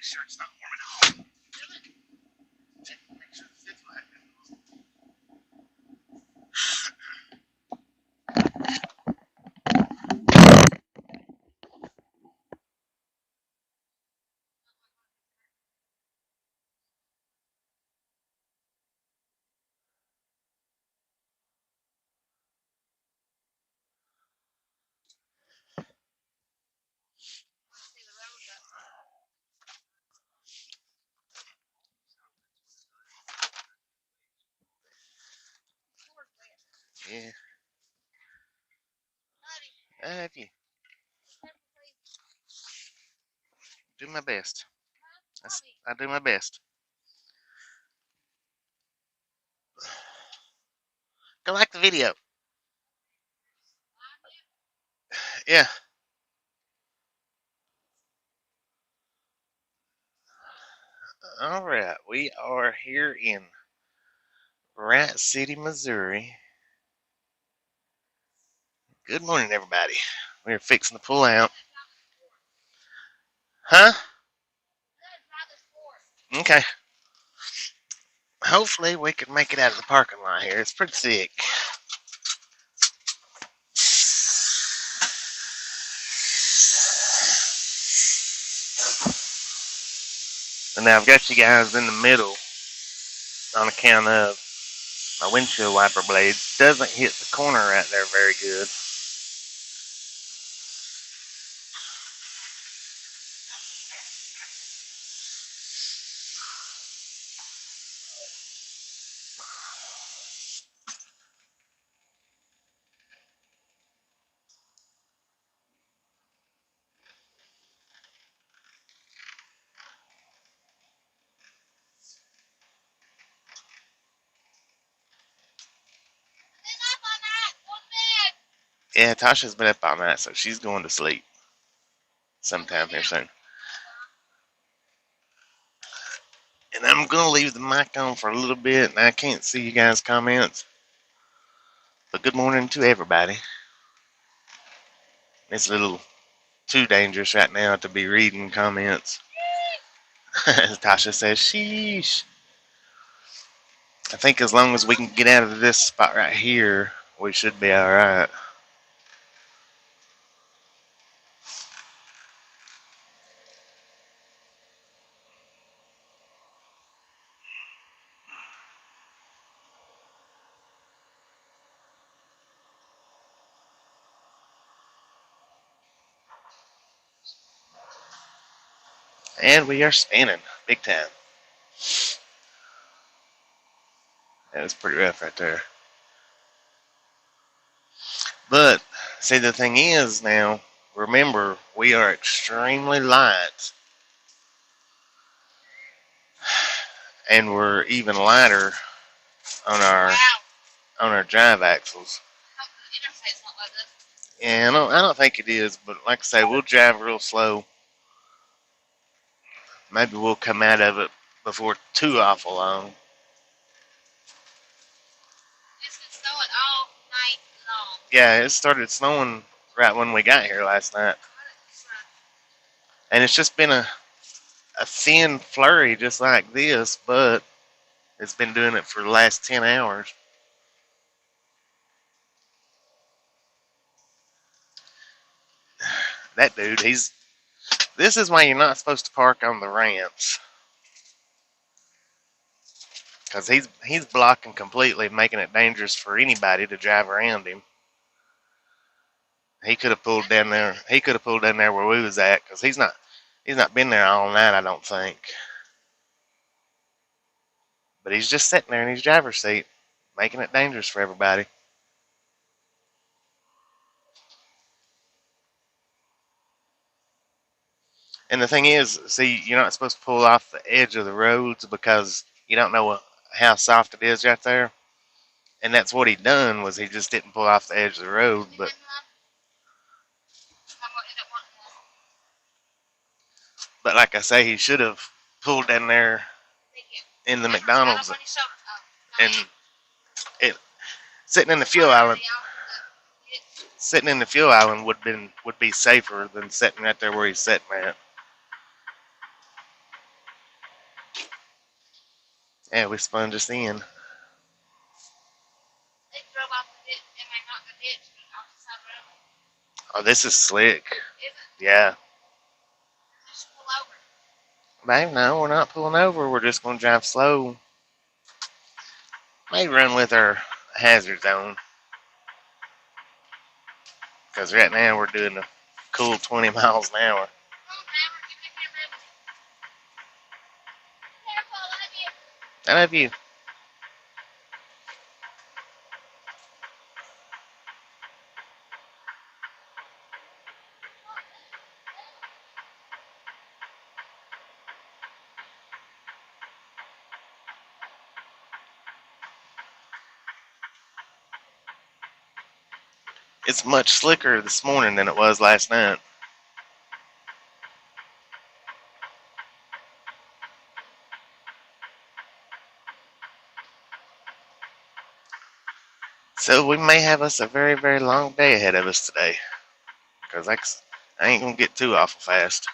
sure it's not warm at home. Make sure it sits like that. Yeah. I have you. Do my best. I do my best. Go like the video. Yeah. All right. We are here in Wright City, Missouri. Good morning, everybody. We're fixing to pull out. Huh? Okay. Hopefully we can make it out of the parking lot here. It's pretty thick. And now I've got you guys in the middle on account of my windshield wiper blade doesn't hit the corner right there very good. Yeah, Tasha's been up all night, so she's going to sleep sometime here soon. And I'm going to leave the mic on for a little bit, and I can't see you guys' comments. But good morning to everybody. It's a little too dangerous right now to be reading comments. As Tasha says, sheesh. I think as long as we can get out of this spot right here, we should be alright. And we are spinning big time. That was pretty rough right there. But, see, the thing is now, remember, we are extremely light. And we're even lighter on our drive axles. Yeah, I don't think it is, but like I say, we'll drive real slow. Maybe we'll come out of it before too awful long. It's been snowing all night long. Yeah, it started snowing right when we got here last night. And it's just been a thin flurry just like this, but it's been doing it for the last 10 hours. That dude, this is why you're not supposed to park on the ramps. Because he's blocking completely, making it dangerous for anybody to drive around him. He could have pulled down there. He could have pulled down there where we was at, because he's not been there all night, I don't think. But he's just sitting there in his driver's seat, making it dangerous for everybody. And the thing is, see, you're not supposed to pull off the edge of the roads because you don't know how soft it is right there. And that's what he done, was he just didn't pull off the edge of the road. But like I say, he should have pulled down there in the McDonald's and sitting in the fuel island. Sitting in the fuel island would be safer than sitting right there where he's sitting at. Yeah, we sponged us in. They drove off the ditch, and I not the ditch, but off the side road. Oh, this is slick. Is it? Yeah. Just pull over. Babe, no, we're not pulling over. We're just going to drive slow. May run with our hazard zone. Because right now we're doing a cool 20 miles an hour. Come on, Hammer, get the camera in. Careful, I love you. I love you. It's much slicker this morning than it was last night. So we may have us a very, very long day ahead of us today. Because I ain't going to get too awful fast.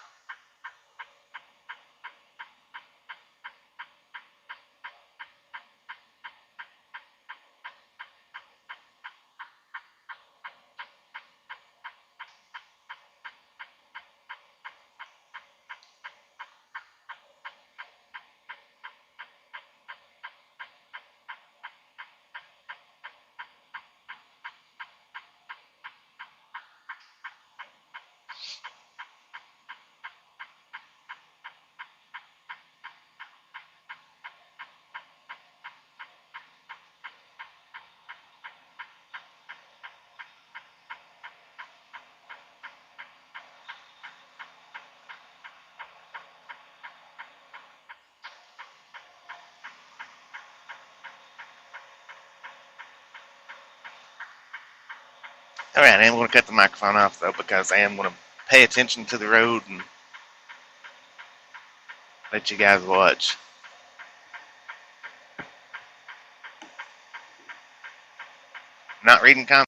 Alright, I am going to cut the microphone off though because I am going to pay attention to the road and let you guys watch. Not reading comments.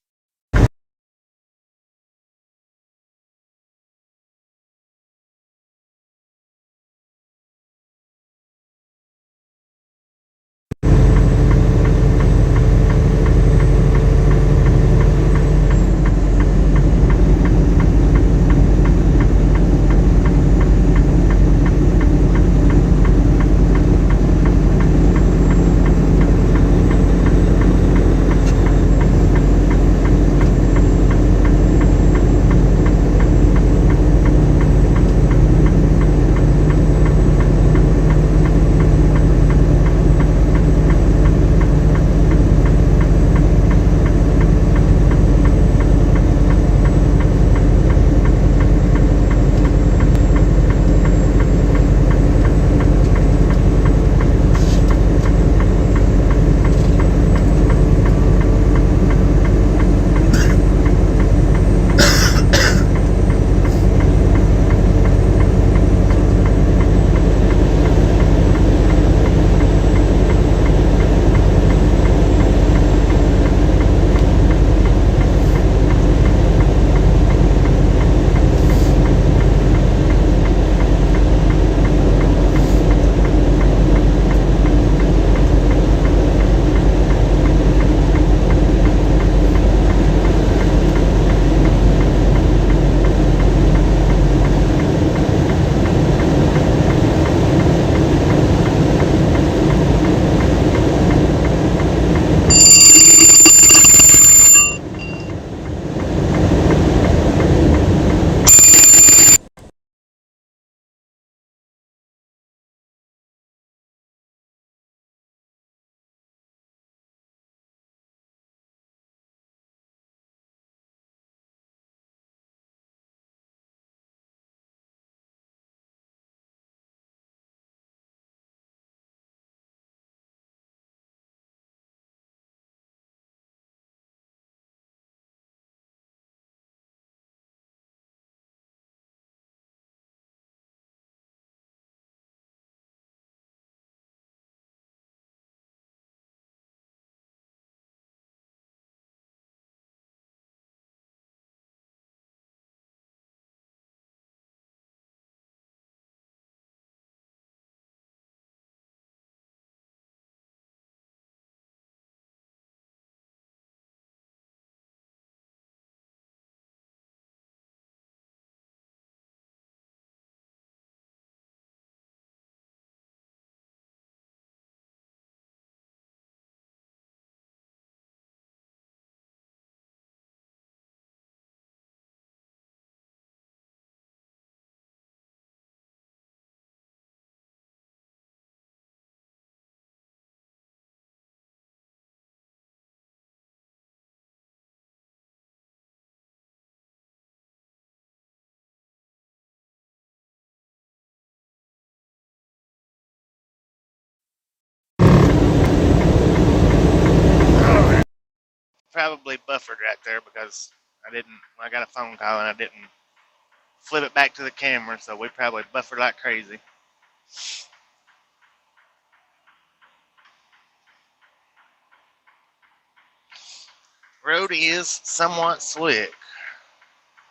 probably buffered right there because I got a phone call and I didn't flip it back to the camera, so we probably buffered like crazy. Road is somewhat slick,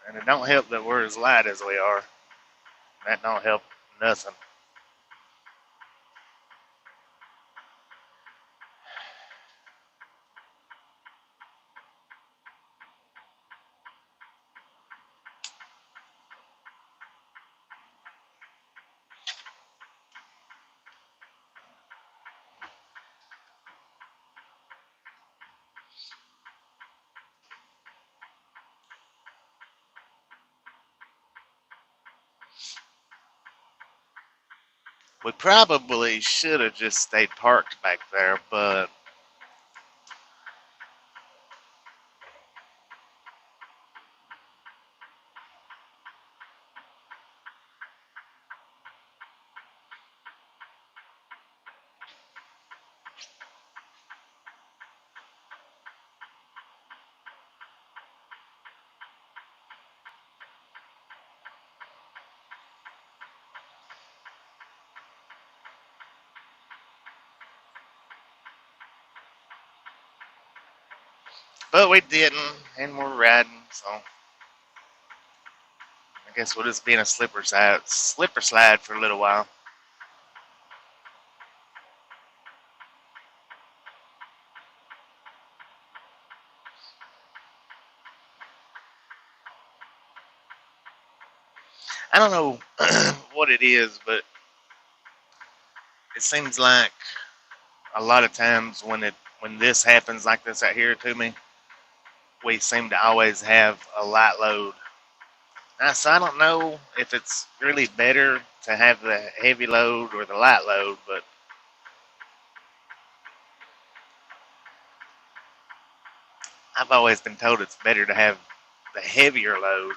and it don't help that we're as light as we are. That don't help nothing. We probably should have just stayed parked back there, but we didn't, and we're riding, so I guess we'll just be in a slipper slide for a little while. I don't know what it is, but it seems like a lot of times when this happens like this out here to me, we seem to always have a light load. So I don't know if it's really better to have the heavy load or the light load, but I've always been told it's better to have the heavier load.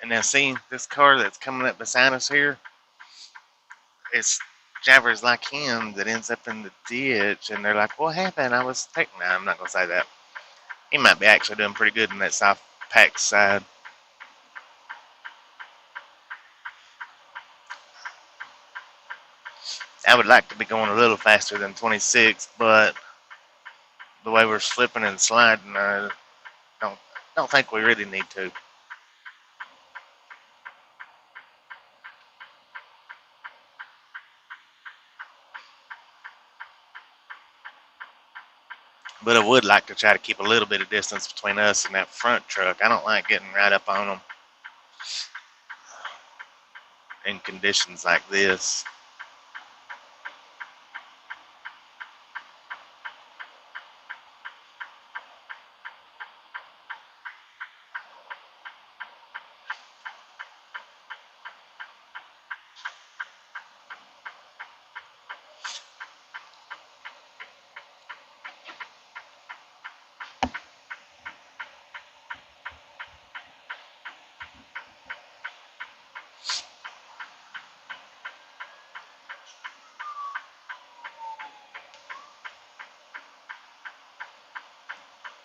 And now see this car that's coming up beside us here, it's drivers like him that ends up in the ditch, and they're like, "What happened?" I was taking. No, I'm not gonna say that. He might be actually doing pretty good in that soft pack side. I would like to be going a little faster than 26, but the way we're slipping and sliding, I don't think we really need to. But I would like to try to keep a little bit of distance between us and that front truck. I don't like getting right up on them in conditions like this.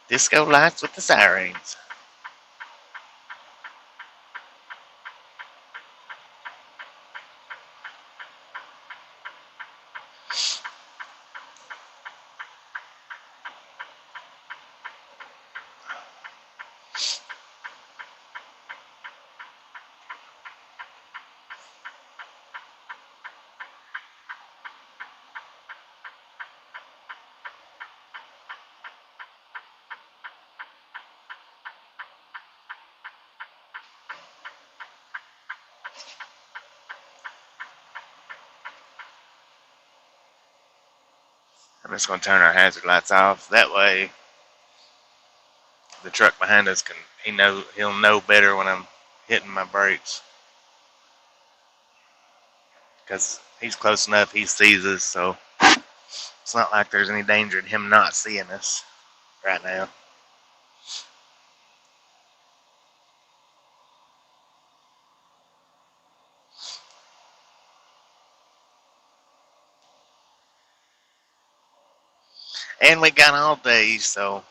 Disco lights with the sirens. I'm just going to turn our hazard lights off. That way, the truck behind us he'll know better when I'm hitting my brakes. Because he's close enough, he sees us, so it's not like there's any danger in him not seeing us right now. And we got all day, so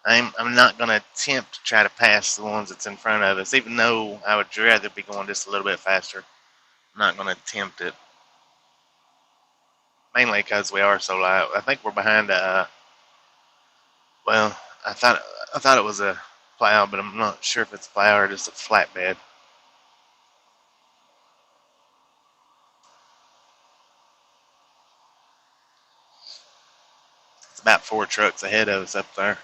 I'm not gonna attempt to try to pass the ones that's in front of us, even though I would rather be going just a little bit faster. I'm not gonna attempt it, mainly because we are so loud. I think we're behind a. Well, I thought it was a plow, but I'm not sure if it's a plow or just a flatbed. It's about 4 trucks ahead of us up there.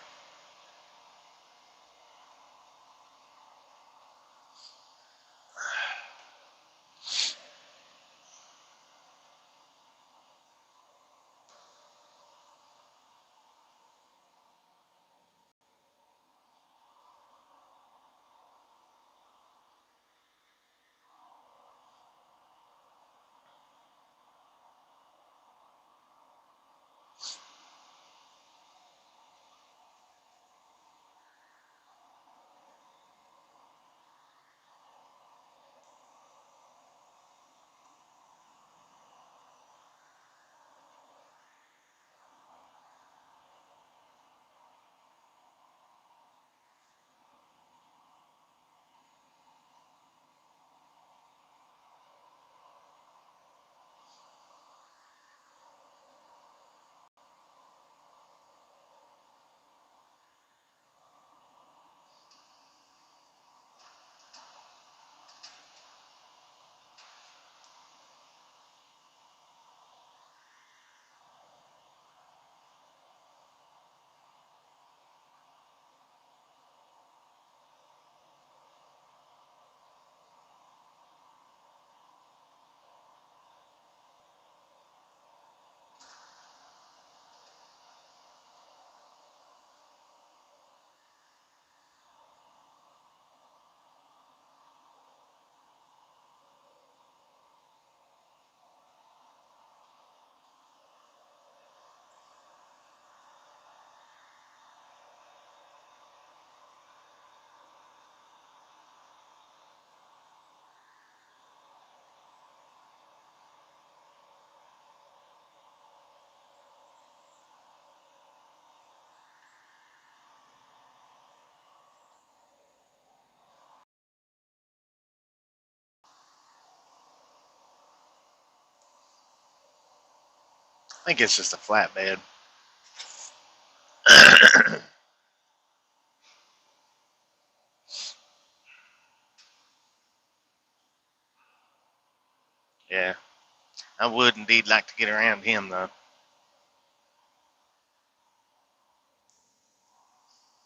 I think it's just a flatbed. Yeah, I would indeed like to get around him though,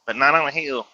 but not on a hill.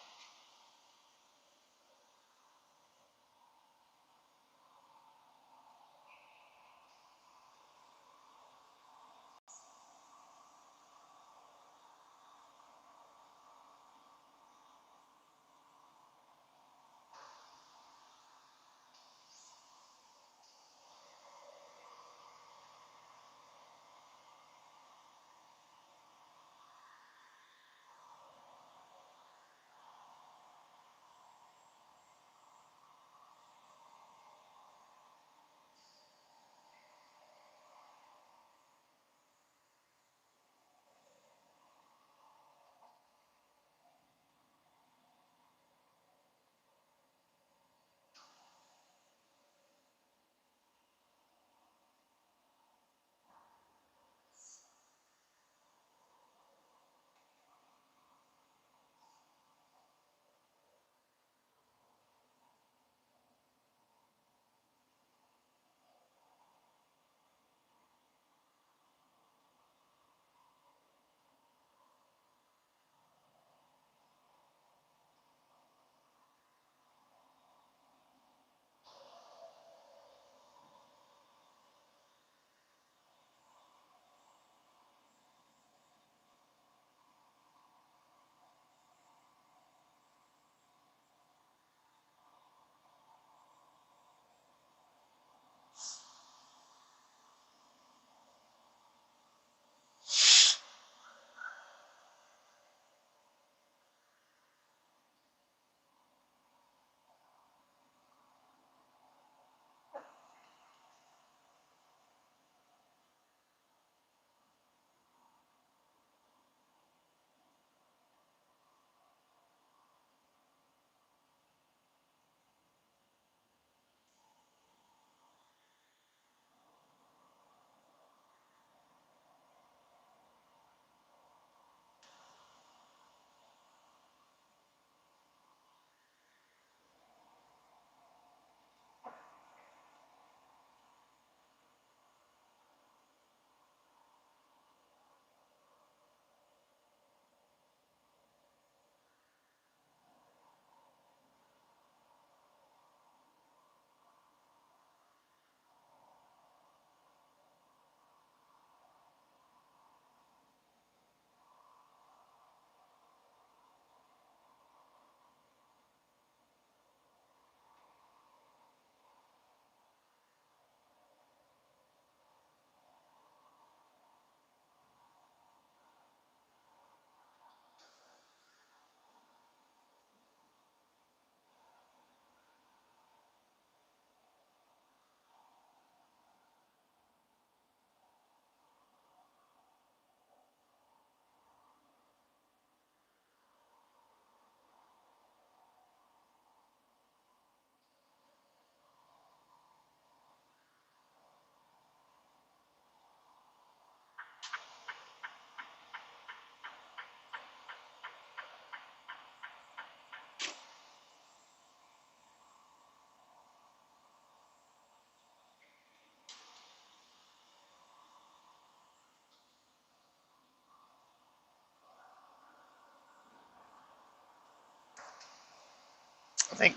think,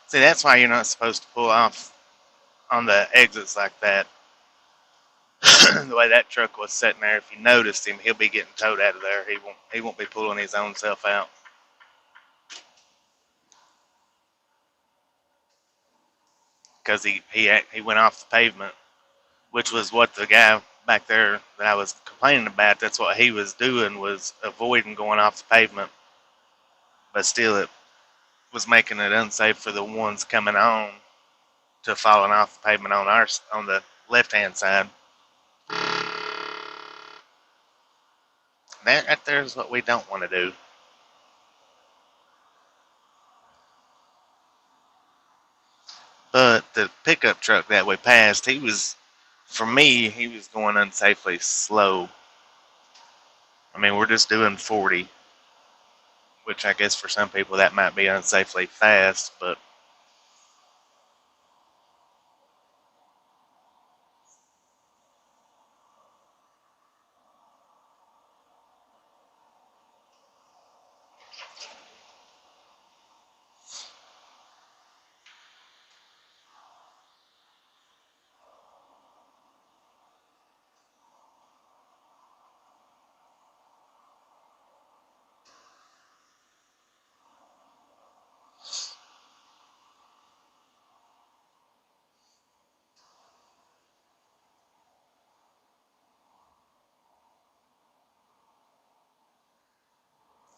see, that's why you're not supposed to pull off on the exits like that. The way that truck was sitting there, if you noticed him, he'll be getting towed out of there. He won't be pulling his own self out. Because he went off the pavement, which was what the guy back there that I was complaining about, that's what he was doing, was avoiding going off the pavement. But still, it was making it unsafe for the ones coming on to falling off the pavement on the left-hand side. That right there is what we don't want to do. But the pickup truck that we passed, for me, he was going unsafely slow. I mean, we're just doing 40, which I guess for some people that might be unsafely fast, but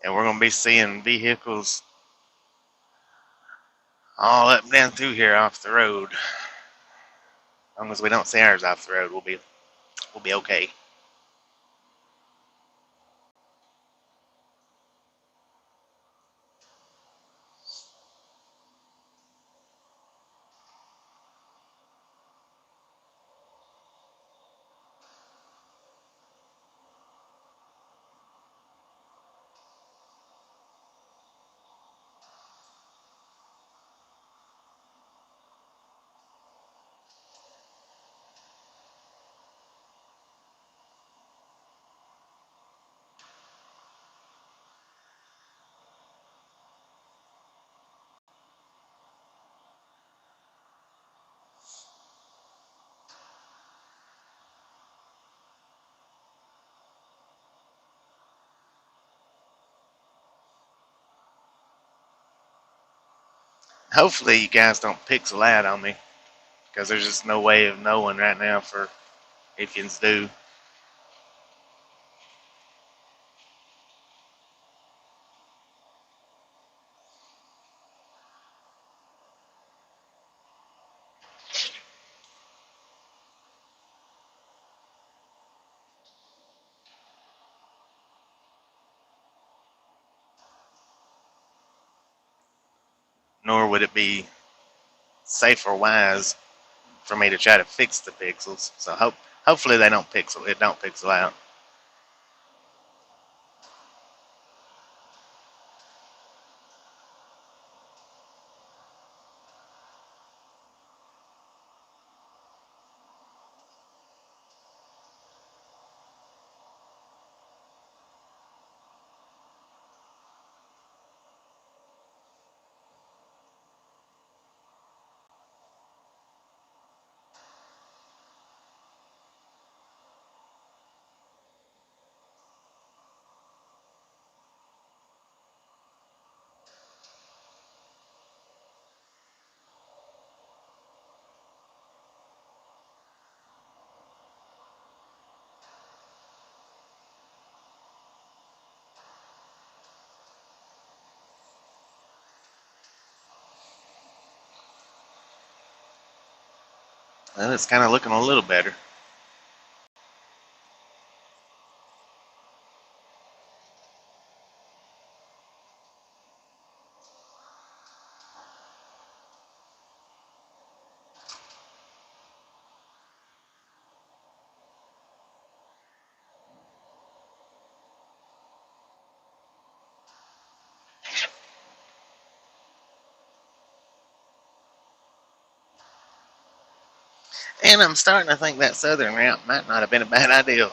and we're going to be seeing vehicles all up and down through here off the road. As long as we don't see ours off the road, we'll be okay. Hopefully you guys don't pixel out on me, because there's just no way of knowing right now for if yous do. Nor would it be safe or wise for me to try to fix the pixels. So hopefully they don't pixel. It don't pixel out. Well, it's kind of looking a little better. And I'm starting to think that southern route might not have been a bad idea.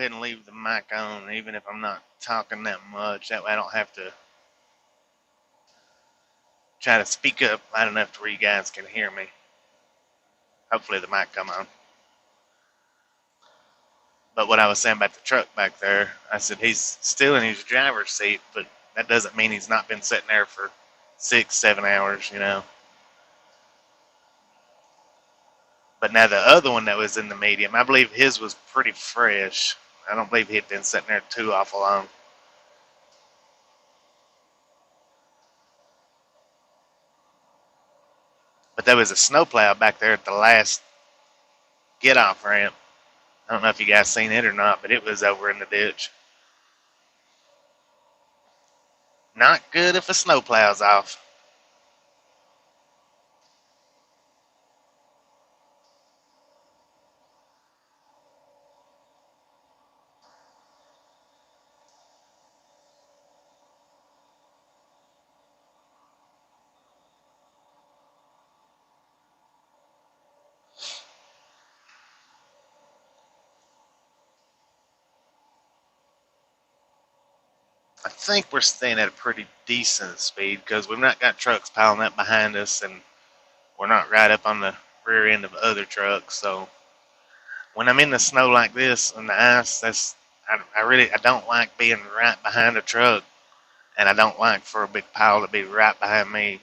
ahead and leave the mic on, even if I'm not talking that much. That way I don't have to try to speak up loud enough to where you guys can hear me. Hopefully the mic come on. But what I was saying about the truck back there, I said he's still in his driver's seat, but that doesn't mean he's not been sitting there for 6, 7 hours, But now the other one that was in the medium, I believe his was pretty fresh. I don't believe he'd been sitting there too awful long. But there was a snowplow back there at the last get off ramp. I don't know if you guys seen it or not, but it was over in the ditch. Not good if a snowplow's off. I think we're staying at a pretty decent speed because we've not got trucks piling up behind us, and we're not right up on the rear end of other trucks. So when I'm in the snow like this and the ice, I don't like being right behind a truck, and I don't like for a big pile to be right behind me.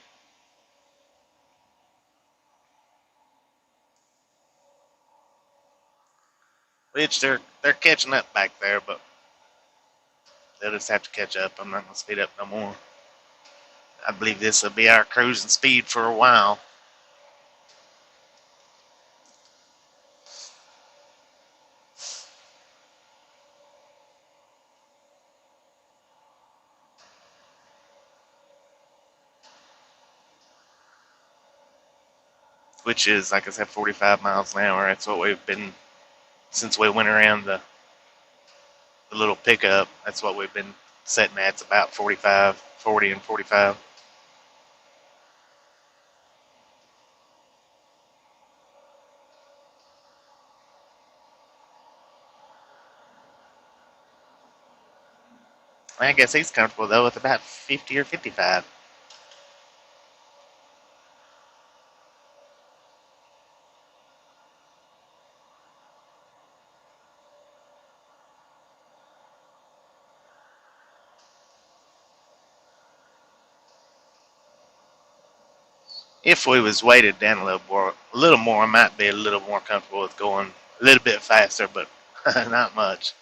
Which they're catching up back there, but they'll just have to catch up. I'm not gonna speed up no more. I believe this will be our cruising speed for a while. Which is, like I said, 45 miles an hour. That's what we've been since we went around the little pickup. That's what we've been setting at. It's about 45, 40 and 45. I guess he's comfortable though with about 50 or 55. If we was weighted down a little more, I might be a little more comfortable with going a little bit faster, but not much.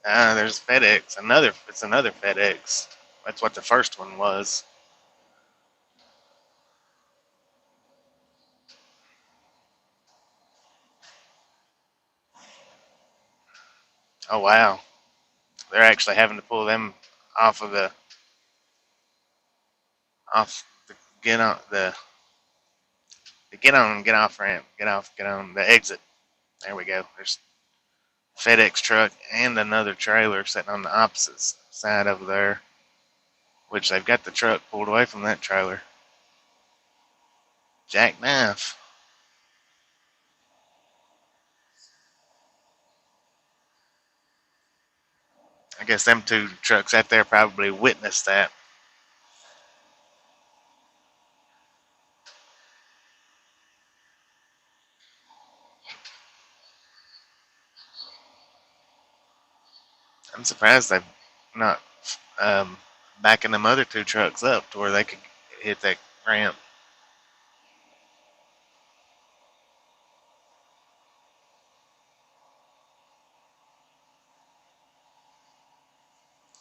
There's FedEx. It's another FedEx. That's what the first one was. Oh wow, they're actually having to pull them off of off the get on the get on and get off ramp, get on the exit. There we go. There's FedEx truck and another trailer sitting on the opposite side over there, which they've got the truck pulled away from that trailer. Jackknife. I guess them two trucks out there probably witnessed that. I'm surprised they've not um, backing them other two trucks up to where they could hit that ramp.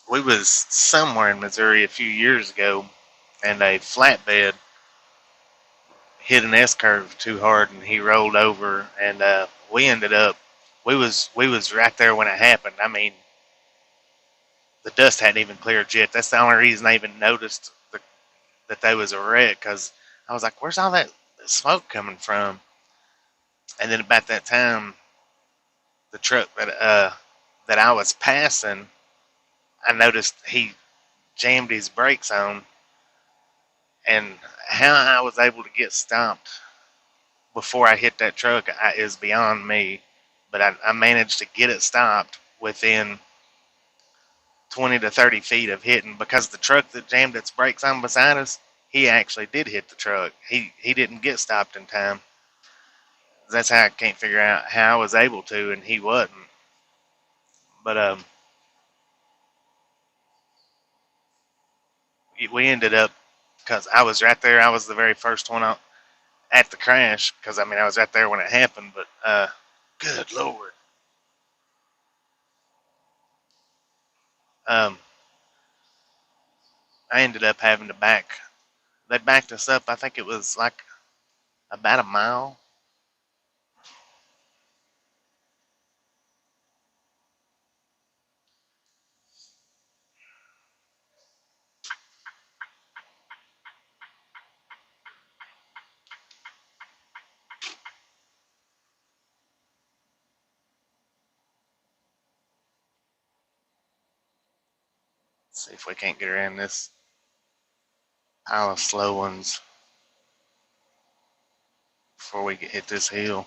We was somewhere in Missouri a few years ago, and a flatbed hit an S curve too hard, and he rolled over, and we ended up. We was right there when it happened. I mean, the dust hadn't even cleared yet. That's the only reason I even noticed that there was a wreck, because I was like, "Where's all that smoke coming from?" And then about that time, the truck that I was passing, I noticed he jammed his brakes on, and how I was able to get stopped before I hit that truck is beyond me. But I managed to get it stopped within 20 to 30 feet of hitting, because the truck that jammed its brakes on beside us, he actually did hit the truck. He didn't get stopped in time. That's how I can't figure out how I was able to, and he wasn't. But we ended up, because I was right there. I was the very first one out at the crash, because I mean I was right there when it happened. But good lord, um, I ended up having to back. They backed us up. I think it was like about a mile. Let's see if we can't get around this pile of slow ones before we hit this hill.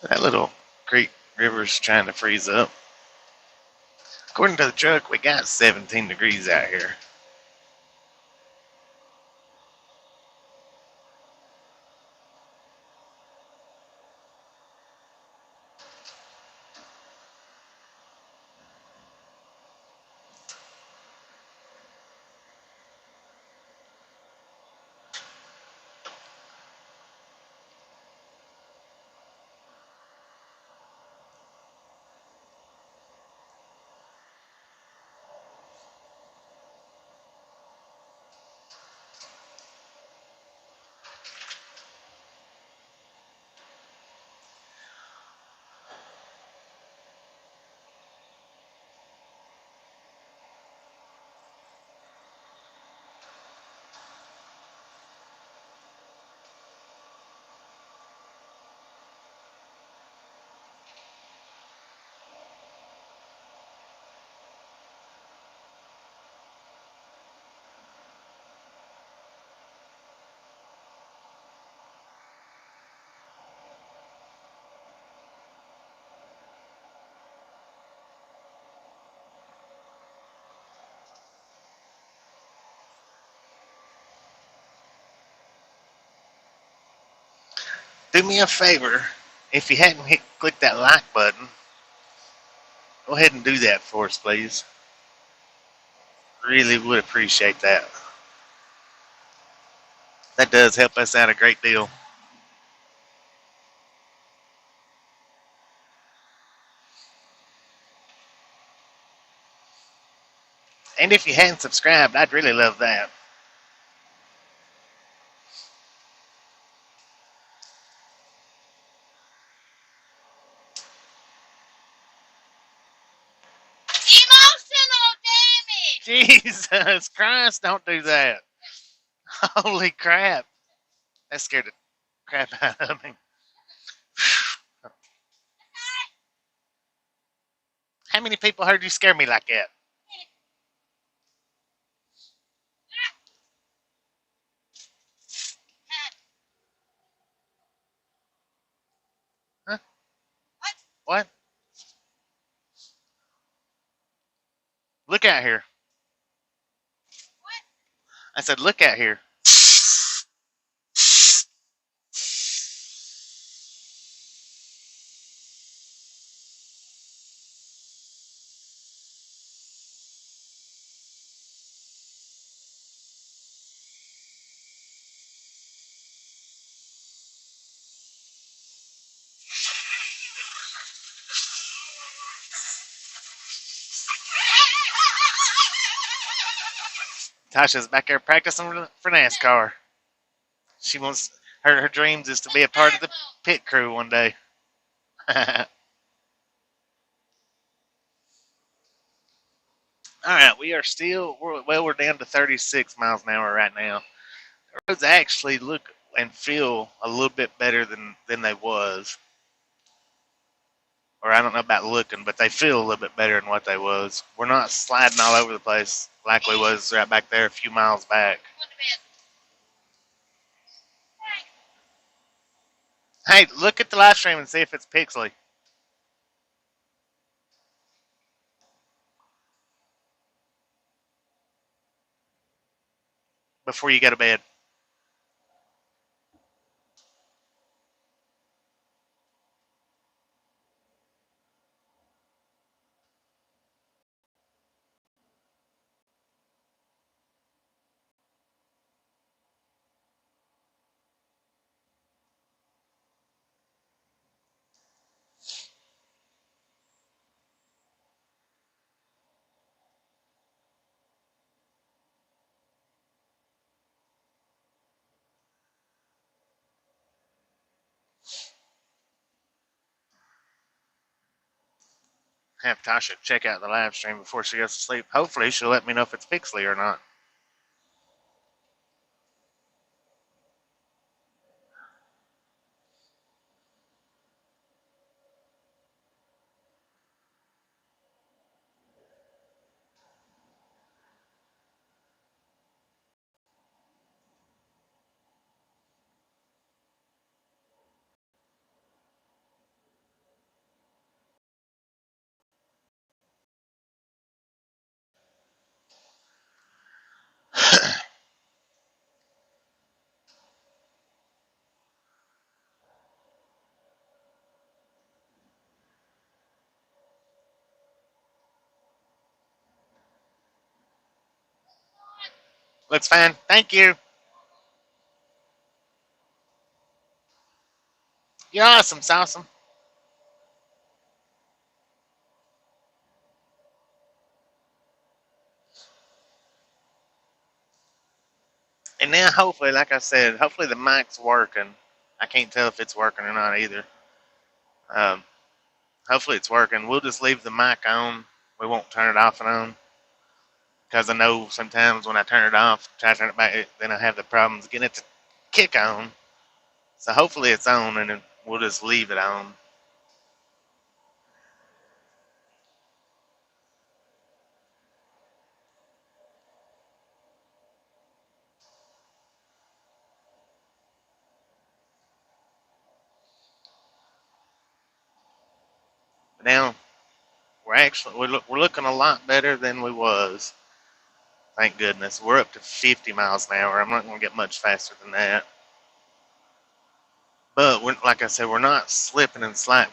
That little creek river's trying to freeze up. According to the truck, we got 17 degrees out here. Do me a favor, if you hadn't clicked that like button, go ahead and do that for us, please. Really would appreciate that. That does help us out a great deal. And if you hadn't subscribed, I'd really love that. Jesus Christ, don't do that. Holy crap. That scared the crap out of me. How many people heard you scare me like that? Huh? What? Look out here. I said, look out here. Tasha's back there practicing for NASCAR. She wants her dreams is to be a part of the pit crew one day. All right, we are still we're down to 36 miles an hour right now. The roads actually look and feel a little bit better than they was, or I don't know about looking, but they feel a little bit better than what they was. We're not sliding all over the place like we was right back there a few miles back. Hey, look at the live stream and see if it's pixely before you go to bed. Have Tasha check out the live stream before she goes to sleep. Hopefully, she'll let me know if it's pixely or not. Looks fine. Thank you. You're awesome, Sawsome. And now, hopefully, like I said, hopefully the mic's working. I can't tell if it's working or not either. Um, Hopefully it's working. We'll just leave the mic on. We won't turn it off and on. Because I know sometimes when I turn it off, try to turn it back, then I have the problems getting it to kick on. So hopefully it's on, and then we'll just leave it on. But now we're looking a lot better than we was. Thank goodness. We're up to 50 miles an hour. I'm not going to get much faster than that. But like I said, we're not slipping and sliding.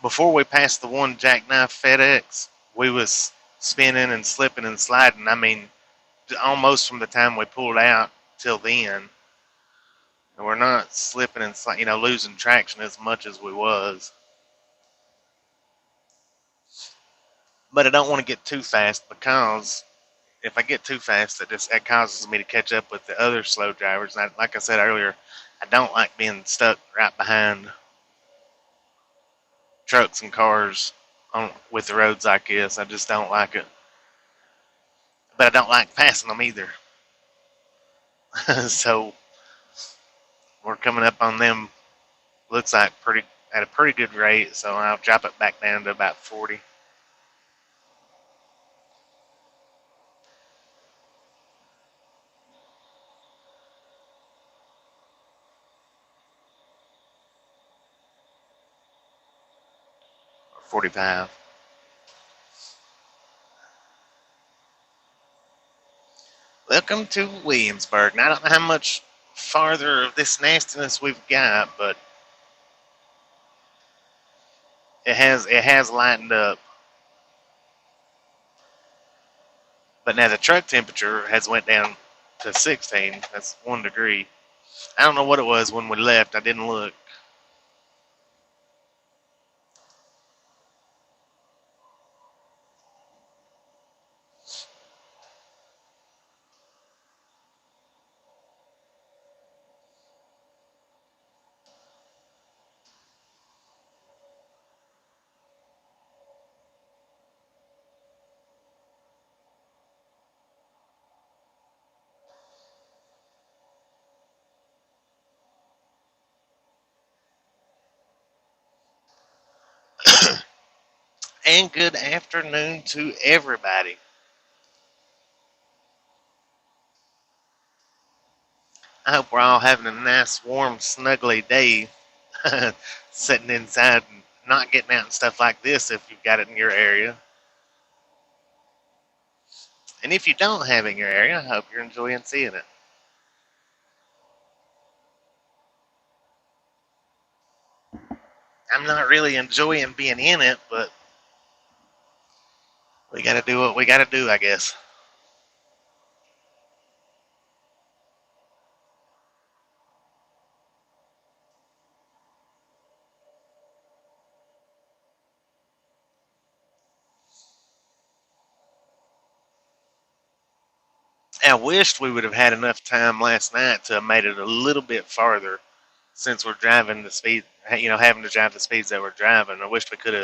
Before we passed the one jackknife FedEx, we was spinning and slipping and sliding. I mean, almost from the time we pulled out till then. And we're not slipping and losing traction as much as we was. But I don't want to get too fast, because if I get too fast, that causes me to catch up with the other slow drivers. And like I said earlier, I don't like being stuck right behind trucks and cars with the roads like this. I just don't like it. but I don't like passing them either. So we're coming up on them. Looks like pretty at a pretty good rate. So I'll drop it back down to about 40. Or 45. Welcome to Williamsburg. Now, I don't know how much farther of this nastiness we've got, but it has lightened up. But now the truck temperature has went down to 16. That's 1 degree. I don't know what it was when we left. I didn't look. And good afternoon to everybody. I hope we're all having a nice, warm, snuggly day sitting inside and not getting out and stuff like this if you've got it in your area. And if you don't have it in your area, I hope you're enjoying seeing it. I'm not really enjoying being in it, but we got to do what we got to do, I guess. I wished we would have had enough time last night to have made it a little bit farther since we're driving the speed, having to drive the speeds that we're driving. I wish we could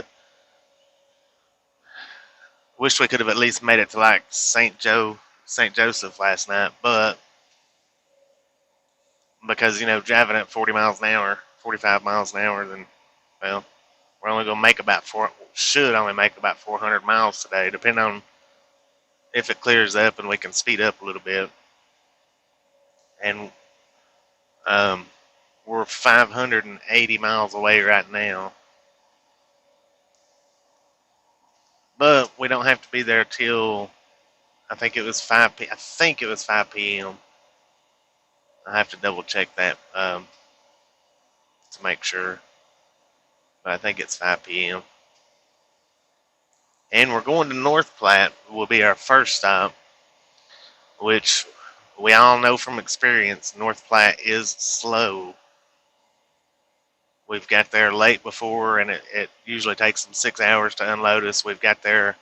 have at least made it to like St. Joseph last night, but because driving at 40 miles an hour, 45 miles an hour, then well, we're only gonna make about should only make about 400 miles today, depending on if it clears up and we can speed up a little bit. And we're 580 miles away right now, but we don't have to be there till I think it was 5 p.m. I have to double check that to make sure, but I think it's 5 p.m. And we're going to North Platte. Will be our first stop, which we all know from experience. North Platte is slow. We've got there late before, and it usually takes them 6 hours to unload us. We've got there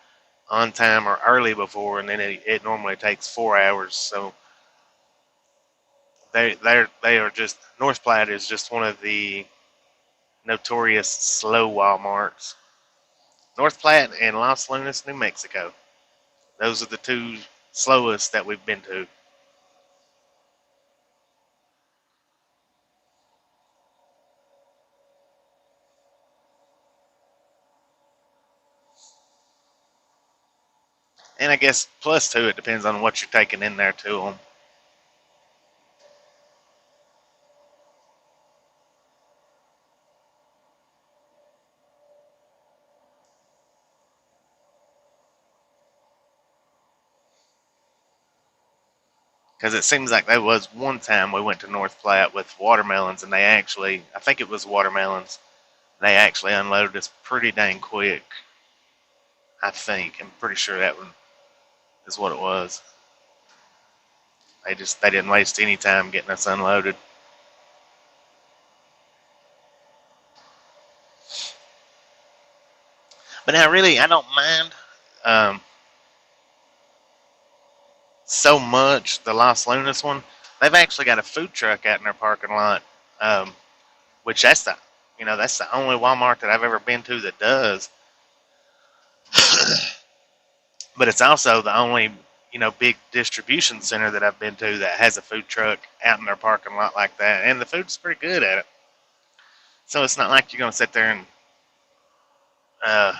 on time or early before, and then it normally takes 4 hours. So they are just North Platte is just one of the notorious slow Walmarts. North Platte and Los Lunas, New Mexico. Those are the two slowest that we've been to. And I guess plus two, it depends on what you're taking in there to them. Because it seems like there was one time we went to North Platte with watermelons, and I think it was watermelons, they actually unloaded us pretty dang quick. I think. I'm pretty sure that one is what it was. They didn't waste any time getting us unloaded. But now, really, I don't mind so much the Los Lunas one. They've actually got a food truck out in their parking lot, which that's the only Walmart that I've ever been to that does. But it's also the only big distribution center that I've been to that has a food truck out in their parking lot like that, and the food's pretty good at it. So it's not like you're gonna sit there and uh,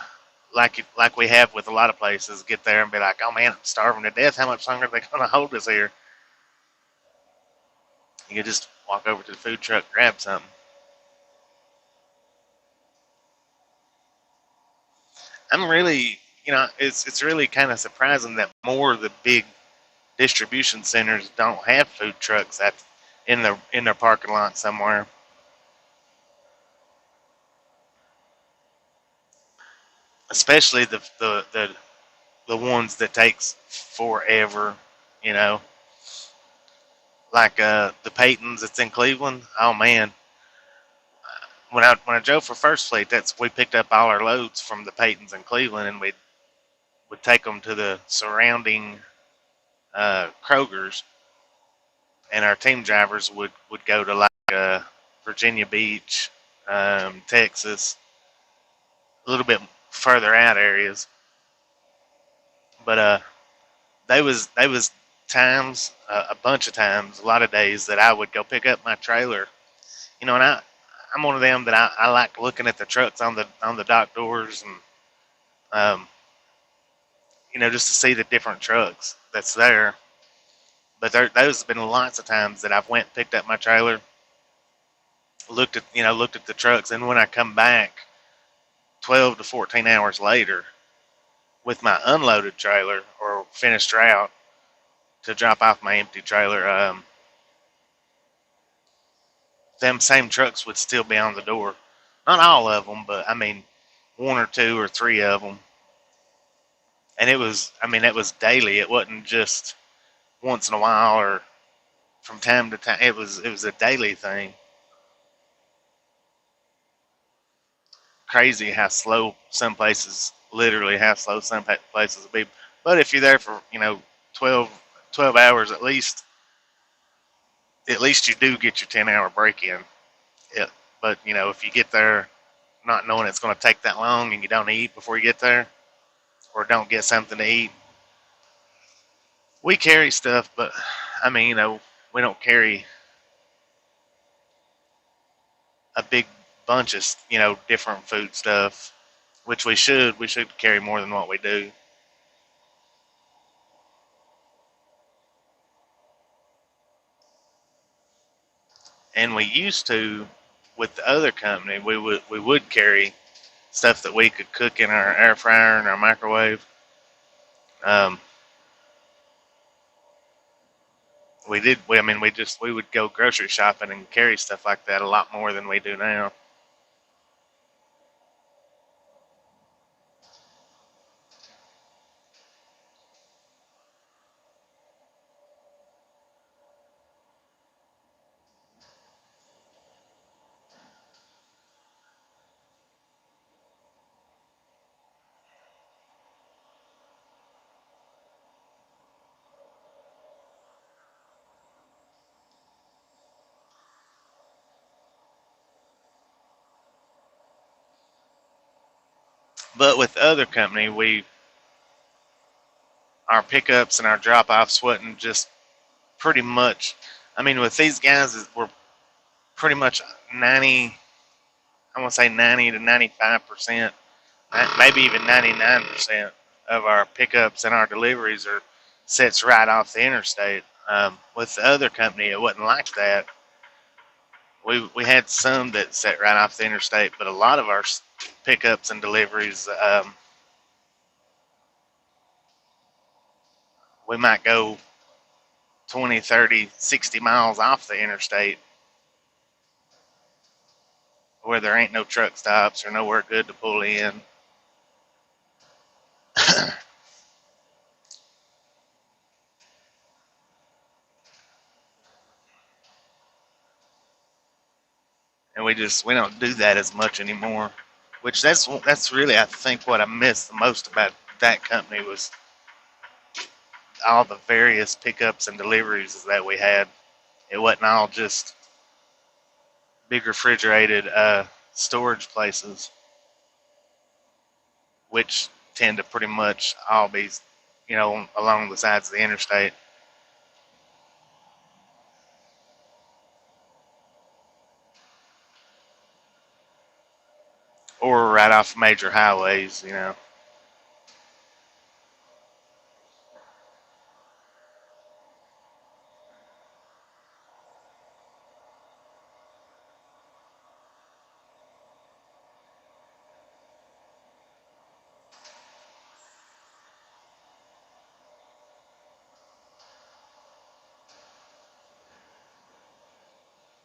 like we have with a lot of places, get there and be like, oh man, I'm starving to death. How much longer are they gonna hold us here? You can just walk over to the food truck, grab something. I'm really, it's really kind of surprising that more of the big distribution centers don't have food trucks at in their parking lot somewhere. Especially the ones that takes forever, you know, like the Peytons that's in Cleveland. Oh man, when I drove for First Fleet, that's we picked up all our loads from the Peytons in Cleveland, and we would take them to the surrounding Krogers, and our team drivers would go to like Virginia Beach, Texas, a little bit further out areas. But they was times, a bunch of times, a lot of days that I would go pick up my trailer. And I'm one of them that I like looking at the trucks on the dock doors, and um, just to see the different trucks that's there. But those have been lots of times that I've went and picked up my trailer, looked at the trucks, and when I come back 12 to 14 hours later with my unloaded trailer or finished route to drop off my empty trailer, them same trucks would still be on the door. Not all of them, but I mean, one or two or three of them. And it was daily. It wasn't just once in a while or from time to time. It was a daily thing. Crazy how slow some places, literally how slow some places will be. But if you're there for 12, 12 hours at least you do get your 10-hour break in. Yeah. But if you get there not knowing it's going to take that long and you don't eat before you get there or don't get something to eat, we carry stuff, but I mean, we don't carry a big bunch of different food stuff, which we should. We should carry more than what we do. And we used to, with the other company, we would carry stuff that we could cook in our air fryer and our microwave. Um, we did. We would go grocery shopping and carry stuff like that a lot more than we do now. But with the other company, our pickups and our drop offs wasn't just pretty much. I mean, with these guys, we're pretty much 90. I want to say 90 to 95%, maybe even 99% of our pickups and our deliveries are sets right off the interstate. With the other company, it wasn't like that. We had some that set right off the interstate, but a lot of our pickups and deliveries, we might go 20, 30, 60 miles off the interstate where there ain't no truck stops or nowhere good to pull in. And we don't do that as much anymore. Which that's really, I think, what I missed the most about that company was all the various pickups and deliveries that we had. It wasn't all just big refrigerated storage places, which tend to pretty much all be along the sides of the interstate. Or right off major highways.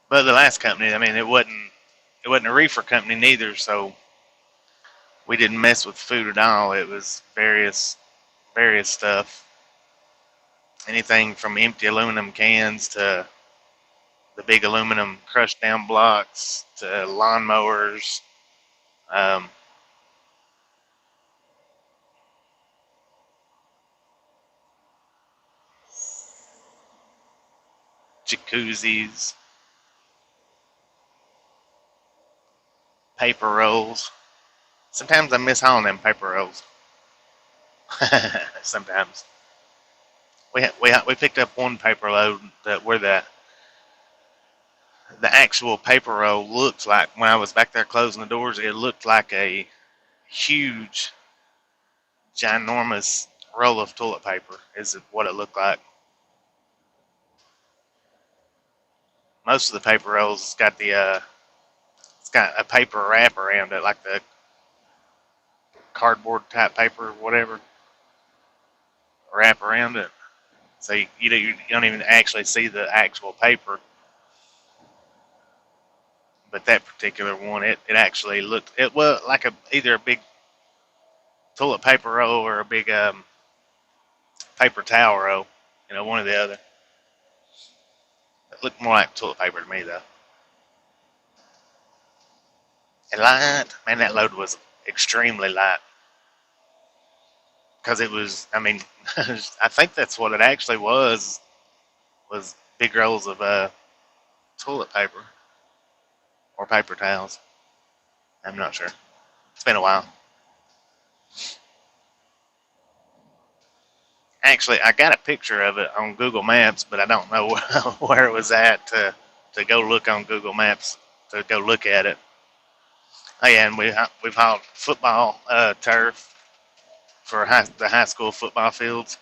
But the last company, I mean, it wasn't a reefer company neither, so we didn't mess with food at all. It was various stuff. Anything from empty aluminum cans to the big aluminum crushed down blocks to lawnmowers, um, jacuzzis, paper rolls. Sometimes I miss hauling them paper rolls. Sometimes we picked up one paper load that where the actual paper roll looked like when I was back there closing the doors. It looked like a huge, ginormous roll of toilet paper. Is what it looked like. Most of the paper rolls it's got a paper wrap around it, like the cardboard type paper, or whatever, wrap around it. So you don't even actually see the actual paper. But that particular one, it actually looked it was like either a big toilet paper roll or a big paper towel roll. One or the other. It looked more like toilet paper to me though. And light, man, that load was extremely light because it was. I mean, I think that's what it actually was big rolls of toilet paper or paper towels. I'm not sure. It's been a while. Actually, I got a picture of it on Google Maps, but I don't know where it was at to go look on Google Maps to go look at it. Oh yeah, and we've hauled football turf for the high school football fields.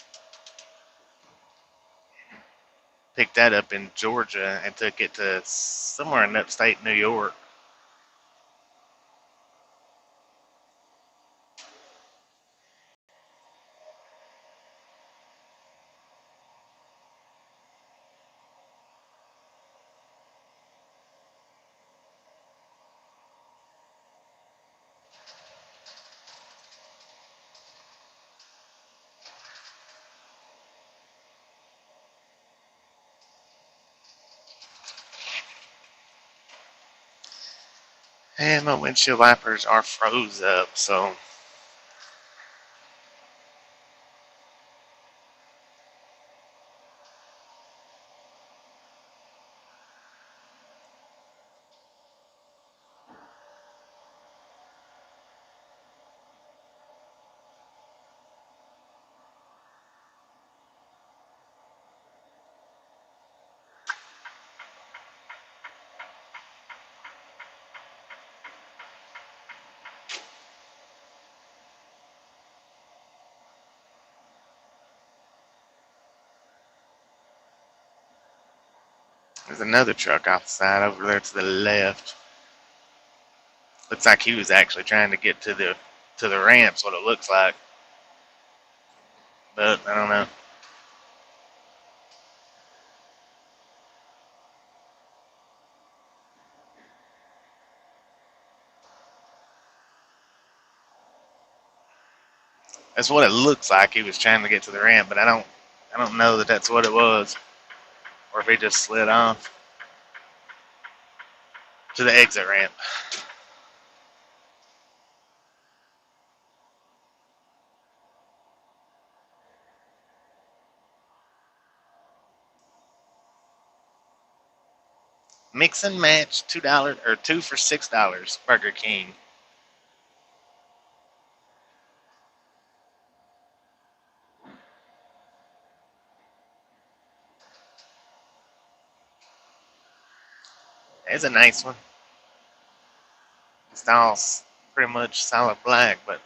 Picked that up in Georgia and took it to somewhere in upstate New York. And my windshield wipers are froze up, so there's another truck off the side over there to the left. Looks like he was actually trying to get to the ramps. What it looks like, but I don't know. That's what it looks like. He was trying to get to the ramp, but I don't know that that's what it was, or if he just slid off to the exit ramp. Mix and match $2 or two for $6. Burger King. It's a nice one. It's all pretty much solid black, but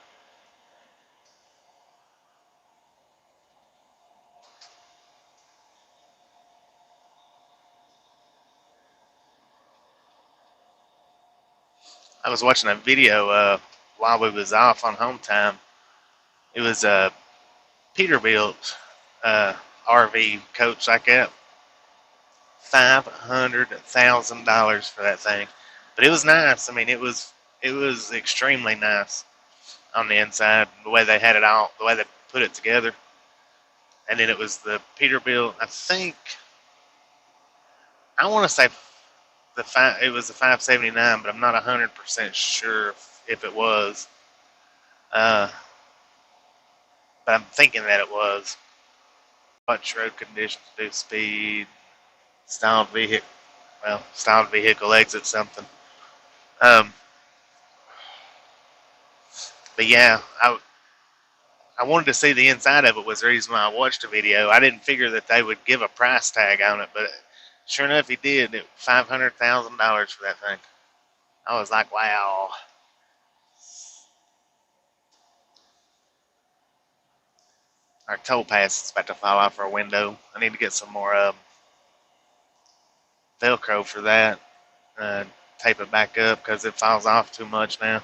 I was watching a video while we was off on home time. It was a Peterbilt RV coach like that. $500,000 for that thing, but it was nice. I mean, it was extremely nice on the inside. The way they had it all, the way they put it together, and then it was the Peterbilt. I think I want to say it was the 579, but I'm not 100% sure if it was. Uh, but I'm thinking that it was. Watch road conditions, do speed, styled vehicle. Well, styled vehicle exit something. Um, but yeah, I wanted to see the inside of it. Was the reason why I watched the video. I didn't figure that they would give a price tag on it, but sure enough, he did. $500,000 for that thing. I was like, wow. Our tow pass is about to fall off our window. I need to get some more Velcro for that. Tape it back up because it falls off too much now.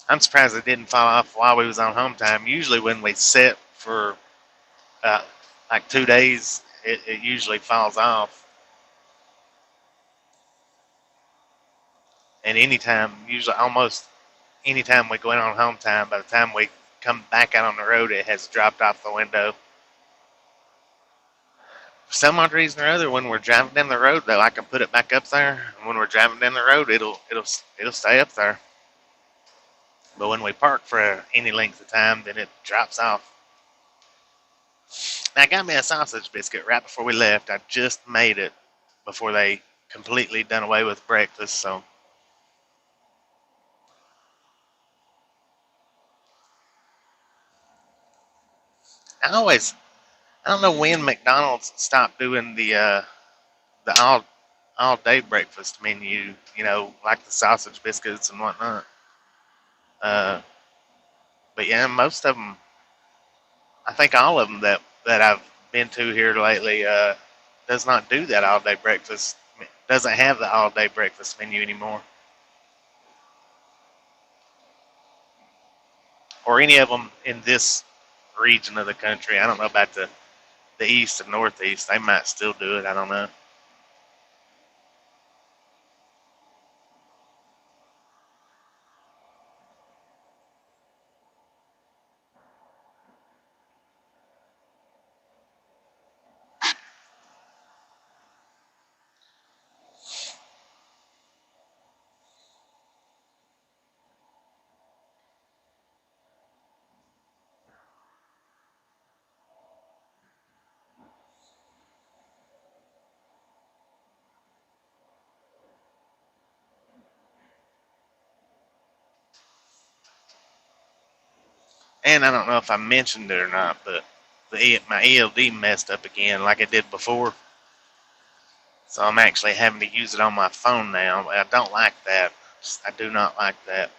I'm surprised it didn't fall off while we was on home time. Usually when we sit for uh, like 2 days, it usually falls off. And usually almost anytime we go in on home time, by the time we come back out on the road, it has dropped off the window. For some odd reason or other, when we're driving down the road, though, I can put it back up there. And when we're driving down the road, it'll stay up there. But when we park for any length of time, then it drops off. Now, I got me a sausage biscuit right before we left. I just made it before they completely done away with breakfast, so I don't know when McDonald's stopped doing the all day breakfast menu. Like the sausage biscuits and whatnot. Uh, but yeah, most of them, I think all of them that I've been to here lately, does not do that all day breakfast. Doesn't have the all day breakfast menu anymore, or any of them in this region of the country. I don't know about the east and northeast. They might still do it. I don't know. And I don't know if I mentioned it or not, but my ELD messed up again like it did before. So I'm actually having to use it on my phone now. I don't like that. I do not like that.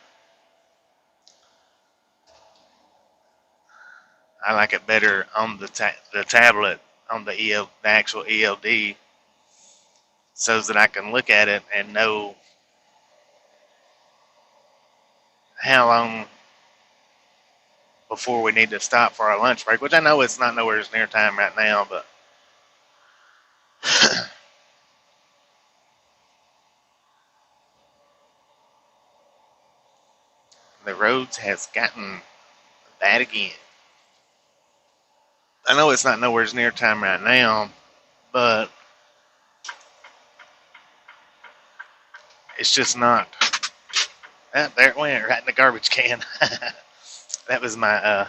I like it better on the tablet, on the actual ELD, so that I can look at it and know how long before we need to stop for our lunch break. Which I know it's not nowhere near time right now, but the roads has gotten bad again. I know it's not nowhere near time right now, but it's just not. There it went, right in the garbage can. That was my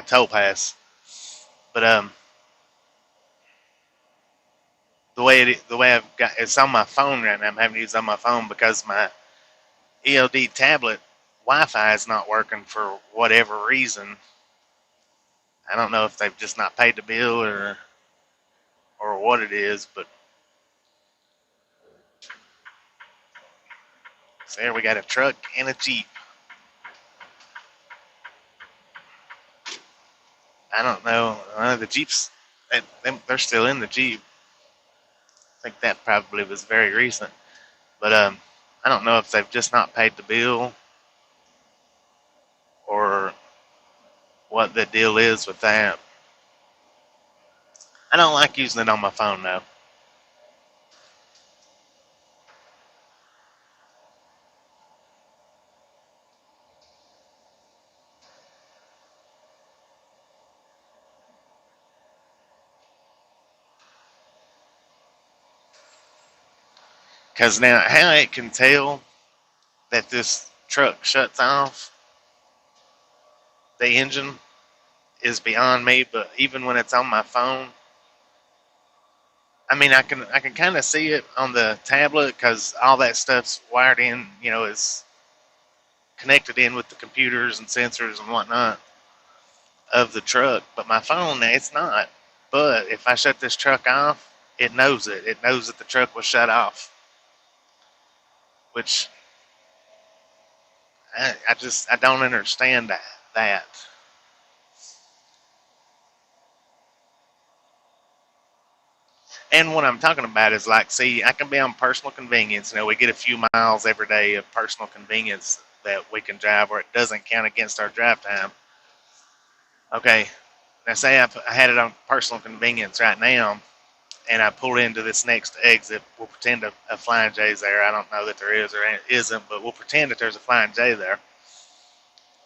toll pass. But the way I've got it's on my phone right now. I'm having to use it on my phone because my ELD tablet Wi-Fi is not working for whatever reason. I don't know if they've just not paid the bill or what it is, but so there we got a truck and a Jeep. I don't know. The Jeeps, they're still in the Jeep. I think that probably was very recent. But I don't know if they've just not paid the bill or what the deal is with that. I don't like using it on my phone though. Because now, how it can tell that this truck shuts off the engine is beyond me. But even when it's on my phone, I mean, I can kind of see it on the tablet because all that stuff's wired in. Is connected in with the computers and sensors and whatnot of the truck. But my phone, it's not. But if I shut this truck off, it knows it. It knows that the truck was shut off, which I don't understand that. And what I'm talking about is like, see, I can be on personal convenience. We get a few miles every day of personal convenience that we can drive where it doesn't count against our drive time. Okay, now say I had it on personal convenience right now, and I pull into this next exit. We'll pretend a Flying J's there. I don't know that there is or isn't, but we'll pretend that there's a Flying J there.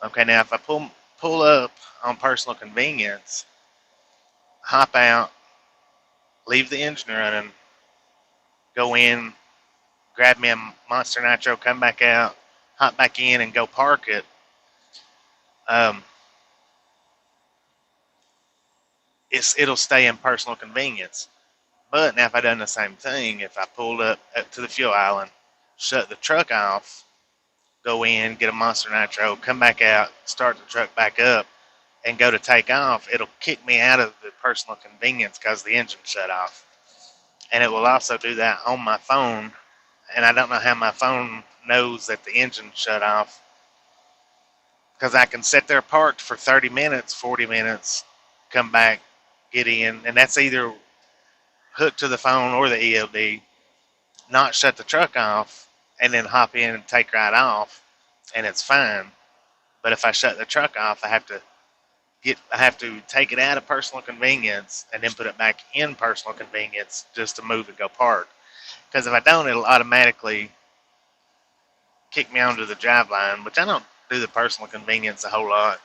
Okay, now if I pull up on personal convenience, hop out, leave the engine running, go in, grab me a Monster Nitro, come back out, hop back in, and go park it. Um, it'll stay in personal convenience. But now if I done the same thing, if I pulled up to the fuel island, shut the truck off, go in, get a Monster Nitro, come back out, start the truck back up, and go to take off, it'll kick me out of the personal convenience because the engine shut off. And it will also do that on my phone. And I don't know how my phone knows that the engine shut off because I can sit there parked for 30 minutes, 40 minutes, come back, get in, and that's either hooked to the phone or the ELD, not shut the truck off, and then hop in and take right off, and it's fine. But if I shut the truck off, I have to take it out of personal convenience and then put it back in personal convenience just to move and go park. Because if I don't, it'll automatically kick me onto the drive line, which I don't do the personal convenience a whole lot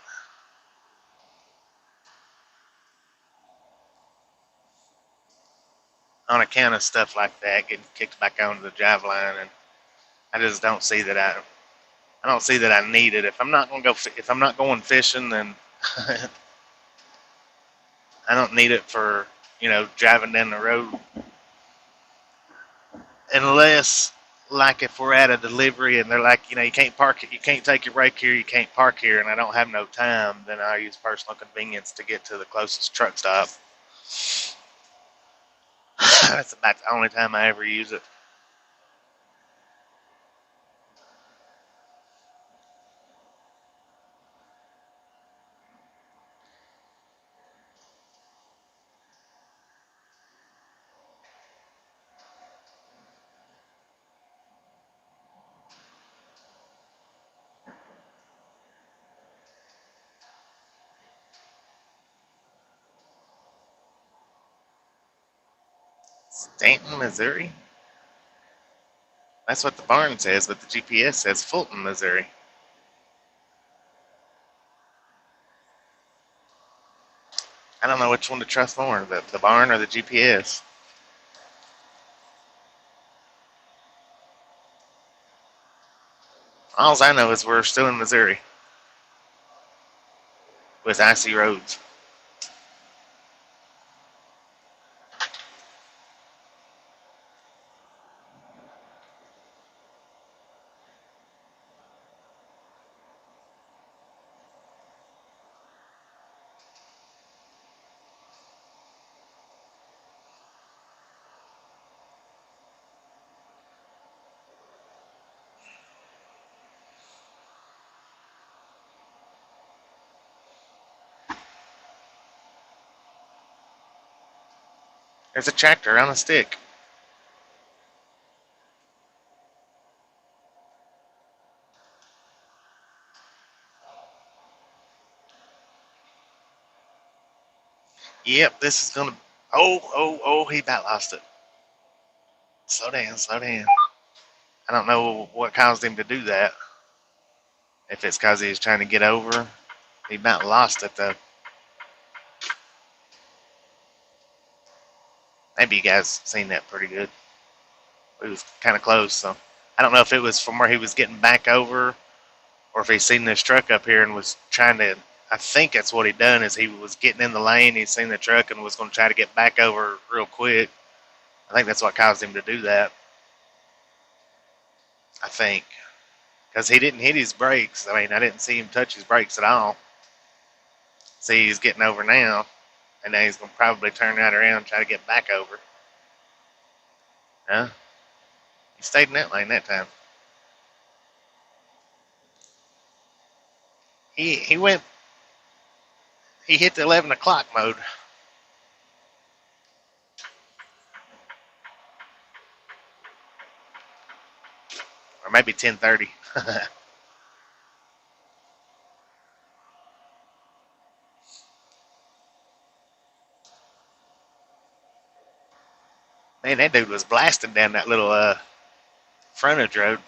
on account of stuff like that, getting kicked back onto the drive line, and I just don't see that I don't see that I need it. If I'm not going fishing, then I don't need it for driving down the road, unless like if we're at a delivery and they're like you can't park it, you can't take your break here, you can't park here, and I don't have no time, then I use personal convenience to get to the closest truck stop. That's about the only time I ever use it. Stanton, Missouri? That's what the barn says, but the GPS says Fulton, Missouri. I don't know which one to trust more, the barn or the GPS. All I know is we're still in Missouri with icy roads. There's a tractor on a stick. Yep, this is gonna. Oh, he about lost it. Slow down, slow down. I don't know what caused him to do that. If it's because he was trying to get over, he about lost it though. Maybe you guys seen that pretty good. It was kind of close, so I don't know if it was from where he was getting back over, or if he seen this truck up here and was trying to. I think that's what he done is he was getting in the lane. He seen the truck and was going to try to get back over real quick. I think that's what caused him to do that. I think because he didn't hit his brakes. I mean, I didn't see him touch his brakes at all. See, he's getting over now, and now he's going to probably turn right around and try to get back over. Huh? He stayed in that lane that time. He went. He hit the 11 o'clock mode. Or maybe 10:30. Man, that dude was blasting down that little frontage road.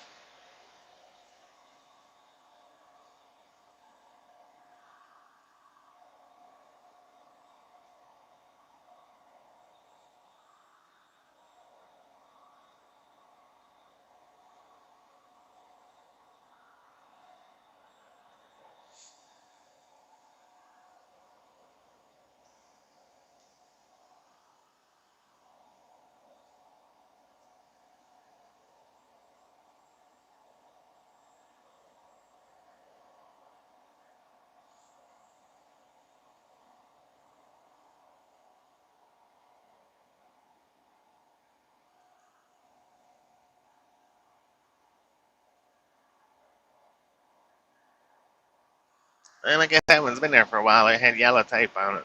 And I guess that one's been there for a while. It had yellow tape on it.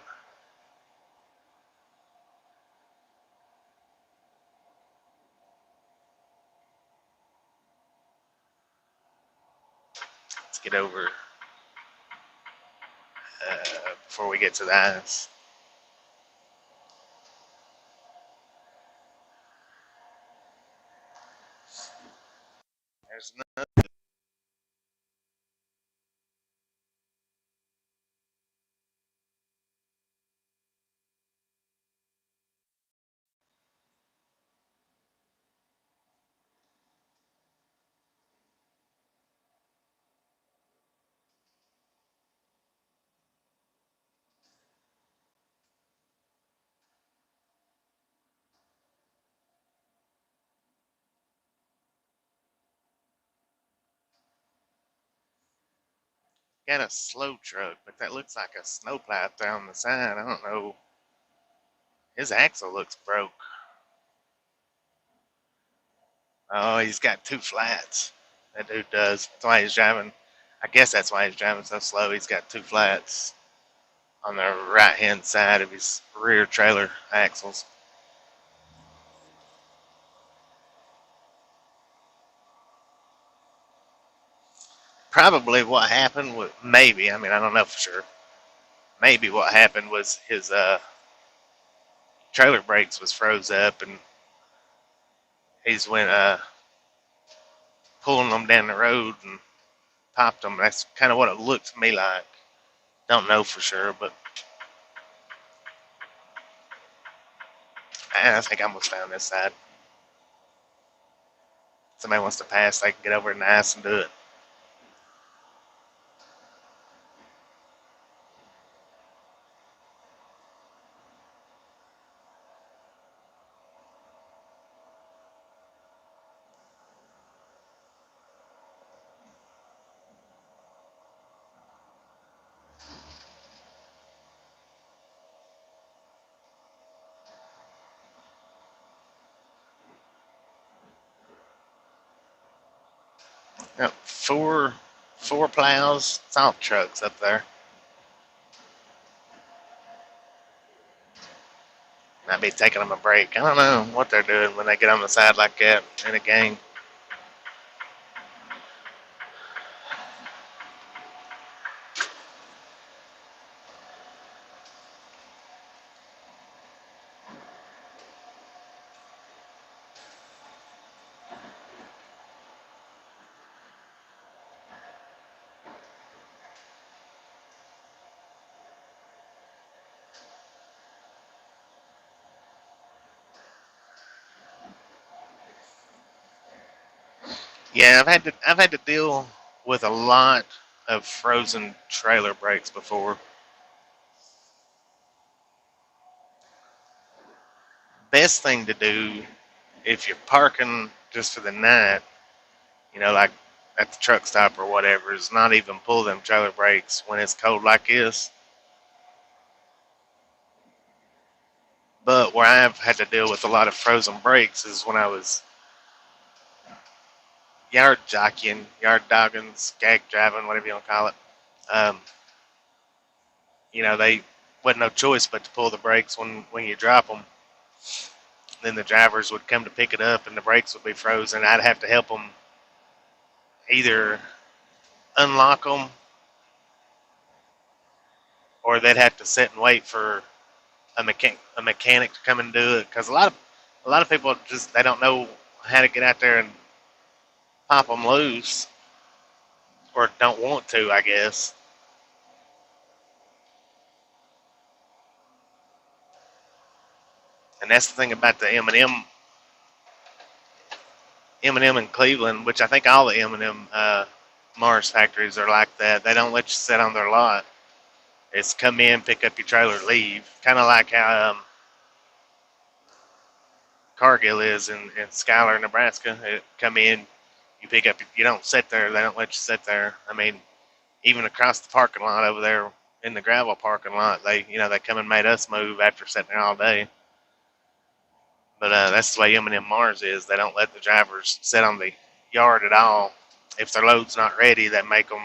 Let's get over before we get to the ice. There's no, got a slow truck, but that looks like a snowplow up there on the side. I don't know. His axle looks broke. Oh, he's got two flats. That dude does. That's why he's driving. I guess that's why he's driving so slow. He's got two flats on the right hand side of his rear trailer axles. Probably what happened was maybe, I mean, I don't know for sure. Maybe what happened was his trailer brakes was froze up and he's went pulling them down the road and popped them. That's kind of what it looked to me like. Don't know for sure, but I think I'm gonna stay on this side. Somebody wants to pass, they can get over in the ice and do it. Yep, four plows, salt trucks up there. No, might be taking them a break. I don't know what they're doing when they get on the side like that in a game. Yeah, I've had to deal with a lot of frozen trailer brakes before. Best thing to do if you're parking just for the night, like at the truck stop or whatever, is not even pull them trailer brakes when it's cold like this. But where I've had to deal with a lot of frozen brakes is when I was yard jockeying, yard dogging, skag driving, whatever you want to call it. Um, they wasn't no choice but to pull the brakes when you drop them. Then the drivers would come to pick it up and the brakes would be frozen. I'd have to help them either unlock them or they'd have to sit and wait for a mechanic to come and do it. Because a lot of people just they don't know how to get out there and pop them loose or don't want to, I guess. And that's the thing about the M&M in Cleveland, which I think all the M&M Mars factories are like that. They don't let you sit on their lot. It's come in, pick up your trailer, leave. Kind of like how Cargill is in Schuyler, Nebraska. It come in, you pick up, you don't sit there. They don't let you sit there. I mean, even across the parking lot over there in the gravel parking lot, they come and made us move after sitting there all day. But that's the way M&M Mars is. They don't let the drivers sit on the yard at all. If their load's not ready, they make them,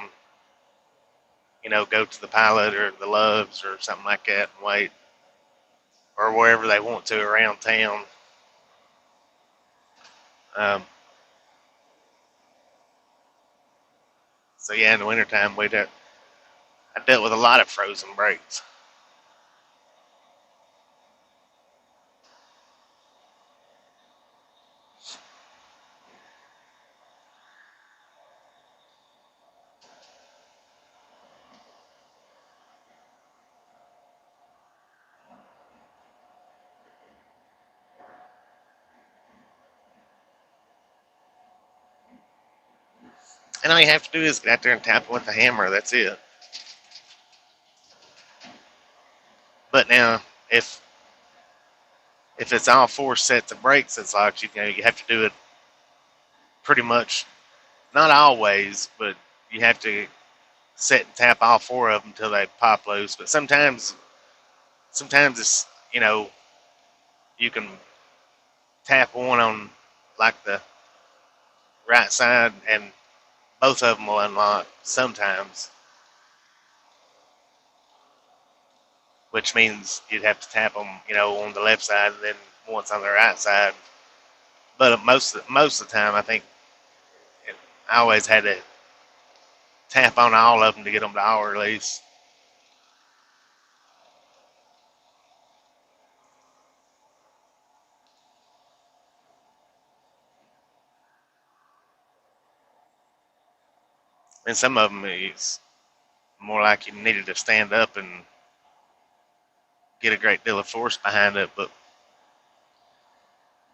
go to the Pilot or the Loves or something like that and wait, or wherever they want to around town. Um, so yeah, in the wintertime, I dealt with a lot of frozen brakes. And all you have to do is get out there and tap it with a hammer. That's it. But now, if it's all four sets of brakes that's locked, you have to do it pretty much, not always, but you have to set and tap all four of them until they pop loose. But sometimes it's you can tap one on like the right side and both of them will unlock sometimes, which means you'd have to tap them, on the left side and then once on the right side. But most of the time, I think I always had to tap on all of them to get them to all release. And some of them, it's more like you needed to stand up and get a great deal of force behind it, but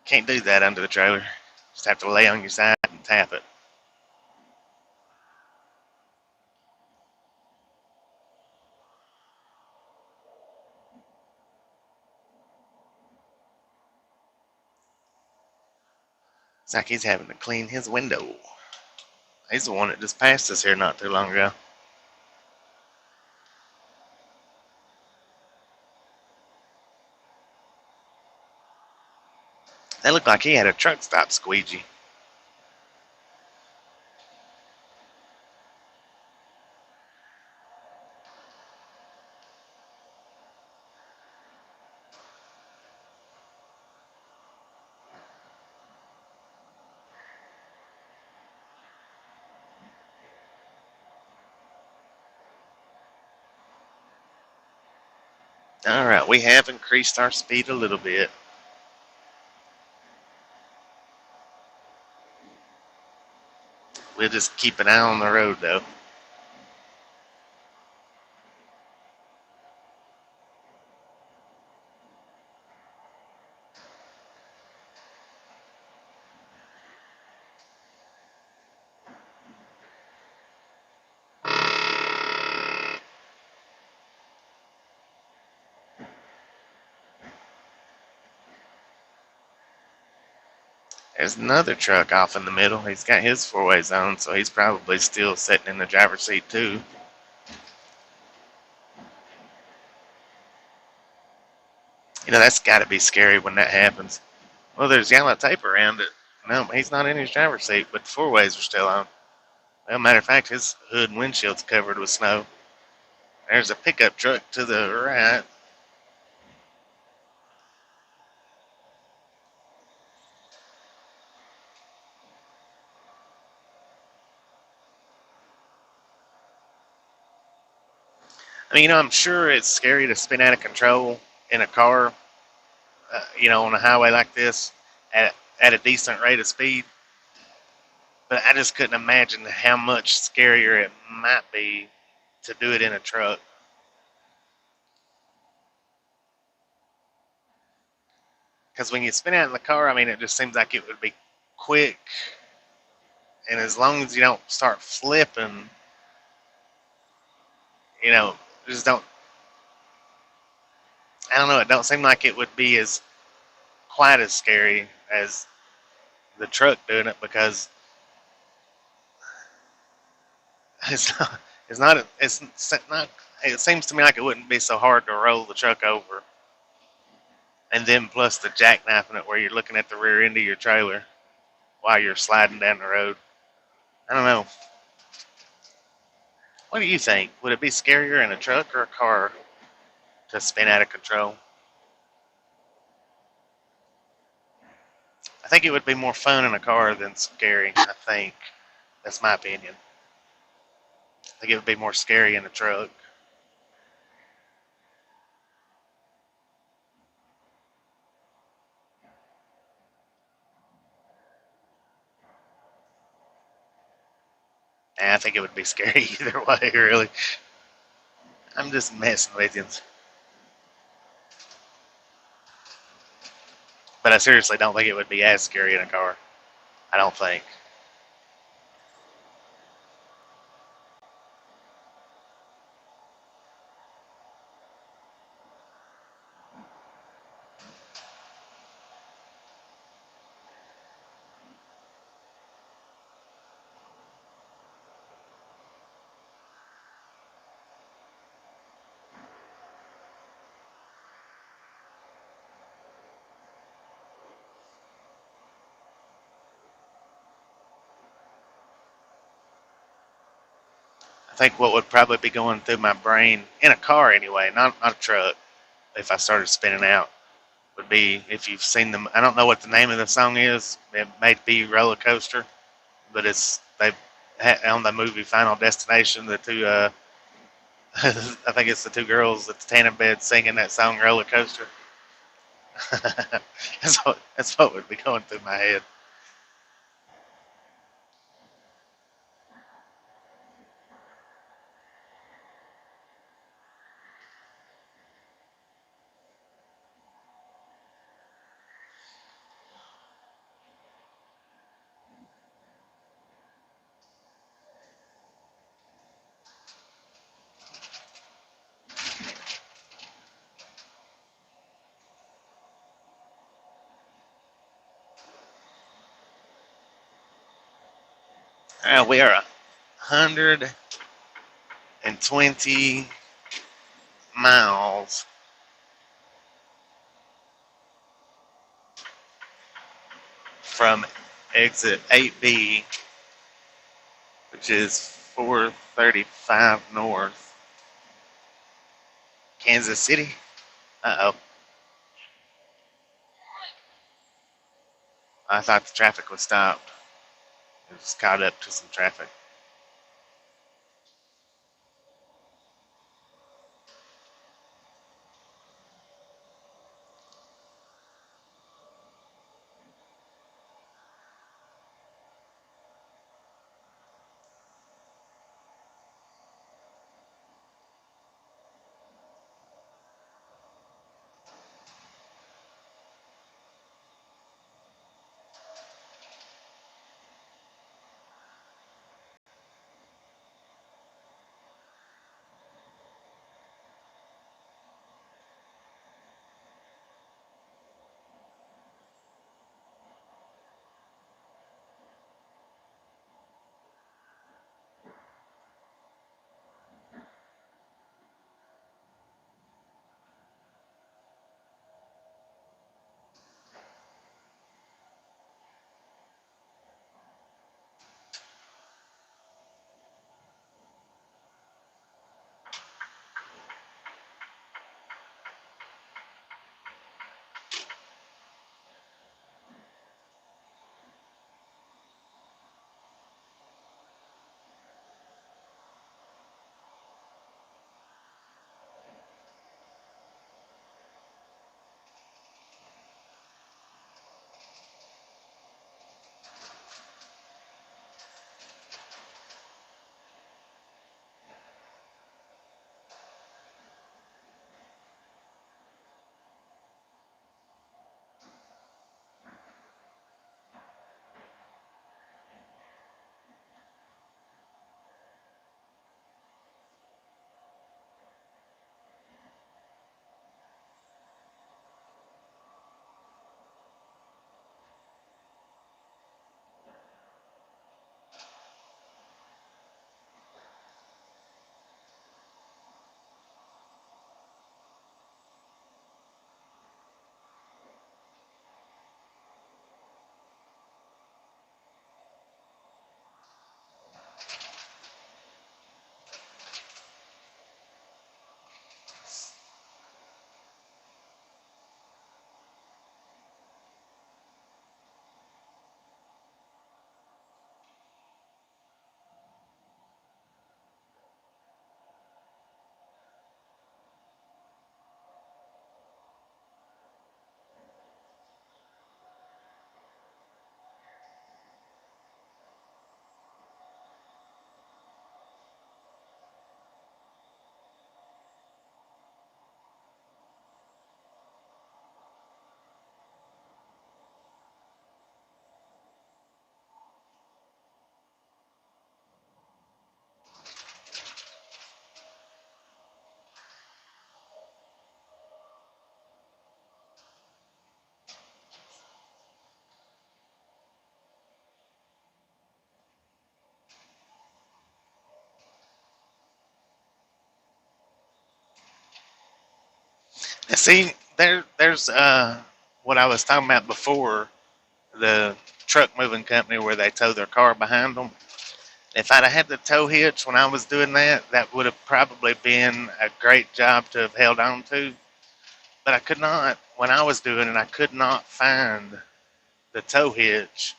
can't do that under the trailer. Just have to lay on your side and tap it. It's like he's having to clean his window. He's the one that just passed us here not too long ago. That looked like he had a truck stop squeegee. Alright, we have increased our speed a little bit. We'll just keep an eye on the road though. There's another truck off in the middle. He's got his four-way zone, so he's probably still sitting in the driver's seat too. You know, that's got to be scary when that happens. Well, there's yellow tape around it. No, he's not in his driver's seat, but the four-ways are still on. Well, matter of fact, his hood and windshield's covered with snow. There's a pickup truck to the right. I mean, you know, I'm sure it's scary to spin out of control in a car, you know, on a highway like this at a decent rate of speed. But I just couldn't imagine how much scarier it might be to do it in a truck. Because when you spin out in the car, I mean, it just seems like it would be quick. And as long as you don't start flipping, you know, just don't, I don't know, it don't seem like it would be as quite as scary as the truck doing it because it's not, it seems to me like it wouldn't be so hard to roll the truck over. And then plus the jackknifing it where you're looking at the rear end of your trailer while you're sliding down the road. I don't know. What do you think? Would it be scarier in a truck or a car to spin out of control? I think it would be more fun in a car than scary, I think. That's my opinion. I think it would be more scary in a truck. And I think it would be scary either way, really. I'm just messing with you. But I seriously don't think it would be as scary in a car. I don't think. I think what would probably be going through my brain, in a car anyway, not a truck, if I started spinning out, would be if you've seen them. I don't know what the name of the song is. It may be Roller Coaster, but it's they on the movie Final Destination. The two, I think it's the two girls at the tanning bed singing that song Roller Coaster. That's what would be going through my head. We are 120 miles from exit 8B, which is 435 north, Kansas City. Uh-oh. I thought the traffic was stopped. It was caught up to some traffic. See, there's what I was talking about before, the truck moving company where they tow their car behind them. If I'd have had the tow hitch when I was doing that, that would have probably been a great job to have held on to. But I could not, when I was doing it, I could not find the tow hitch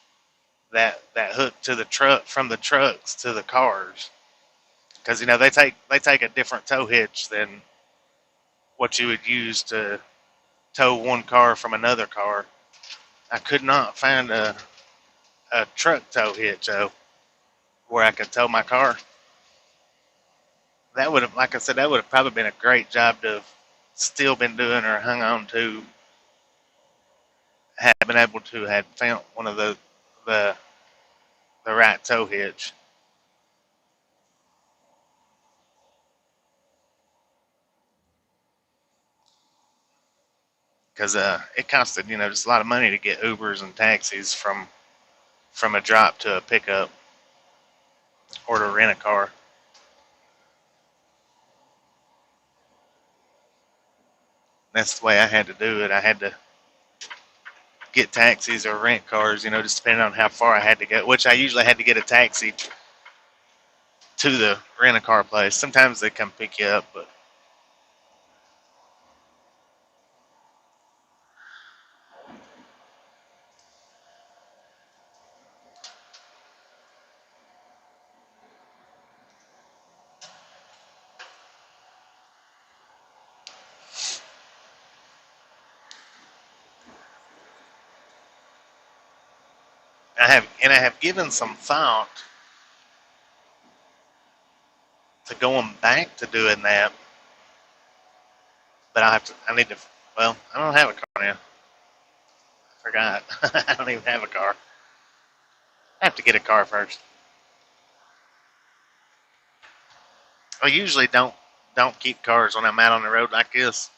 that hooked to the truck from the trucks to the cars. Because they take a different tow hitch than what you would use to tow one car from another car. I could not find a truck tow hitch though where I could tow my car. That would have, like I said, that would have probably been a great job to have still been doing or hung on to, had been able to had found one of the the right tow hitch. Because it costed just a lot of money to get Ubers and taxis from a drop to a pickup or to rent a car. That's the way I had to do it. I had to get taxis or rent cars, just depending on how far I had to go. Which I usually had to get a taxi to the rent a car place. Sometimes they come pick you up, but I have given some thought to going back to doing that, but I need to. Well, I don't have a car now. I forgot. I don't even have a car. I have to get a car first. I usually don't keep cars when I'm out on the road like this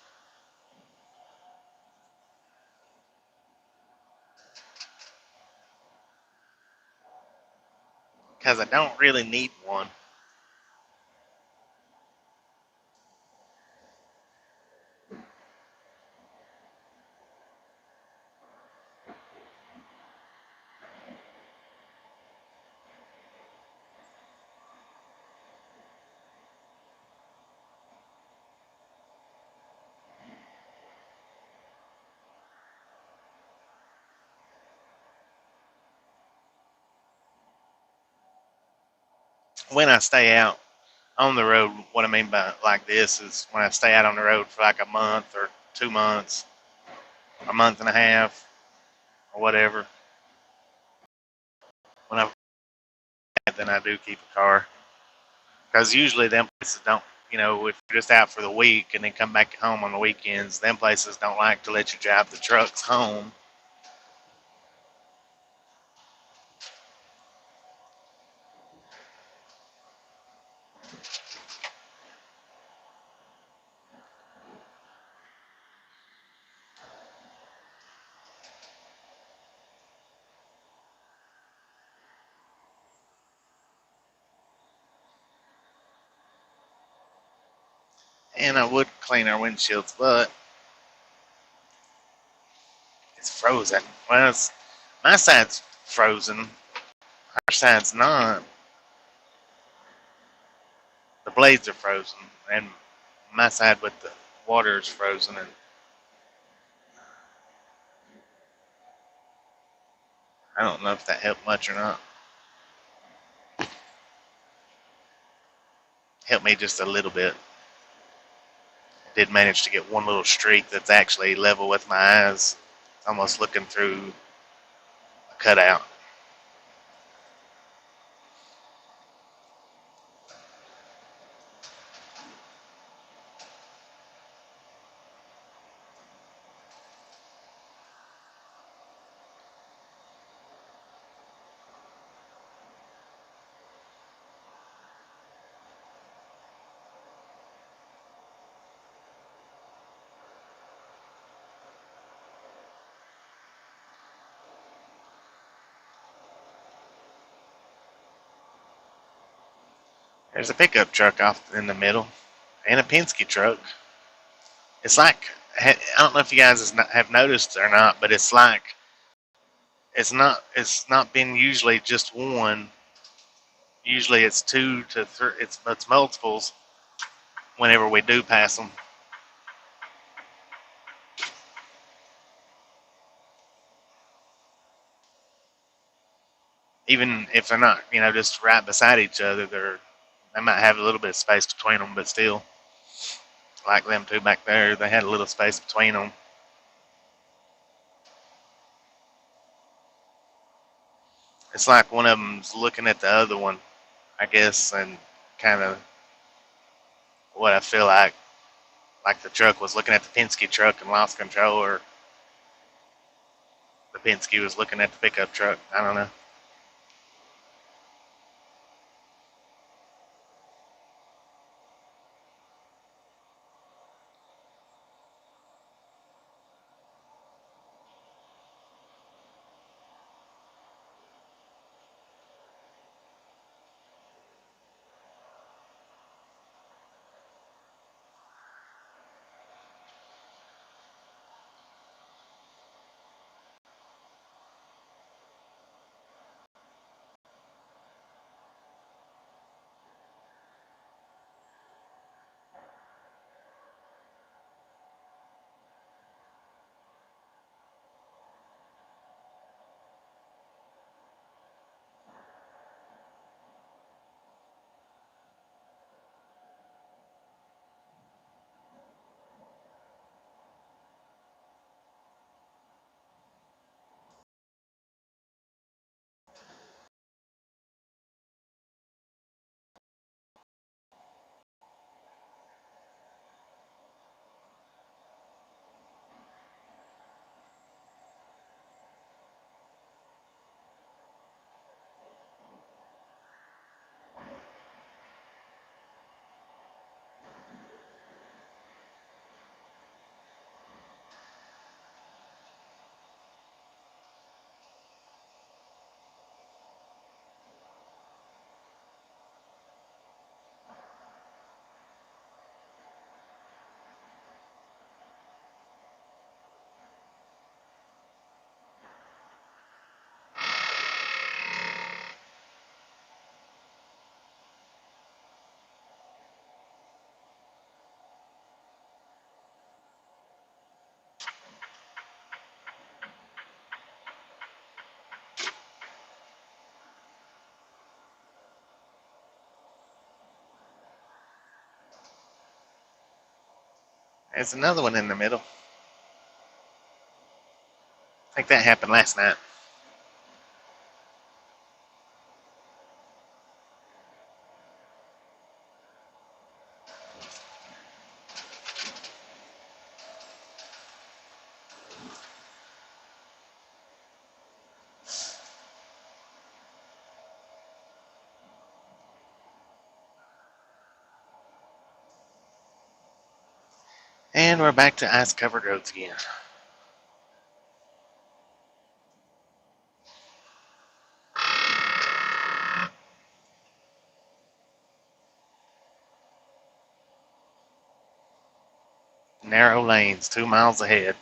because I don't really need one. When I stay out on the road, what I mean by like this is when I stay out on the road for like a month or 2 months, a month and a half, or whatever. When I'm then I do keep a car because usually them places don't. If you're just out for the week and then come back home on the weekends, them places don't like to let you drive the trucks home. And I would clean our windshields, but it's frozen. Well, my side's frozen. Our side's not. The blades are frozen, and my side with the water is frozen. And I don't know if that helped much or not. Helped me just a little bit. I did manage to get one little streak that's actually level with my eyes, almost looking through a cutout. There's a pickup truck off in the middle, and a Penske truck. It's like I don't know if you guys have noticed or not, but it's like it's not been usually just one. Usually it's two to three. It's multiples whenever we do pass them. Even if they're not, just right beside each other, they might have a little bit of space between them, but still, like them two back there, they had a little space between them. It's like one of them's looking at the other one, I guess, and kind of what I feel like the truck was looking at the Penske truck and lost control, or the Penske was looking at the pickup truck. I don't know. There's another one in the middle. I think that happened last night. And we're back to ice covered roads again. Narrow lanes, 2 miles ahead.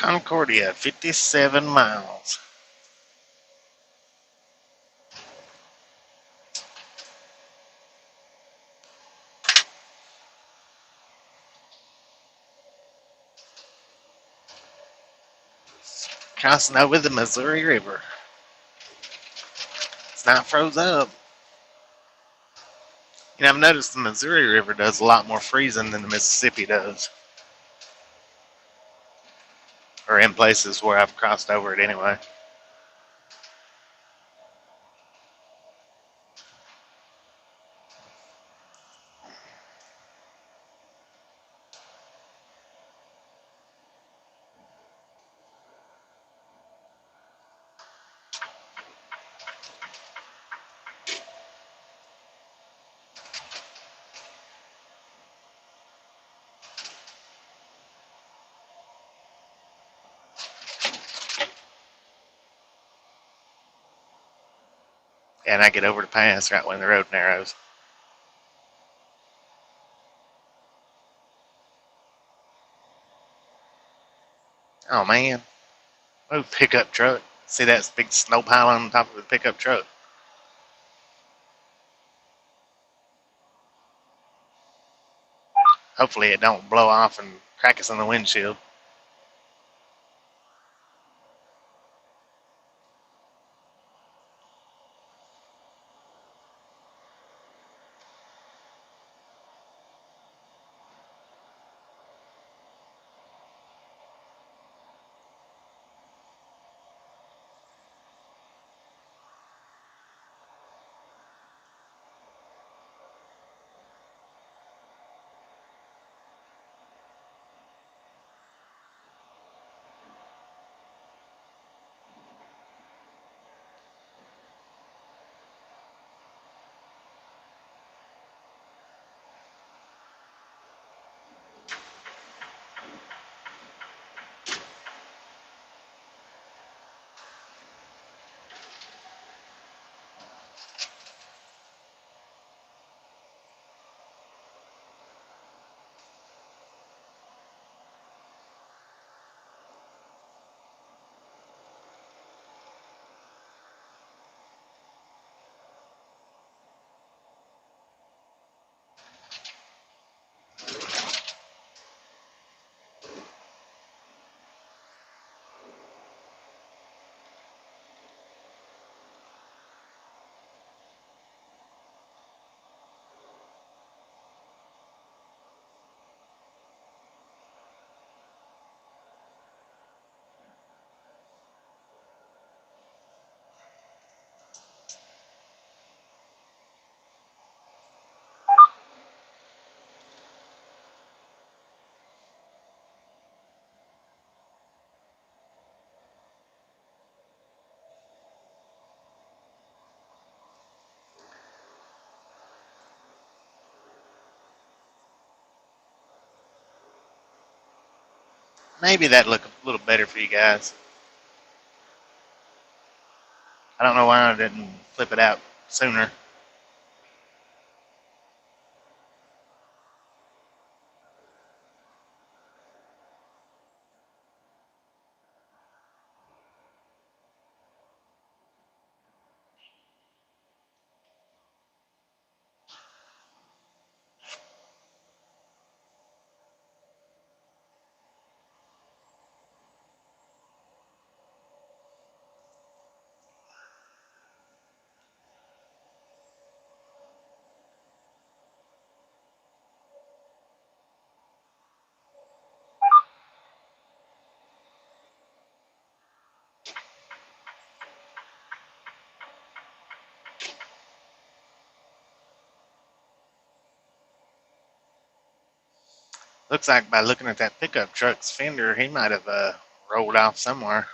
Concordia, 57 miles. Crossing over the Missouri River. It's not froze up. You know, I've noticed the Missouri River does a lot more freezing than the Mississippi does. Or in places where I've crossed over it anyway. And I get over the pass right when the road narrows. Oh man. Oh, pickup truck. See that big snow pile on top of the pickup truck? Hopefully it don't blow off and crack us on the windshield. Maybe that'd look a little better for you guys. I don't know why I didn't flip it out sooner. Looks like by looking at that pickup truck's fender, he might have rolled off somewhere.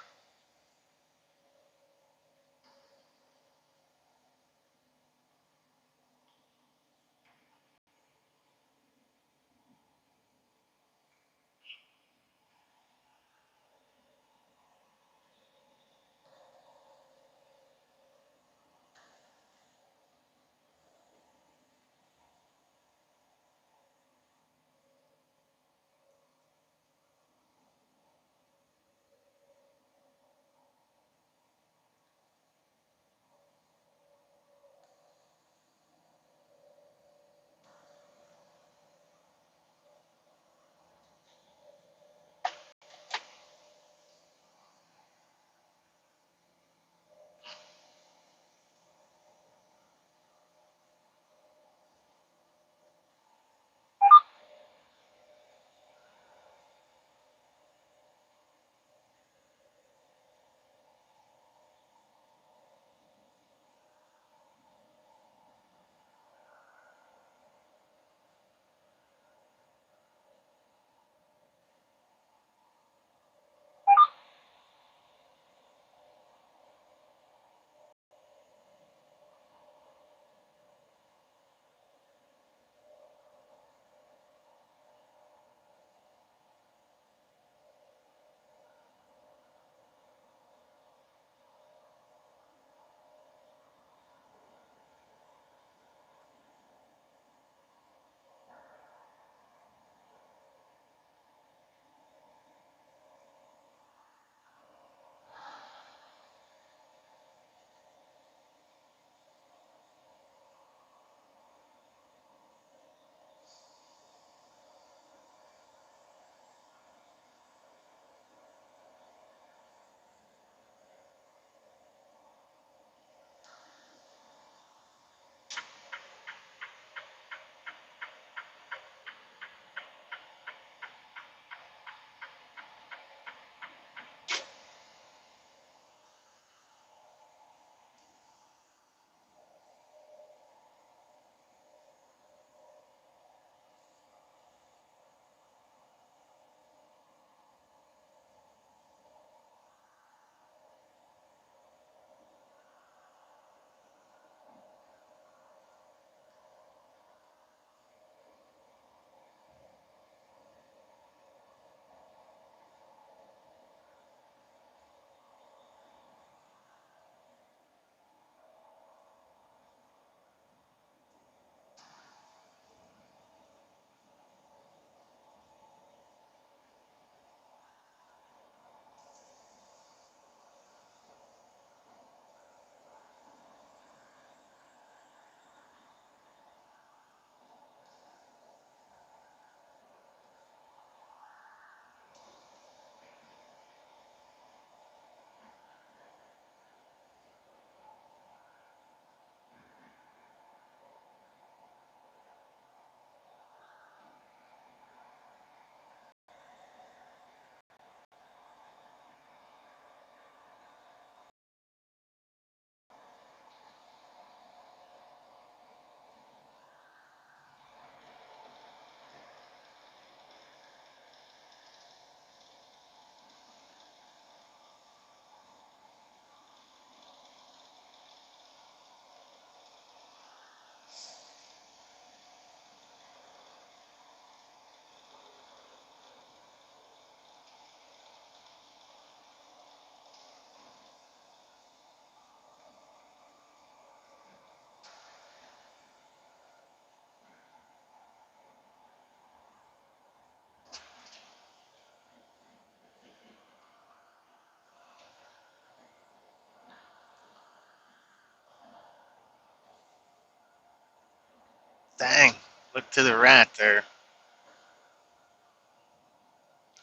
Dang, look to the right there.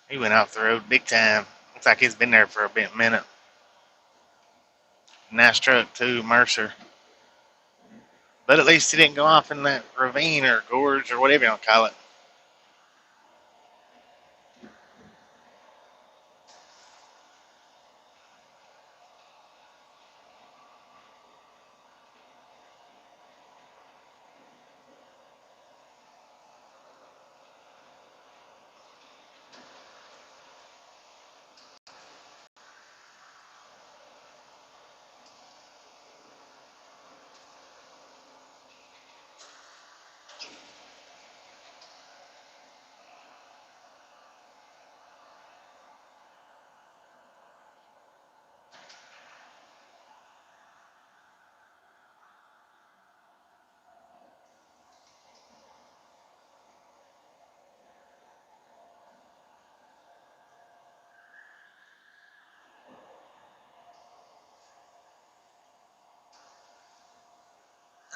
He went off the road big time. Looks like he's been there for a minute. Nice truck too, Mercer. But at least he didn't go off in that ravine or gorge or whatever you want to call it.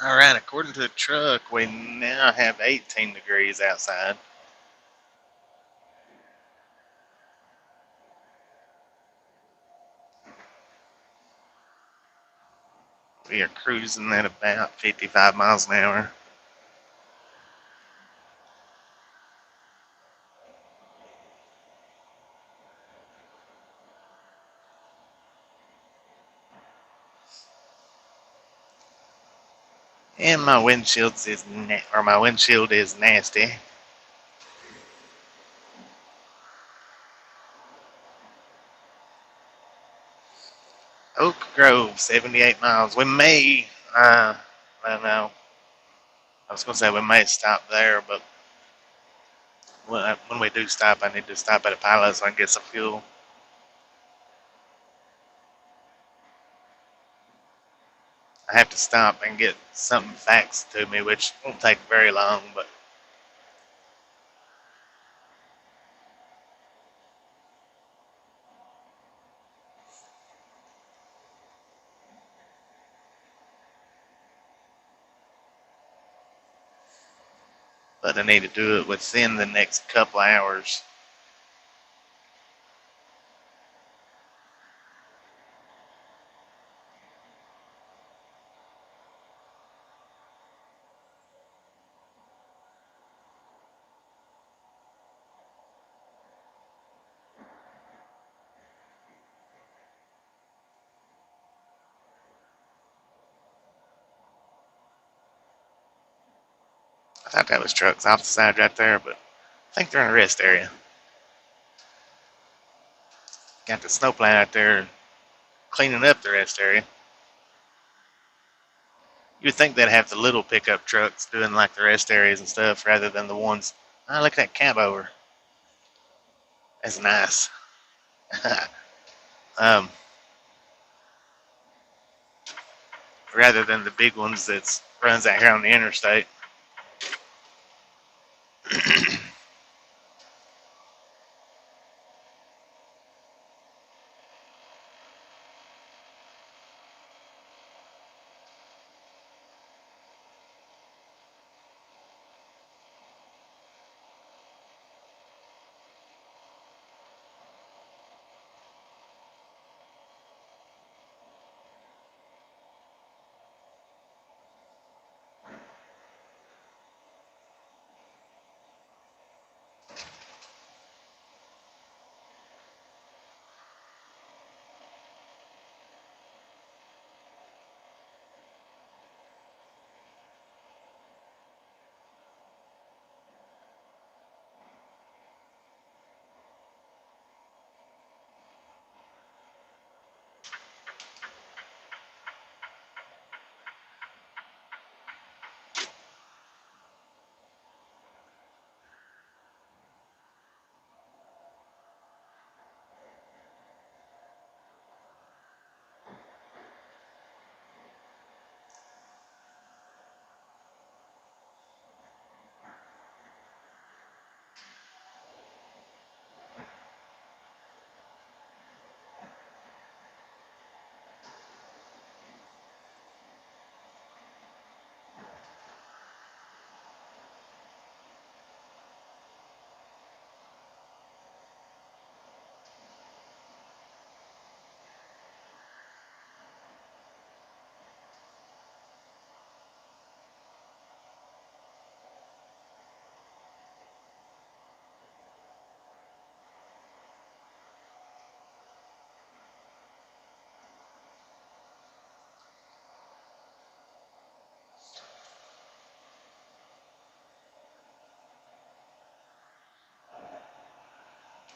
All right, according to the truck, we now have 18 degrees outside. We are cruising at about 55 miles an hour. And my windshield is nasty. Oak Grove, 78 miles. We may, I don't know. I was going to say we may stop there, but when we do stop, I need to stop at a pilot so I can get some fuel. I have to stop and get something faxed to me, which won't take very long, but I need to do it within the next couple hours. I thought that was trucks off the side right there, but I think they're in a rest area. Got the snowplow out there cleaning up the rest area. You would think they'd have the little pickup trucks doing like the rest areas and stuff rather than the ones. Oh, look at that cab over. That's nice. um, Rather than the big ones that runs out here on the interstate.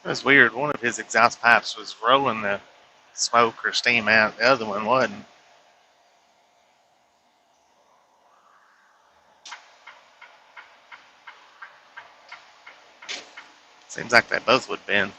It was weird. One of his exhaust pipes was rolling the smoke or steam out. The other one wasn't. Seems like they both would been.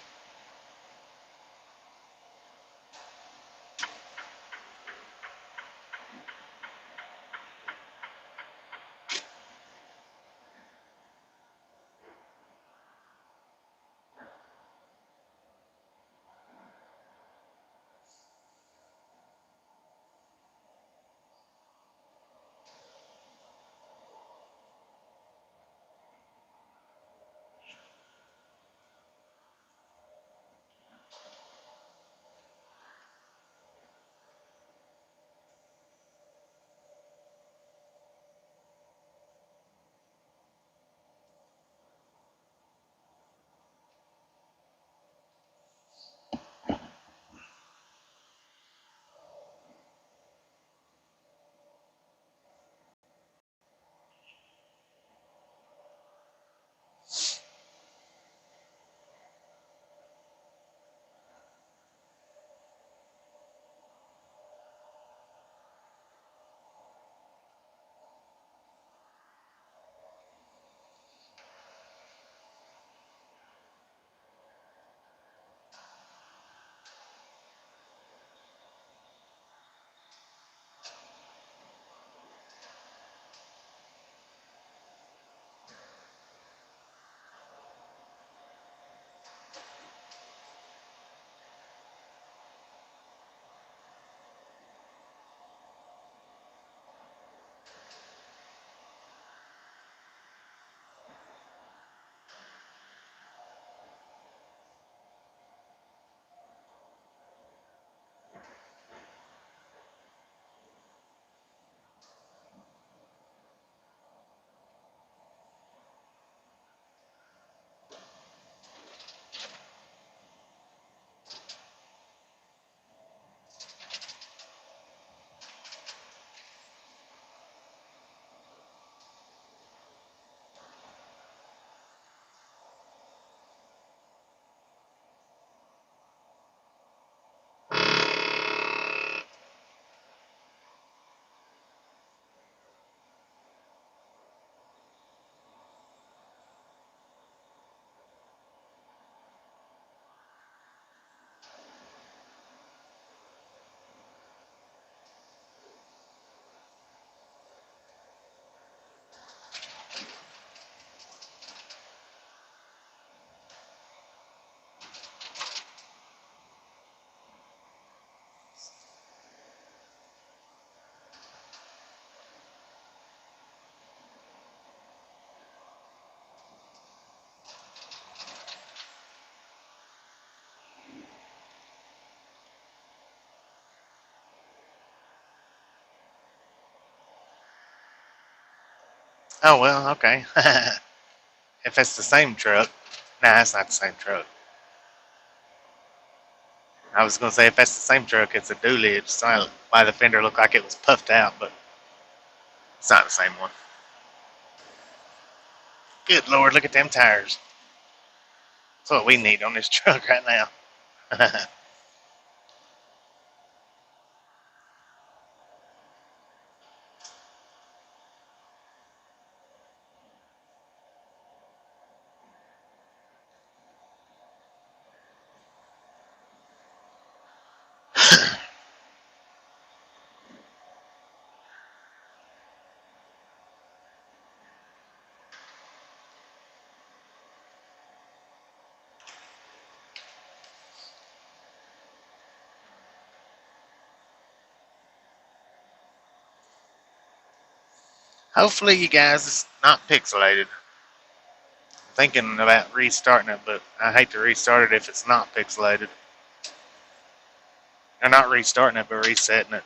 Oh, well, okay. If it's the same truck. Nah, it's not the same truck. I was going to say, if that's the same truck, it's a dually. It's silent. Why the fender looked like it was puffed out, but it's not the same one. Good Lord, look at them tires. That's what we need on this truck right now. Hopefully, you guys, it's not pixelated. I'm thinking about restarting it, but I hate to restart it if it's not pixelated. Or not restarting it, but resetting it.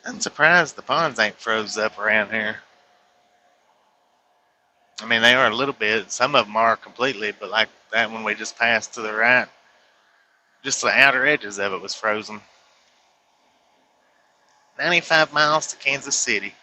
I'm surprised the ponds ain't froze up around here. I mean, they are a little bit. Some of them are completely, but like that one we just passed to the right, just the outer edges of it was frozen. 95 miles to Kansas City.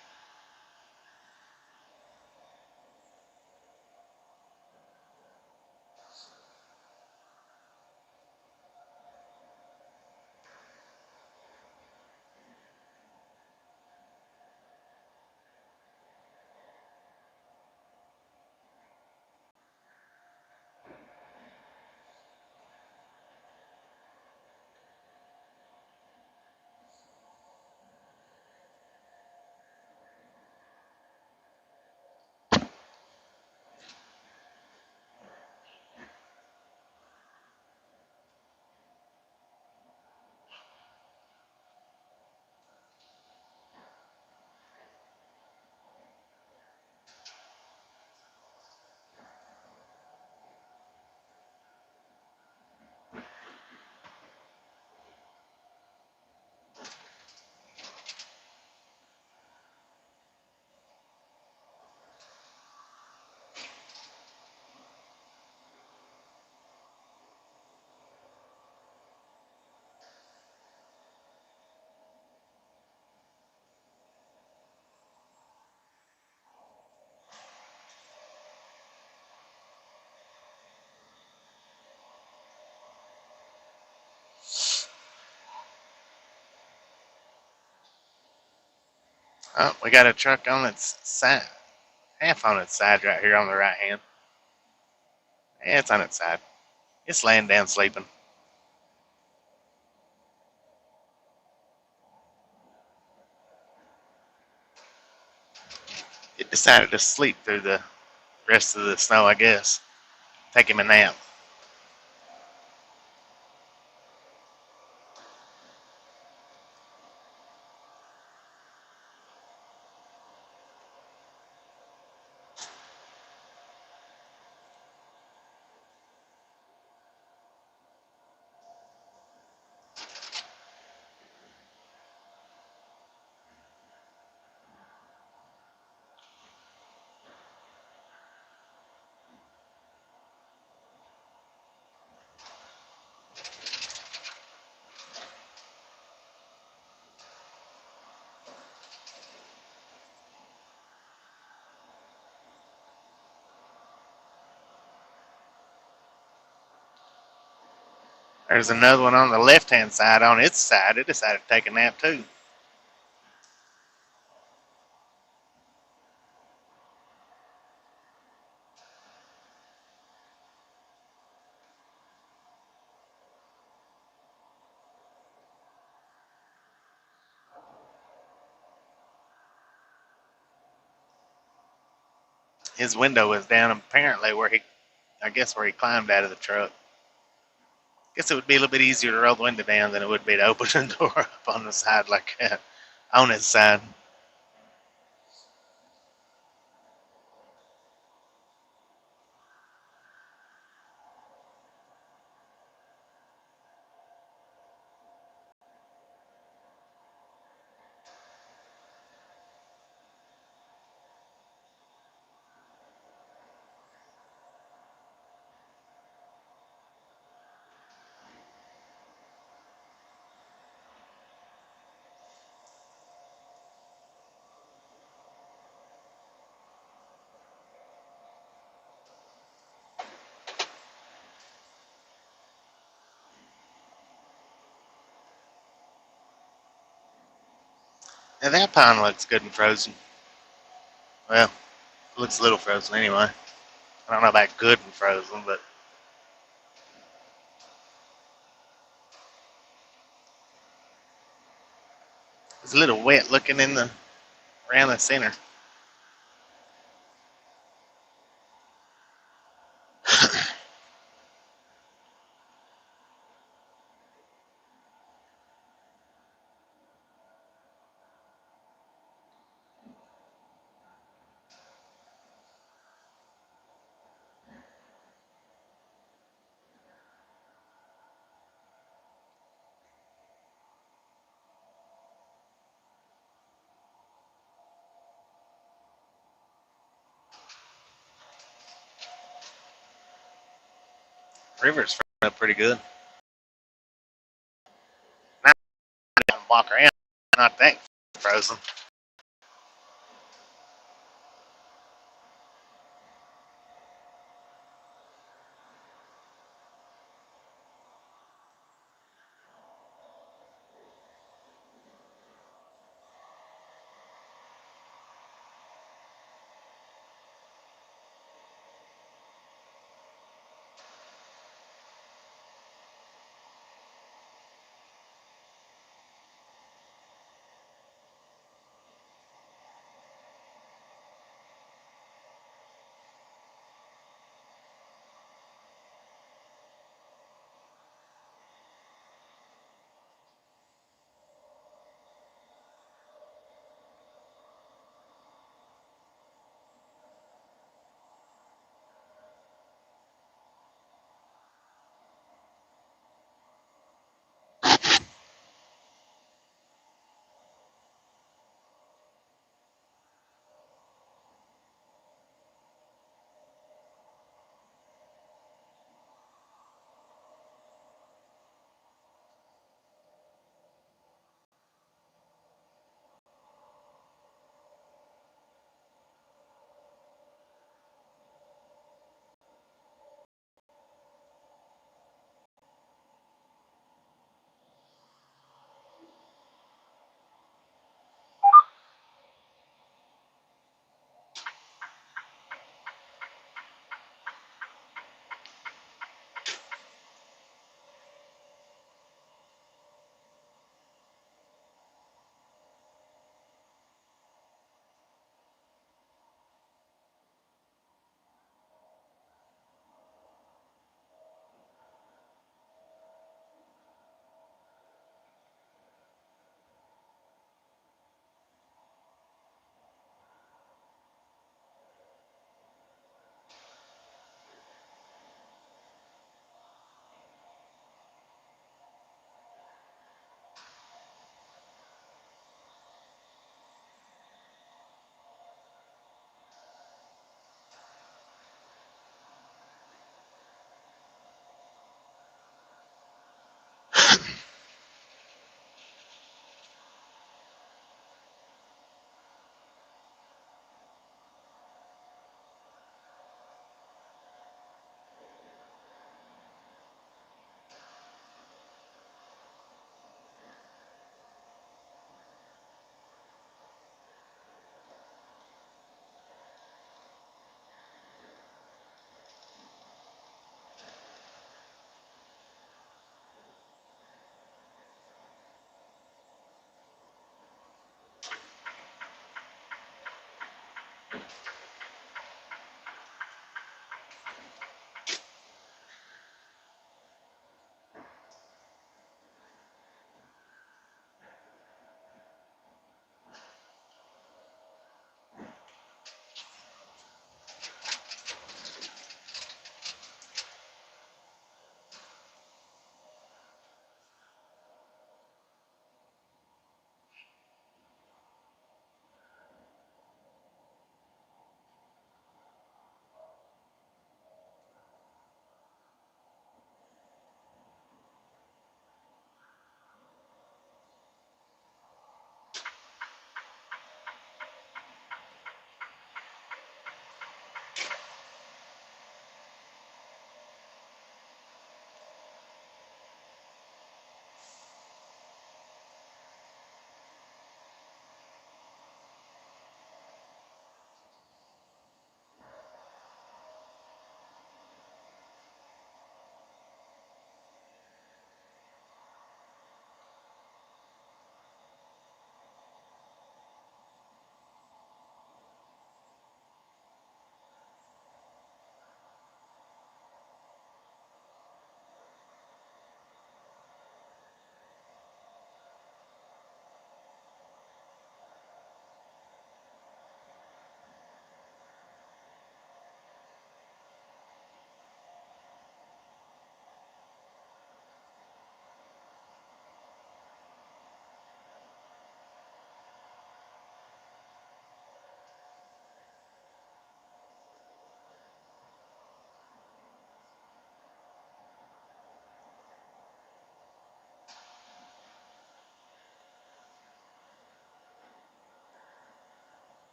Oh, we got a truck on its side, half on its side right here on the right hand. Yeah, it's on its side. It's laying down sleeping. It decided to sleep through the rest of the snow, I guess. Take him a nap. There's another one on the left hand side. On its side, it decided to take a nap too. His window was down apparently where I guess where he climbed out of the truck. Guess it would be a little bit easier to roll the window down than it would be to open the door up on the side like that. On its side. Now that pond looks good and frozen. Well, it looks a little frozen anyway. I don't know about good and frozen, but it's a little wet looking in the around the center. River's frozen up pretty good. Now I can walk around, not that frozen.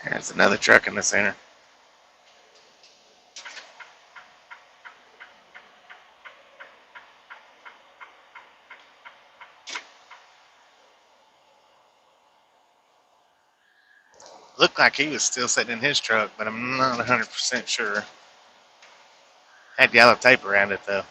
There's another truck in the center. Looked like he was still sitting in his truck, but I'm not 100% sure. Had yellow tape around it though.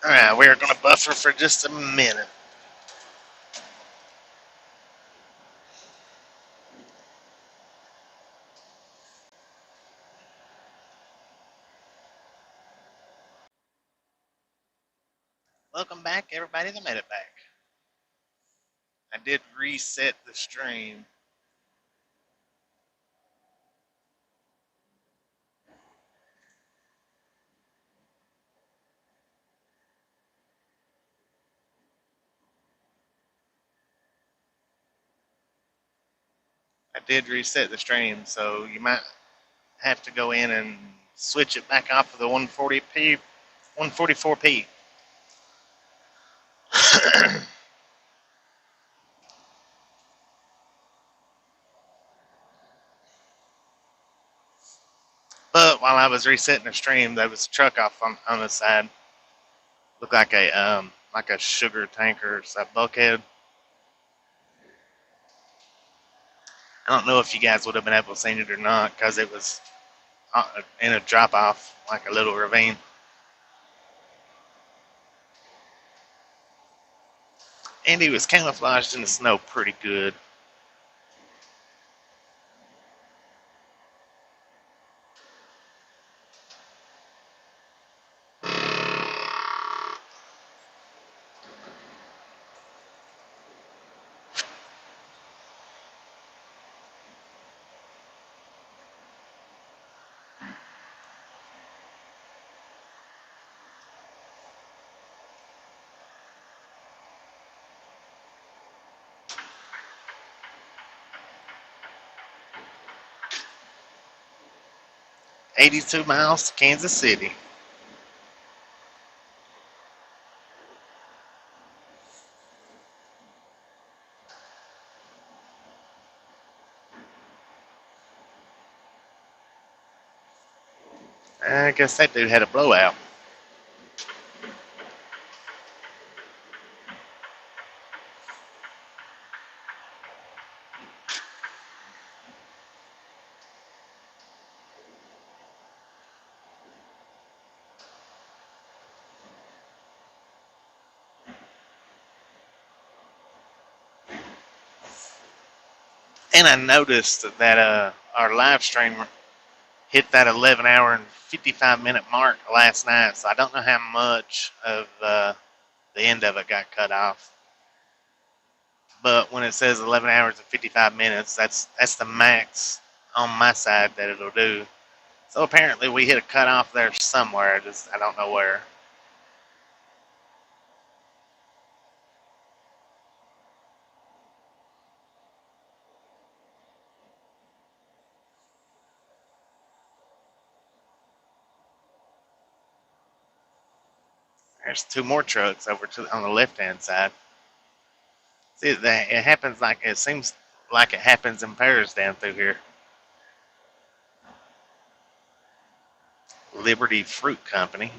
Alright, we're going to buffer for just a minute. Welcome back, everybody that made it back. I did reset the stream. So you might have to go in and switch it back off of the 140p, 144p. But while I was resetting the stream, there was a truck off on the side. Looked like a sugar tanker, a bulkhead. I don't know if you guys would have been able to see it or not because it was in a drop off, like a little ravine. And he was camouflaged in the snow pretty good. "82 miles to Kansas City." I guess that dude had a blowout. And I noticed that our live stream hit that 11-hour and 55-minute mark last night, so I don't know how much of the end of it got cut off. But when it says 11 hours and 55 minutes, that's the max on my side that it'll do. So apparently we hit a cutoff there somewhere. I don't know where. There's two more trucks over on the left-hand side. See, it happens like it seems like it happens in pairs down through here. Liberty Fruit Company.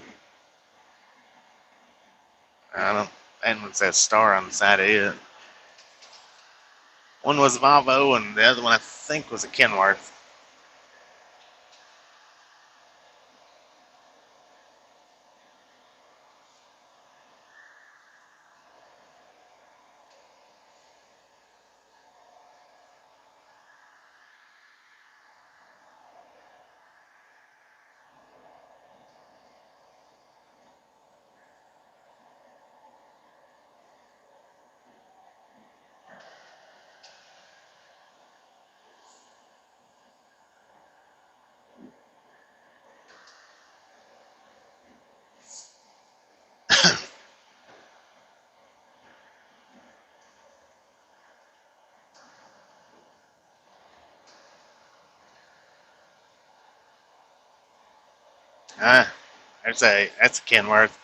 I don't. That one says Star on the side of it. One was a Volvo, and the other one I think was a Kenworth. Ah, that's a Kenworth.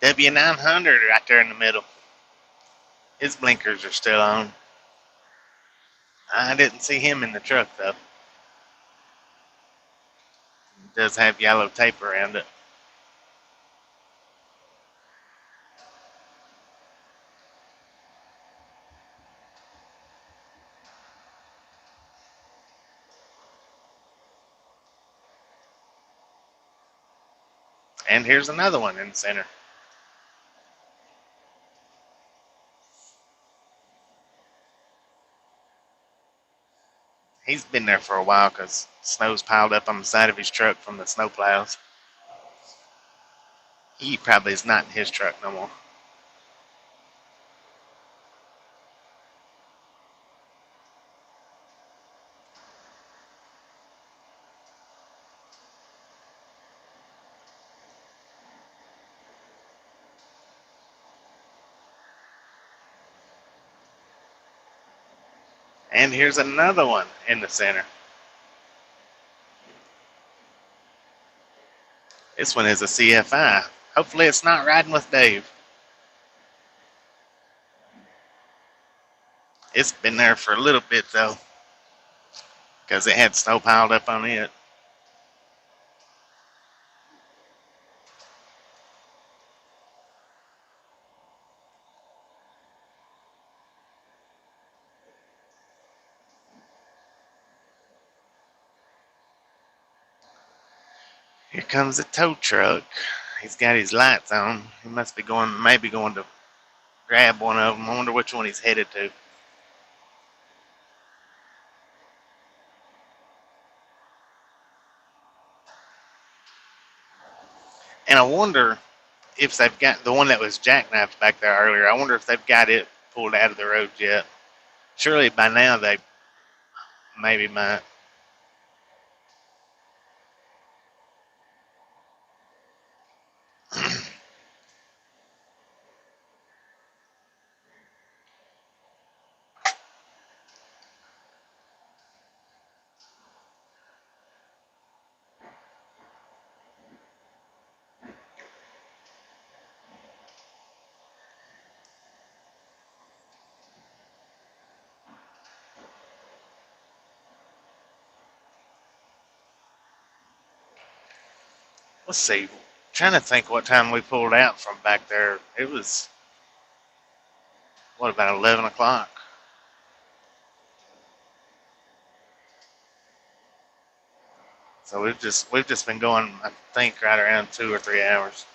W900 right there in the middle. His blinkers are still on. I didn't see him in the truck though. It does have yellow tape around it. And here's another one in the center. He's been there for a while because snow's piled up on the side of his truck from the snow plows. He probably is not in his truck no more. And here's another one in the center. This one is a CFI. Hopefully it's not riding with Dave. It's been there for a little bit though, because it had snow piled up on it. Here comes a tow truck. He's got his lights on. He must be maybe going to grab one of them. I wonder which one he's headed to. And I wonder if they've got the one that was jackknifed back there earlier. I wonder if they've got it pulled out of the road yet. Surely by now they maybe might. Let's see. Trying to think what time we pulled out from back there. It was what, about 11 o'clock. So we've just been going, I think, right around 2 or 3 hours.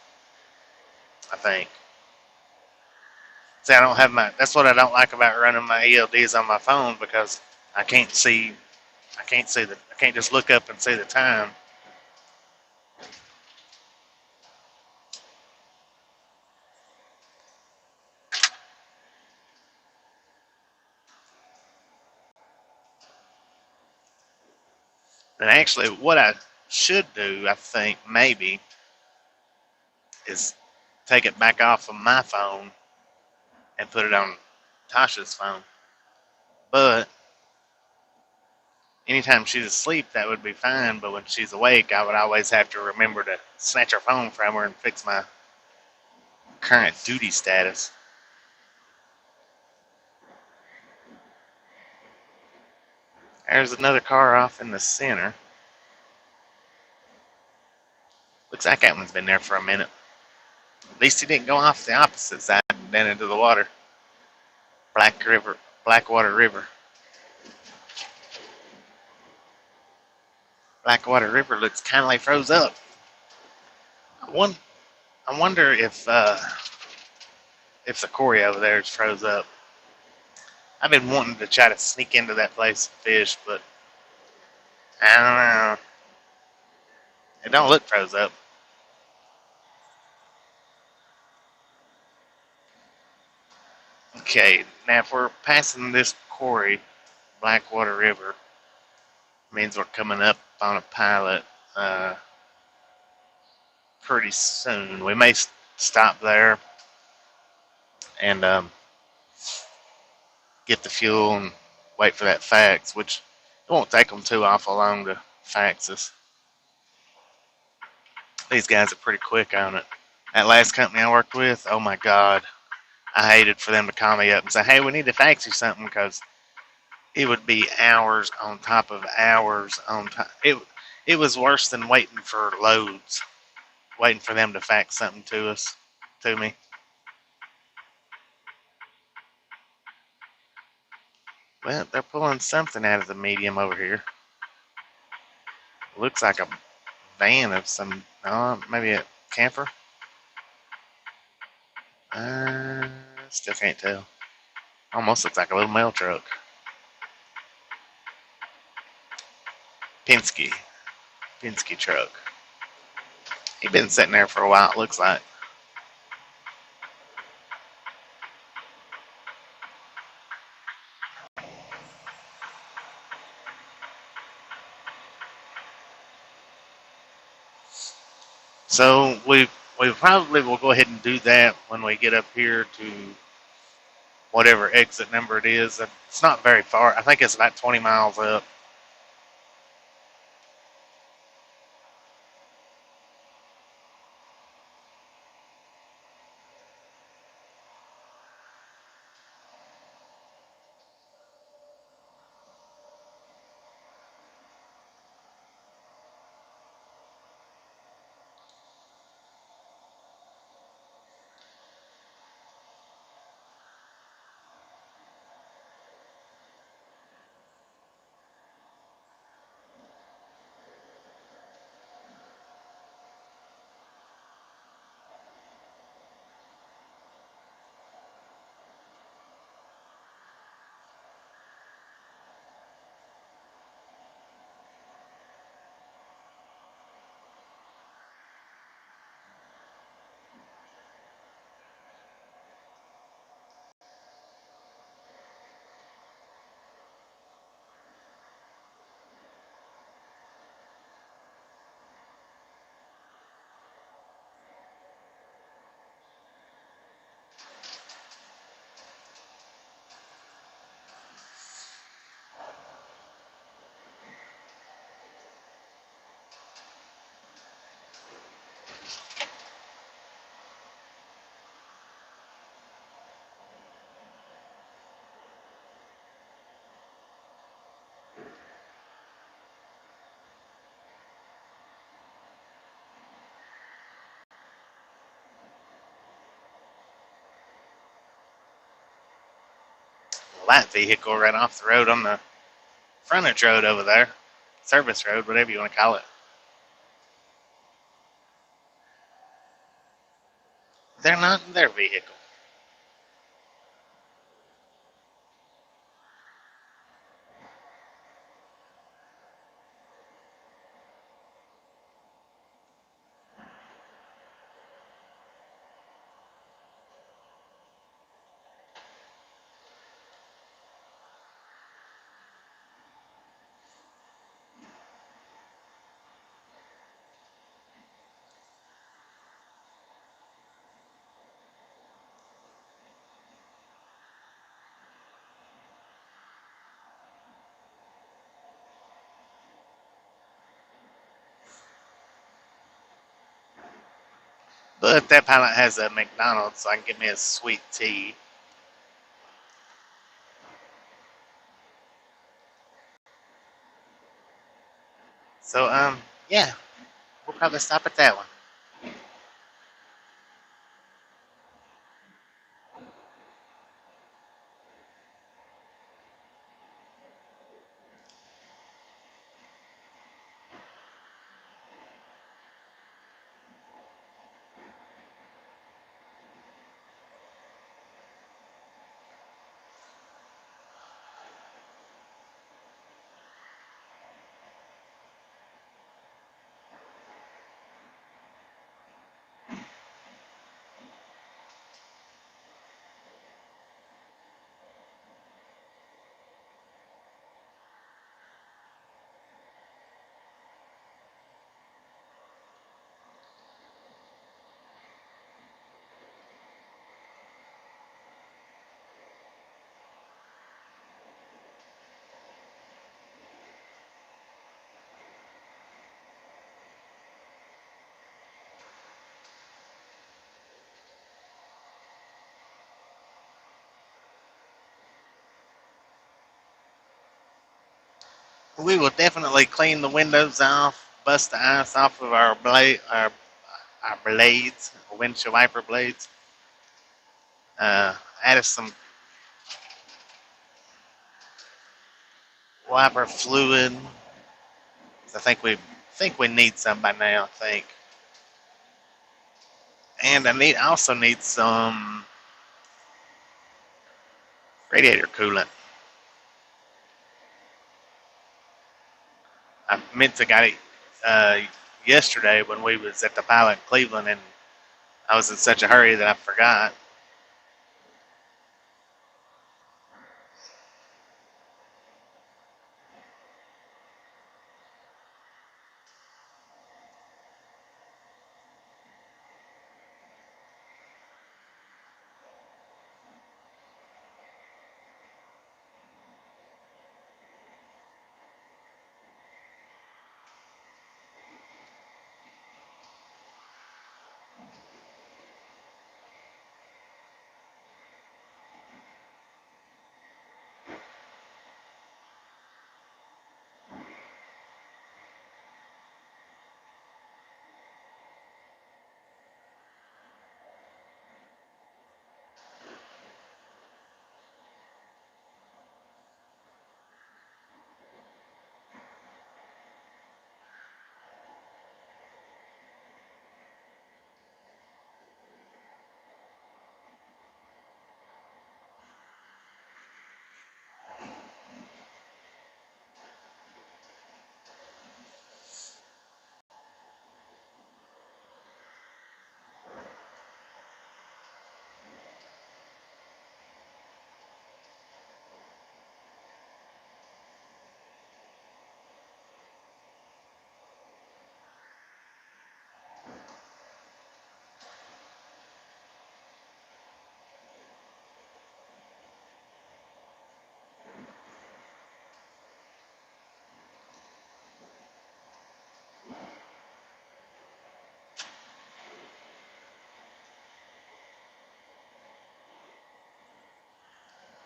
I think. See, I don't have that's what I don't like about running my ELDs on my phone, because I can't I can't just look up and see the time. And actually, what I should do, I think, maybe, is take it back off of my phone and put it on Tasha's phone. But anytime she's asleep, that would be fine. But when she's awake, I would always have to remember to snatch her phone from her and fix my current duty status. There's another car off in the center. Looks like that one's been there for a minute. At least he didn't go off the opposite side down into the water. Blackwater River. Blackwater River looks kind of like froze up. I wonder if the quarry over there is froze up. I've been wanting to try to sneak into that place and fish, but I don't know. It don't look froze up. Okay, now if we're passing this quarry, Blackwater River, means we're coming up on a pilot pretty soon. We may stop there and get the fuel and wait for that fax, which it won't take them too awful long to fax us. These guys are pretty quick on it. That last company I worked with, oh my God, I hated for them to call me up and say, hey, we need to fax you something, because it would be hours on top of hours on top. It was worse than waiting for loads, waiting for them to fax something to me. Well, they're pulling something out of the medium over here. Looks like a van of some, maybe a camper. Still can't tell. Almost looks like a little mail truck. Penske truck. He's been sitting there for a while, it looks like. So we probably will go ahead and do that when we get up here to whatever exit number it is. It's not very far. I think it's about 20 miles up. Light vehicle ran off the road on the frontage road over there. Service road, whatever you want to call it. They're not in their vehicle. But that pilot has a McDonald's, so I can get me a sweet tea. So, yeah, we'll probably stop at that one. We will definitely clean the windows off, bust the ice off of our blades, windshield wiper blades. Added some wiper fluid. I think we need some by now. I think, and I also need some radiator coolant. I meant to got it uh, yesterday when we was at the pilot in Cleveland, and I was in such a hurry that I forgot.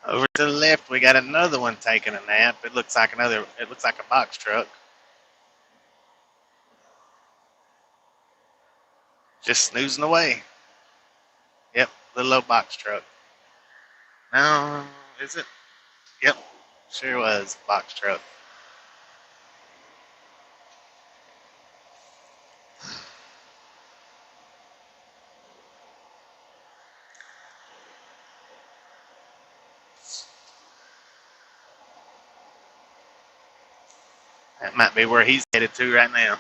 Over to the left, we got another one taking a nap. It looks like another. It looks like a box truck, just snoozing away. Yep, little old box truck. No, is it? Yep, sure was box truck. That might be where he's headed to right now.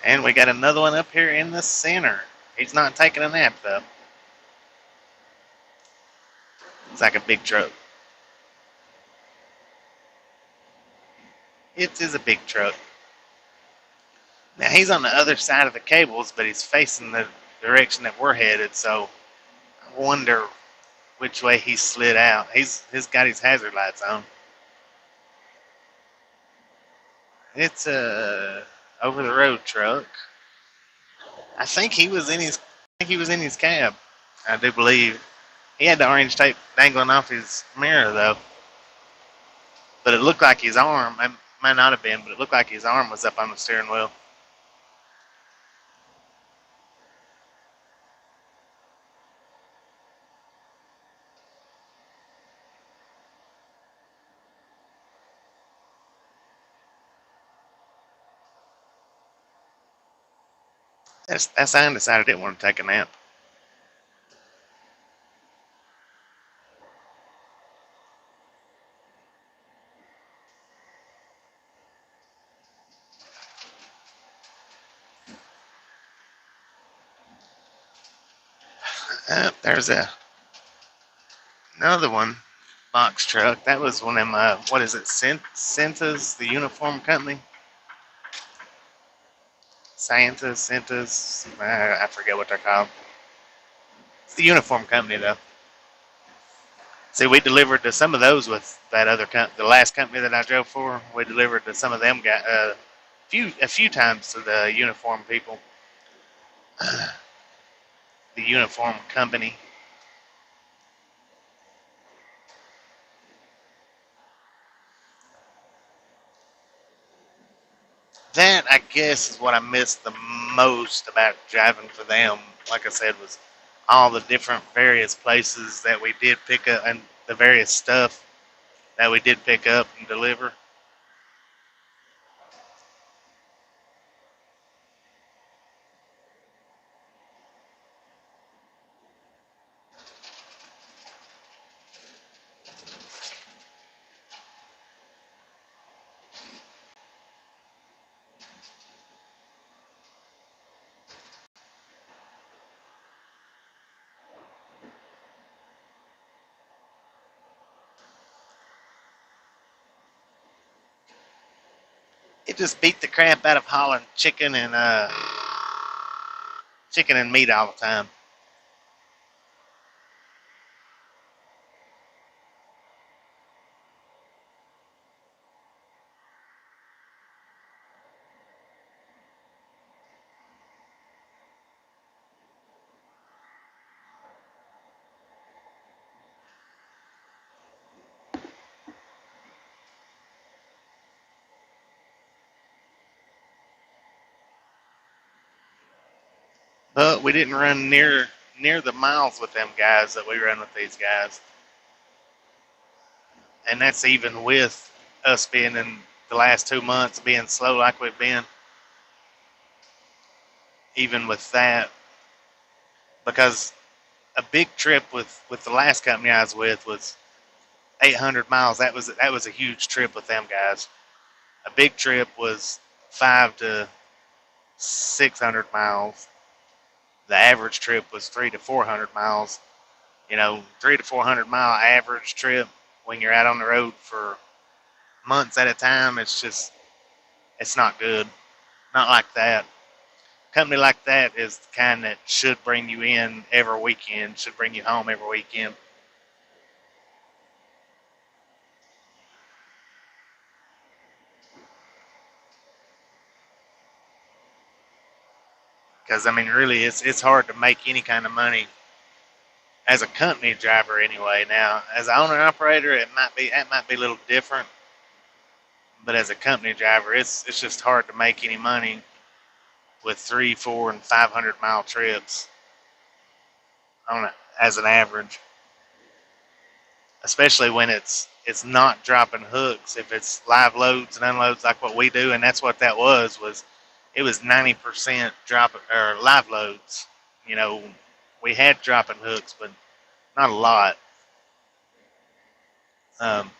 And we got another one up here in the center. He's not taking a nap though. It's like a big truck. It is a big truck. Now he's on the other side of the cables, but he's facing the direction that we're headed. So I wonder which way he slid out. He's got his hazard lights on. It's over the road truck. I think he was in his. I think he was in his cab. I do believe he had the orange tape dangling off his mirror though. But it looked like his arm. It might not have been, but it looked like his arm was up on the steering wheel. That sign decided it didn't want to take a nap. There's another one. Box truck. That was one of them. What is it? Santa's, the uniform company. Santa's. I forget what they're called. It's the uniform company though. See, we delivered to some of those with that other the last company that I drove for. We delivered to some of them. Got a few times to the uniform people. The uniform company. That, I guess, is what I missed the most about driving for them. Like I said, was all the different various places that we did pick up and the various stuff that we did pick up and deliver. It just beat the crap out of hauling chicken and meat all the time. But we didn't run near the miles with them guys that we run with these guys. And that's even with us being in the last 2 months being slow like we've been. Even with that, because a big trip with the last company I was with was 800 miles. That was a huge trip with them guys. A big trip was 500 to 600 miles. The average trip was 300 to 400 miles. 300 to 400 mile average trip when you're out on the road for months at a time. It's not good. Not like that. Company like that is the kind that should bring you in every weekend, should bring you home every weekend. Because I mean, really, it's hard to make any kind of money as a company driver anyway. Now, as an owner operator, it might be a little different, but as a company driver, it's just hard to make any money with 3, 4, and 500 mile trips on it as an average, especially when it's not dropping hooks. If it's live loads and unloads like what we do, and that's what that was it was 90% drop or live loads. We had dropping hooks, but not a lot. Um,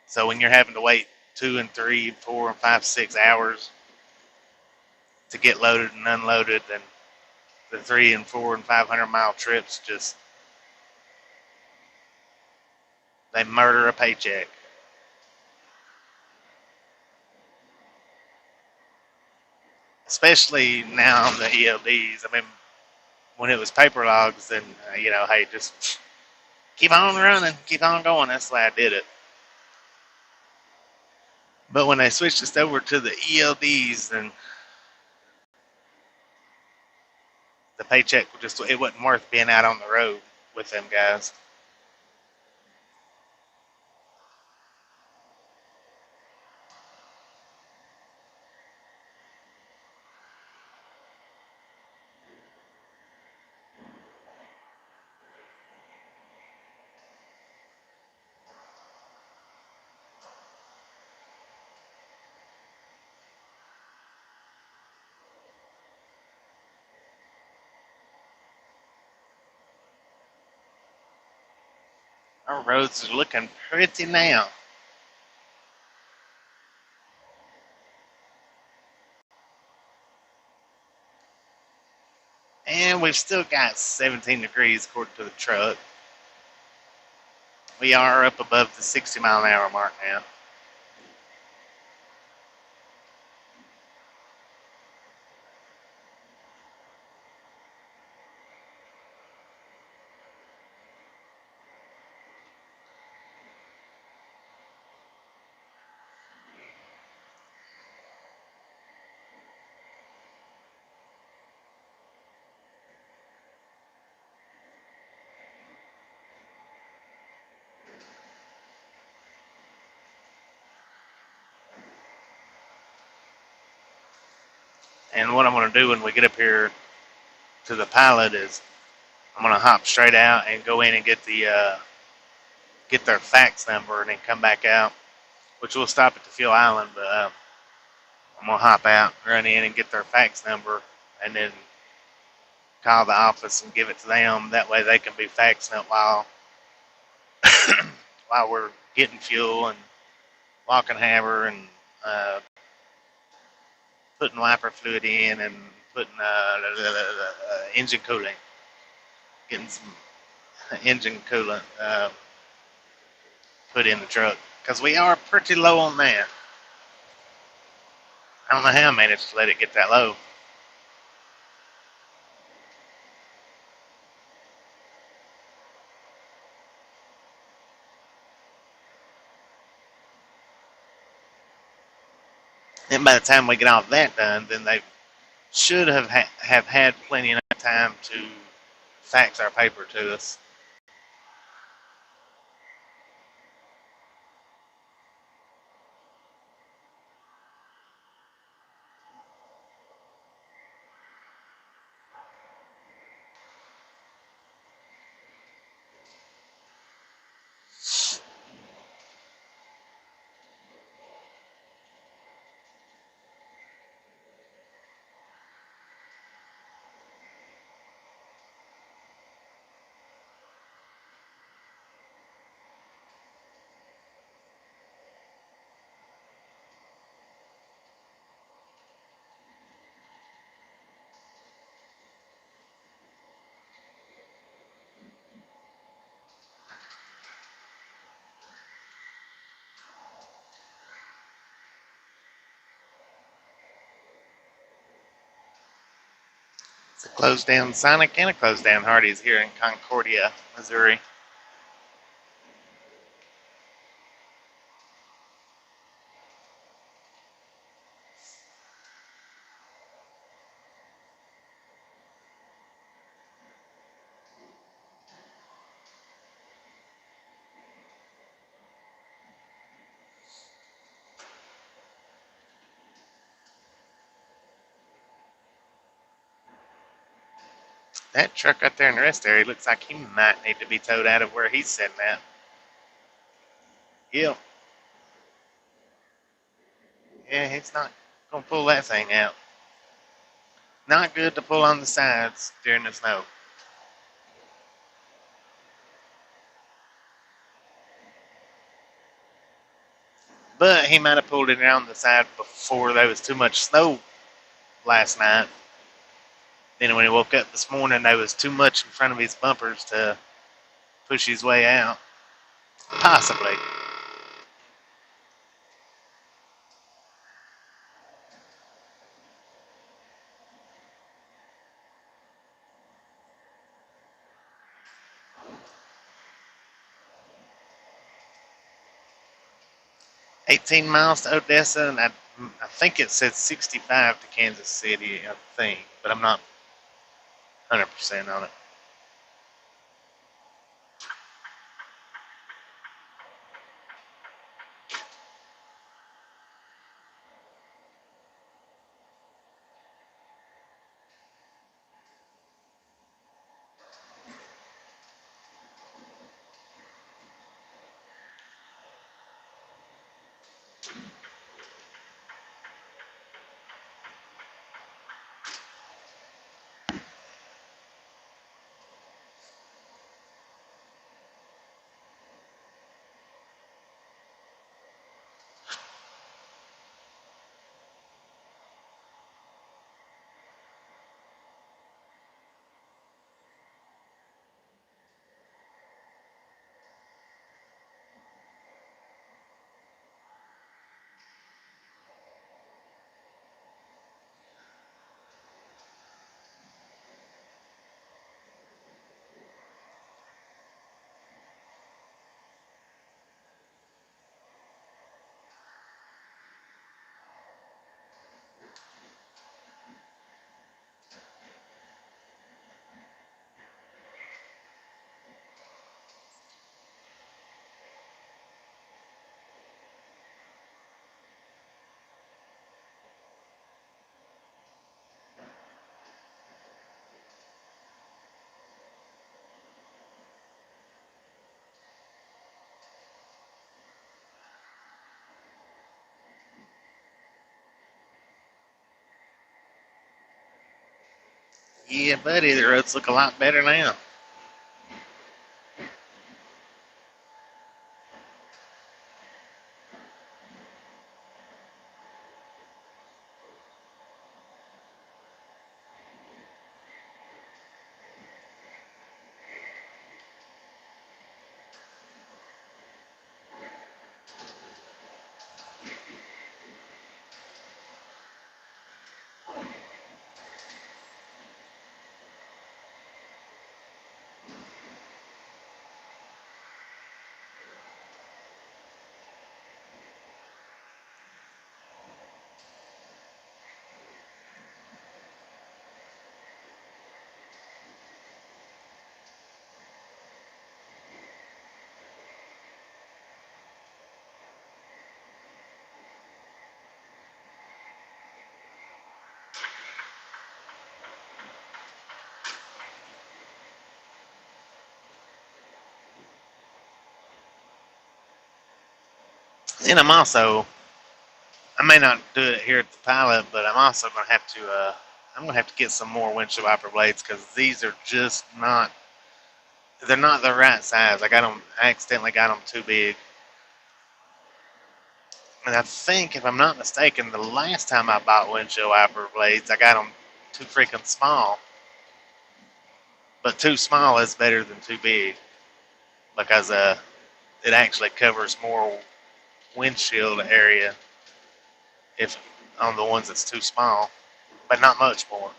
so when you're having to wait 2 and 3, 4 and 5, 6 hours to get loaded and unloaded, and the 3 and 4 and 500 mile trips just they murder a paycheck. Especially now on the ELDs. I mean, when it was paper logs, then hey, just keep on running, keep on going. That's why I did it. But when they switched us over to the ELDs, then the paycheck it wasn't worth being out on the road with them guys. Our roads are looking pretty now. And we've still got 17 degrees according to the truck. We are up above the 60-mile-an-hour mark now. And what I'm going to do when we get up here to the pilot is I'm going to hop straight out and go in and get get their fax number and then come back out, which we'll stop at the fuel island. But I'm going to hop out, run in and get their fax number, and then call the office and give it to them. That way they can be faxing it while while we're getting fuel and walking Haber and putting wiper fluid in and putting engine coolant, getting some engine coolant put in the truck because we are pretty low on that. I don't know how I managed to let it get that low. And by the time we get all that done, then they should have had plenty of time to fax our paper to us. It's a closed down Sonic and a closed down Hardee's here in Concordia, Missouri. That truck right there in the rest area looks like he might need to be towed out of where he's sitting at. Yep. Yeah, he's not going to pull that thing out. Not good to pull on the sides during the snow. But he might have pulled it around the side before there was too much snow last night. Then when he woke up this morning, there was too much in front of his bumpers to push his way out. Possibly. 18 miles to Odessa, and I think it said 65 to Kansas City, I think, but I'm not 100% on it. Yeah, buddy, the roads look a lot better now. And I may not do it here at the pilot, but I'm also going to have to, I'm going to have to get some more windshield wiper blades because these are just not, they're not the right size. I accidentally got them too big. And I think, if I'm not mistaken, the last time I bought windshield wiper blades, I got them too freaking small. But too small is better than too big because it actually covers more windshield area if on the ones that's too small, but not much more.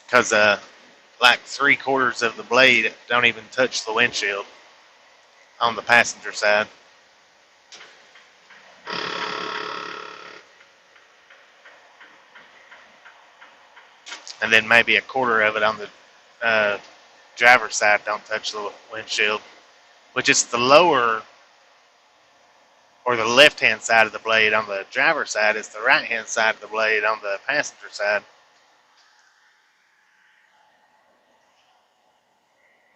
Because like 3/4 of the blade don't even touch the windshield on the passenger side, and then maybe 1/4 of it on the driver's side don't touch the windshield, which is the lower or the left hand side of the blade on the driver's side is the right hand side of the blade on the passenger side.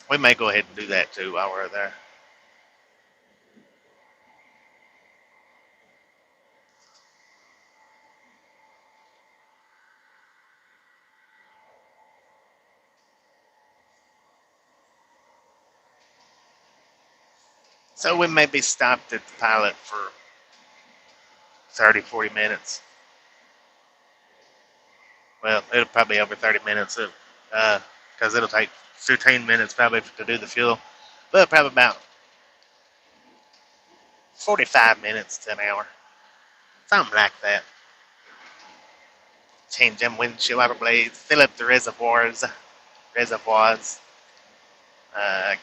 We may go ahead and do that too while we're there. So we may be stopped at the pilot for 30, 40 minutes. Well, it'll probably be over 30 minutes because it'll take 15 minutes probably to do the fuel, but probably about 45 minutes to an hour, something like that. Change them windshield wiper blades, fill up the reservoirs.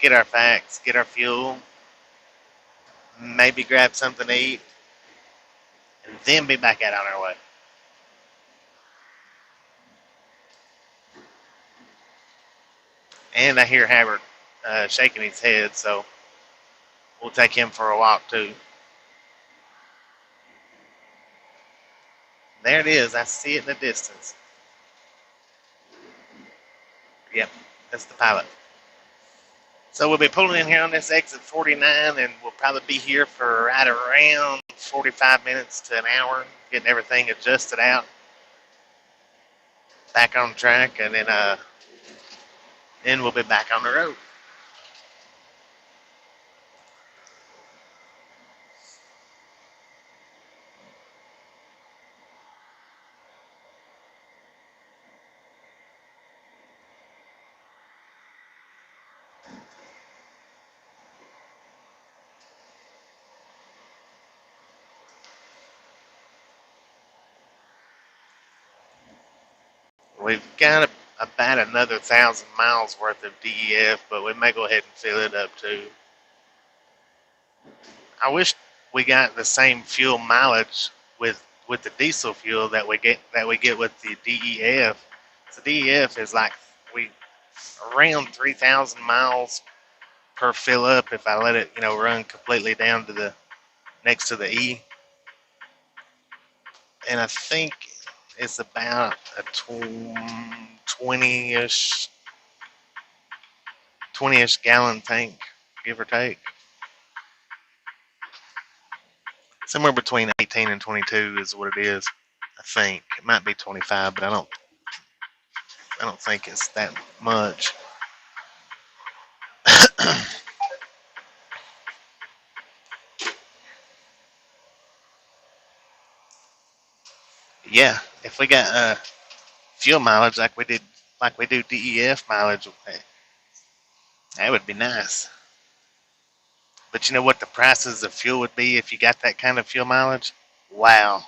get our facts, get our fuel, maybe grab something to eat, and then be back out on our way. And I hear Haber shaking his head, so we'll take him for a walk too. There it is. I see it in the distance. Yep, that's the pilot. So we'll be pulling in here on this exit 49, and we'll probably be here for right around 45 minutes to an hour, getting everything adjusted out, back on track, and then we'll be back on the road. We've got about another 1,000 miles worth of DEF, but we may go ahead and fill it up too. I wish we got the same fuel mileage with the diesel fuel that we get with the DEF. So DEF is like we around 3,000 miles per fill up if I let it run completely down to the next to the E, and I think it's about a 20-ish gallon tank, give or take. Somewhere between 18 and 22 is what it is. I think it might be 25, but I don't think it's that much. Yeah, if we got fuel mileage like we do DEF mileage, that would be nice. But you know what the prices of fuel would be if you got that kind of fuel mileage? Wow.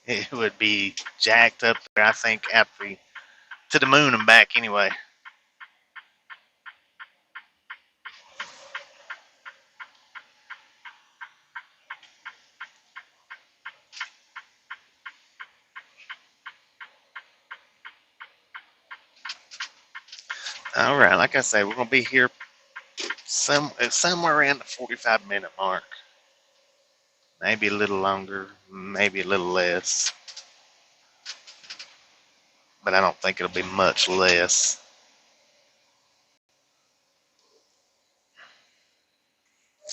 It would be jacked up there, I think, after to the moon and back anyway. All right, like I say, we're gonna be here somewhere around the 45-minute mark. Maybe a little longer, maybe a little less, but I don't think it'll be much less.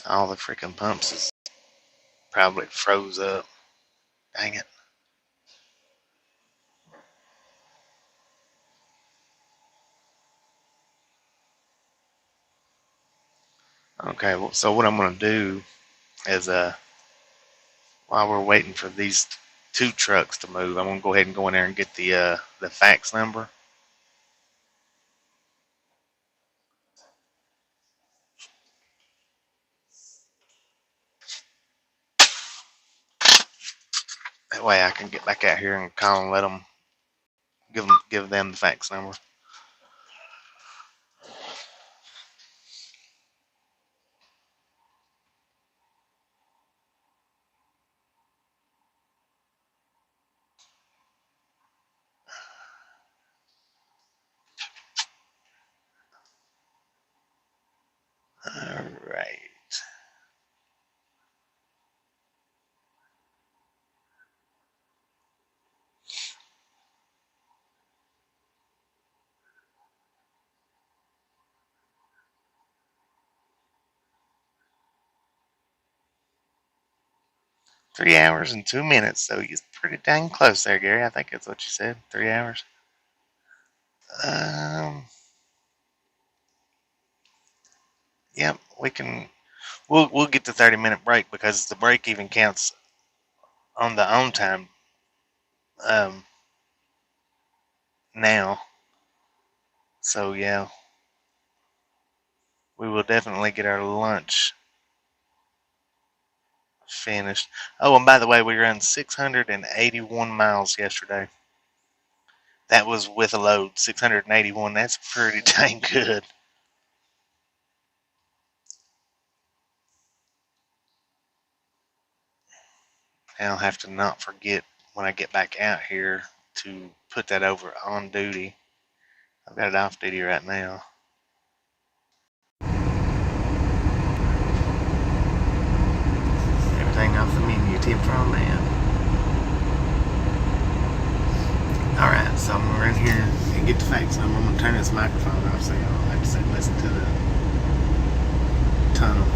All the freaking pumps is probably froze up. Dang it. Okay, well, so what I'm gonna do is while we're waiting for these two trucks to move, I'm gonna go ahead and go in there and get the fax number. That way I can get back out here and call and let them give them the fax number. All right. Three hours and 2 minutes, so you're pretty dang close there, Gary. I think that's what you said. 3 hours. Um, yep, we can. We'll get the 30-minute break because the break even counts on the on time um, now. So yeah, we will definitely get our lunch finished. Oh, and by the way, we ran 681 miles yesterday. That was with a load, 681. That's pretty dang good. And I'll have to not forget when I get back out here to put that over on duty. I've got it off duty right now. Everything off the menu, tip from man. Alright, so I'm gonna run here and get the facts. I'm gonna turn this microphone off so y'all don't have to sit and listen to the tunnel.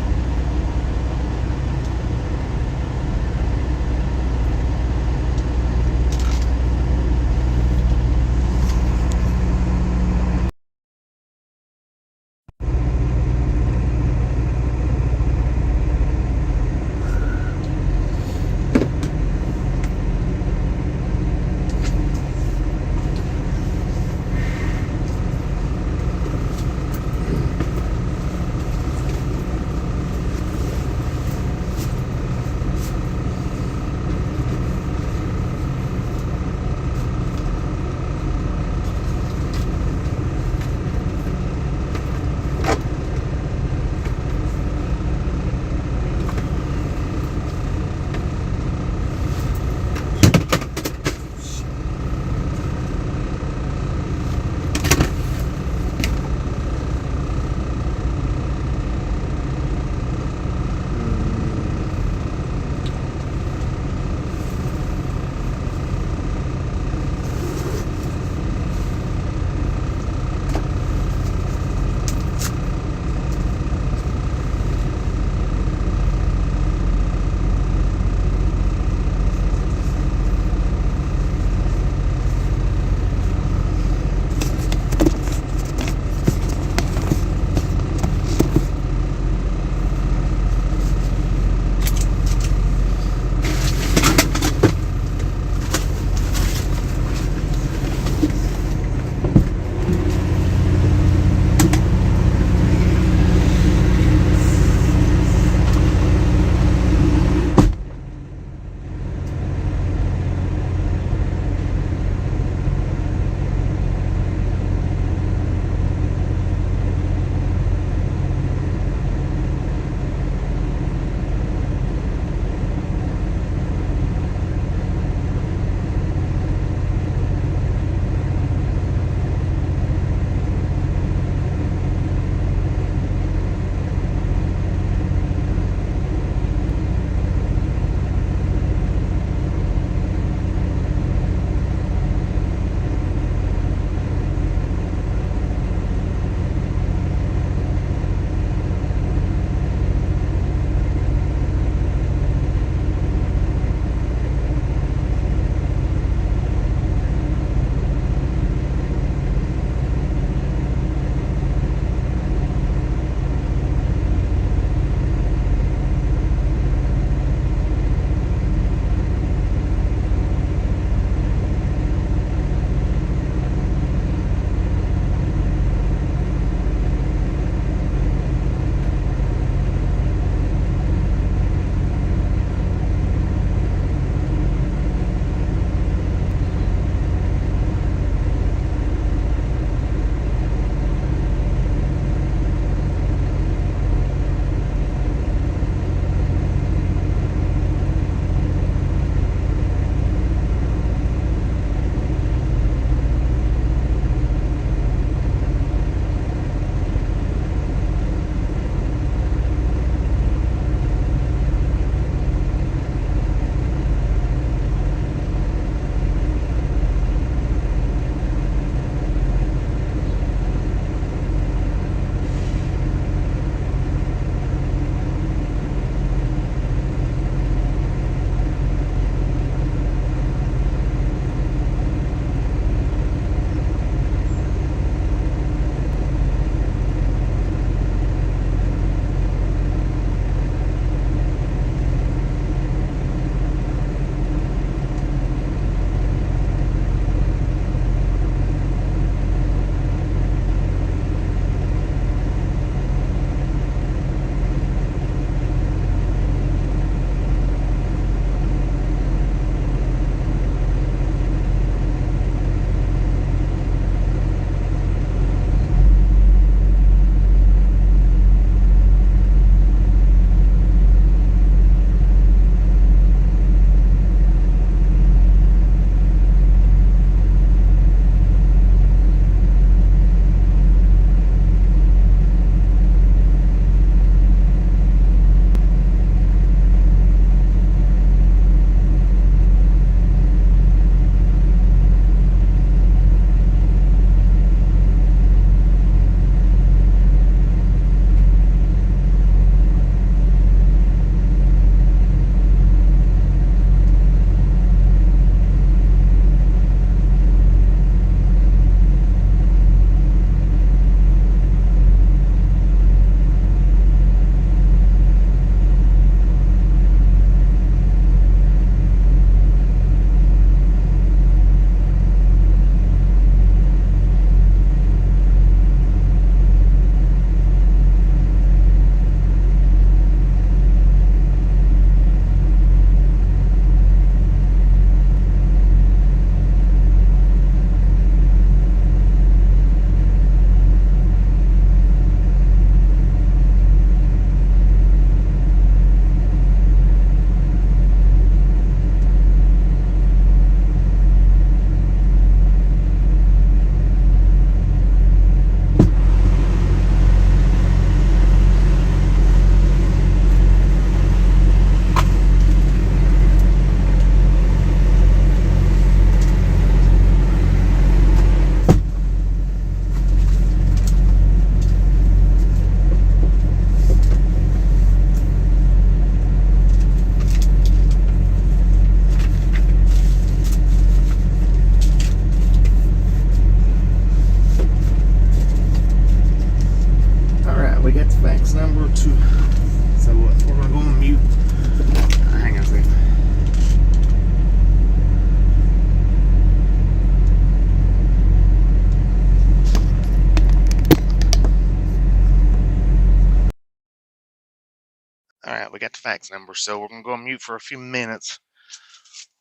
Alright, we got the fax number, so we're going to go on mute for a few minutes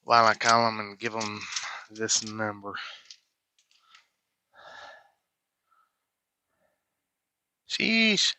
while I call them and give them this number. Sheesh.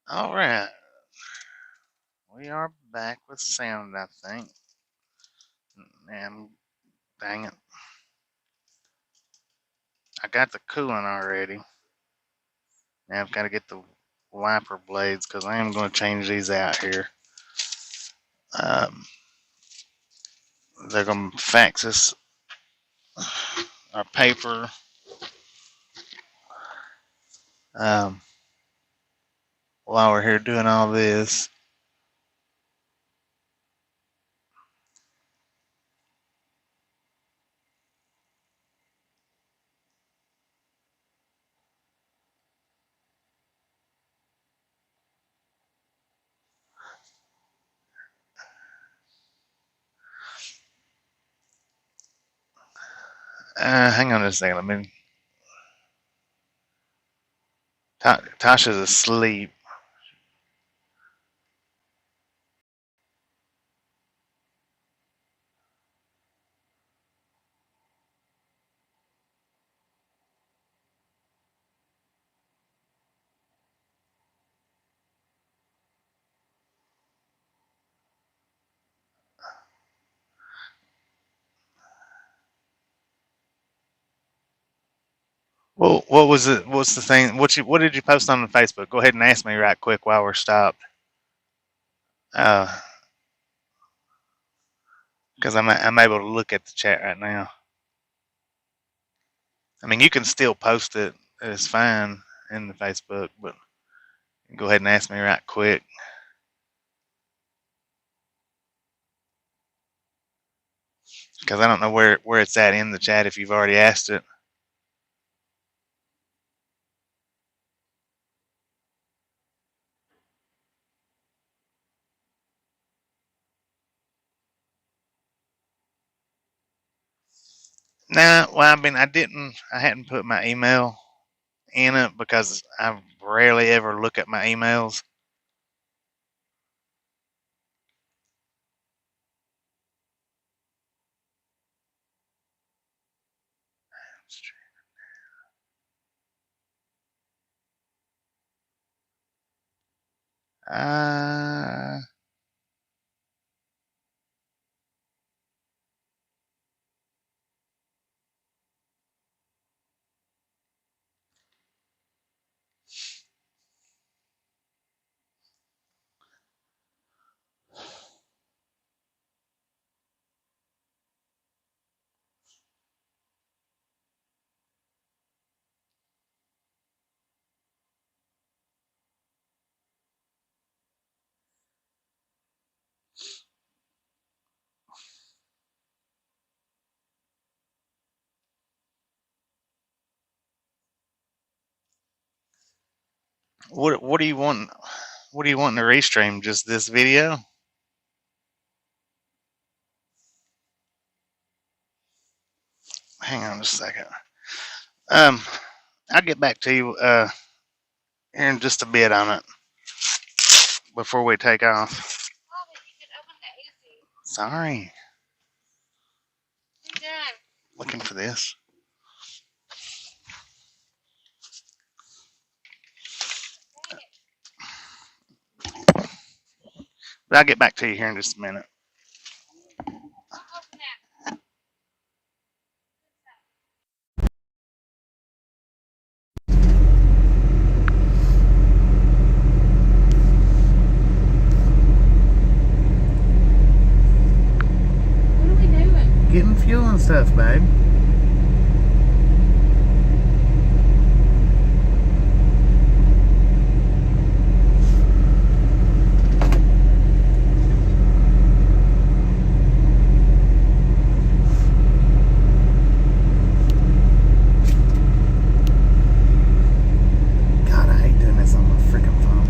Alright. We are back with sound, I think. And dang it. I got the coolant already. Now I've got to get the wiper blades because I am going to change these out here. They're going to fax us our paper. While we're here doing all this. Hang on a second. Tasha's asleep. Well, what was it? What's the thing? What did you post on the Facebook? Go ahead and ask me right quick while we're stopped. Because I'm able to look at the chat right now. I mean, you can still post it. It's fine in the Facebook, but go ahead and ask me right quick. Because I don't know where it's at in the chat if you've already asked it. Nah, well, I mean, I hadn't put my email in it because I rarely ever look at my emails. What do you want? What do you want to restream? Just this video? Hang on a second. I'll get back to you here in just a bit on it before we take off. Bobby, you could open the AC. Sorry. I'm done. Looking for this. But I'll get back to you here in just a minute. I'll open that. What are we doing? Getting fuel and stuff, babe. God, I hate doing this on my freaking phone.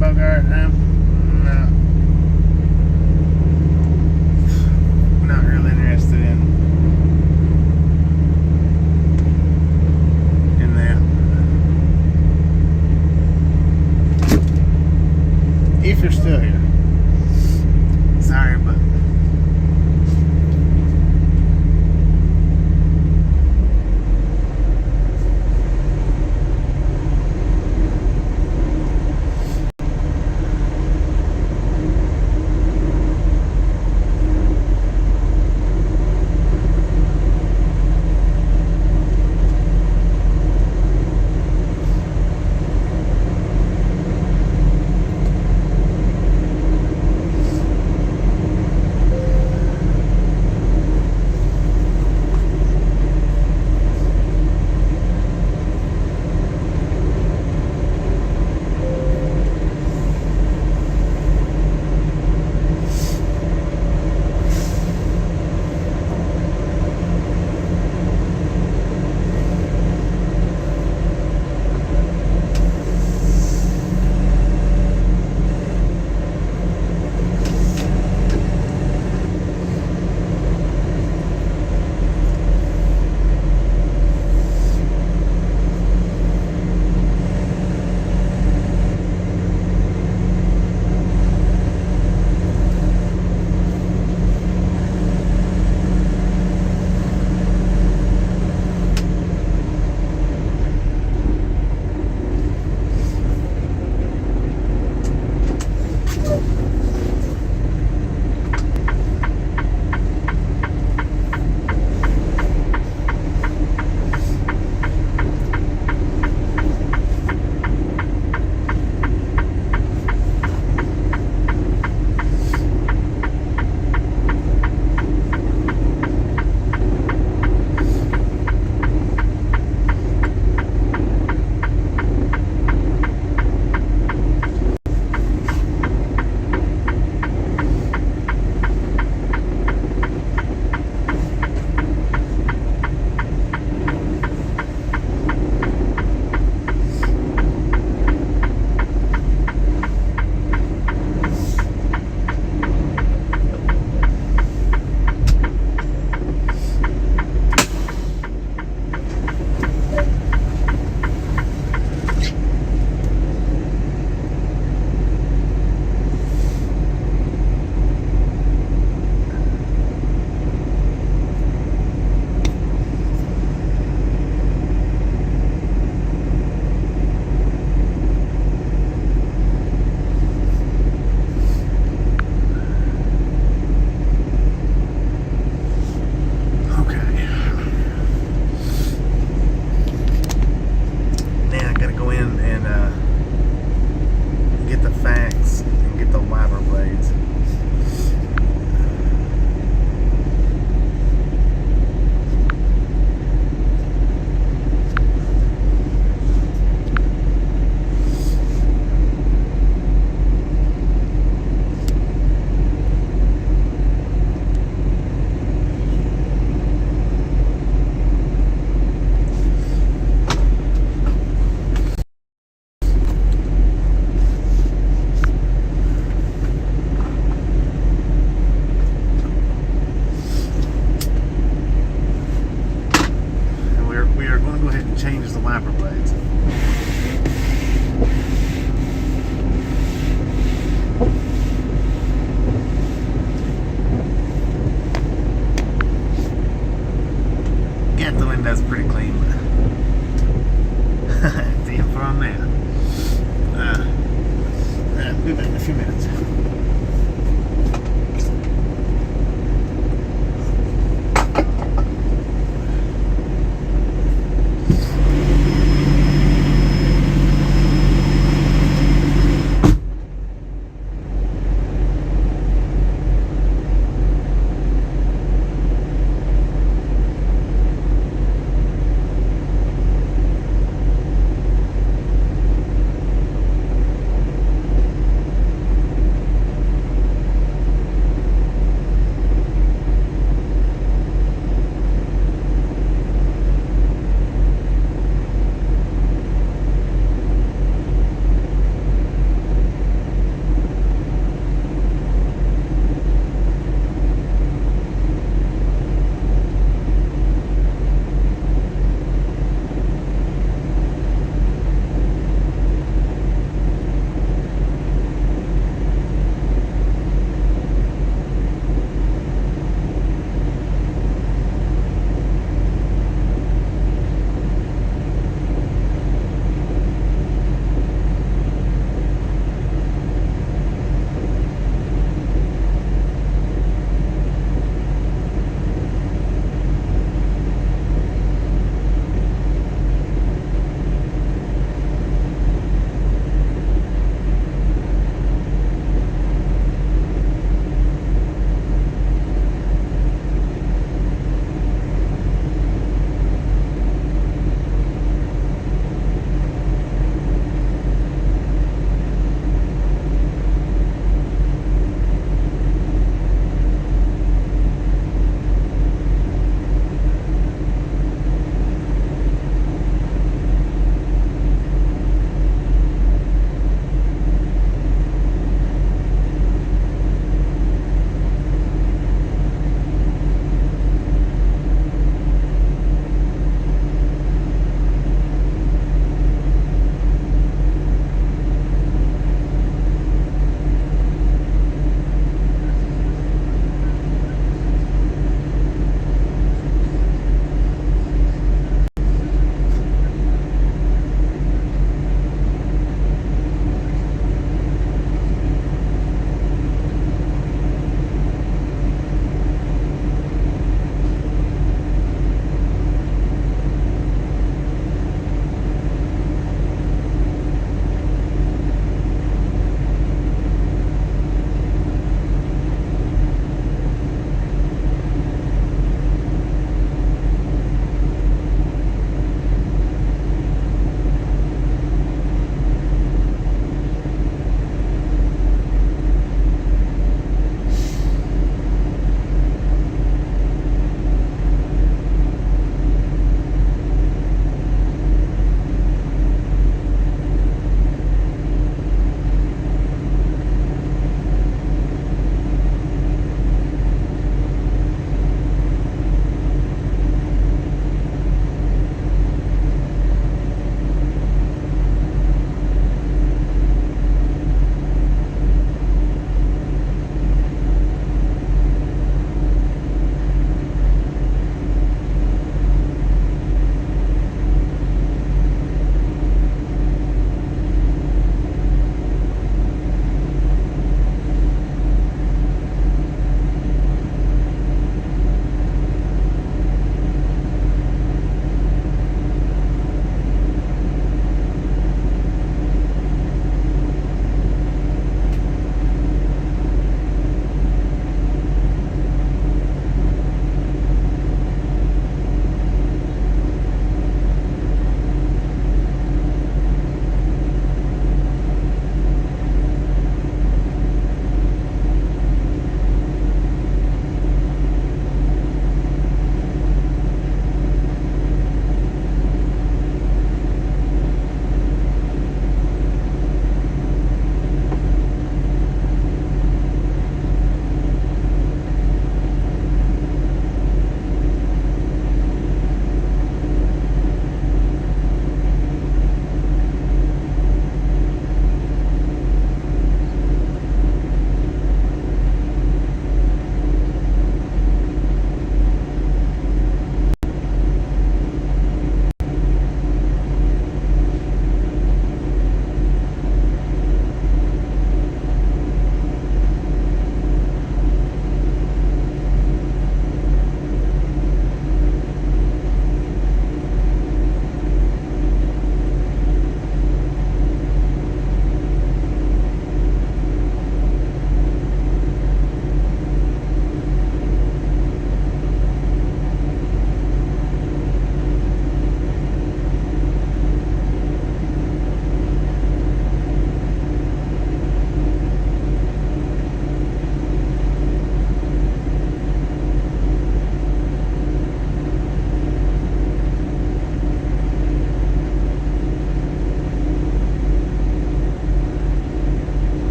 Bogart? No. Not really interested in that. If you're still here. Sorry, but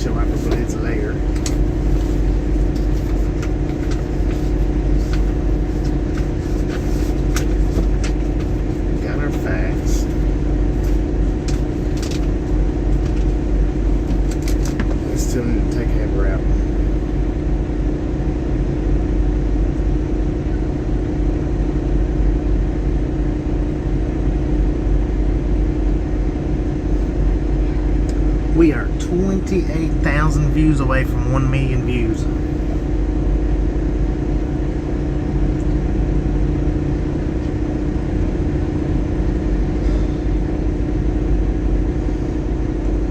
windshield wiper blades layer. Got our facts. We still need to take Haber out. We are 28,000 views away from 1 million views.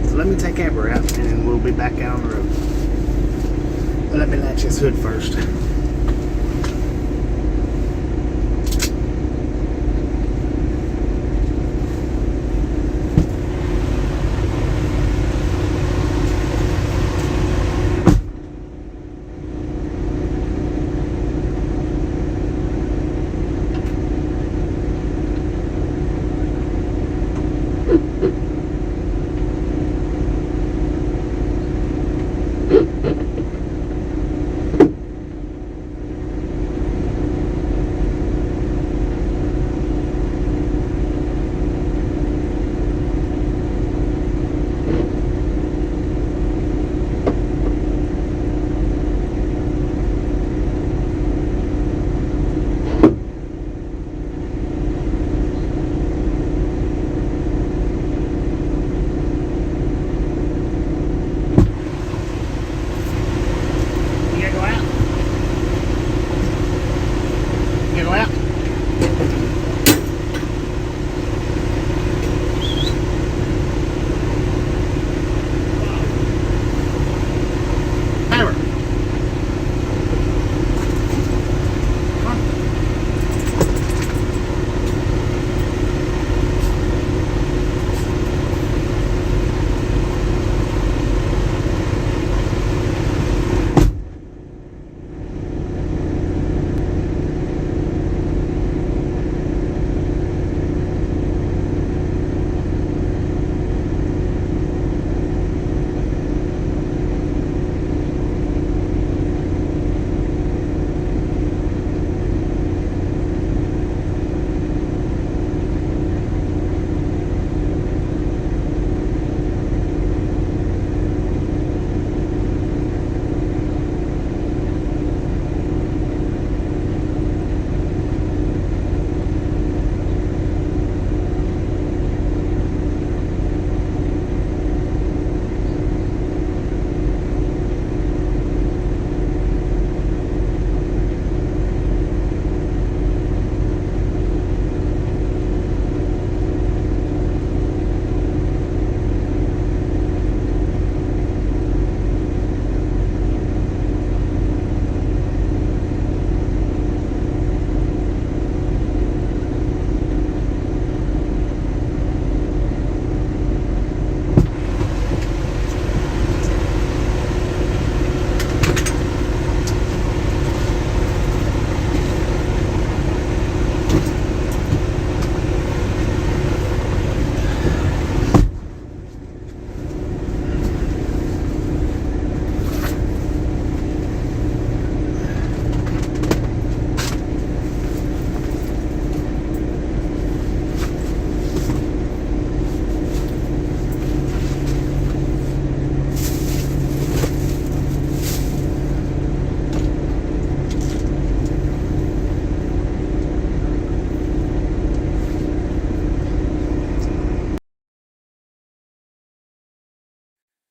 So let me take Haber out and then we'll be back out on the road. But let me latch his hood first.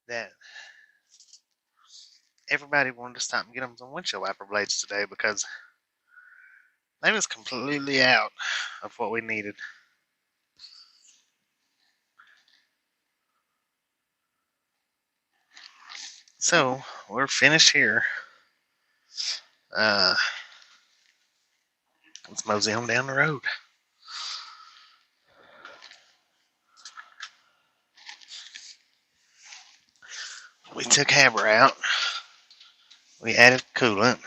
That everybody wanted to stop and get them some windshield wiper blades today because they was completely out of what we needed. So we're finished here. Let's mosey on down the road. We took Haber out. We added coolant,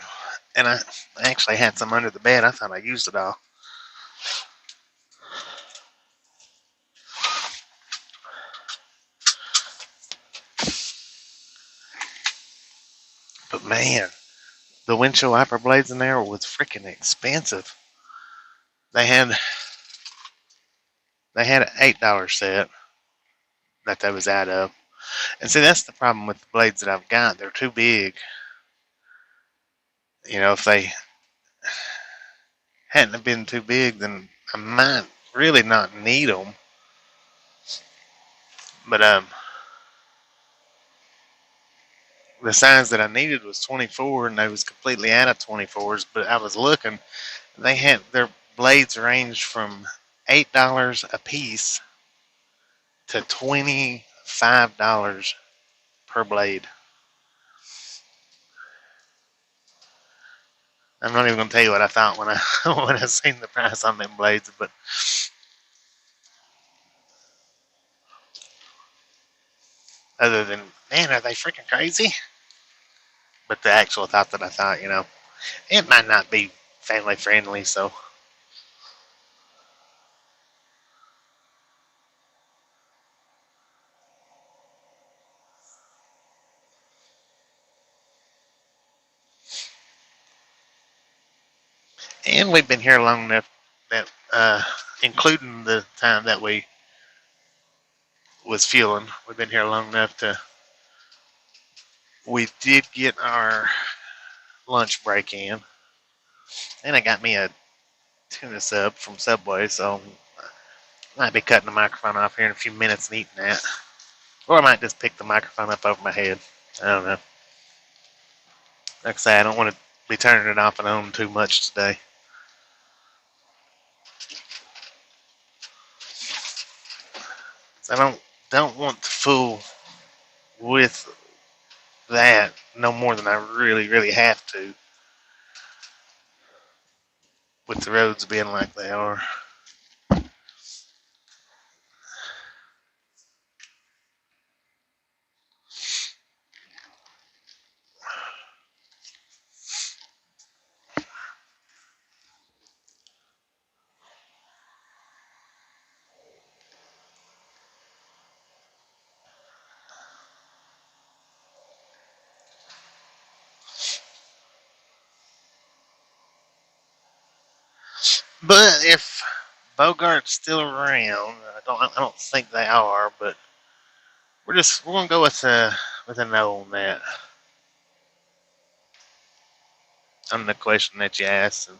and I actually had some under the bed. I thought I used it all. But man, the windshield wiper blades in there was freaking expensive. They had an $8 set that they was out of. And see, that's the problem with the blades that I've got. They're too big. You know, if they hadn't have been too big, then I might really not need them. But the size that I needed was 24, and they was completely out of 24s. But I was looking, they had their blades ranged from $8 a piece to $25 per blade. I'm not even gonna tell you what I thought when I when I seen the price on them blades, but other than, man, are they freaking crazy? But the actual thought that I thought, it might not be family friendly, so. And we've been here long enough that, including the time that we was fueling, we've been here long enough we did get our lunch break in. And I got me a tuna sub from Subway, so I might be cutting the microphone off here in a few minutes and eating that. Or I might just pick the microphone up over my head. I don't know. Like I say, I don't want to be turning it off and on too much today. So I don't want to fool with that no more than I really, really have to, with the roads being like they are. But if Bogart's still around, I don't think they are, but we're gonna go with a no on that. On the question that you asked.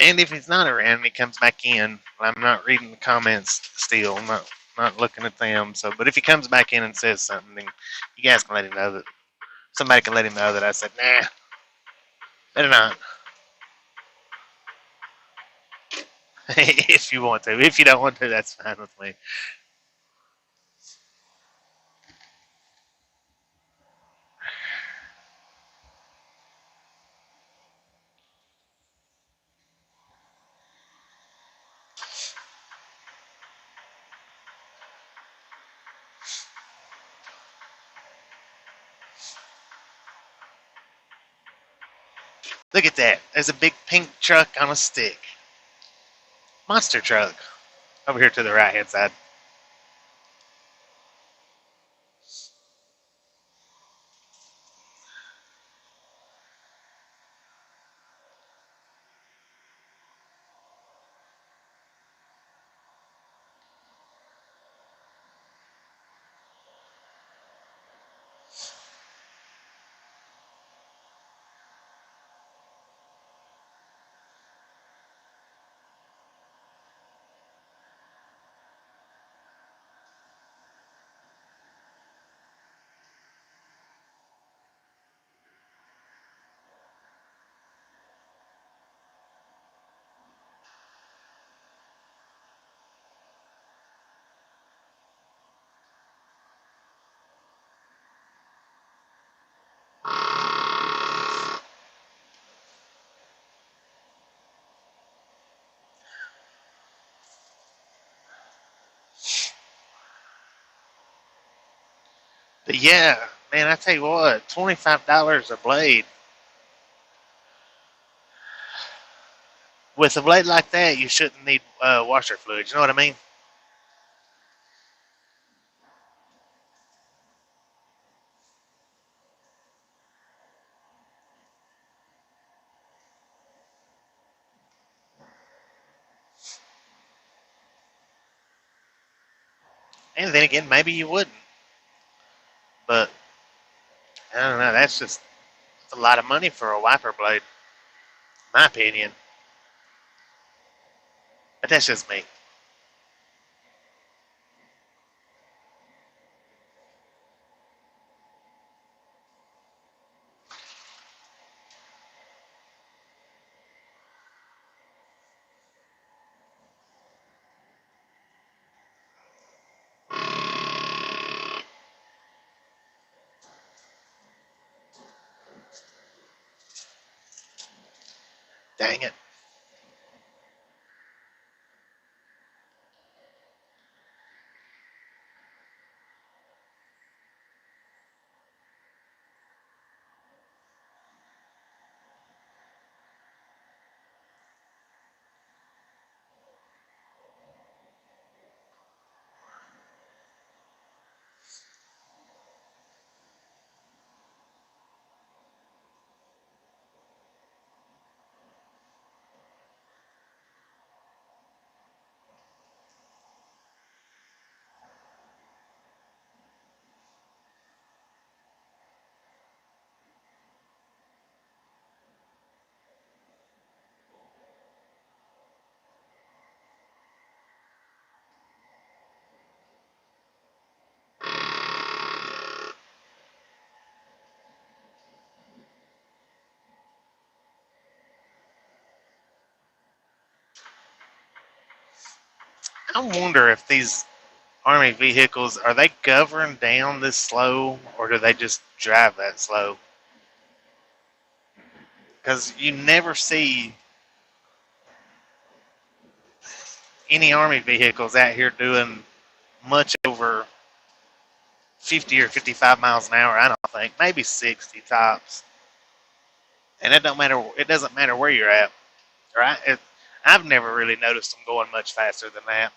And if he's not around, he comes back in. I'm not reading the comments still. I'm not looking at them. So, but if he comes back in and says something, then you guys can let him know that. Somebody can let him know that I said, nah, better not. If you want to. If you don't want to, that's fine with me. Look at that. There's a big pink truck on a stick. Monster truck. Over here to the right hand side. But yeah, Man, I tell you what, $25 a blade. With a blade like that, you shouldn't need washer fluid. You know what I mean? And then again, maybe you wouldn't. But I don't know. That's a lot of money for a wiper blade, in my opinion. But that's just me. Dang it. I wonder if these Army vehicles, are they governed down this slow, or do they just drive that slow? Because you never see any Army vehicles out here doing much over 50 or 55 miles an hour. I don't think, maybe 60 tops. And it don't matter. It doesn't matter where you're at, right? I've never really noticed them going much faster than that,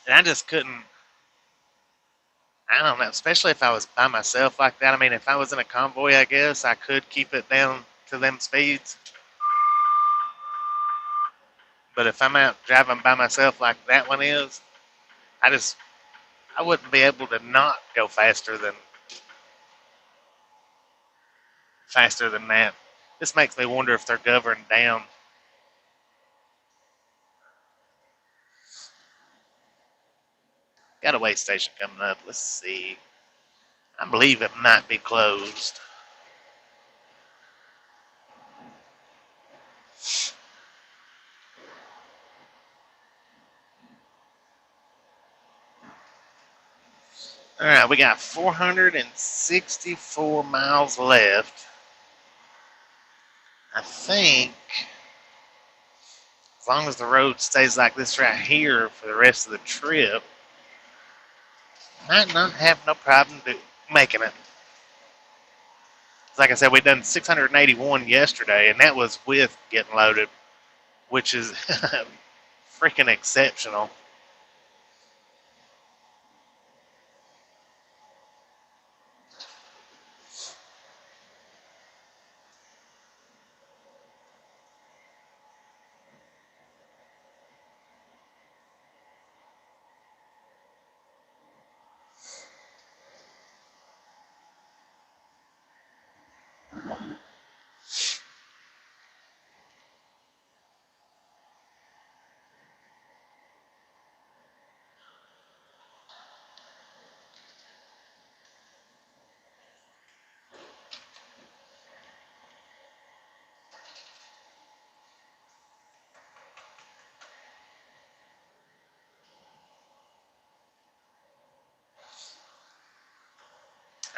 and I just couldn't. I don't know, especially if I was by myself like that. I mean, if I was in a convoy, I guess I could keep it down to them speeds. But if I'm out driving by myself like that one is, I just I wouldn't be able to not go faster than that. This makes me wonder if they're governed down. Got a way station coming up. Let's see. I believe it might be closed. All right, we got 464 miles left. I think as long as the road stays like this right here for the rest of the trip, might not have no problem making it. Like I said, we done 681 yesterday, and that was with getting loaded, which is freaking exceptional.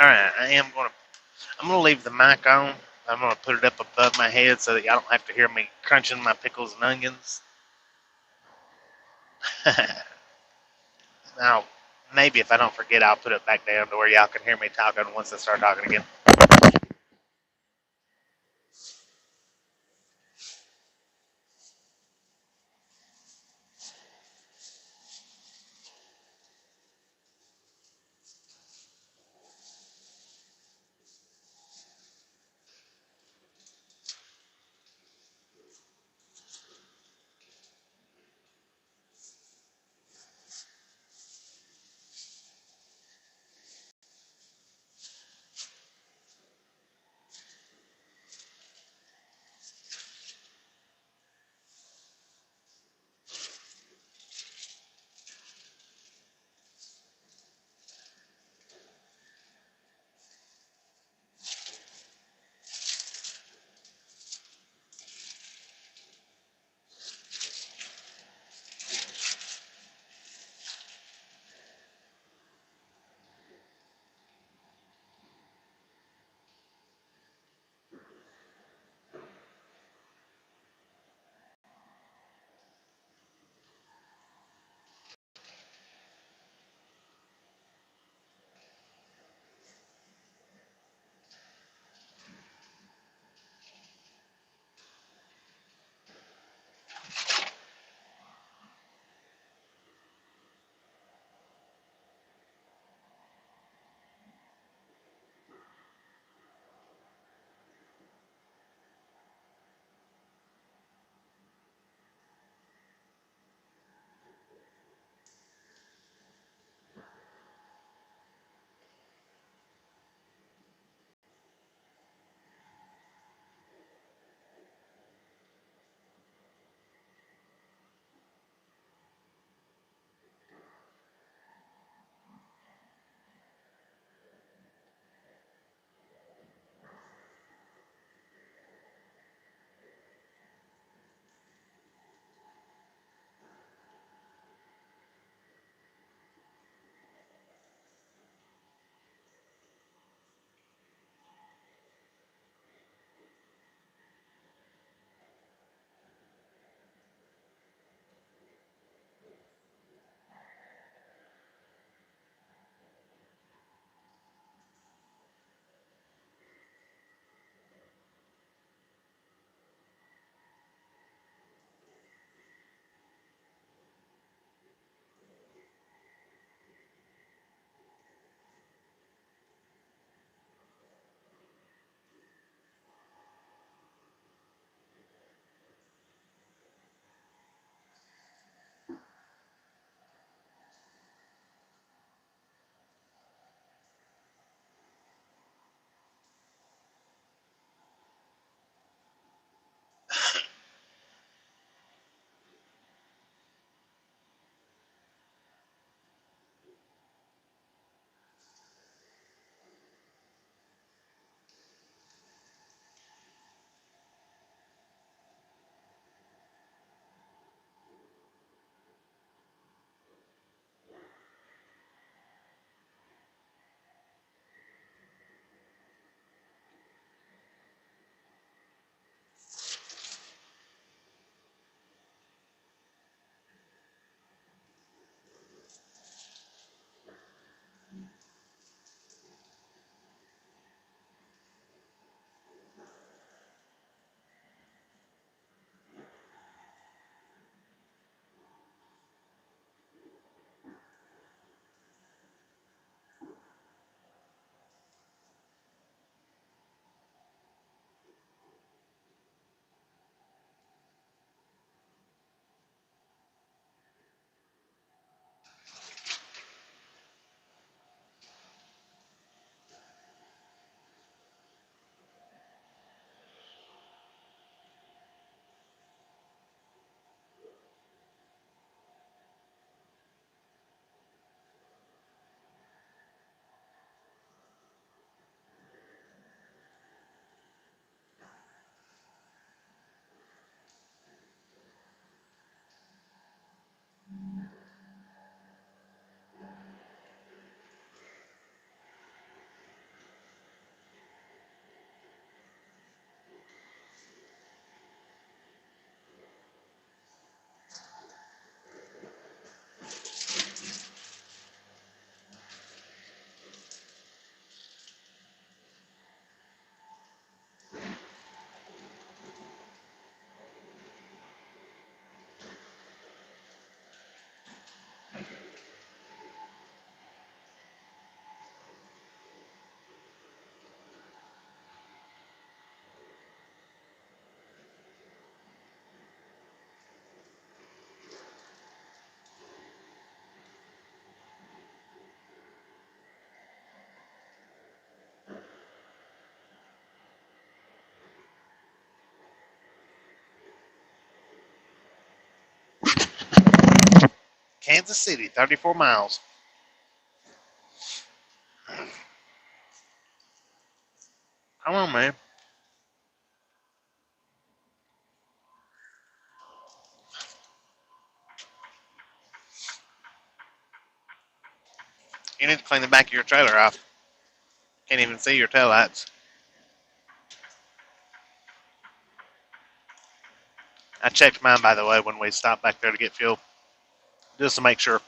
All right, I'm gonna leave the mic on. I'm gonna put it up above my head so that y'all don't have to hear me crunching my pickles and onions. Now, Maybe if I don't forget, I'll put it back down to where y'all can hear me talking once I start talking again. Kansas City, 34 miles. Come on, man. You need to clean the back of your trailer off. Can't even see your taillights. I checked mine, by the way, when we stopped back there to get fuel, just to make sure.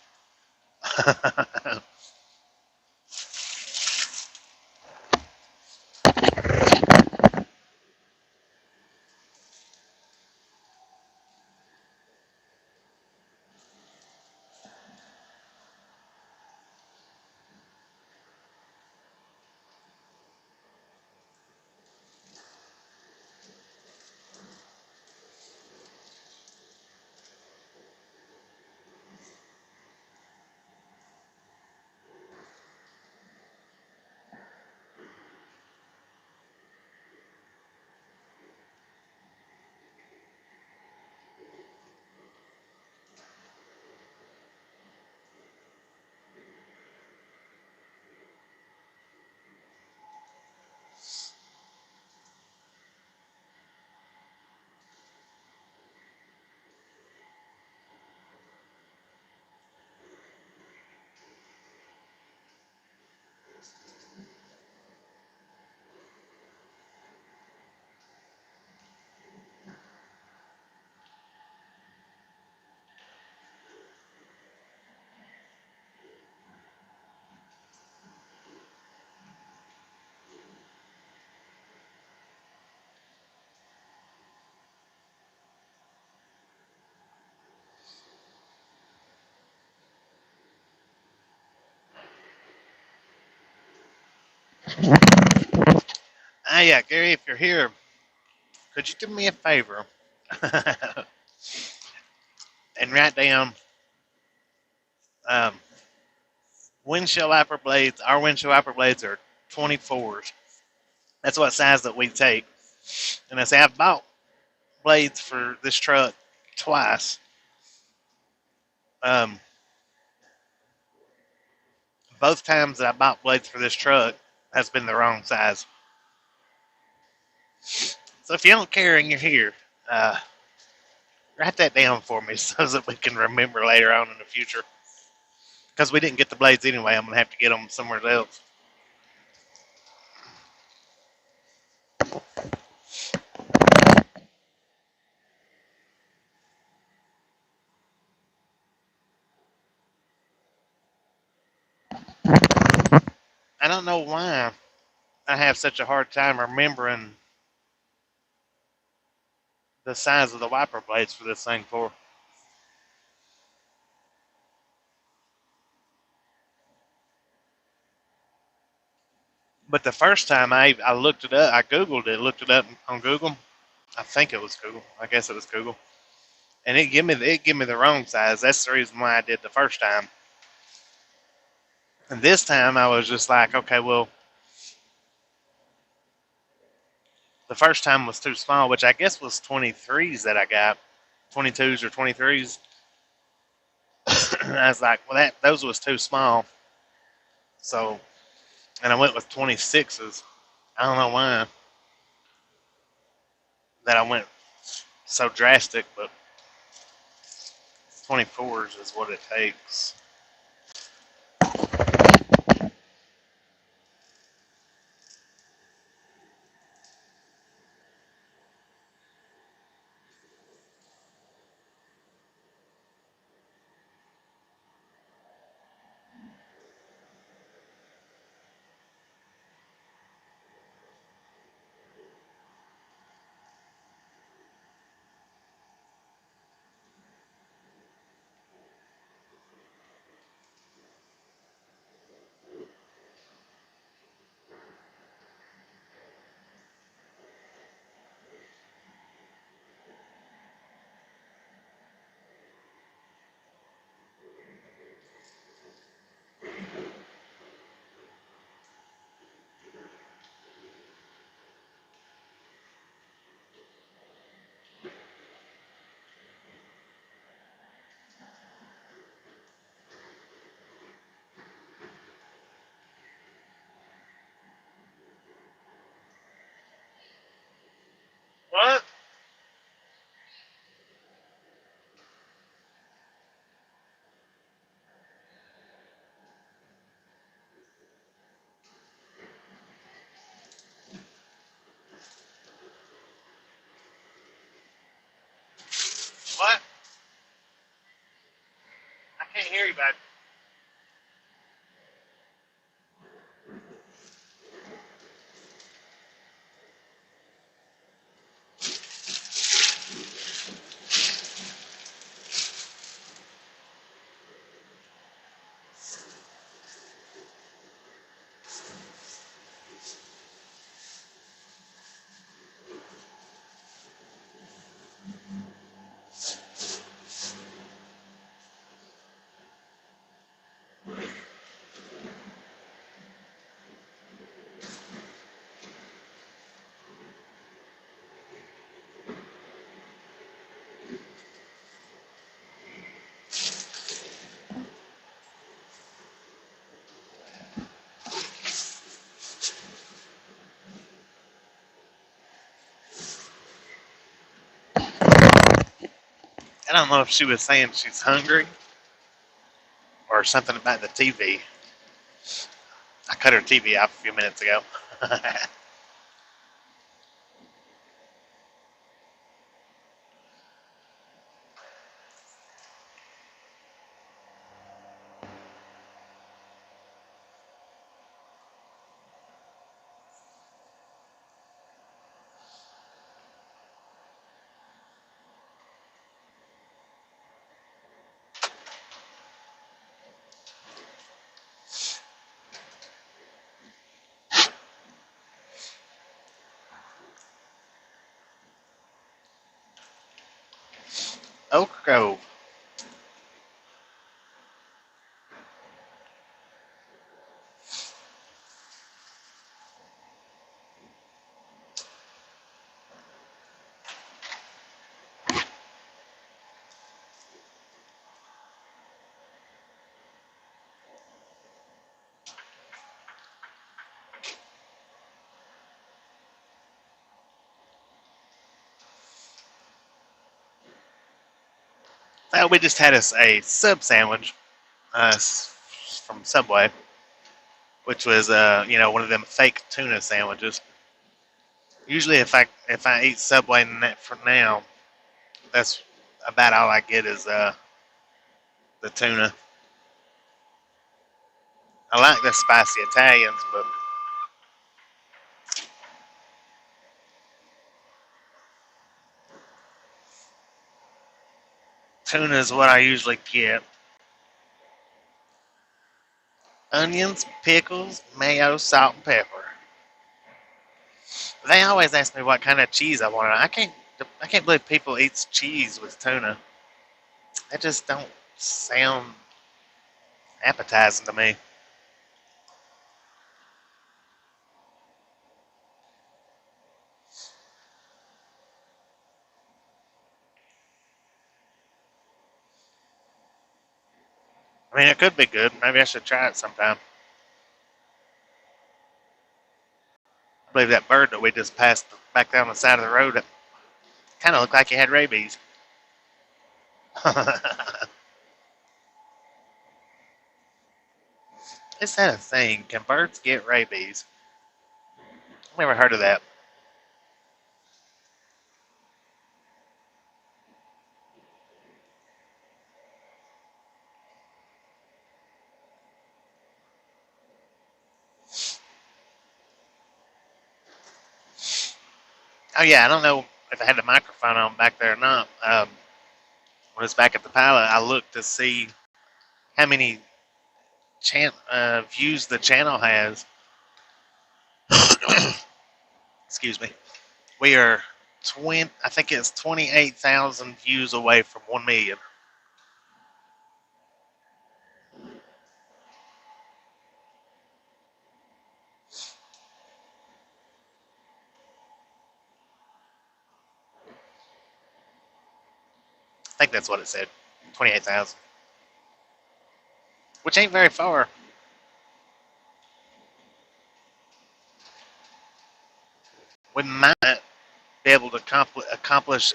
Yeah, Gary, if you're here, could you do me a favor and write down um, windshield wiper blades? Our windshield wiper blades are 24s. That's what size that we take. And I say I've bought blades for this truck twice. Um, both times that I bought blades for this truck has been the wrong size. So if you don't care and you're here, write that down for me so that we can remember later on in the future. Because we didn't get the blades anyway, I'm going to have to get them somewhere else. I don't know why I have such a hard time remembering the size of the wiper blades for this thing for. But the first time I looked it up, I Googled it, looked it up on Google. I think it was Google. I guess it was Google. And it gave me the wrong size. That's the reason why I did the first time. And this time I was just like, okay, well, the first time was too small, which I guess was 23s that I got, 22s or 23s. I was like, well, those was too small. So, and I went with 26s. I don't know why that I went so drastic, but 24s is what it takes. don't know if she was saying she's hungry or something about the TV. I cut her TV off a few minutes ago. Oak Grove. We just had us a sub sandwich from Subway, which was one of them fake tuna sandwiches. Usually, if I eat Subway for now, that's about all I get is the tuna. I like the spicy Italians, but tuna is what I usually get. Onions, pickles, mayo, salt, and pepper. They always ask me what kind of cheese I want. I can't believe people eat cheese with tuna. That just don't sound appetizing to me. I mean, it could be good. Maybe I should try it sometime. I believe that bird that we just passed back down the side of the road, it kind of looked like he had rabies. Is that a thing? Can birds get rabies? I've never heard of that. Oh yeah, I don't know if I had the microphone on back there or not. When I was back at the pilot, I looked to see how many views the channel has. Excuse me. We are I think it's 28,000 views away from 1 million. I think that's what it said. 28,000. Which ain't very far. We might be able to accomplish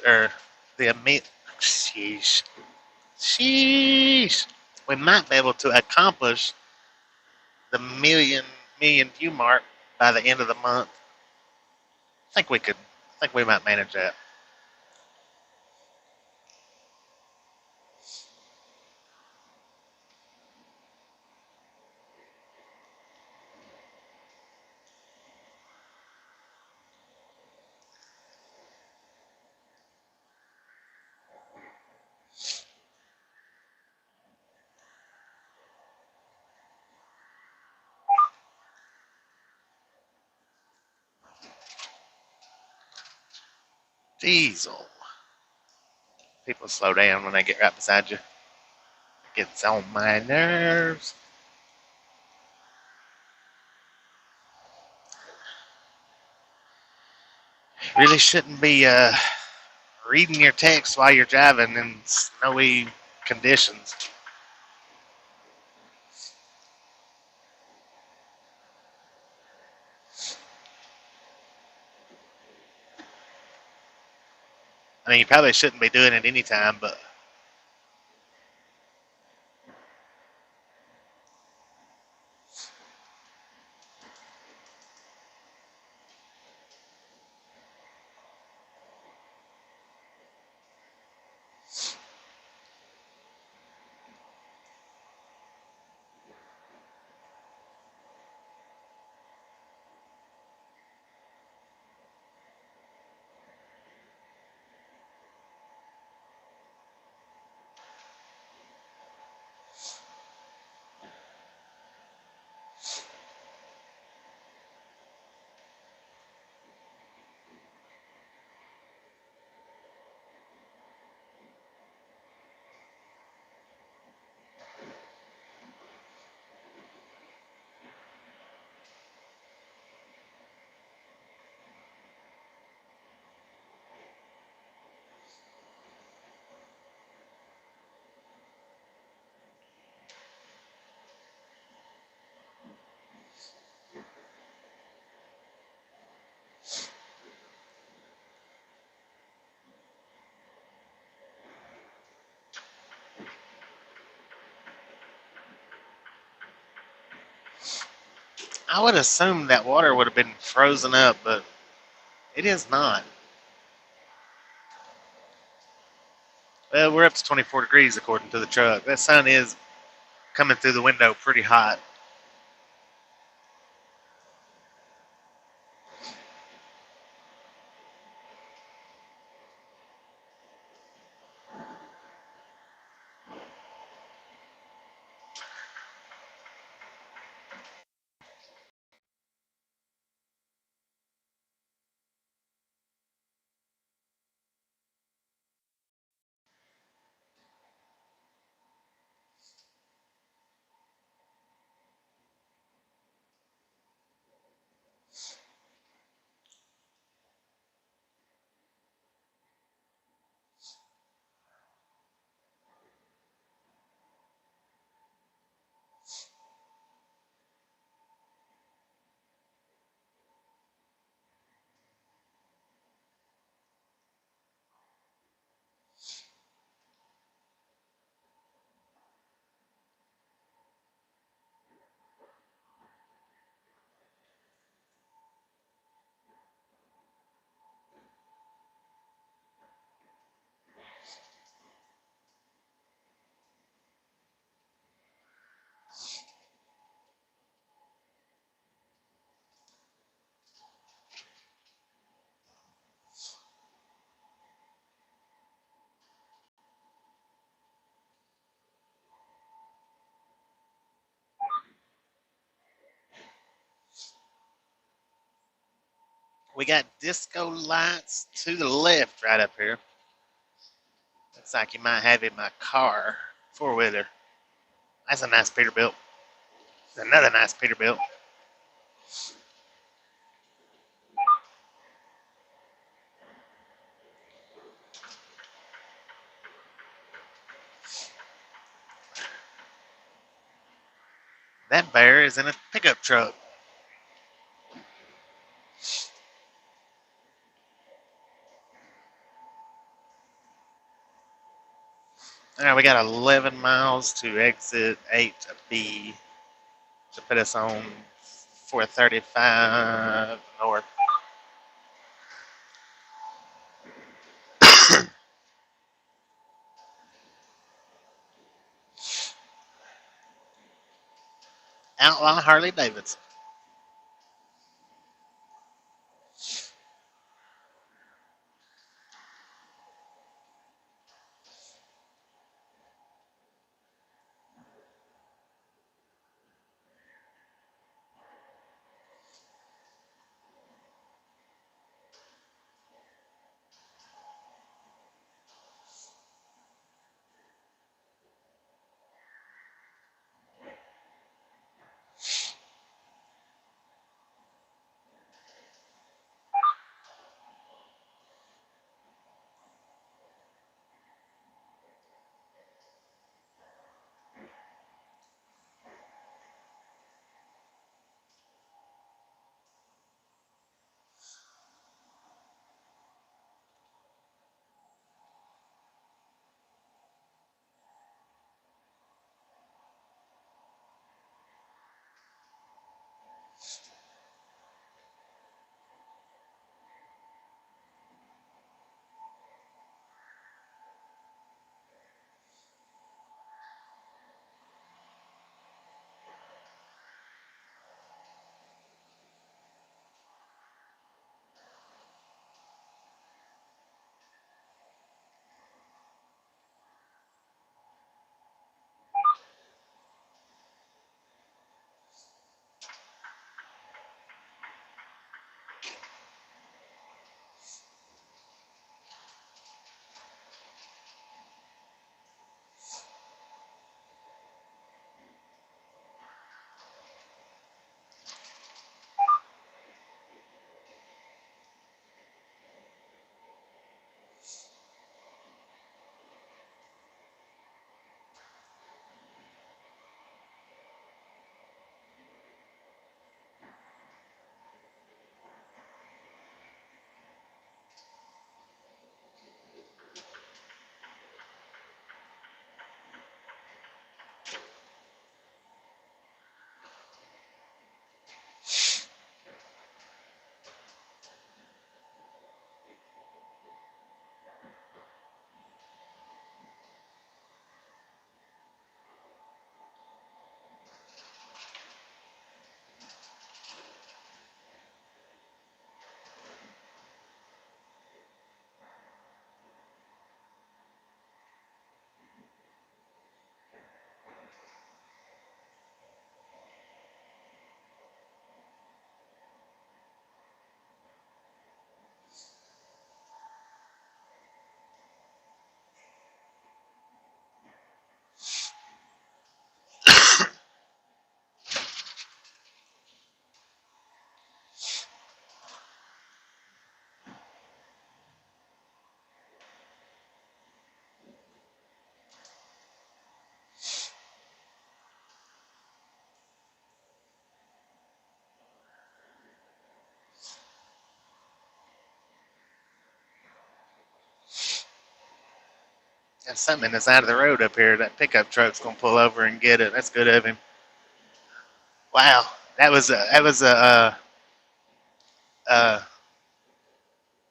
sheesh. Sheesh. We might be able to accomplish the million view mark by the end of the month. I think we could. I think we might manage that. Diesel. People slow down when they get right beside you. Gets on my nerves. Really shouldn't be reading your text while you're driving in snowy conditions. I mean, you probably shouldn't be doing it anytime, but I would assume that water would have been frozen up, but it is not. Well, we're up to 24 degrees according to the truck. That sun is coming through the window pretty hot. We got disco lights to the left right up here. Looks like you might have it in my car. Four-wheeler. That's a nice Peterbilt. Another nice Peterbilt. That bear is in a pickup truck. All right, we got 11 miles to exit 8B to put us on 435 north. Outlaw Harley Davidson. Got something in the side of the road up here. That pickup truck's gonna pull over and get it. That's good of him. Wow, that was a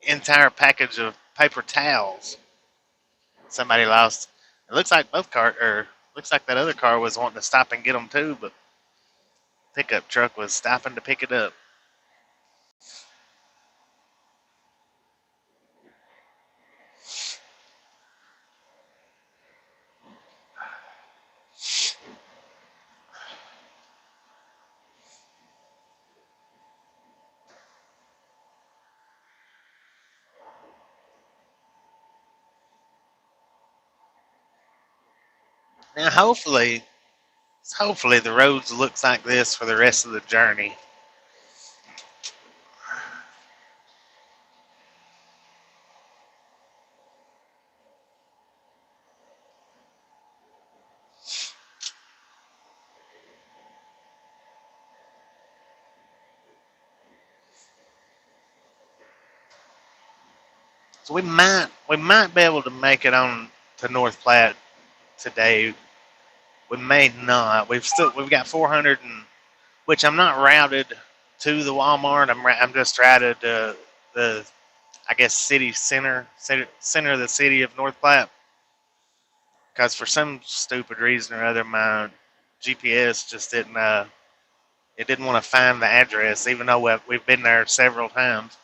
entire package of paper towels somebody lost. It looks like looks like that other car was wanting to stop and get them too, but pickup truck was stopping to pick it up. Now, hopefully the roads looks like this for the rest of the journey. So we might be able to make it on to North Platte today. We may not. We've got 400 and which I'm not routed to the Walmart. I'm just routed to the I guess center of the city of North Platte because for some stupid reason or other my GPS just didn't want to find the address even though we've been there several times.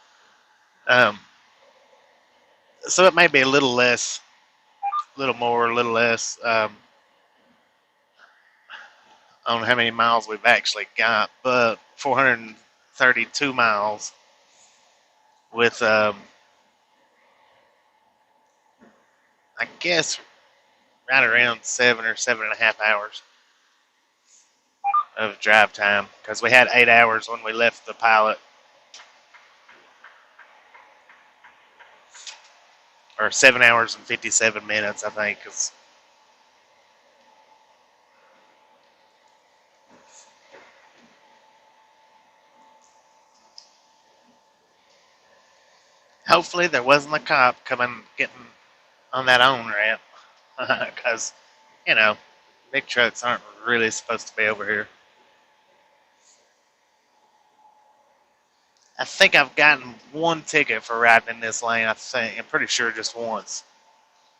Um, so it may be a little less, a little more, a little less on how many miles we've actually got, but 432 miles with I guess right around 7 or 7.5 hours of drive time because we had 8 hours when we left the pilot, or 7 hours and 57 minutes, I think. Cause hopefully there wasn't a cop getting on that on ramp because you know big trucks aren't really supposed to be over here. I think I've gotten one ticket for riding in this lane. I'm pretty sure just once.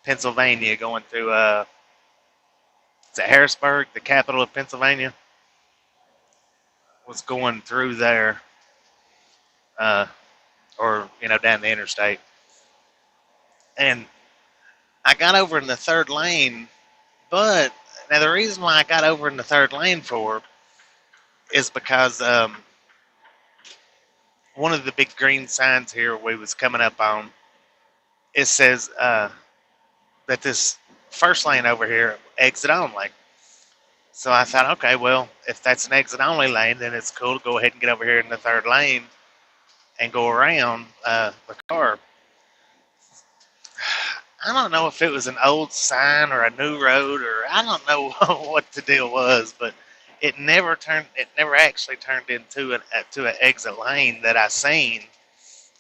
Pennsylvania, going through is it Harrisburg, the capital of Pennsylvania? Was going through there, uh, or down the interstate, and I got over in the third lane. But now the reason why I got over in the third lane for is because one of the big green signs here we was coming up on, it says that this first lane over here exit only. So I thought, okay, well, if that's an exit only lane, then it's cool to go ahead and get over here in the third lane and go around the car. I don't know if it was an old sign or a new road, or I don't know what the deal was, but it never actually turned into an exit lane that I seen.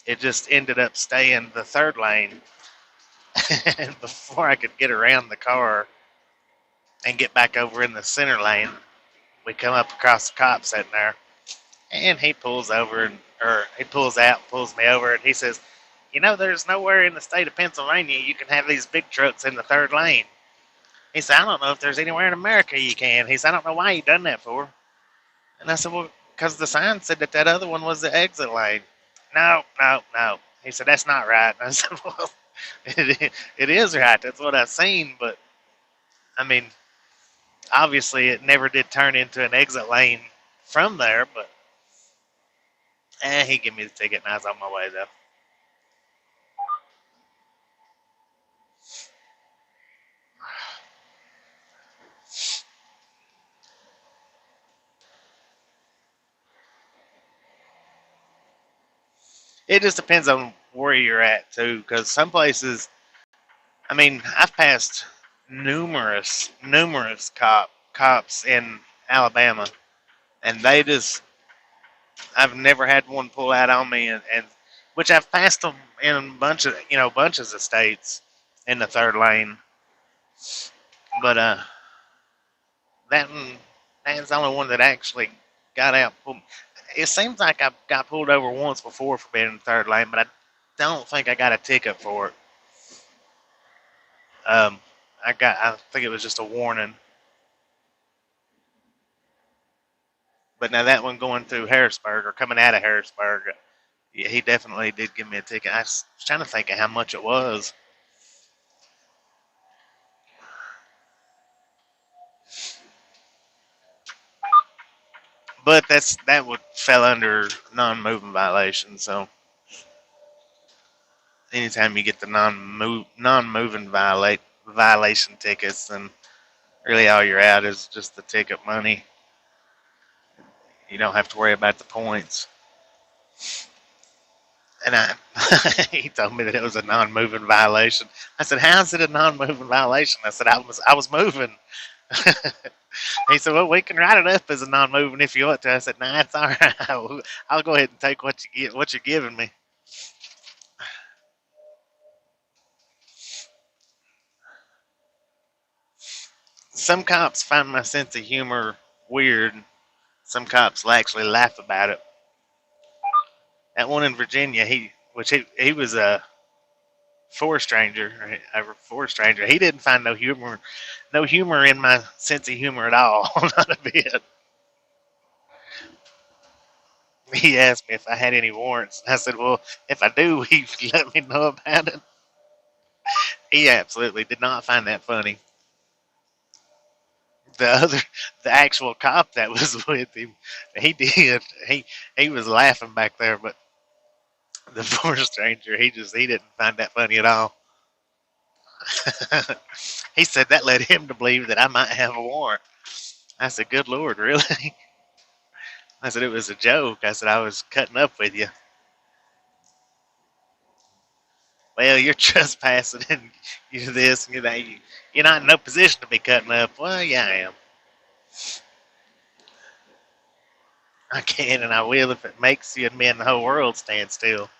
It just ended up staying the third lane. And before I could get around the car and get back over in the center lane, we come up across the cop sitting there, and he pulls over, or he pulls out, pulls me over, and he says, there's nowhere in the state of Pennsylvania you can have these big trucks in the third lane. He said, I don't know if there's anywhere in America you can. He said, I don't know why you done that for. And I said, well, because the sign said that other one was the exit lane. No. He said, that's not right. And I said, well, it is right. That's what I've seen. But, I mean, obviously it never did turn into an exit lane from there. But, he gave me the ticket and I was on my way, though. It just depends on where you're at too, because some places, I mean, I've passed numerous cops in Alabama, and I've never had one pull out on me, and which I've passed them in bunches of states in the third lane, But that one, that's the only one that actually got out. It seems like I got pulled over once before for being in the third lane, but I don't think I got a ticket for it. I think it was just a warning. But now that one going through Harrisburg or coming out of Harrisburg, yeah, he definitely did give me a ticket. I was trying to think of how much it was. But that would fell under non-moving violation. So anytime you get the non-moving violation tickets, then really all you're out is just the ticket money. You don't have to worry about the points. And he told me that it was a non-moving violation. I said, "How's it a non-moving violation?" I said, "I was moving." He said, "Well, we can write it up as a non-moving if you want to." I said, "Nah, it's all right. I'll go ahead and take what you're giving me." Some cops find my sense of humor weird. Some cops will actually laugh about it. That one in Virginia, he was a forest stranger. He didn't find no humor in my sense of humor at all, not a bit. He asked me if I had any warrants. I said, "Well, if I do, will you let me know about it?" He absolutely did not find that funny. The other, the actual cop that was with him, he did. He was laughing back there, but the forest stranger, he didn't find that funny at all. He said that led him to believe that I might have a warrant. I said, "Good Lord, really?" I said, "It was a joke." I said, "I was cutting up with you." "Well, you're trespassing and you this and you that. You're not in no position to be cutting up." "Well, yeah, I am. I can and I will if it makes you and me and the whole world stand still."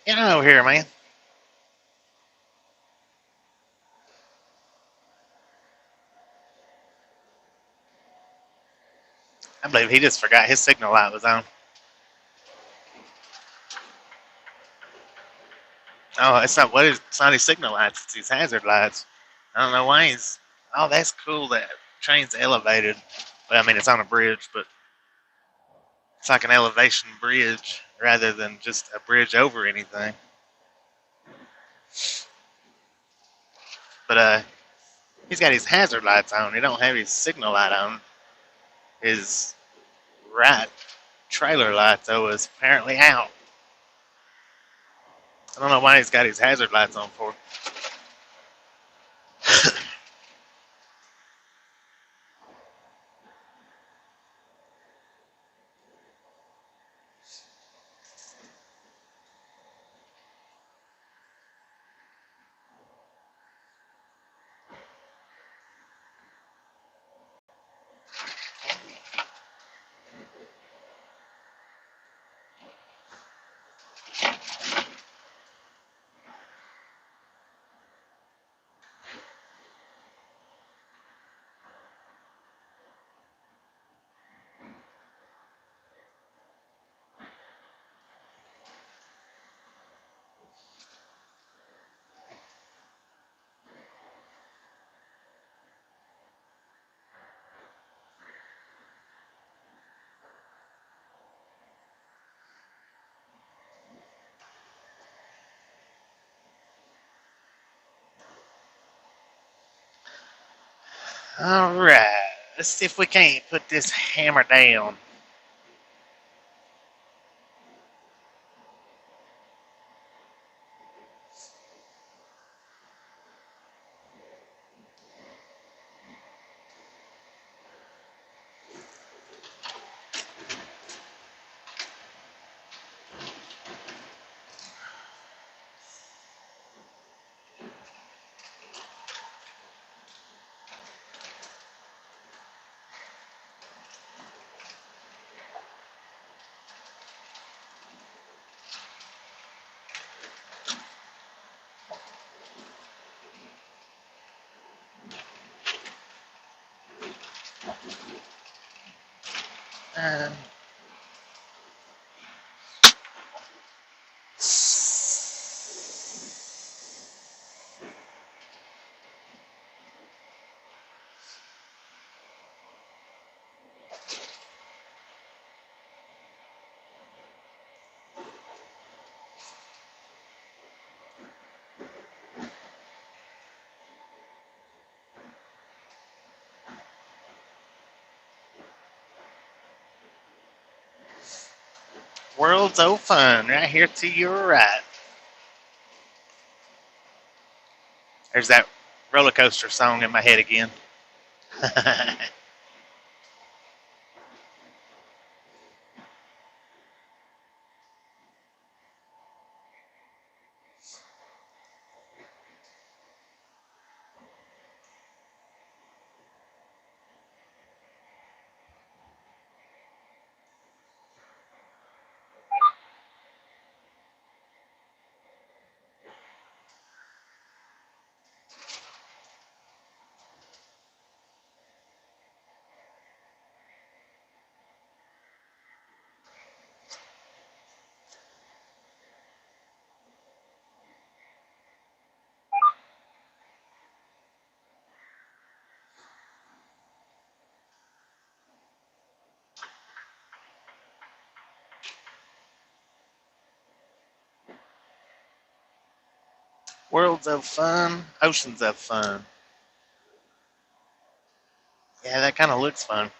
Get on over here, man. I believe he just forgot his signal light was on. Oh, it's not his signal lights, it's his hazard lights. I don't know why he's. Oh, that's cool. That train's elevated. Well, I mean, it's on a bridge, but it's like an elevation bridge rather than just a bridge over anything. But he's got his hazard lights on. He don't have his signal light on. His right trailer light though is apparently out. I don't know why he's got his hazard lights on for. All right, let's see if we can't put this hammer down. Um, World's of fun right here to your right. There's that roller coaster song in my head again. Worlds of fun, oceans of fun. Yeah, that kind of looks fun.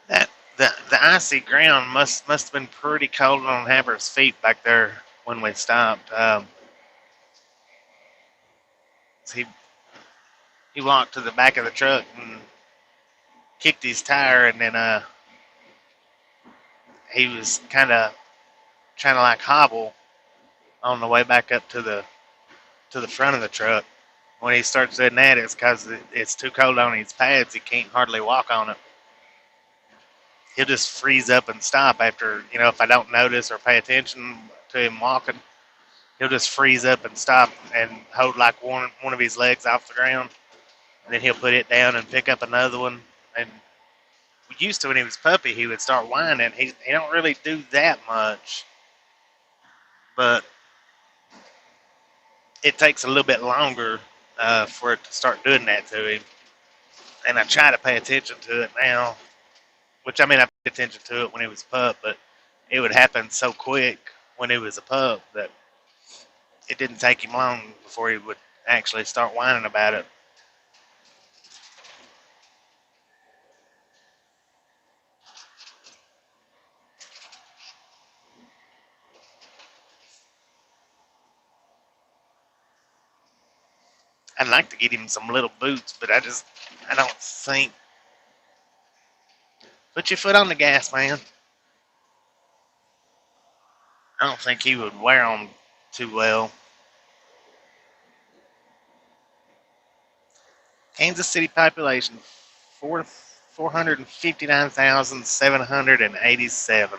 That the icy ground must have been pretty cold on Haber's feet back there when we stopped. He he walked to the back of the truck and kicked his tire, and then he was kind of trying to like hobble on the way back up to the front of the truck. When he starts doing that, it's because it's too cold on his pads. He can't hardly walk on it. He'll just freeze up and stop after, if I don't notice or pay attention to him walking, he'll just freeze up and stop and hold like one of his legs off the ground. And then he'll put it down and pick up another one. And we used to, when he was a puppy, he would start whining. He don't really do that much, but it takes a little bit longer for it to start doing that to him. And I try to pay attention to it now, which I mean, I paid attention to it when he was a pup, but it would happen so quick when he was a pup that it didn't take him long before he would actually start whining about it. I'd like to get him some little boots, but I don't think. Put your foot on the gas, man. I don't think he would wear them too well. Kansas City population, 459,787.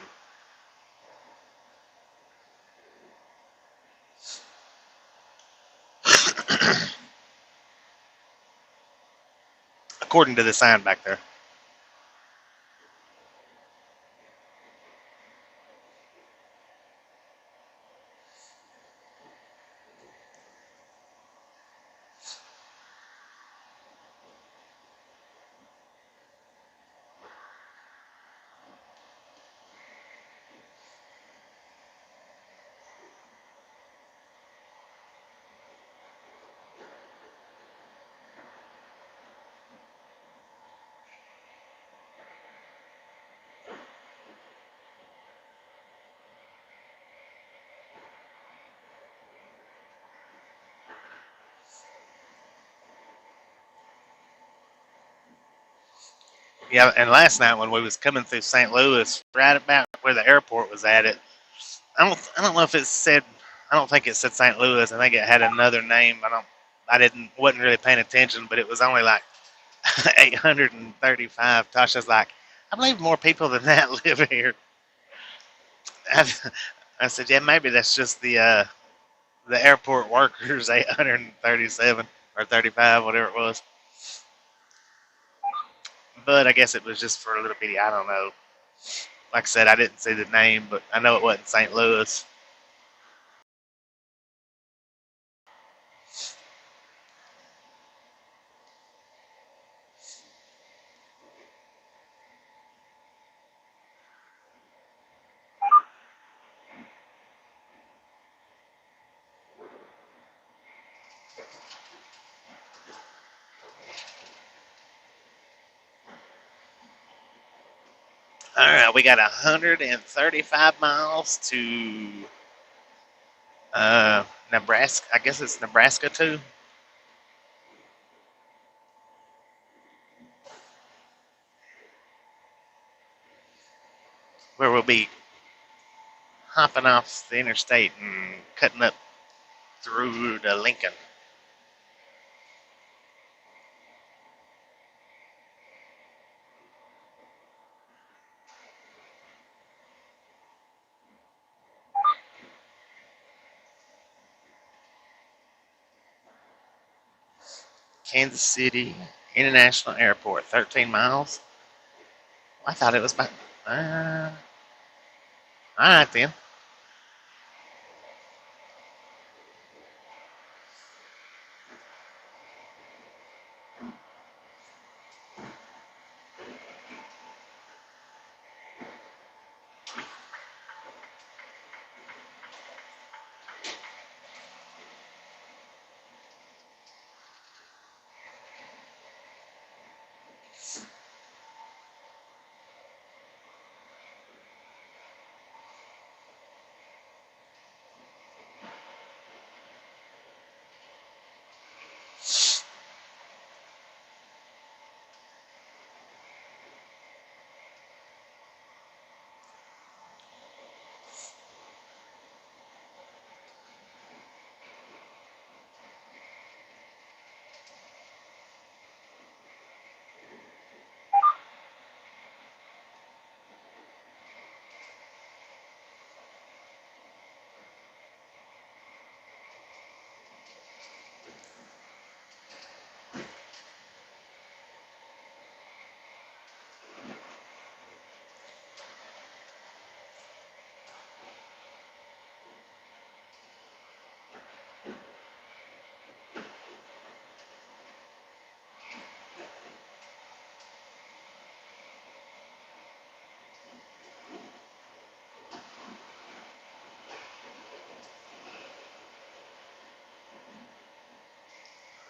According to the sign back there. Yeah, and last night when we was coming through St. Louis, right about where the airport was at, I don't know if it said. I don't think it said St. Louis. I think it had another name. Wasn't really paying attention, but it was only like 835. Tasha's like, I believe more people than that live here. I, I said, yeah, maybe that's just the airport workers, 837 or 35, whatever it was. But I guess it was just for a little bitty. I don't know. Like I said, I didn't see the name, but I know it wasn't St. Louis. All right, we got 135 miles to Nebraska. I guess it's Nebraska too. Where we'll be hopping off the interstate and cutting up through to Lincoln. Kansas City International Airport, 13 miles. I thought it was about. All right then.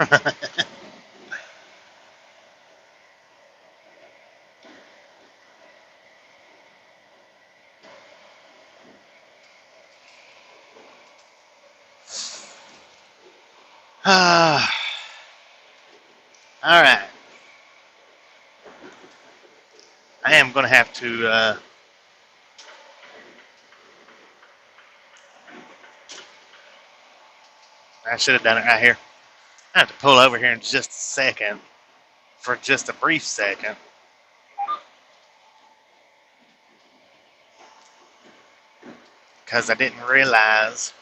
All right. I am going to have to. I should have done it right here. I have to pull over here in just a second, for just a brief second, because I didn't realize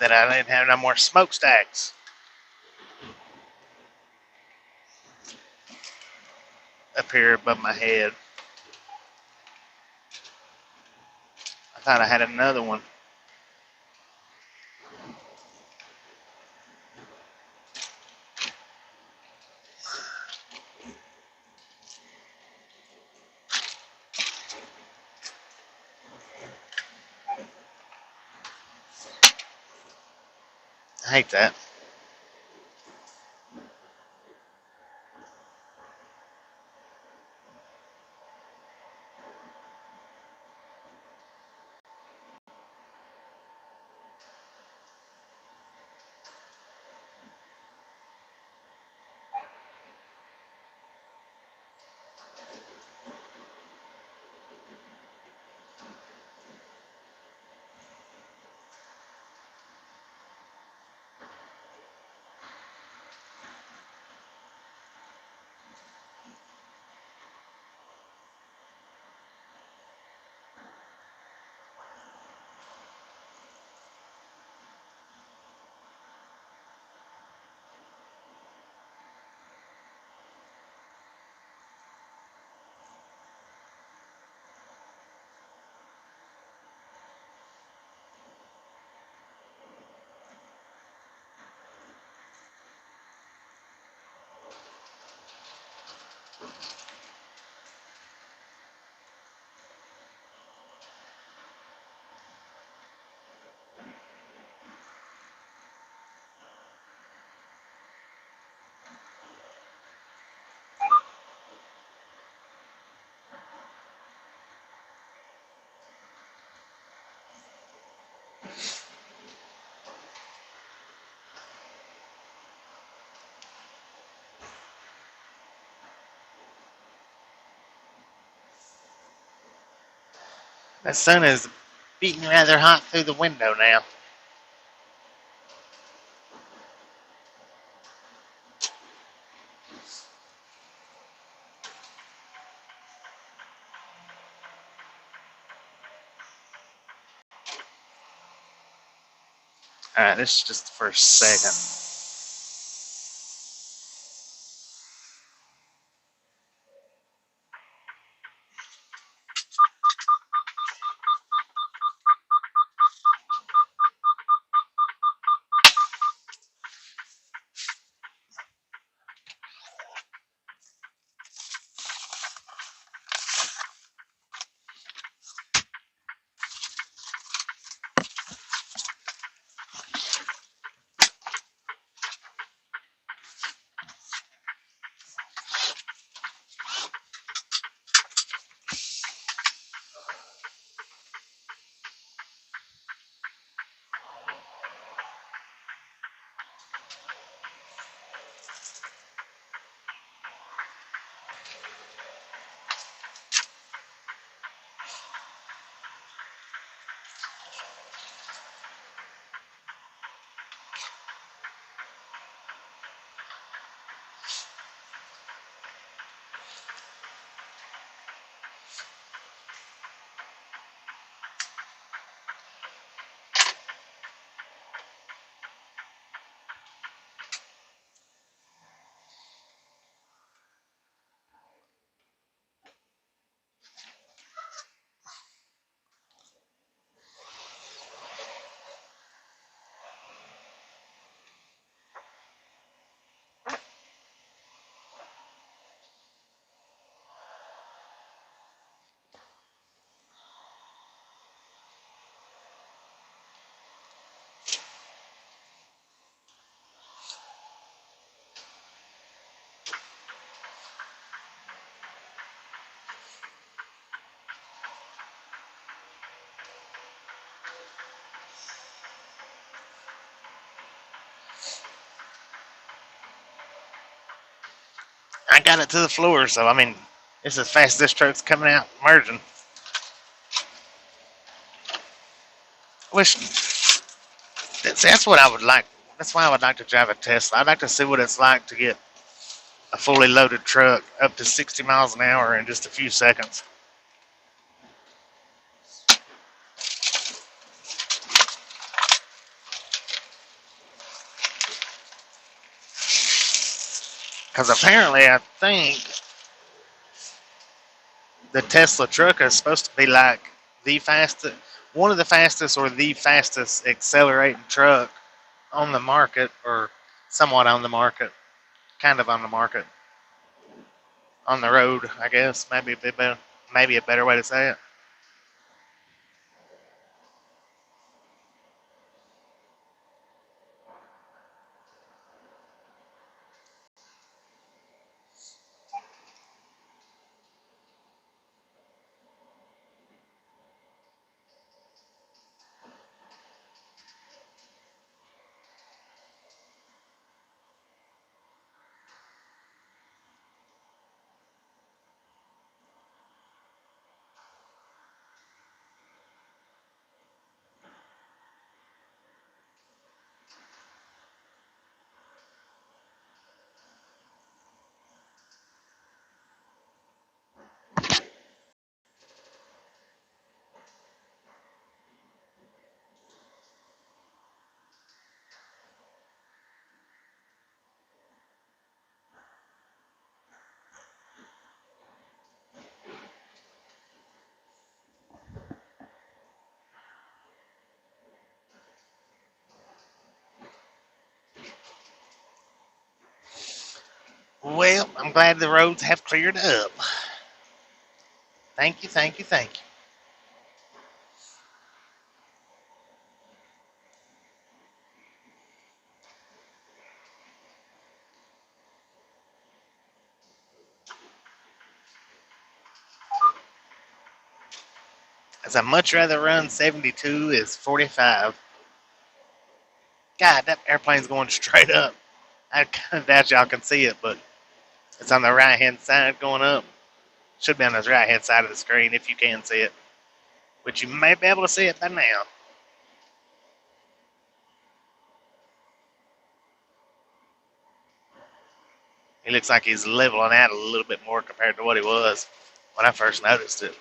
that I didn't have no more smokestacks up here above my head. I thought I had another one. I hate that. That sun is beating rather hot through the window now. Alright, this is just for a second. I got it to the floor, so I mean, it's as fast as this truck's coming out, merging. Wish that's what I would like. That's why I would like to drive a Tesla. I'd like to see what it's like to get a fully loaded truck up to 60 miles an hour in just a few seconds. Because apparently, I think the Tesla truck is supposed to be like the fastest, one of the fastest, or the fastest accelerating truck on the market, or somewhat on the market, kind of on the market, on the road, I guess. Maybe a better way to say it. Well, I'm glad the roads have cleared up. Thank you, thank you, thank you. As I'd much rather run 72 as 45. God, that airplane's going straight up. I kind of doubt y'all can see it, but it's on the right hand side going up. Should be on the right hand side of the screen if you can see it, which you may be able to see it by now. He looks like he's leveling out a little bit more compared to what he was when I first noticed it.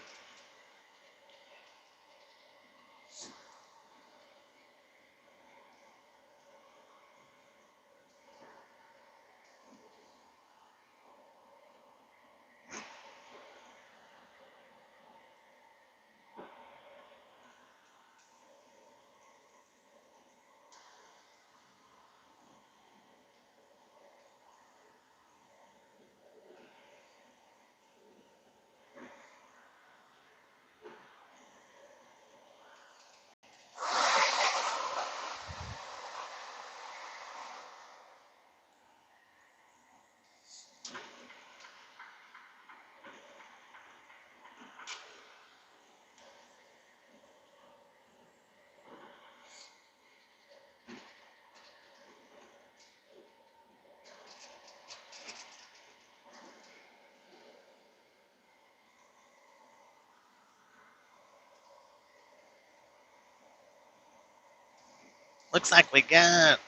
Looks like we got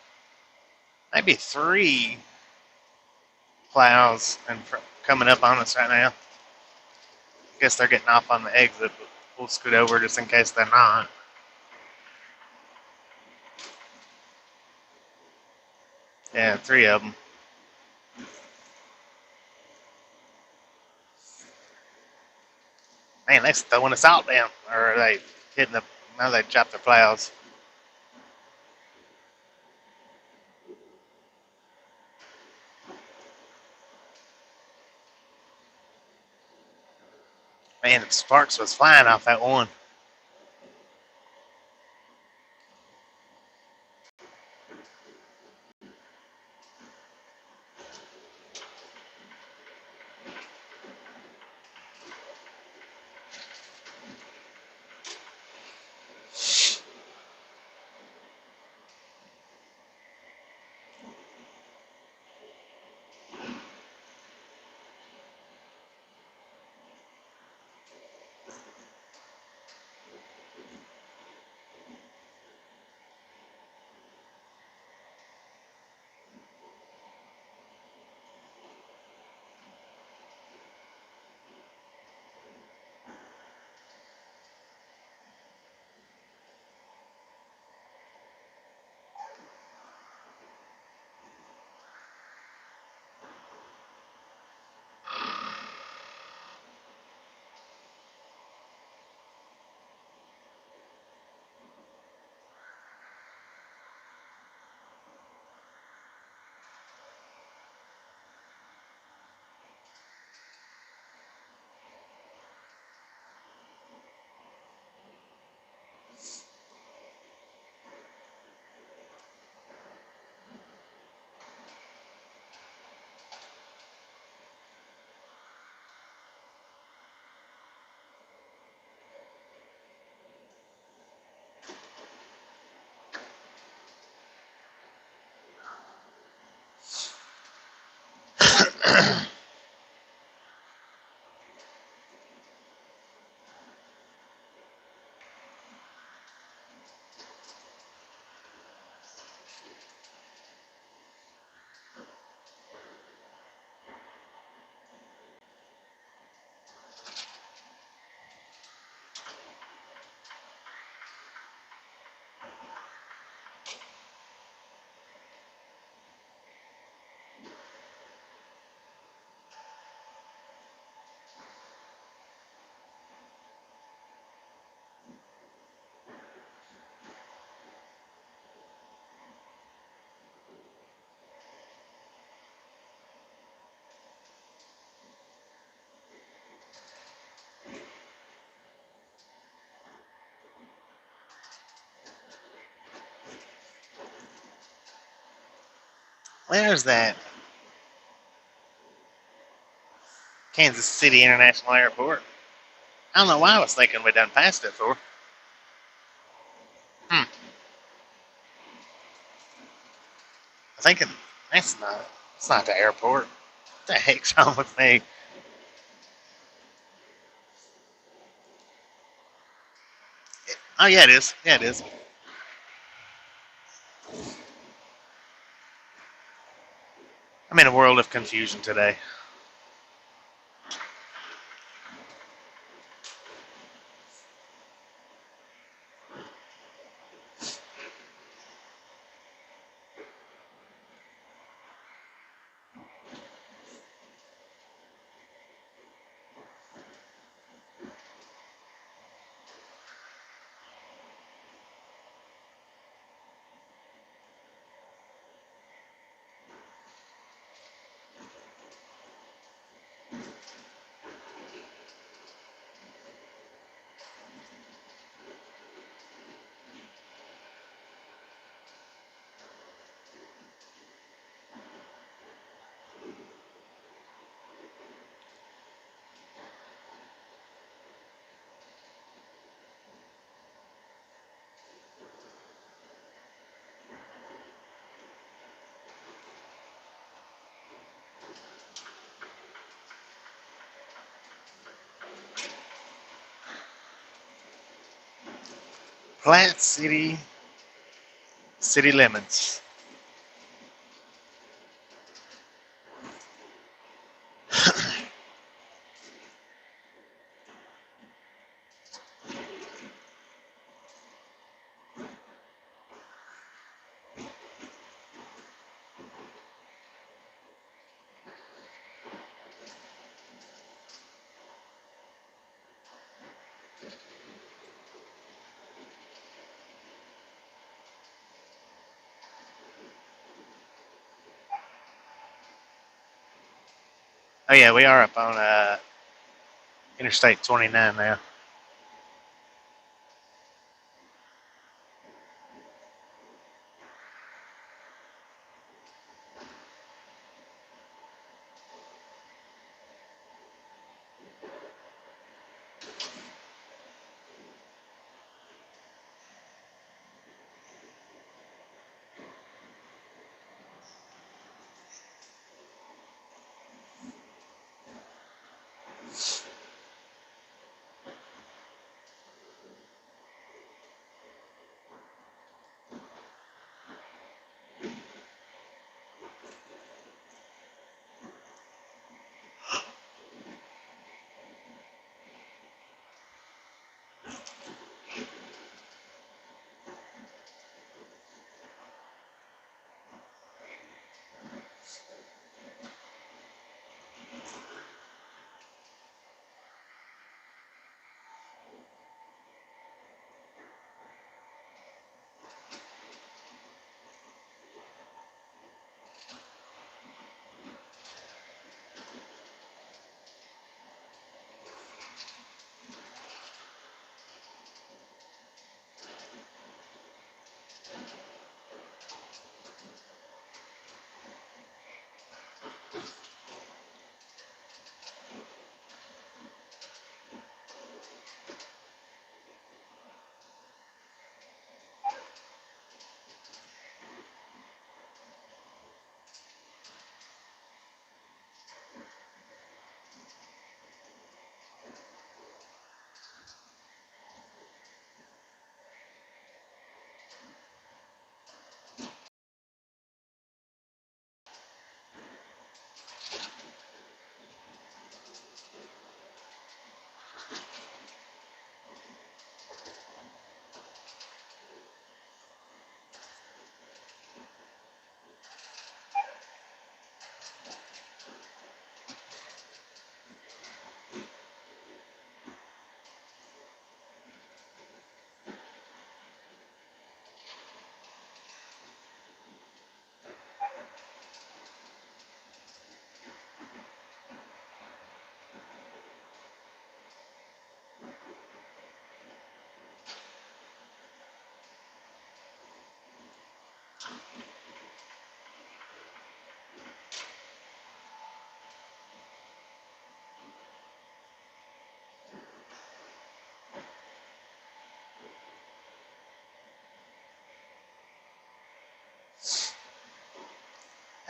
maybe 3 plows coming up on us right now. I guess they're getting off on the exit, but we'll scoot over just in case they're not. Yeah, 3 of them. Man, they're throwing us out down. Or are they hitting the... Now they dropped their plows. Man, the sparks was flying off that one. Where's that? Kansas City International Airport. I don't know why I was thinking we done passed it for. I think that's not. It's not the airport. What the heck's wrong with me? Oh yeah, it is. Yeah, it is. I'm in a world of confusion today. Platte City, city limits. Oh yeah, we are up on Interstate 29 now.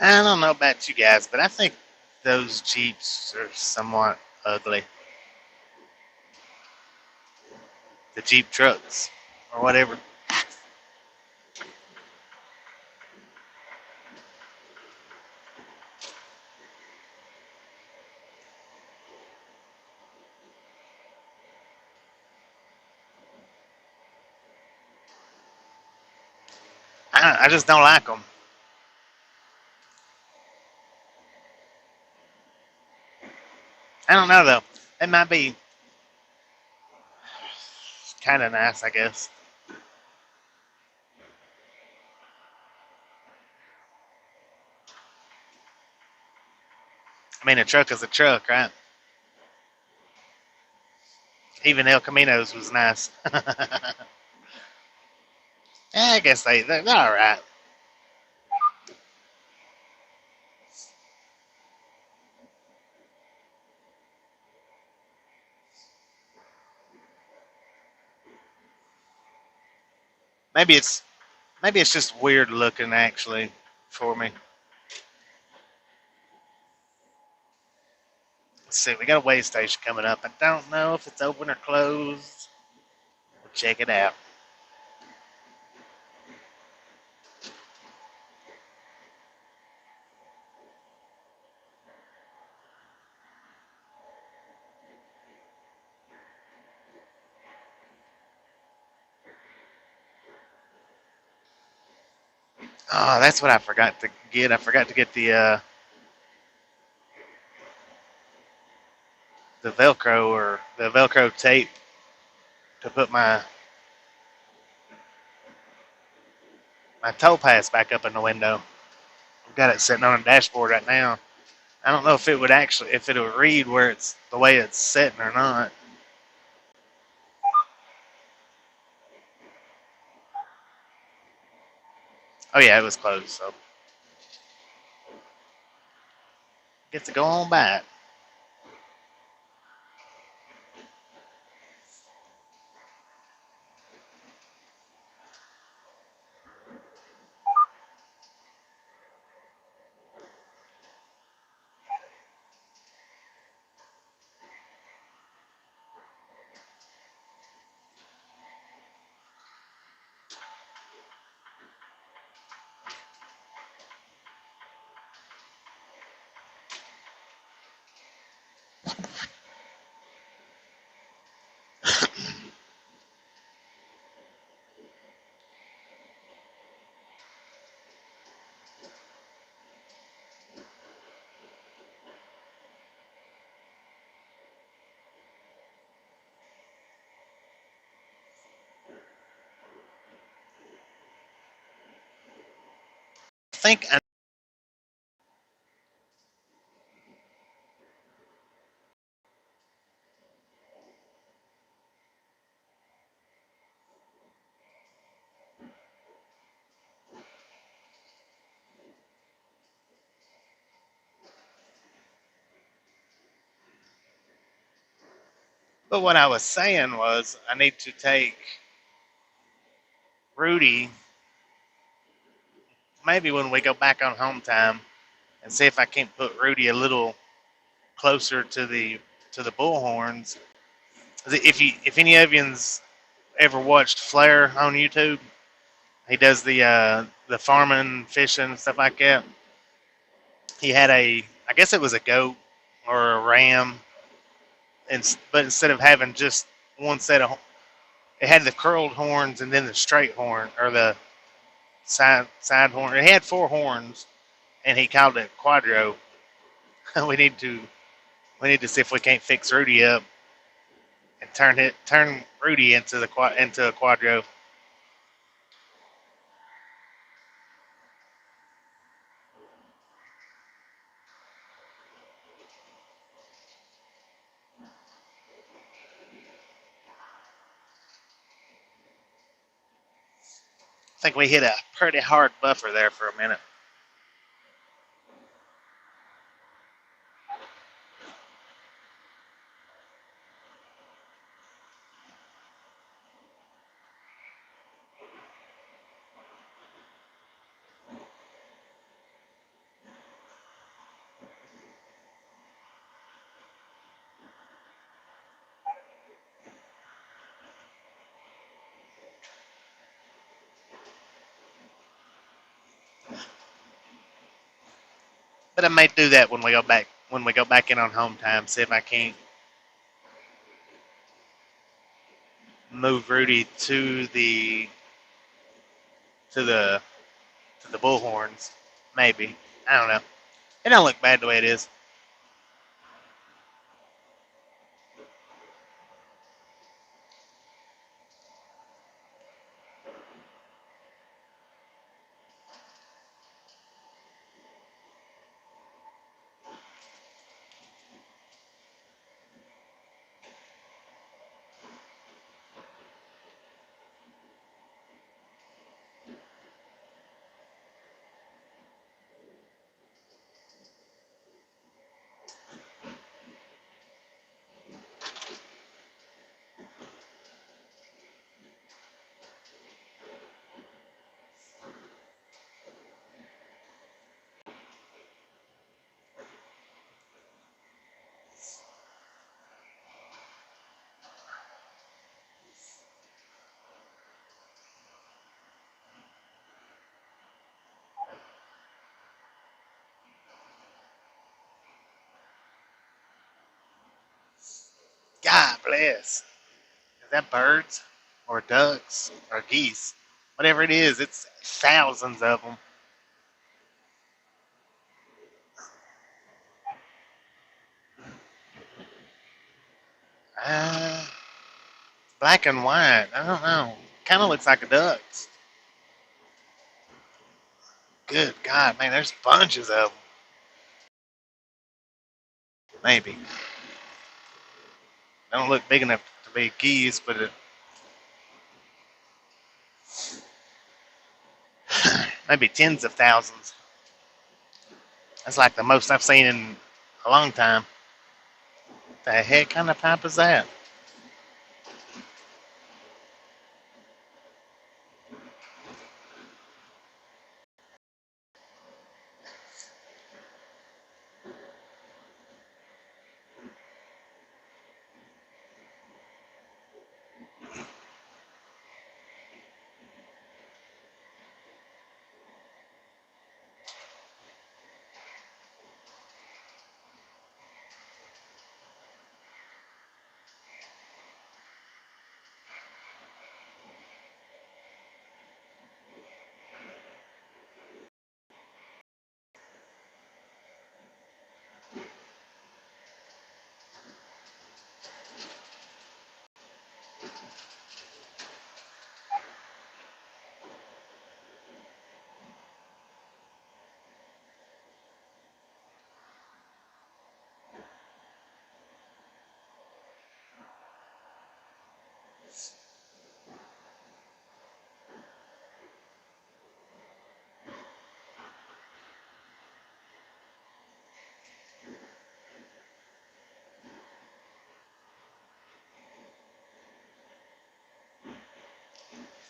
I don't know about you guys, but I think those Jeeps are somewhat ugly. The Jeep trucks or whatever. I just don't like them. I don't know though. It might be kind of nice, I guess. I mean, a truck is a truck, right? Even El Camino's was nice. Yeah, I guess they're all right. Maybe it's maybe it's just weird looking actually for me. Let's see, we got a weigh station coming up. I don't know if it's open or closed. We'll check it out. Oh, that's what I forgot to get. I forgot to get the Velcro or the Velcro tape to put my tow pass back up in the window. I've got it sitting on a dashboard right now. I don't know if it would actually if it would read where it's the way it's sitting or not. Oh yeah, it was closed, so get to go on back. I think, but what I was saying was I need to take Rudy maybe when we go back on home time and see if I can't put Rudy a little closer to the bullhorns. If any of you's ever watched Flair on YouTube, he does the farming, fishing, stuff like that. He had I guess it was a goat or a ram, but instead of having just one set of, it had the curled horns and then the straight horn or the side horn. It had four horns, and he called it quadro. we need to we need to see if we can't fix Rudy up and turn Rudy into a quadro. I think we hit a pretty hard buffer there for a minute. But I may do that when we go back. When we go back in on home time, see if I can't move Rudy to the to the bullhorns. Maybe, I don't know. It don't look bad the way it is. God bless. Is that birds or ducks or geese? Whatever it is, it's thousands of them. Black and white. I don't know. Kind of looks like a duck's. Good God, man, there's bunches of them. Maybe. They don't look big enough to be geese, but maybe tens of thousands. That's like the most I've seen in a long time. The heck kind of pipe is that?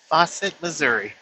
Faucet, Missouri.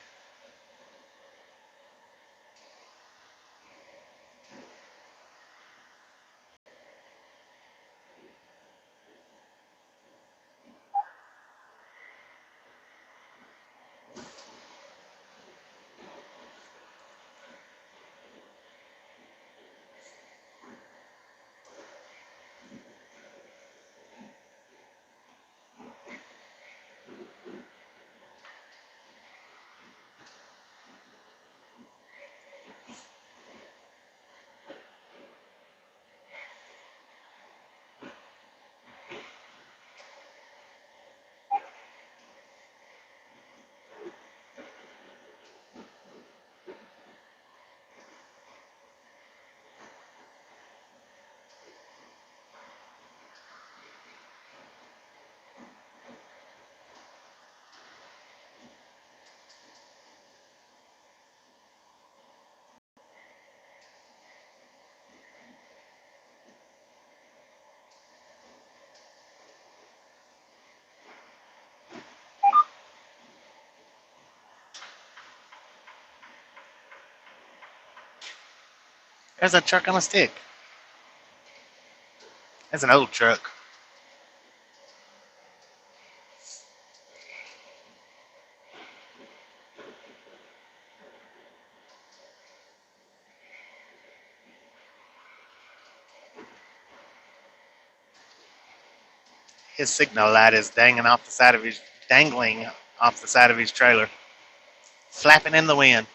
There's a truck on a stick. That's an old truck. His signal light is dangling off the side of his trailer, flapping in the wind.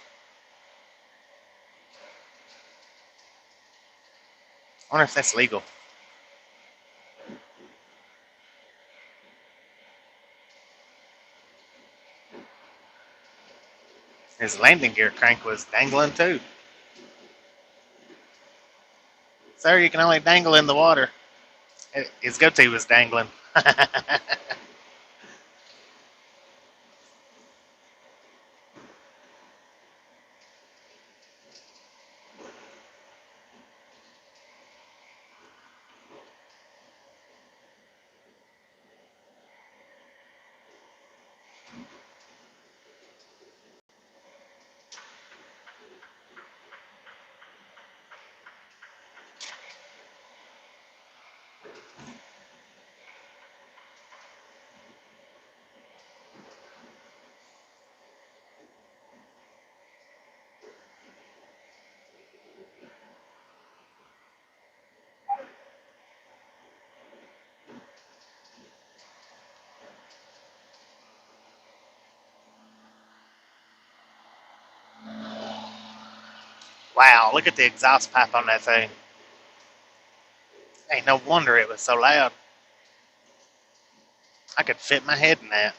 I wonder if that's legal. His landing gear crank was dangling too. Sir, you can only dangle in the water. His goatee was dangling. Wow, look at the exhaust pipe on that thing. Ain't no wonder it was so loud. I could fit my head in that.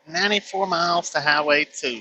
"94 miles to Highway 2.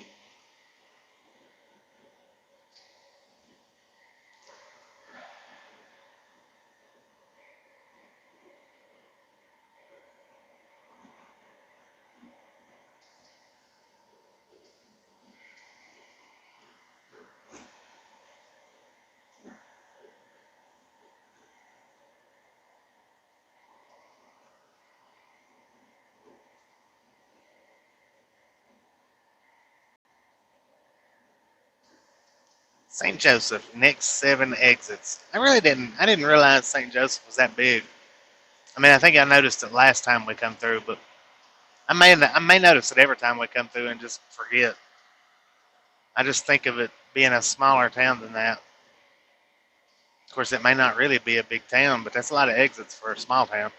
St. Joseph, next 7 exits. I didn't realize St. Joseph was that big. I mean, I think I noticed it last time we come through, but I may notice it every time we come through and just forget. I just think of it being a smaller town than that. Of course, it may not really be a big town, but that's a lot of exits for a small town.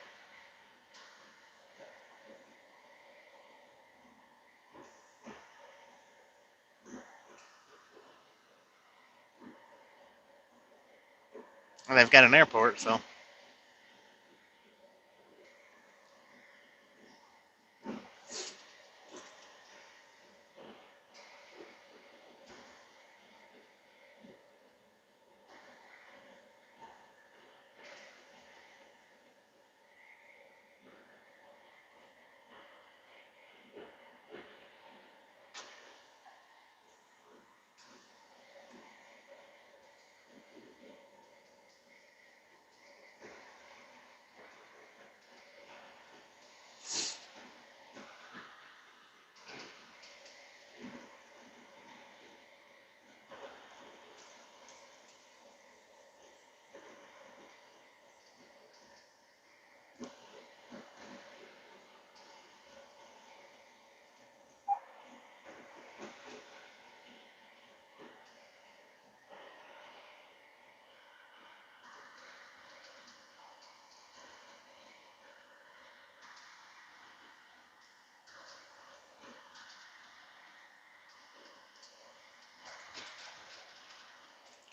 And they've got an airport, so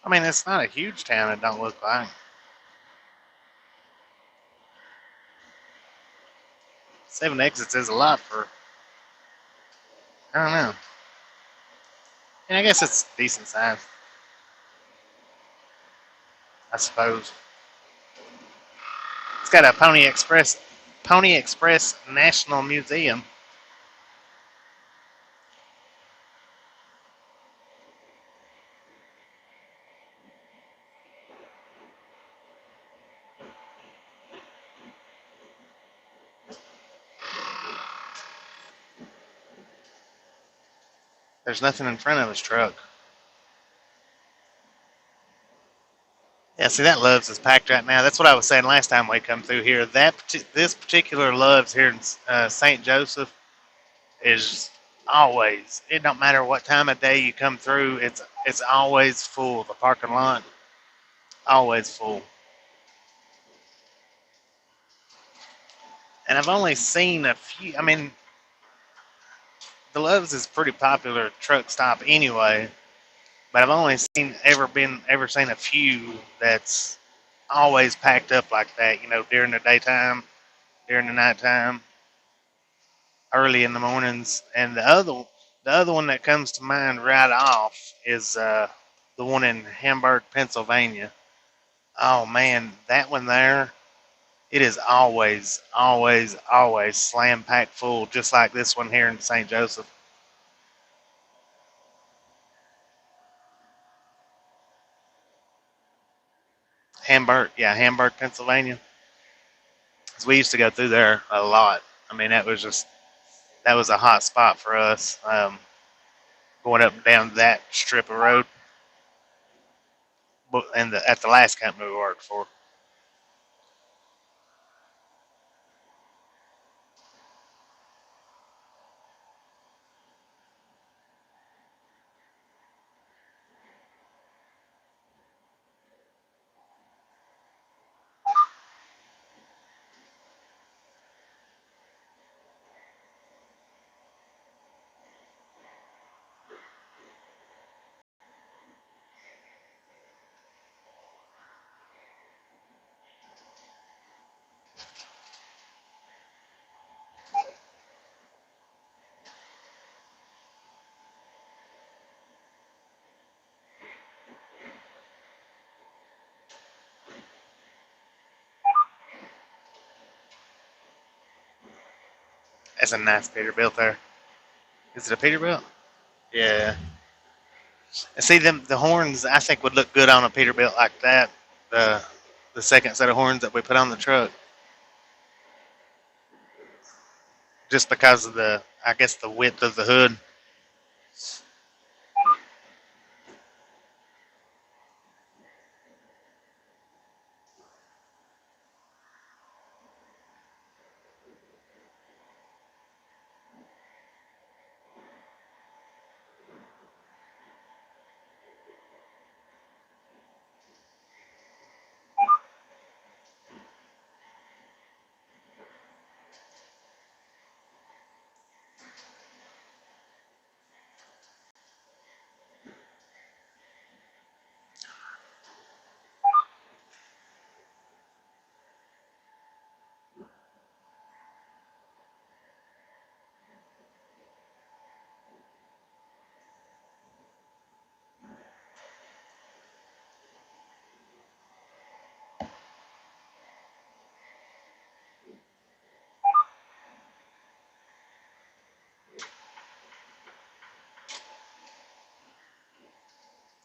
I mean, it's not a huge town. It don't look like 7 exits is a lot for. I don't know. And I guess it's decent size, I suppose. It's got a Pony Express National Museum. There's nothing in front of his truck. Yeah, see that Love's is packed right now. That's what I was saying last time we come through here. This particular Love's here in St. Joseph is always. It don't matter what time of day you come through. It's always full. The parking lot always full. And I've only seen a few. I mean, the Love's is pretty popular truck stop anyway. But I've only ever seen a few that's always packed up like that. You know, during the daytime, during the nighttime, early in the mornings. And the other one that comes to mind right off is the one in Hamburg, Pennsylvania. Oh man, that one there. It is always, always, always slam packed full, just like this one here in St. Joseph. Hamburg, Pennsylvania. 'Cause we used to go through there a lot. I mean, that was a hot spot for us, going up and down that strip of road. And at the last company we worked for. That's a nice Peterbilt there. Is it a Peterbilt? Yeah. And see them the horns I think would look good on a Peterbilt like that. The the second set of horns that we put on the truck. Just because of the width of the hood.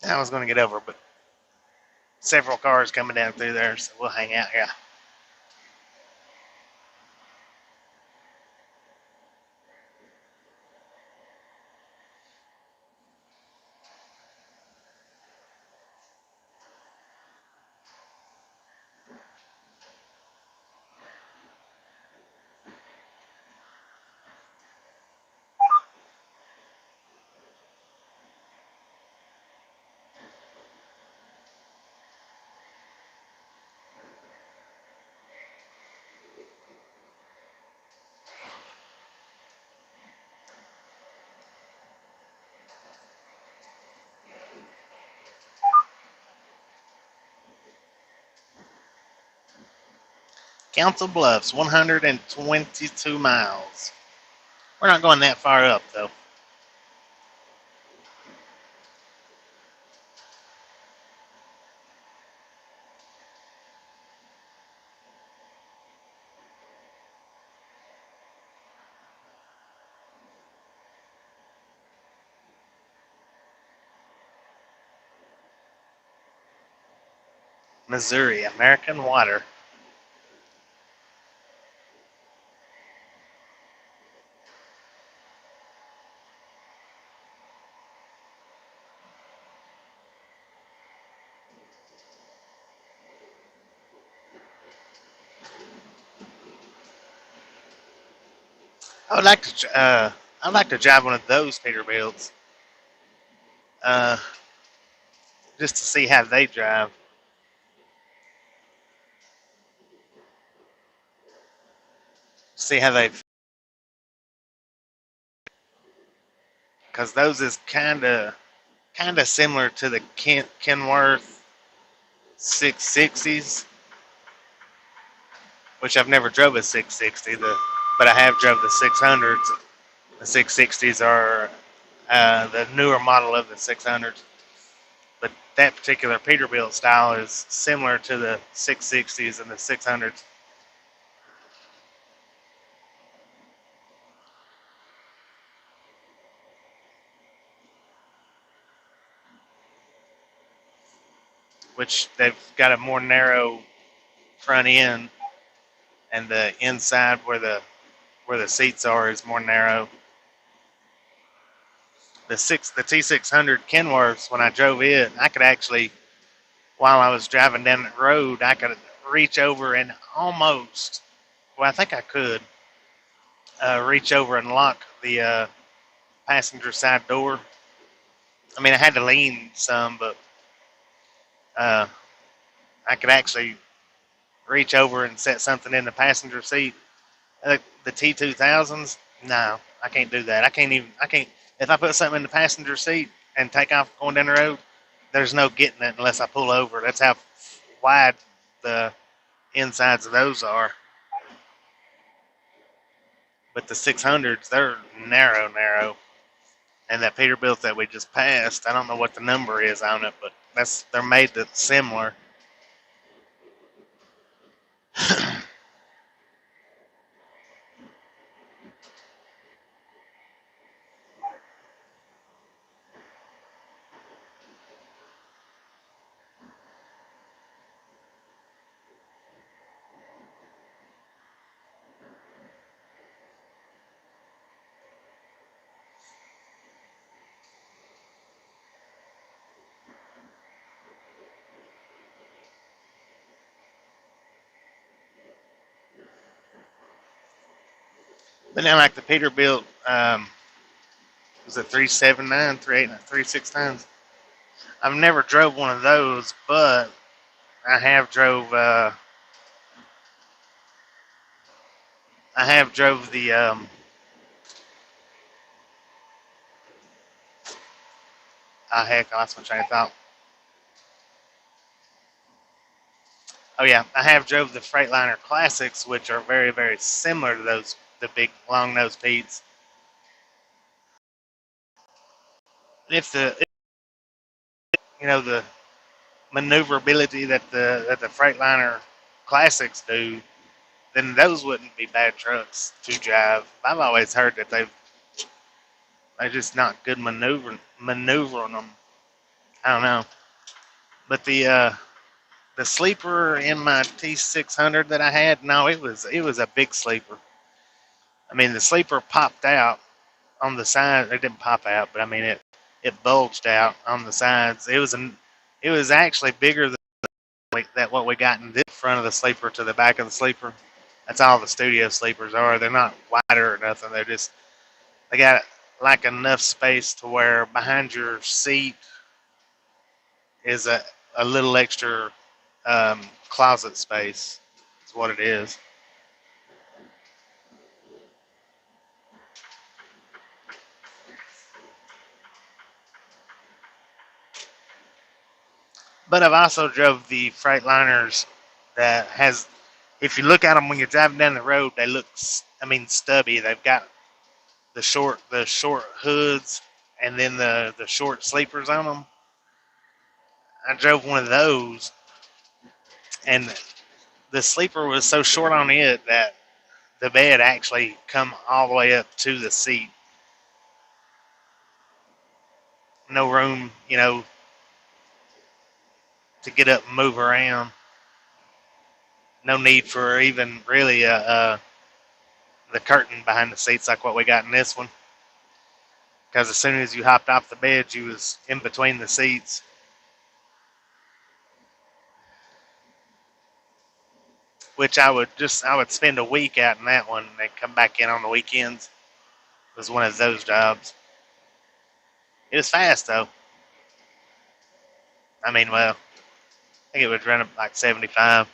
I was gonna get over, but several cars coming down through there, so we'll hang out here. Council Bluffs, 122 miles. We're not going that far up, though. Missouri, American Water. I'd like to drive one of those Peterbilts, uh, just to see how they drive. See how they, because those is kind of similar to the Kenworth 660s, which I've never drove a 660, but I have drove the 600s. The 660s are the newer model of the 600s, but that particular Peterbilt style is similar to the 660s and the 600s. Which they've got a more narrow front end, and the inside where the seats are is more narrow. The T600 Kenworths, when I drove it, I could actually, while I was driving down the road, I could reach over and almost, well, I think I could reach over and lock the passenger side door. I mean, I had to lean some, but I could actually reach over and set something in the passenger seat. The T2000s, no, I can't do that. I can't. If I put something in the passenger seat and take off going down the road, there's no getting it unless I pull over. That's how wide the insides of those are. But the 600s, they're narrow. And that Peterbilt that we just passed, I don't know what the number is on it, but they're made that's similar. But now, like the Peterbilt, was it 379, 389, 369s? I've never drove one of those, but I have drove. I have drove the. Heck, I lost my train of thought. Oh yeah, I have drove the Freightliner Classics, which are very similar to those the big long nose Pete's. If the maneuverability that the Freightliner Classics do, then those wouldn't be bad trucks to drive. I've always heard that they're just not good maneuvering them. I don't know, but the sleeper in my T600 that I had, no, it was a big sleeper. I mean, the sleeper popped out on the side. It didn't pop out, but I mean it bulged out on the sides. It was actually bigger than what we got in the front of the sleeper to the back of the sleeper. That's all the studio sleepers are. They're not wider or nothing. They got like enough space to where behind your seat is a little extra closet space. Is what it is. But I've also drove the Freightliners that has if you look at them when you're driving down the road, they look, stubby. They've got the short hoods, and then the short sleepers on them. I drove one of those, and the sleeper was so short on it that the bed actually come all the way up to the seat. No room, to get up and move around. No need for even really the curtain behind the seats like what we got in this one. Because as soon as you hopped off the bed, you was in between the seats. Which I would spend a week out in that one and then come back in on the weekends. It was one of those jobs. It was fast though. I think it would run up like 75.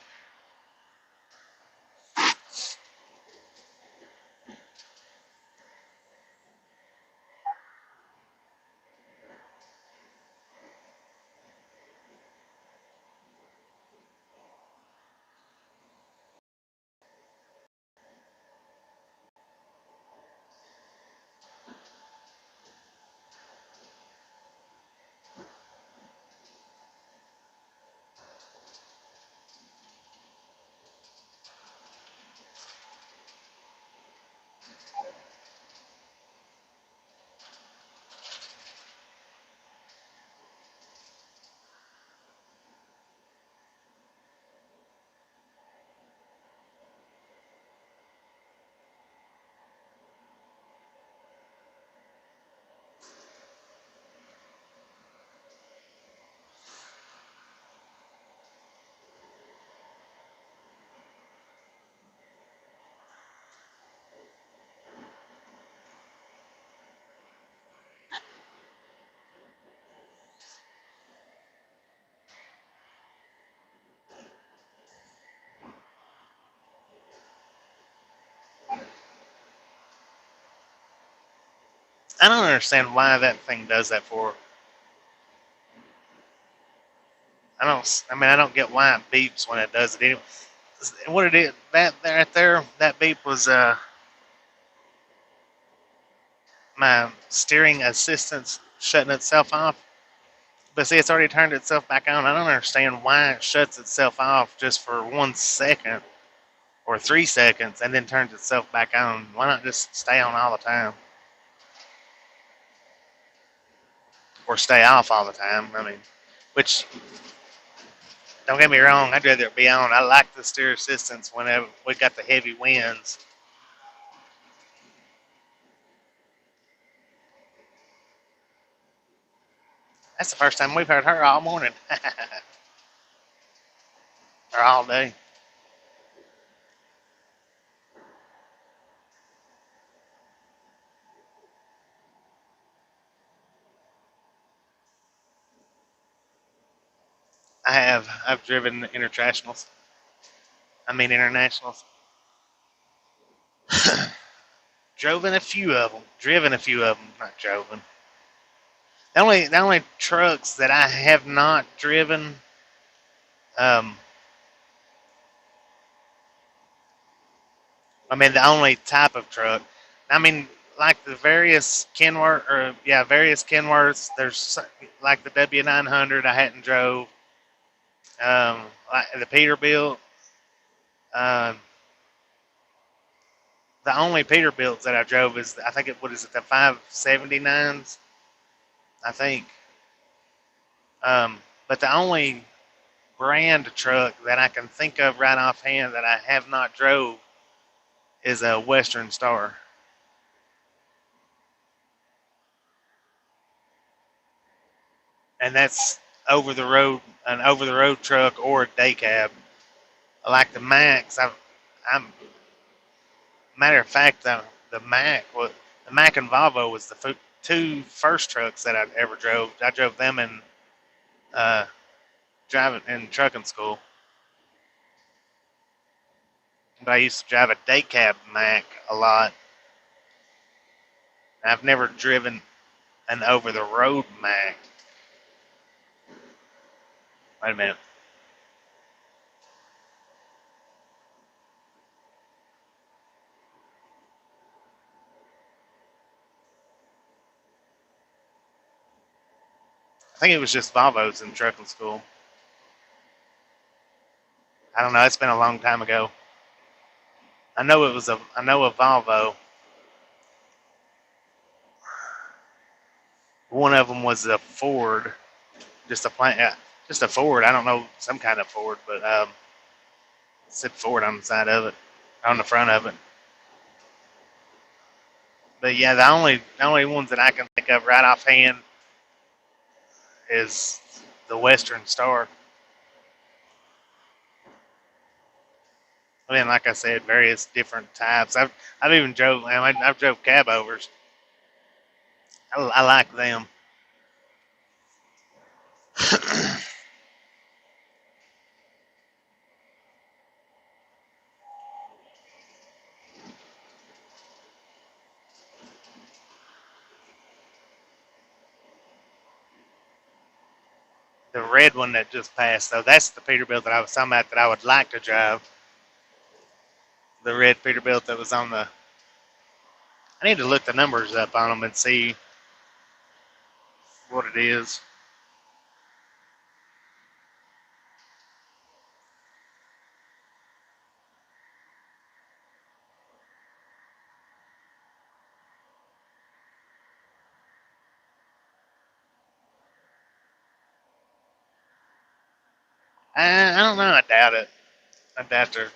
I don't understand why that thing does that for. I don't get why it beeps when it does it. Anyway, what it is, that right there, that beep was my steering assistance shutting itself off. But see, it's already turned itself back on. I don't understand why it shuts itself off just for 1 second or 3 seconds and then turns itself back on. Why not just stay on all the time? Or stay off all the time? Which, don't get me wrong, I'd rather it be on. I like the steer assistance whenever we got the heavy winds. That's the first time we've heard her all morning. Or all day. I have. I've driven internationals. Internationals. Driven a few of them. Not driven. The only trucks that I have not driven, um, the only type of truck. Like the various various Kenworths. There's like the W900 I hadn't drove. Like the Peterbilt. Um, the only Peterbilts that I drove is I think what is it, the 579s, I think. But the only brand truck that I can think of right offhand that I have not drove is a Western Star, and that's an over the road truck or a day cab. Like the Max, I'm matter of fact the Mac and Volvo was the two first trucks that I ever drove. I drove them in uh, driving in trucking school. But I used to drive a day cab Mac a lot. I've never driven an over the road Mac. Wait a minute. think it was just Volvos in trucking school. I don't know. It's been a long time ago. I know a Volvo. One of them was a Ford, just a just a Ford. I don't know, some kind of Ford, but it said Ford on the side of it, on the front of it. But yeah, the only ones that I can think of right offhand is the Western Star. I mean, like I said, various different types. I've even drove. I've drove cab overs. I like them. The red one that just passed, though, that's the Peterbilt that I was talking about that I would like to drive. The red Peterbilt that was on the. I need to look the numbers up on them and see what it is. I don't know. I doubt it. I doubt her.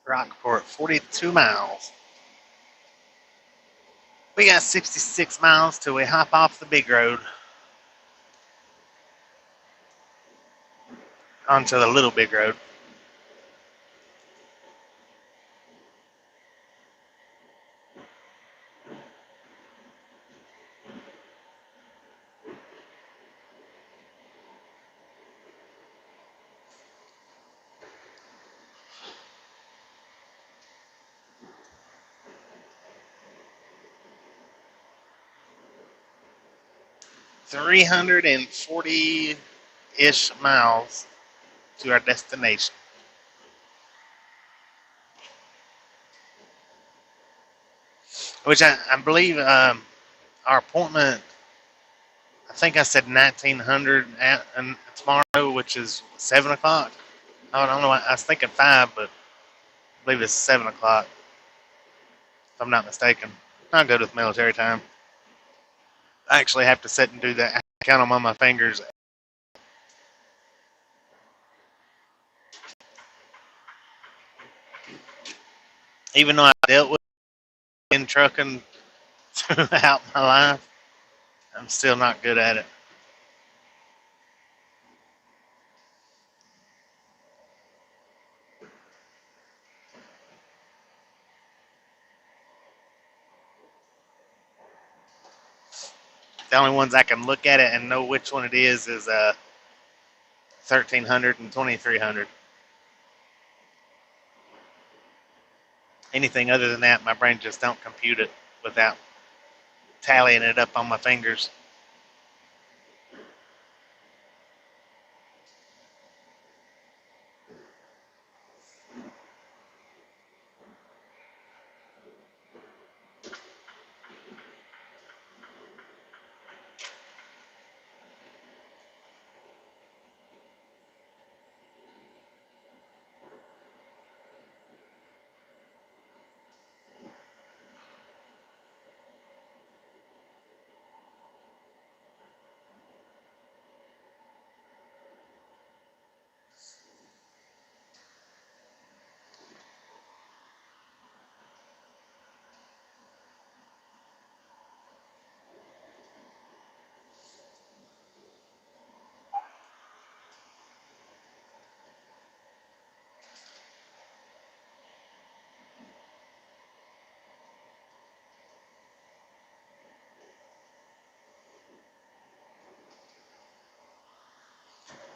Rockport, 42 miles. We got 66 miles till we hop off the big road onto the little big road. $340-ish miles to our destination. Which I believe our appointment, I think I said 1900 tomorrow, which is 7 o'clock. I don't know, I was thinking 5, but I believe it's 7 o'clock, if I'm not mistaken. Not good with military time. I actually have to sit and do that. I count them on my fingers. Even though I dealt with in trucking throughout my life, I'm still not good at it. The only ones I can look at it and know which one it is 1300 and 2300. Anything other than that, my brain just don't compute it without tallying it up on my fingers.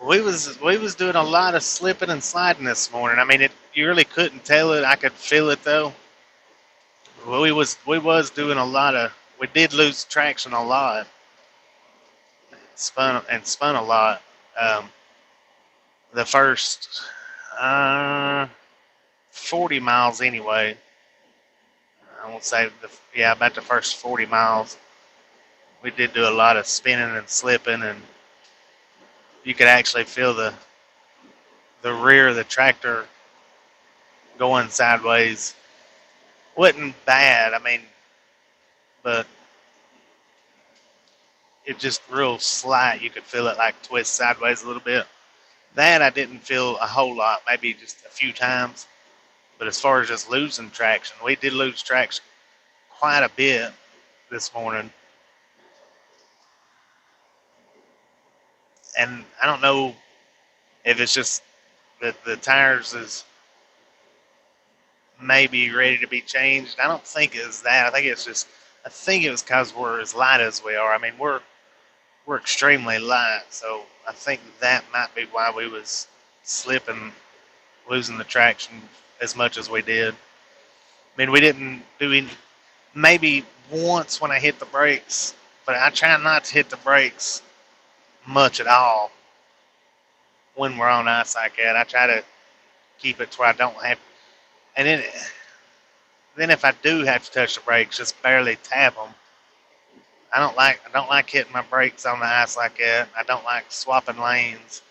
We was doing a lot of slipping and sliding this morning. I mean, you really couldn't tell it. I could feel it though. We was doing a lot of. We did lose traction a lot. Spun a lot. Um, the first 40 miles anyway. I won't say about the first 40 miles. We did do a lot of spinning and slipping, and you could actually feel the rear of the tractor going sideways. Wasn't bad, I mean, but it just real slight. You could feel it like twist sideways a little bit. That I didn't feel a whole lot, maybe just a few times. But as far as just losing traction, we did lose traction quite a bit this morning. And I don't know if it's just that the tires is maybe ready to be changed. I don't think it's that. I think it was because we're as light as we are. I mean, we're extremely light, so I think that might be why we was slipping, losing the traction as much as we did. I mean, we didn't do any, maybe once when I hit the brakes, but I try not to hit the brakes much at all when we're on ice like that. I try to keep it to where I don't have, and then if I do have to touch the brakes, just barely tap them. I don't like hitting my brakes on the ice like that. I don't like swapping lanes.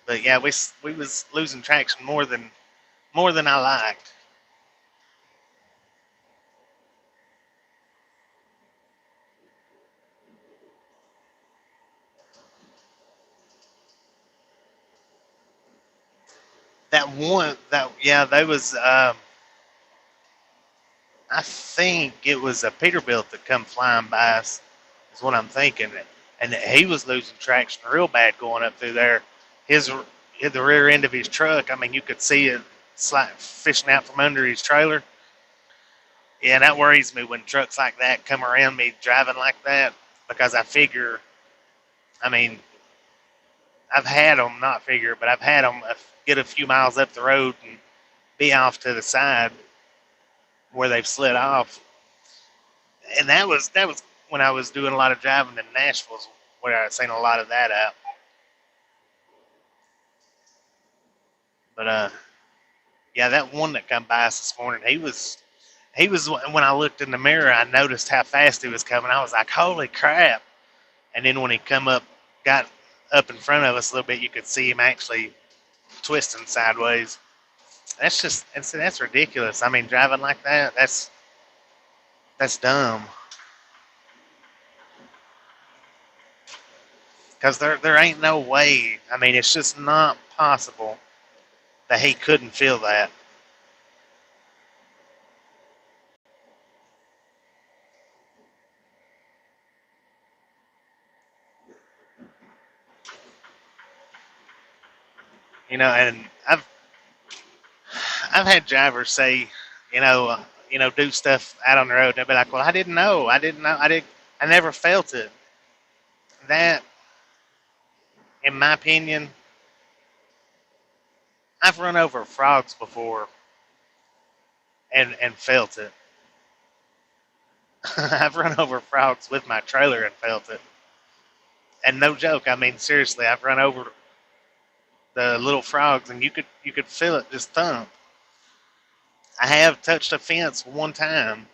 But yeah, we was losing traction more than I liked. That one, that yeah, that was. I think it was a Peterbilt that come flying by us. Is what I'm thinking, and he was losing traction real bad going up through there. His the rear end of his truck. I mean, you could see it fishing out from under his trailer. Yeah, that worries me when trucks like that come around me driving like that because I figure. I mean, I've had them not figure, but I've had them get a few miles up the road and be off to the side where they've slid off. And that was when I was doing a lot of driving in Nashville, where I've seen a lot of that out. But yeah, that one that come by us this morning, he was when I looked in the mirror, I noticed how fast he was coming. I was like, holy crap! And then when he got up in front of us a little bit, you could see him actually twisting sideways. That's ridiculous. I mean, driving like that, that's dumb. Because there ain't no way. I mean, it's just not possible that he couldn't feel that. And I've had drivers say, do stuff out on the road. They'll be like, "Well, I didn't know. I didn't know. I never felt it." That, in my opinion, I've run over frogs before and felt it. I've run over frogs with my trailer and felt it. And no joke. I mean, seriously, I've run over the little frogs, and you could feel it just thump. I have touched a fence one time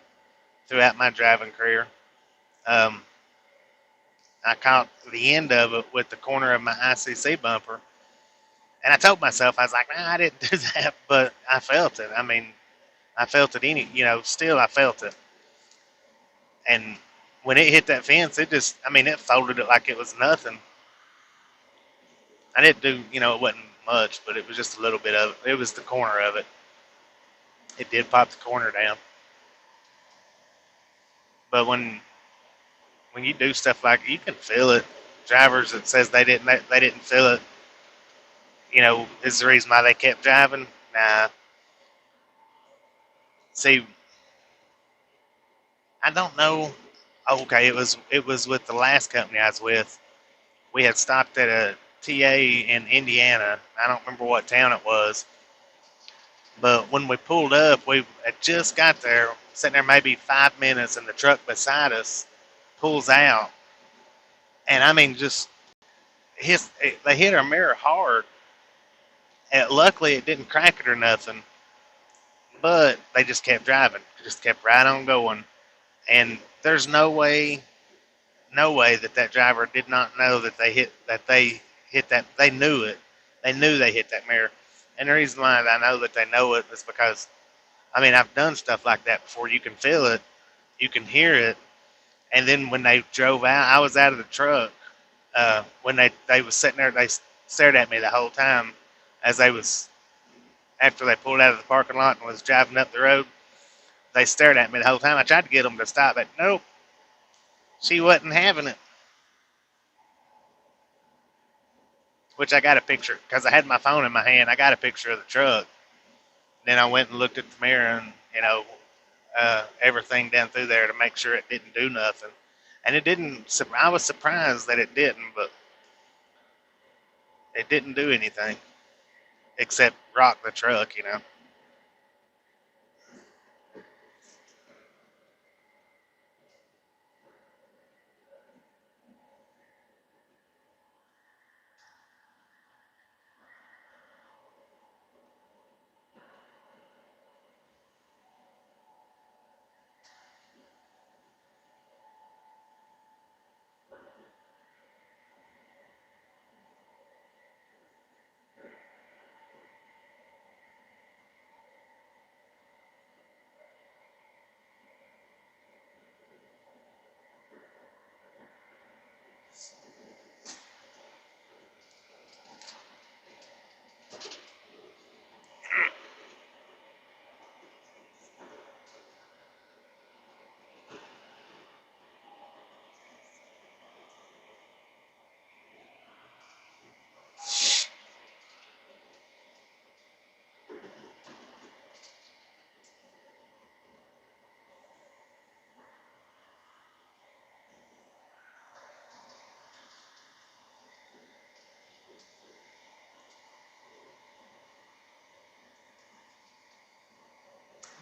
throughout my driving career. Um, I caught the end of it with the corner of my ICC bumper, and I told myself, I was like, "Nah, I didn't do that," but I felt it. I mean, I felt it still I felt it. And when it hit that fence, it folded it like it was nothing. I didn't do, it wasn't much, but it was just a little bit of it. It was the corner of it. It did pop the corner down. But when you do stuff like you can feel it. Drivers that says they didn't feel it, is the reason why they kept driving. Nah, see, I don't know. Okay, it was with the last company I was with. We had stopped at a TA in Indiana. I don't remember what town it was, but when we pulled up, we had just got there, sitting there maybe 5 minutes, and the truck beside us pulls out, and I mean, they hit our mirror hard. And luckily, it didn't crack it or nothing, but they just kept driving, just kept right on going. And there's no way that driver did not know that they knew it. They knew they hit that mirror. And the reason why I know that they know it is because, I mean, I've done stuff like that before. You can feel it, you can hear it. And then when they drove out, I was out of the truck. When they was sitting there, they stared at me the whole time as after they pulled out of the parking lot and was driving up the road. They stared at me the whole time. I tried to get them to stop, but nope, she wasn't having it. Which I got a picture because I had my phone in my hand. I got a picture of the truck. Then I went and looked at the mirror and everything down through there to make sure it didn't do nothing. And it didn't. I was surprised that it didn't, but it didn't do anything except rock the truck.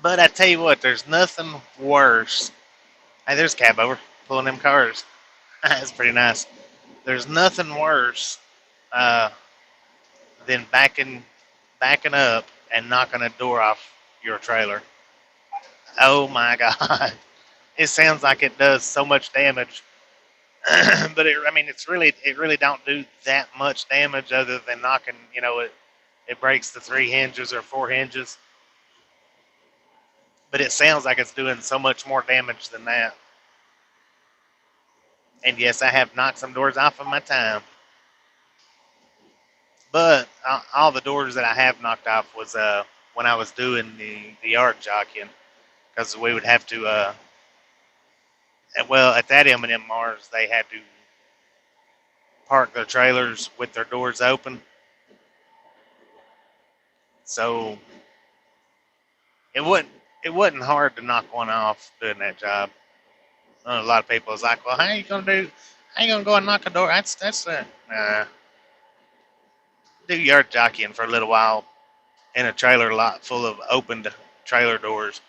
But I tell you what, there's nothing worse. Hey, there's a cab over pulling them cars. That's pretty nice. There's nothing worse uh, than backing up and knocking a door off your trailer. Oh my god! It sounds like it does so much damage, but I mean, it really don't do that much damage other than knocking. It breaks the three hinges or four hinges, but it sounds like it's doing so much more damage than that. And yes, I have knocked some doors off of my time, but all the doors that I have knocked off was when I was doing the yard jockeying, because we would have to. Well, at that M&M Mars, they had to park their trailers with their doors open, so it wasn't it wasn't hard to knock one off doing that job. A lot of people was like, "Well, How you gonna go and knock a door? Do yard jockeying for a little while in a trailer lot full of opened trailer doors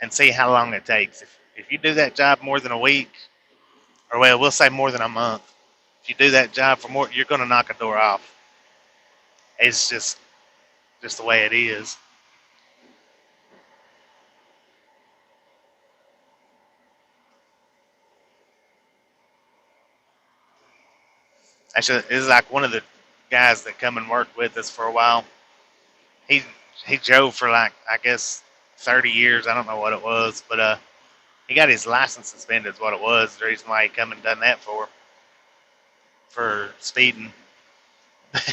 and see how long it takes. If you do that job more than a week, or well, we'll say more than a month. If you do that job for more, you're gonna knock a door off. It's just the way it is. Actually, this is like one of the guys that come and worked with us for a while. He he drove for like I guess 30 years. I don't know what it was, but he got his license suspended. Is what it was. The reason why he come and done that for speeding.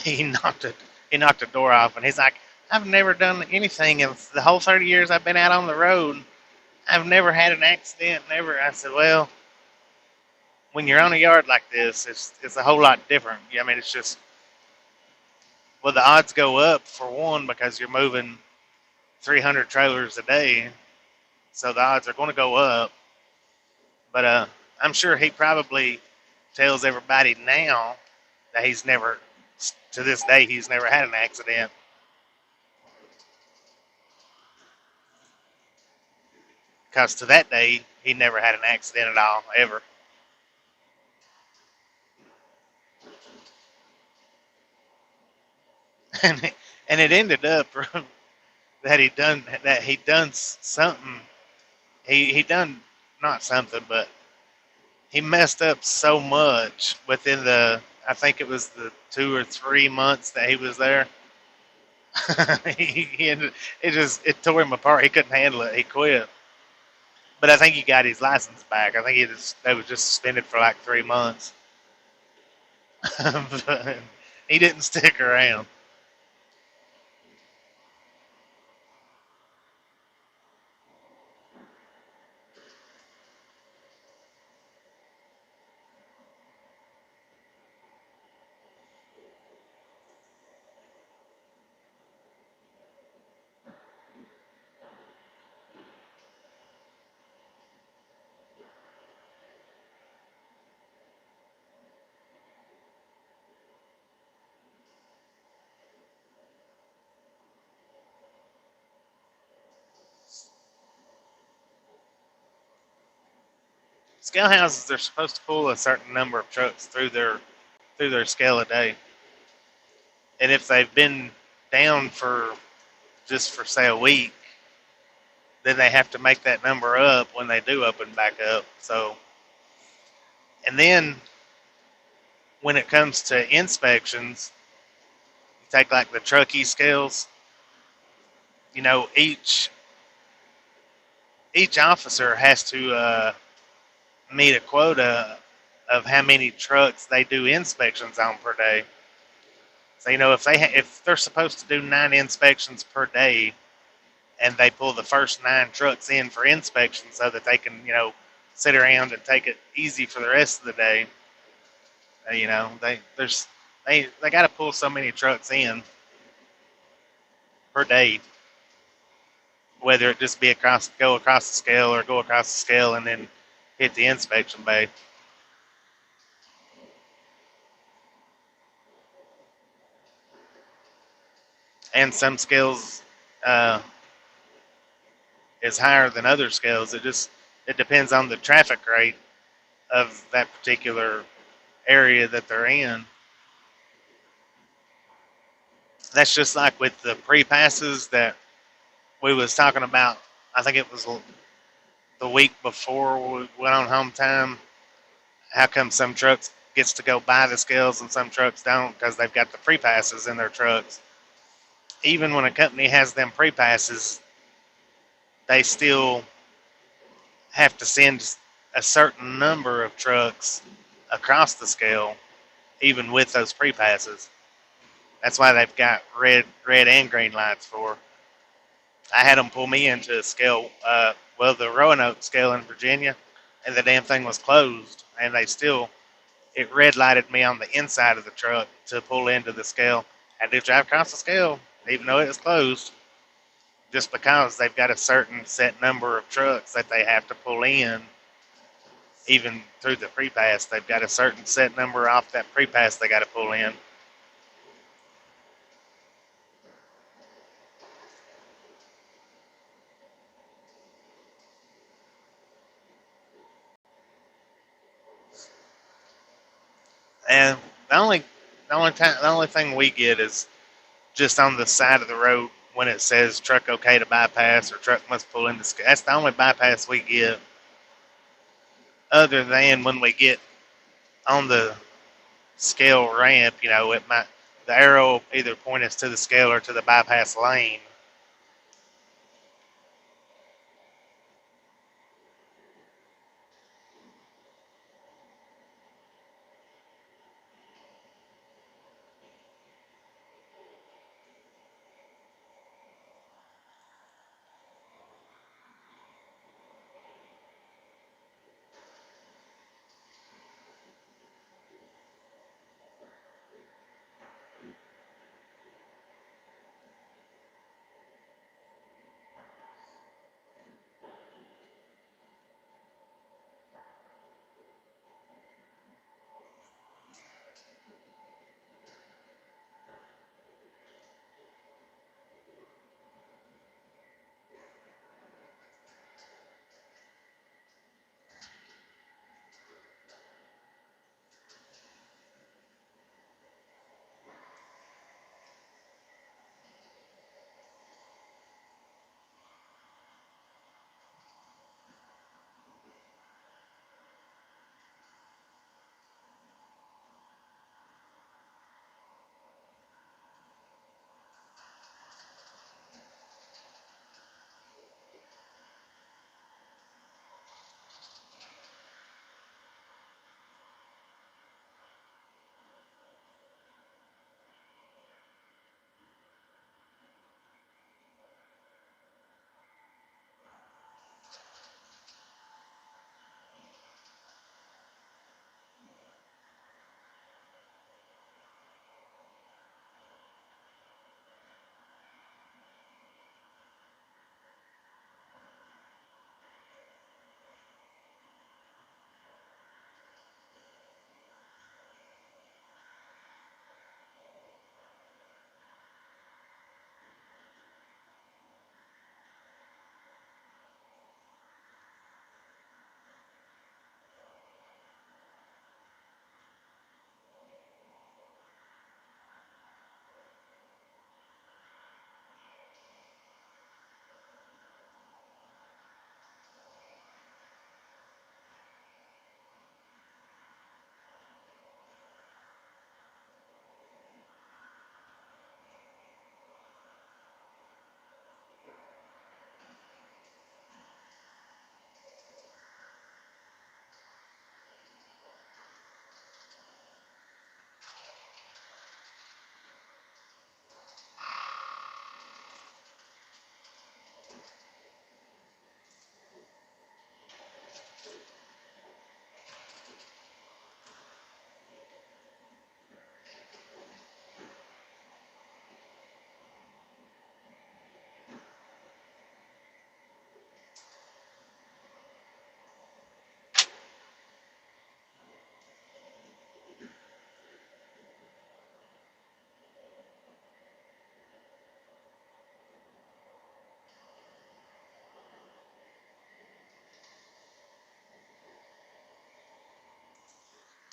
he knocked it. He knocked the door off, and he's like, "I've never done anything in the whole 30 years I've been out on the road. I've never had an accident. Never." I said, "Well, when you're on a yard like this, it's a whole lot different. I mean, it's just well, the odds go up for one because you're moving 300 trailers a day, so the odds are going to go up. But I'm sure he probably tells everybody now that he's never, to this day, he's never had an accident. Because to that day, he never had an accident at all, ever. and and it ended up that he done something. He done not something, but he messed up so much within the. I think it was the 2 or 3 months that he was there. he ended, it tore him apart. He couldn't handle it. He quit. But I think he got his license back. I think they was just suspended for like 3 months. But he didn't stick around. Scale houses, they're supposed to pull a certain number of trucks through their scale a day, and if they've been down for just for say a week, then they have to make that number up when they do open back up. So, and then when it comes to inspections, you take like the truckee scales. Each officer has to meet a quota of how many trucks they do inspections on per day. So if they're supposed to do 9 inspections per day, and they pull the first 9 trucks in for inspection so that they can sit around and take it easy for the rest of the day. They got to pull so many trucks in per day, whether it just be go across the scale or go across the scale and then hit the inspection bay. And some scales, is higher than other scales. It depends on the traffic rate of that particular area that they're in. That's just like with the pre-passes that we was talking about. I think it was the week before we went on home time. How come some trucks gets to go buy the scales and some trucks don't because they've got the pre-passes in their trucks? Even when a company has them pre-passes, they still have to send a certain number of trucks across the scale, even with those pre-passes. That's why they've got red and green lights for. I had them pull me into a scale, the Roanoke scale in Virginia, and the damn thing was closed, and it red lighted me on the inside of the truck to pull into the scale. I did drive across the scale, even though it was closed, just because they've got a certain set number of trucks that they have to pull in, even through the pre-pass. They've got a certain set number off that pre-pass they got to pull in. And the only the only thing we get is just on the side of the road when it says truck okay to bypass or truck must pull in the scale. That's the only bypass we get, other than when we get on the scale ramp. The arrow will either point us to the scale or to the bypass lane.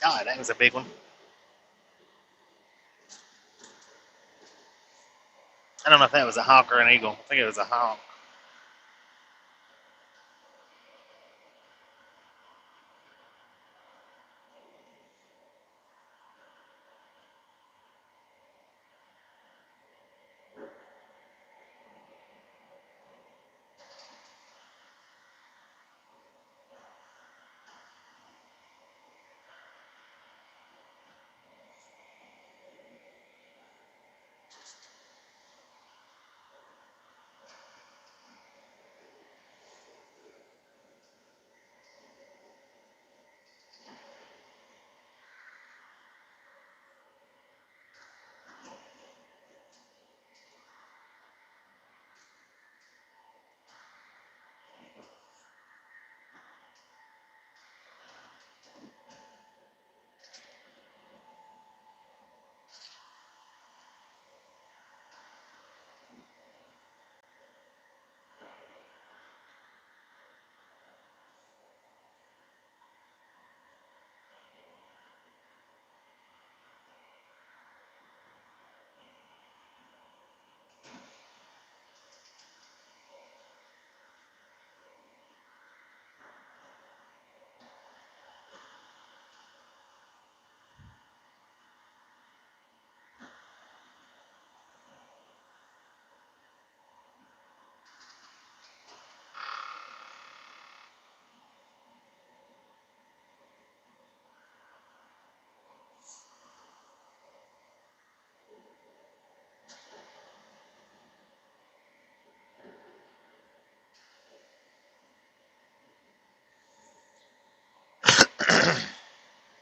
God, that was a big one. I don't know if that was a hawk or an eagle. I think it was a hawk.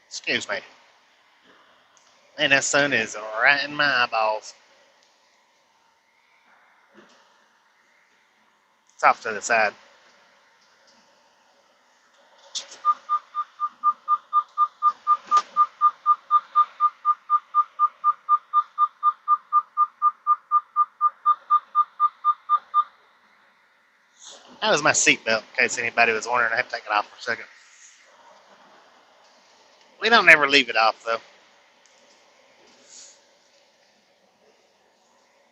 Excuse me. And that sun is right in my eyeballs. It's off to the side. That was my seatbelt, in case anybody was wondering. I had to take it off for a second. We don't ever leave it off, though.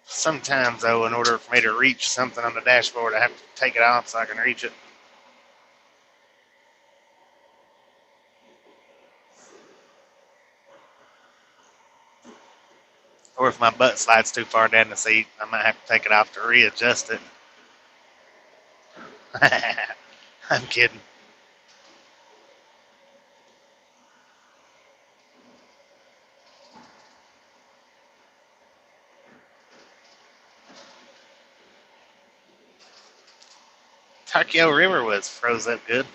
Sometimes, though, in order for me to reach something on the dashboard, I have to take it off so I can reach it. Or if my butt slides too far down the seat, I might have to take it off to readjust it. I'm kidding. Tokyo River was froze up good.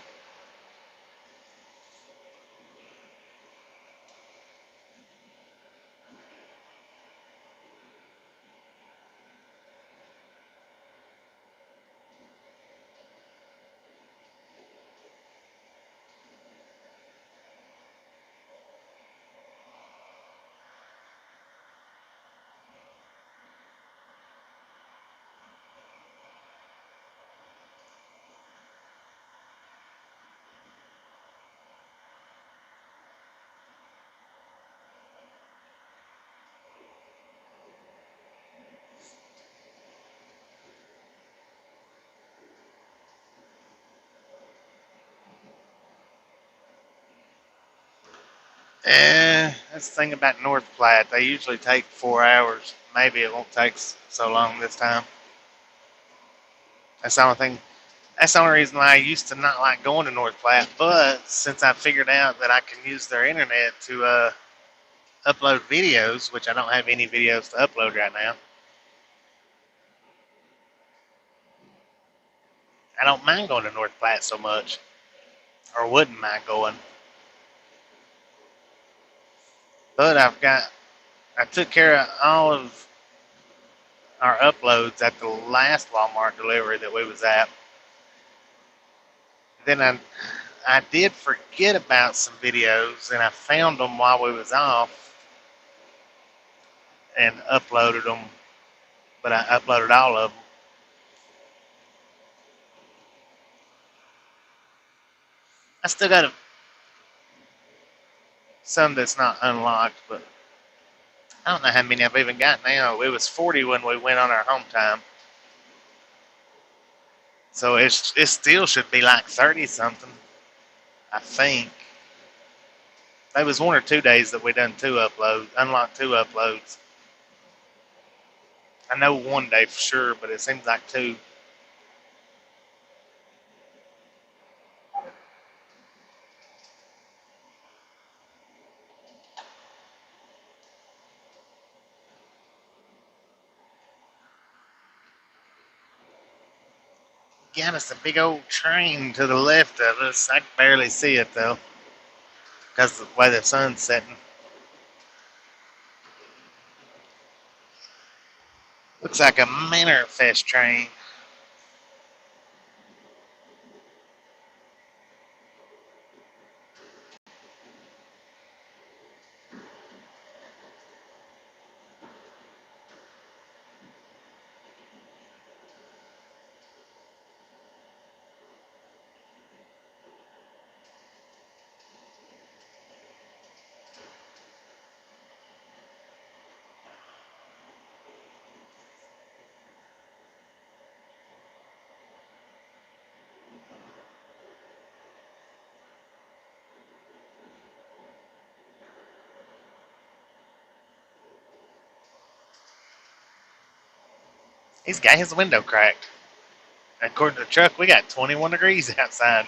That's the thing about North Platte. They usually take 4 hours. Maybe it won't take so long this time. That's the only thing. That's the only reason why I used to not like going to North Platte. But since I figured out that I can use their internet to upload videos, which I don't have any videos to upload right now, I don't mind going to North Platte so much, or wouldn't mind going. But I took care of all of our uploads at the last Walmart delivery that we was at. Then I did forget about some videos, and I found them while we was off and uploaded them. But I uploaded all of them. some that's not unlocked, but I don't know how many I've even got now. It was 40 when we went on our home time, so it still should be like 30 something. I think there was 1 or 2 days that we done unlocked 2 uploads. I know 1 day for sure, but it seems like 2. Got us a big old train to the left of us. I can barely see it though, because of the way the sun's setting. Looks like a Manor Fest train. He's got his window cracked. According to the truck, we got 21 degrees outside.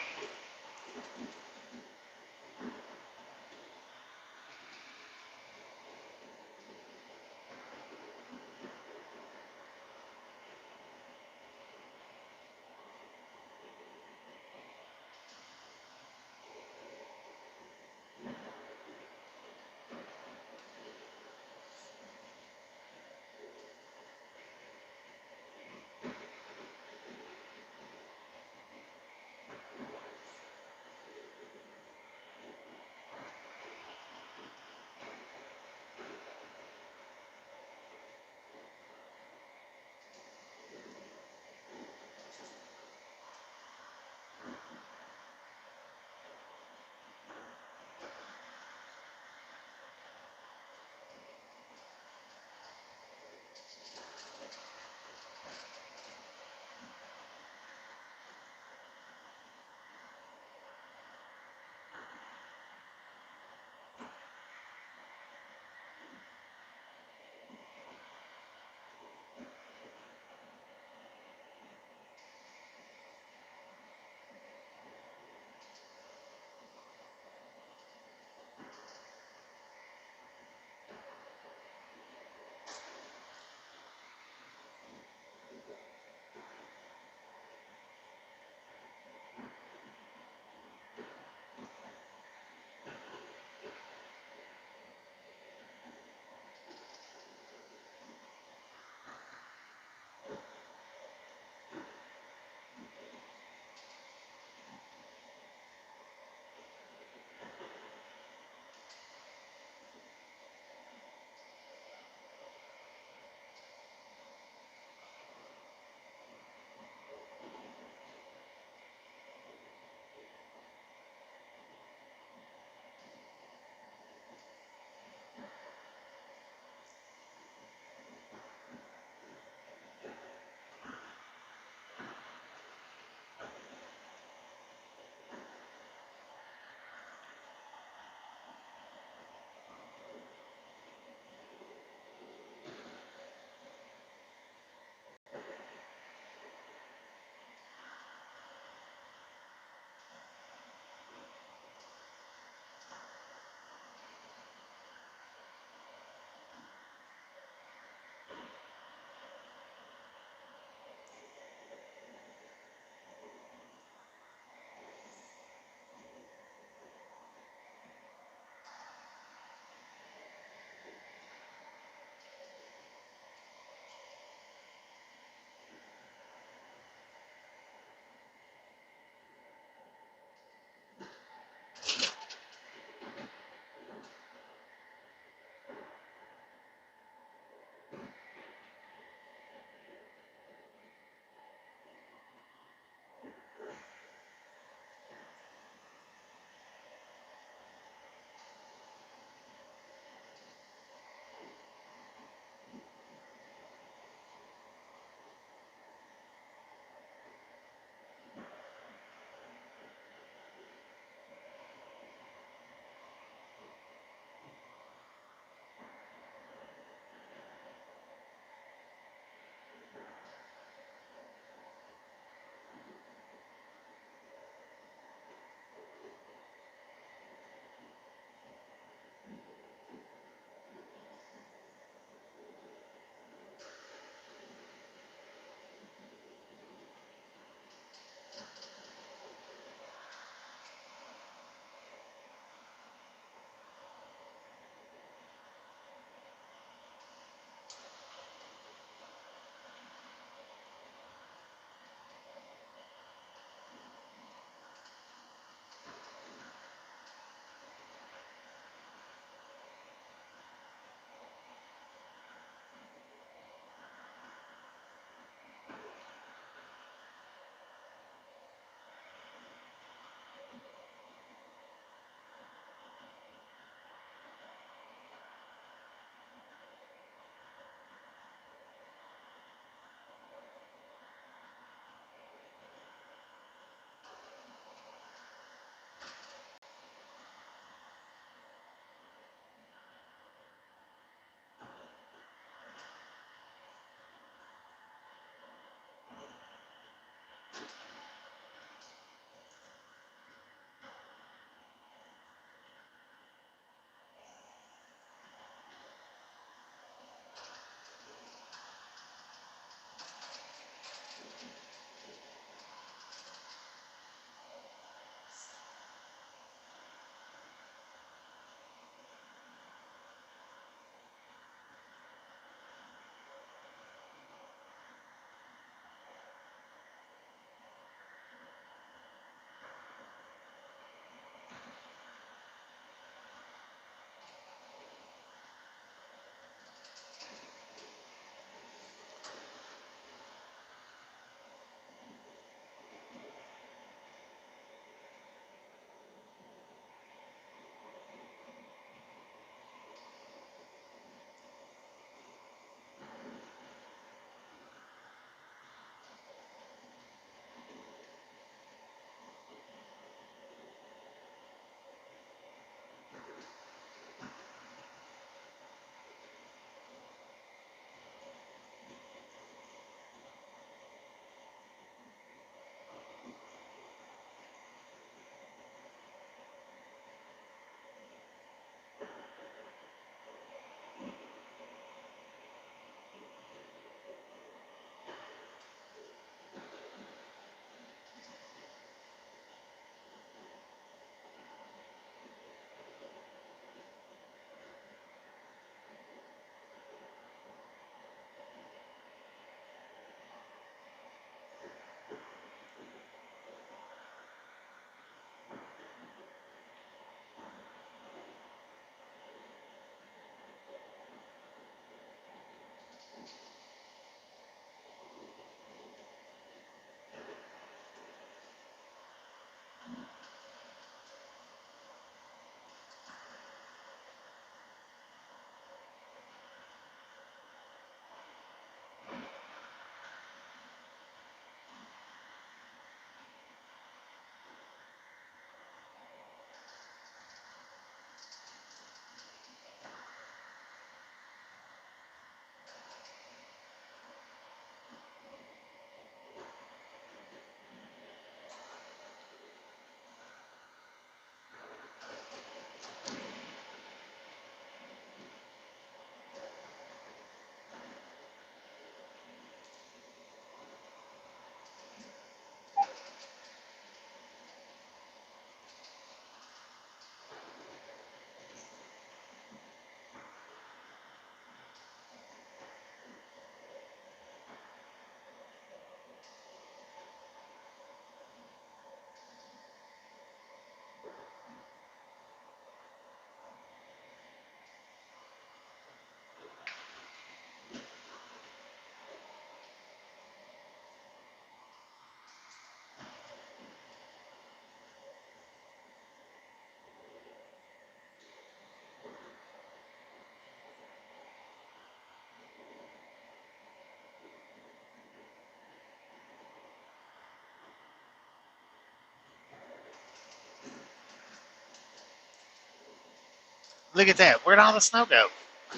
Look at that. Where'd all the snow go?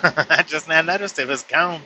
I just now noticed it was gone.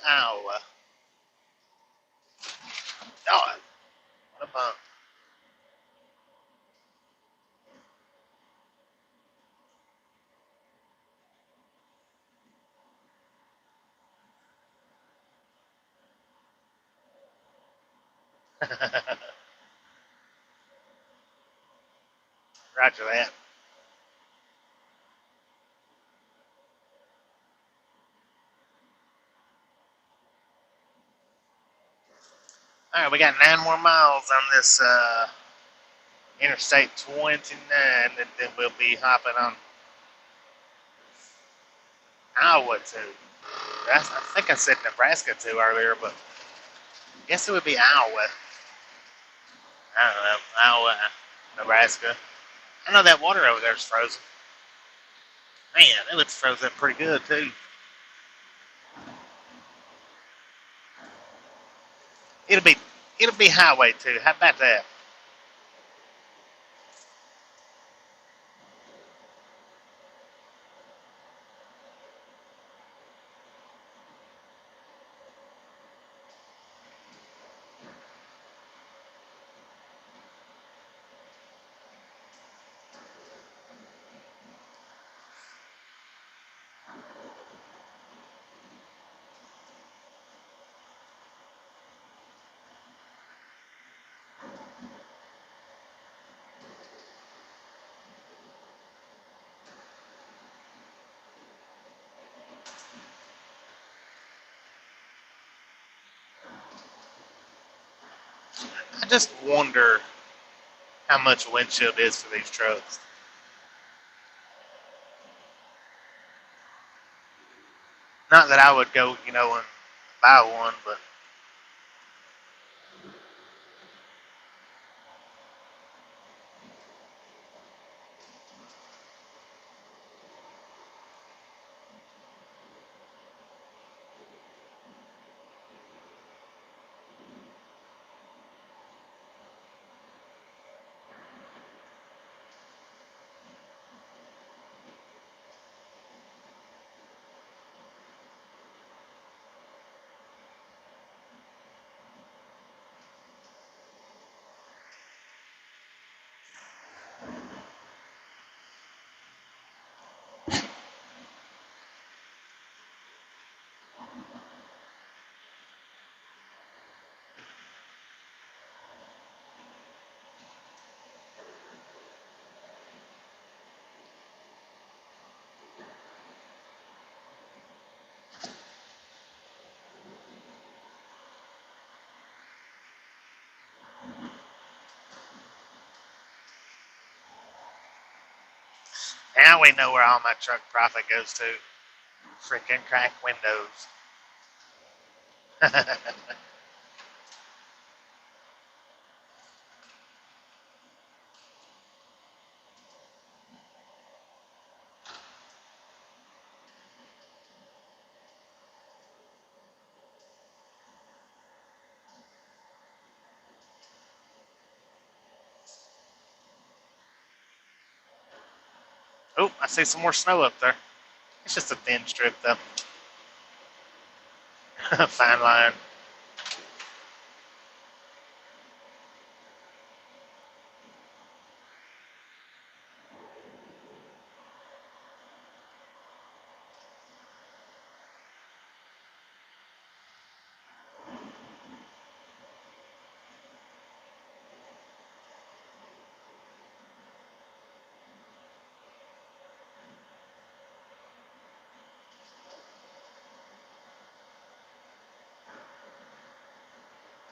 Iowa. God, what a bump. Roger that. All right, we got 9 more miles on this Interstate 29, and then we'll be hopping on Iowa too. I think I said Nebraska too earlier, but I guess it would be Iowa. I don't know, Iowa, Nebraska. I know that water over there is frozen. Man, it looks frozen pretty good too. It'll be highway too. How about that? I just wonder how much windshield is for these trucks. Not that I would go, and buy one, but now we know where all my truck profit goes to. Freaking crack windows. Oh, I see some more snow up there. It's just a thin strip, though. Fine line.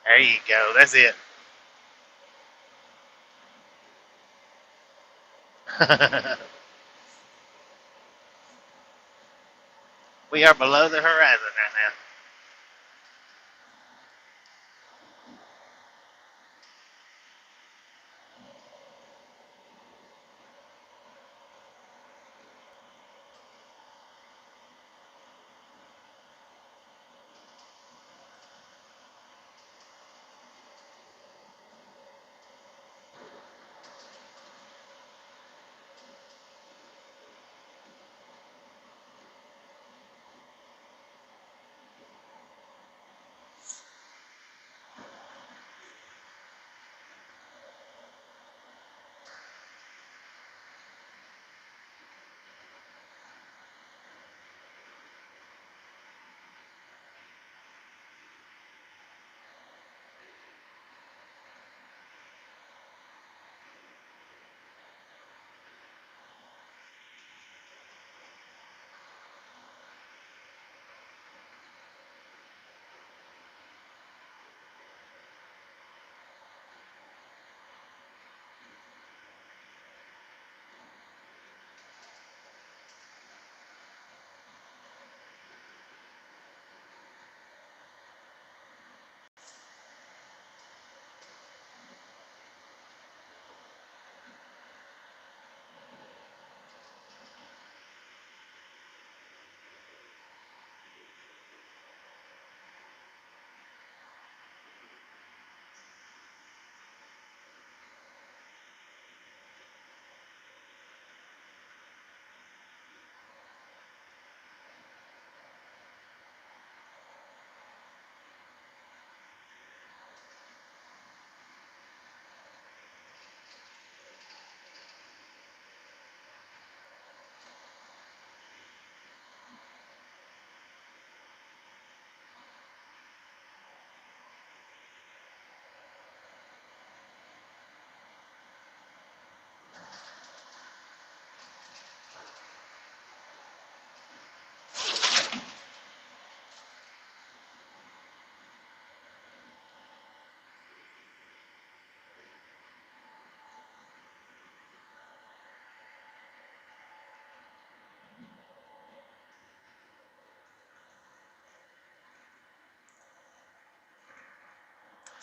There you go. That's it. We are below the horizon right now.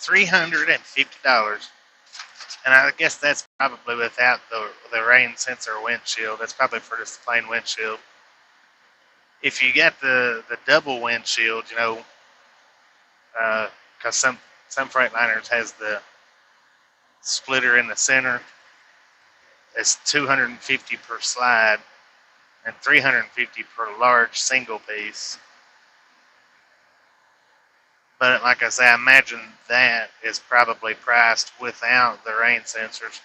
$350. And I guess that's probably without the rain sensor windshield. That's probably for just the plain windshield. If you get the double windshield, because some Freightliners has the splitter in the center, it's $250 per slide and $350 per large single piece. But like I say, I imagine that is probably priced without the rain sensors.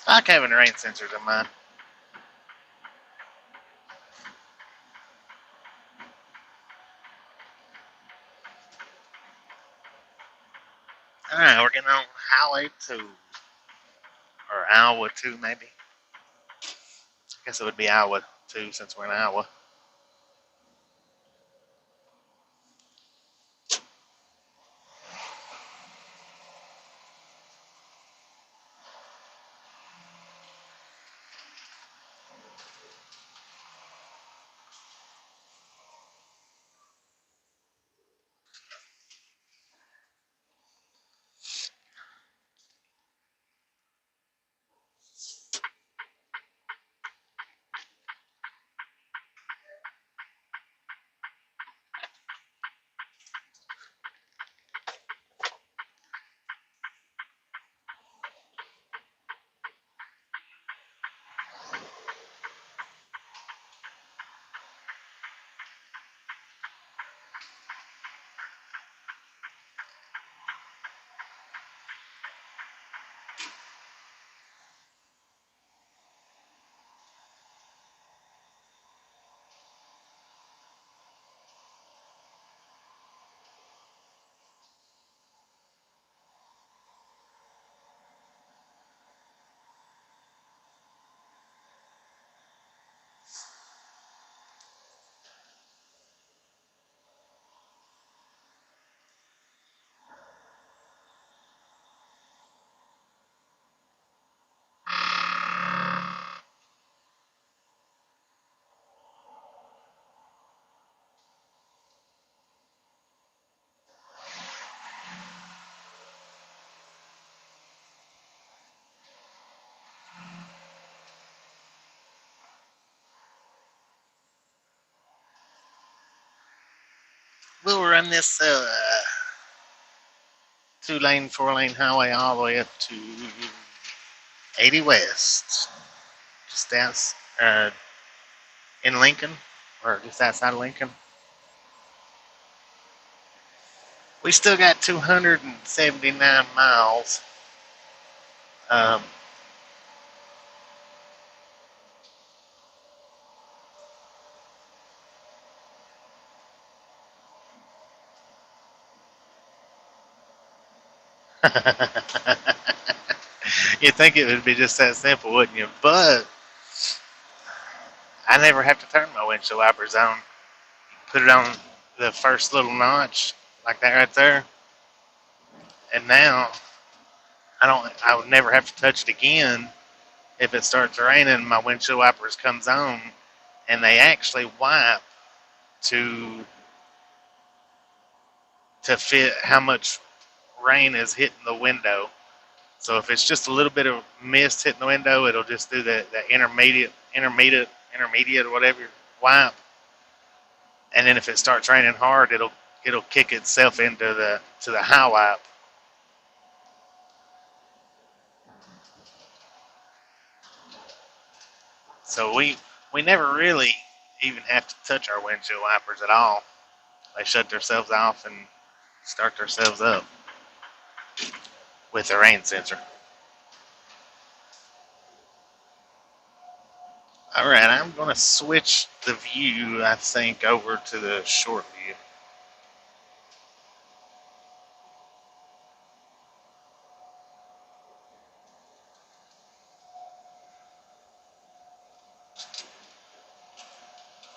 I like having rain sensors in mine. Alright, we're getting on Highway 2. Or Iowa 2, maybe. I guess it would be Iowa 2 since we're in Iowa. We'll run this 2-lane, 4-lane highway all the way up to 80 West. Just in Lincoln, or just outside of Lincoln. We still got 279 miles. You'd think it would be just that simple, wouldn't you? But I never have to turn my windshield wipers on. Put it on the first little notch, like that right there. And now I would never have to touch it again if it starts raining and my windshield wipers comes on, and they actually wipe to fit how much rain is hitting the window. So if it's just a little bit of mist hitting the window, it'll just do that intermediate, whatever wipe. And then if it starts raining hard, it'll kick itself into the high wipe. So we never really even have to touch our windshield wipers at all. They shut themselves off and start themselves up with the rain sensor. Alright, I'm going to switch the view, I think, over to the short view.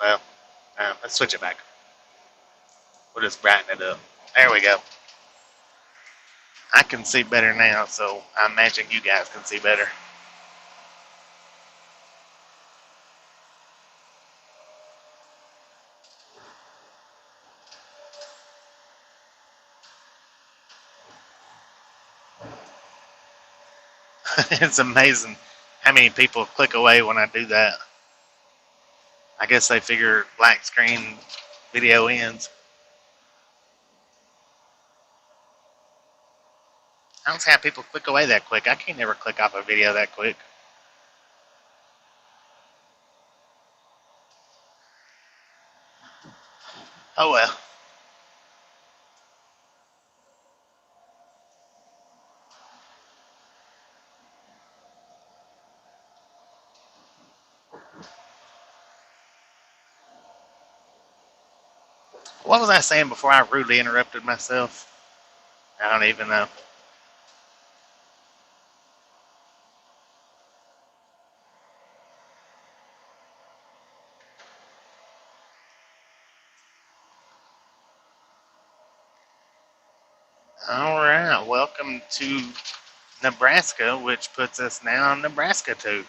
Well, let's switch it back. We'll just brighten it up. There we go. I can see better now, so I imagine you guys can see better. It's amazing how many people click away when I do that. I guess they figure black screen video ends. I don't see how people click away that quick. I can't never click off a video that quick. Oh well. What was I saying before I rudely interrupted myself? I don't even know. All right. Welcome to Nebraska, which puts us now in Nebraska 2.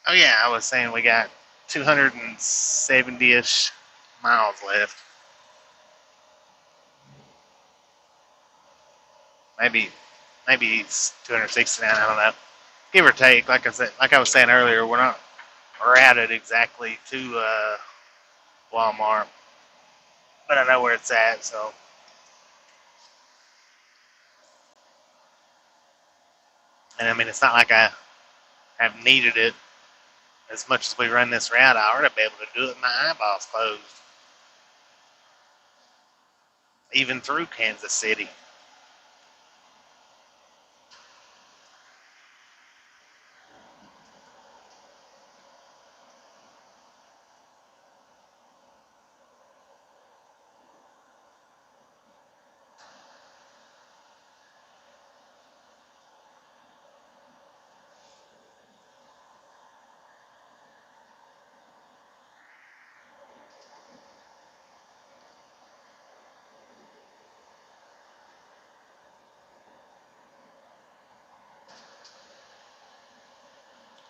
Oh yeah, I was saying we got 270-ish miles left. Maybe it's 269. I don't know, give or take. Like I said, like I was saying earlier, we're not routed exactly to Walmart, but I know where it's at. So, and I mean, it's not like I have needed it as much as we run this route. I ought to be able to do it with my eyeballs closed, even through Kansas City.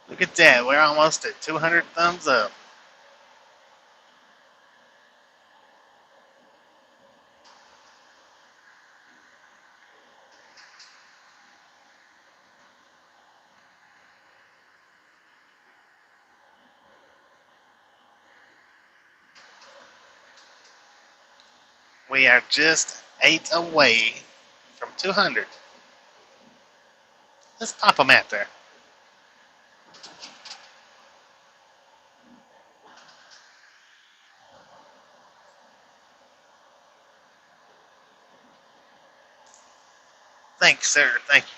Look at that. We're almost at 200 thumbs up. We are just 8 away from 200. Let's pop them out there. Thanks, sir. Thank you.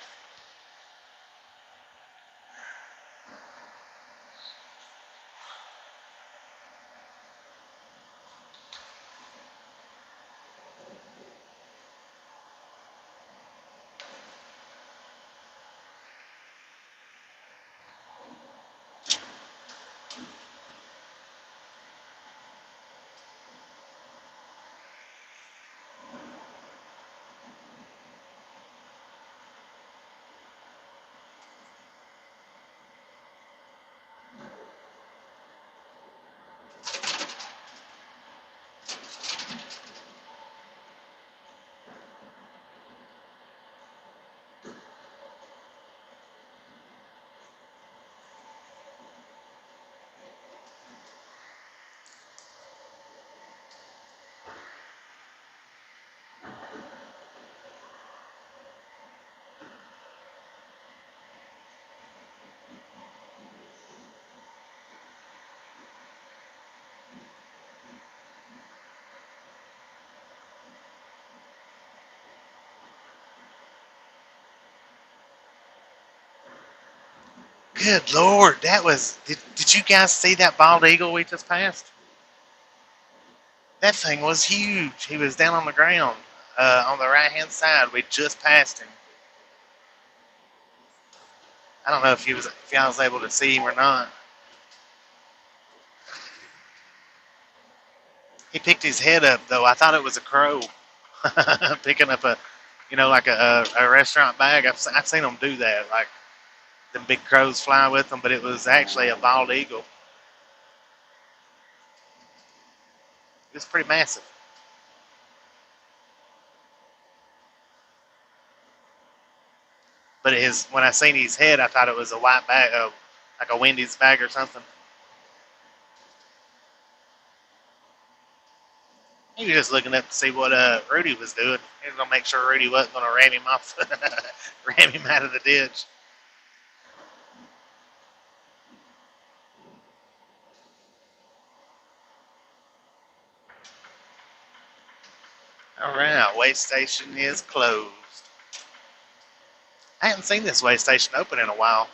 Good Lord, that was. Did you guys see that bald eagle we just passed? That thing was huge. He was down on the ground on the right hand side. We just passed him. I don't know if y'all was able to see him or not. He picked his head up though. I thought it was a crow picking up like a restaurant bag. I've seen them do that. Like the big crows fly with them, but it was actually a bald eagle. It's pretty massive. But when I seen his head, I thought it was a white bag, like a Wendy's bag or something. He was just looking up to see what Rudy was doing. He was gonna make sure Rudy wasn't gonna ram him off, ram him out of the ditch. All right, way station is closed. I haven't seen this way station open in a while.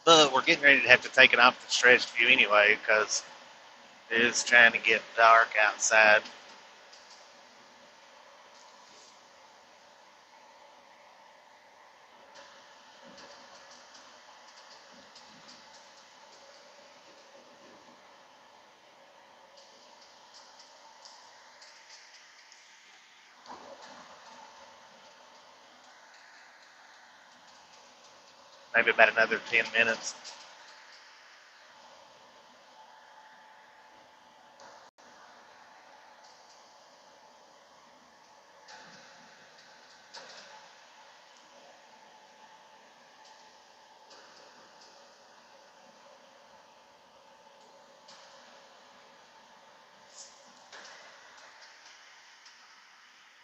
But we're getting ready to have to take it off the stretch view anyway because it is trying to get dark outside. Maybe about another 10 minutes.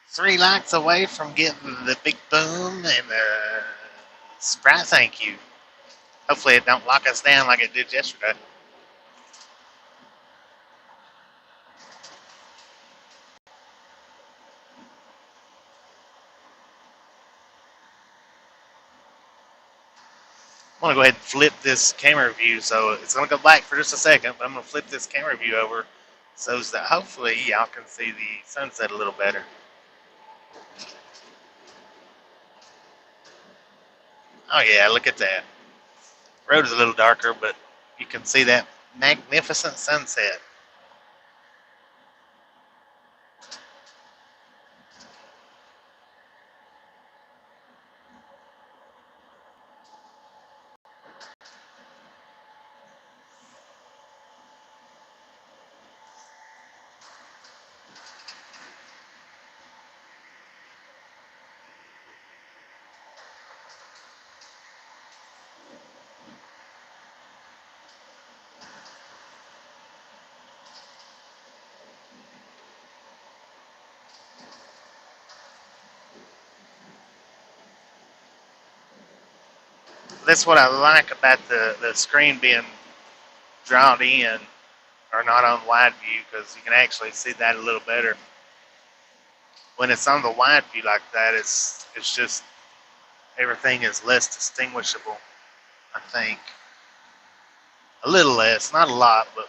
Three lights away from getting the big boom and the Sprite thank you. Hopefully it don't lock us down like it did yesterday. I'm going to go ahead and flip this camera view. So it's going to go black for just a second, but I'm going to flip this camera view over so that hopefully y'all can see the sunset a little better. Oh yeah, look at that. Road is a little darker, but you can see that magnificent sunset. That's what I like about the screen being drawn in or not on wide view because you can actually see that a little better. When it's on the wide view like that, it's just everything is less distinguishable. I think a little less, not a lot, but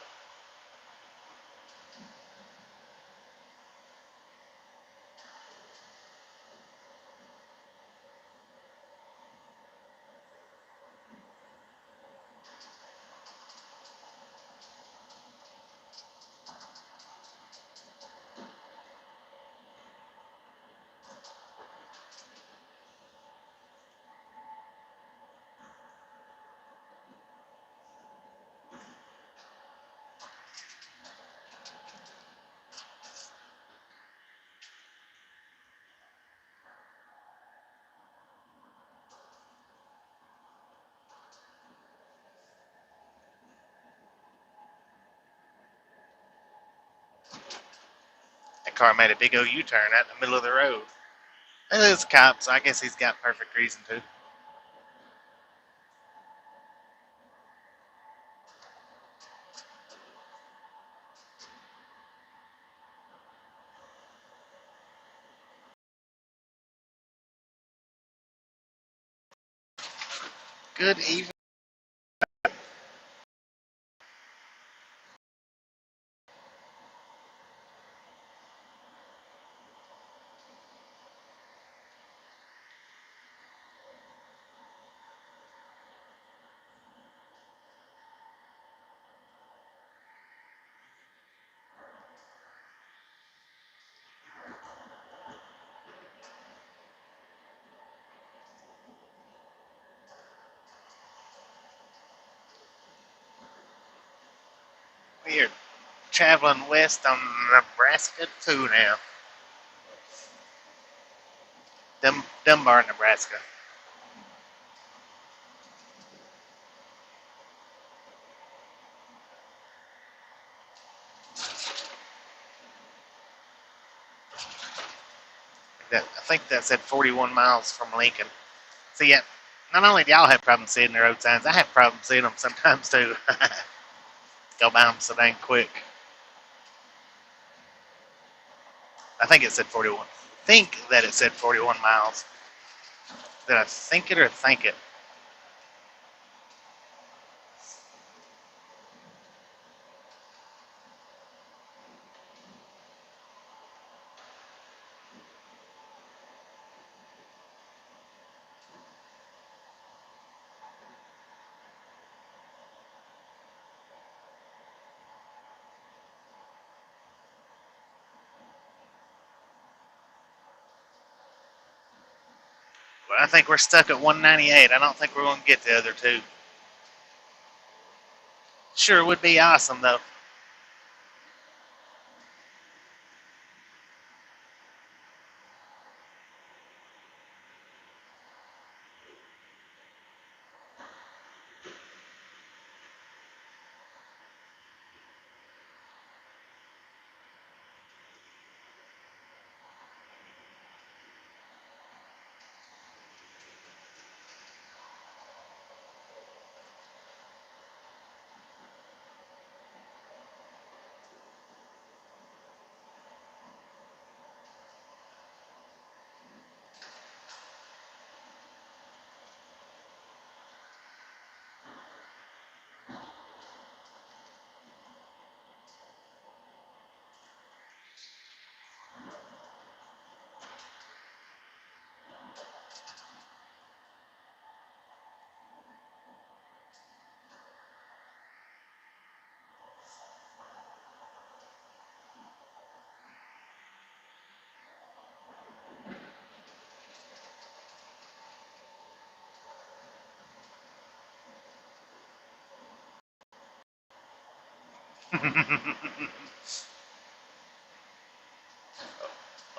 that car made a big old U-turn out in the middle of the road. And it's a cop, so I guess he's got perfect reason to. Good evening. We are traveling west on Nebraska 2 now. Dunbar, Nebraska. I think that said 41 miles from Lincoln. So yeah, not only do y'all have problems seeing the road signs, I have problems seeing them sometimes too. Go by them so dang quick. I think it said 41. Think that it said 41 miles. Did I think it or think it? But I think we're stuck at 198. I don't think we're going to get the other two. Sure would be awesome though.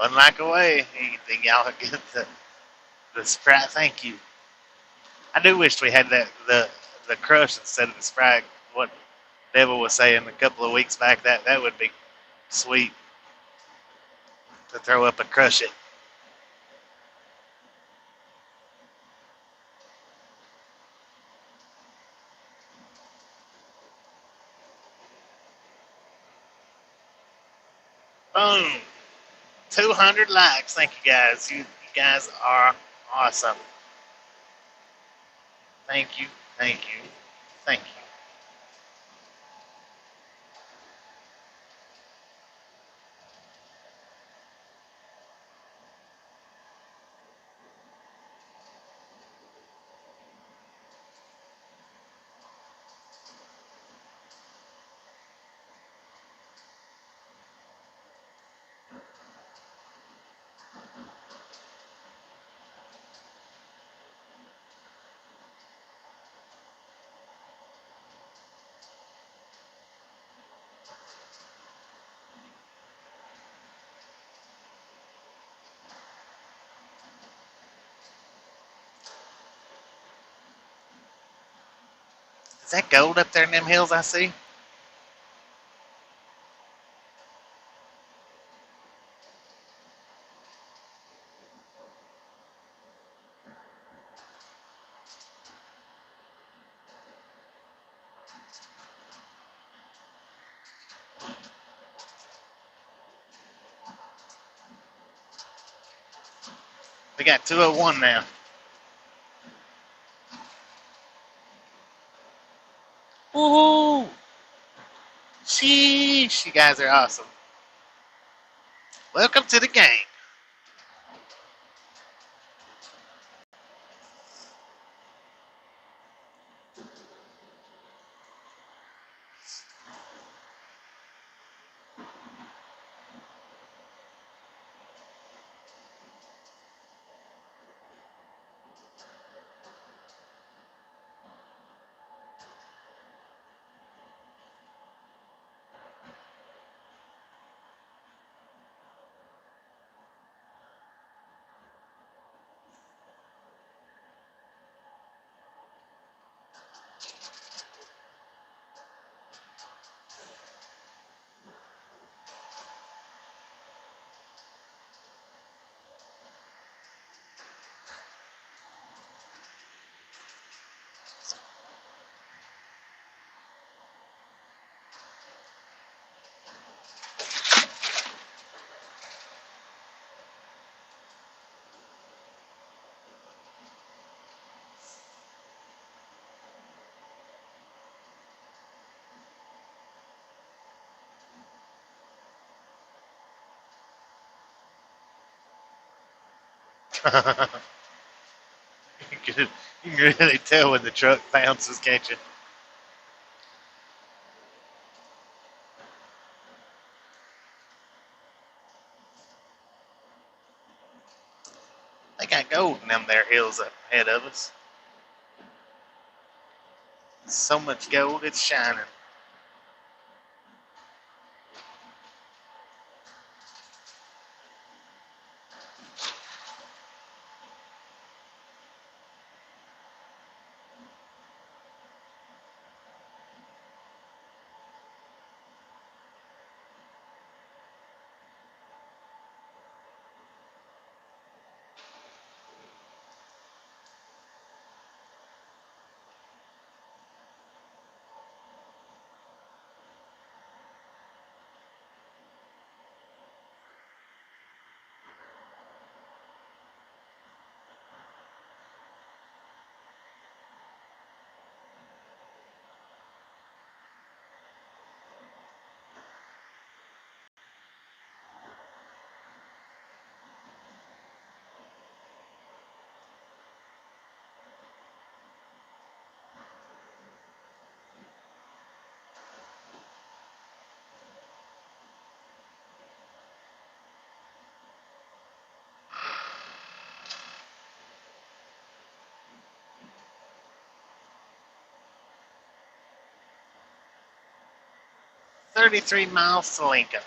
Unlike away, you think y'all get the Sprite? Thank you. I do wish we had the crush instead of the Sprite. What Devil was saying a couple of weeks back, that would be sweet to throw up and crush it. Boom. 200 likes. Thank you guys. You guys are awesome. Thank you. Thank you. Thank you. Is that gold up there in them hills I see? We got 201 now. Sheesh, you guys are awesome. Welcome to the game. You can really tell when the truck bounces, can't you? They got gold in them there hills up ahead of us. So much gold, it's shining. $33 miles to Lincoln.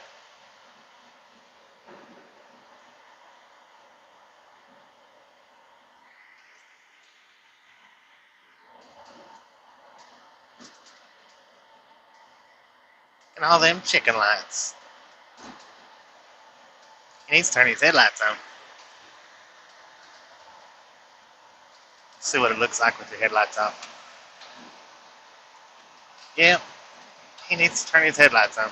And all them chicken lights. He needs to turn his headlights on. See what it looks like with your headlights off. Yeah, he needs to turn his headlights on.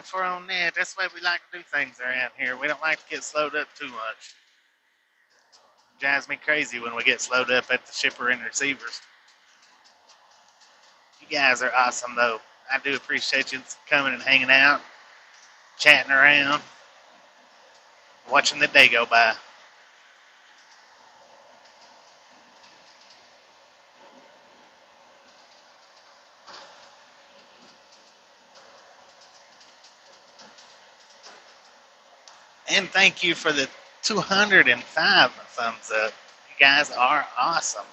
if we're on net. That's the way we like to do things around here. We don't like to get slowed up too much. Drives me crazy when we get slowed up at the shipper and receivers. You guys are awesome, though. I do appreciate you coming and hanging out, chatting around, watching the day go by. And thank you for the 205 thumbs up. You guys are awesome.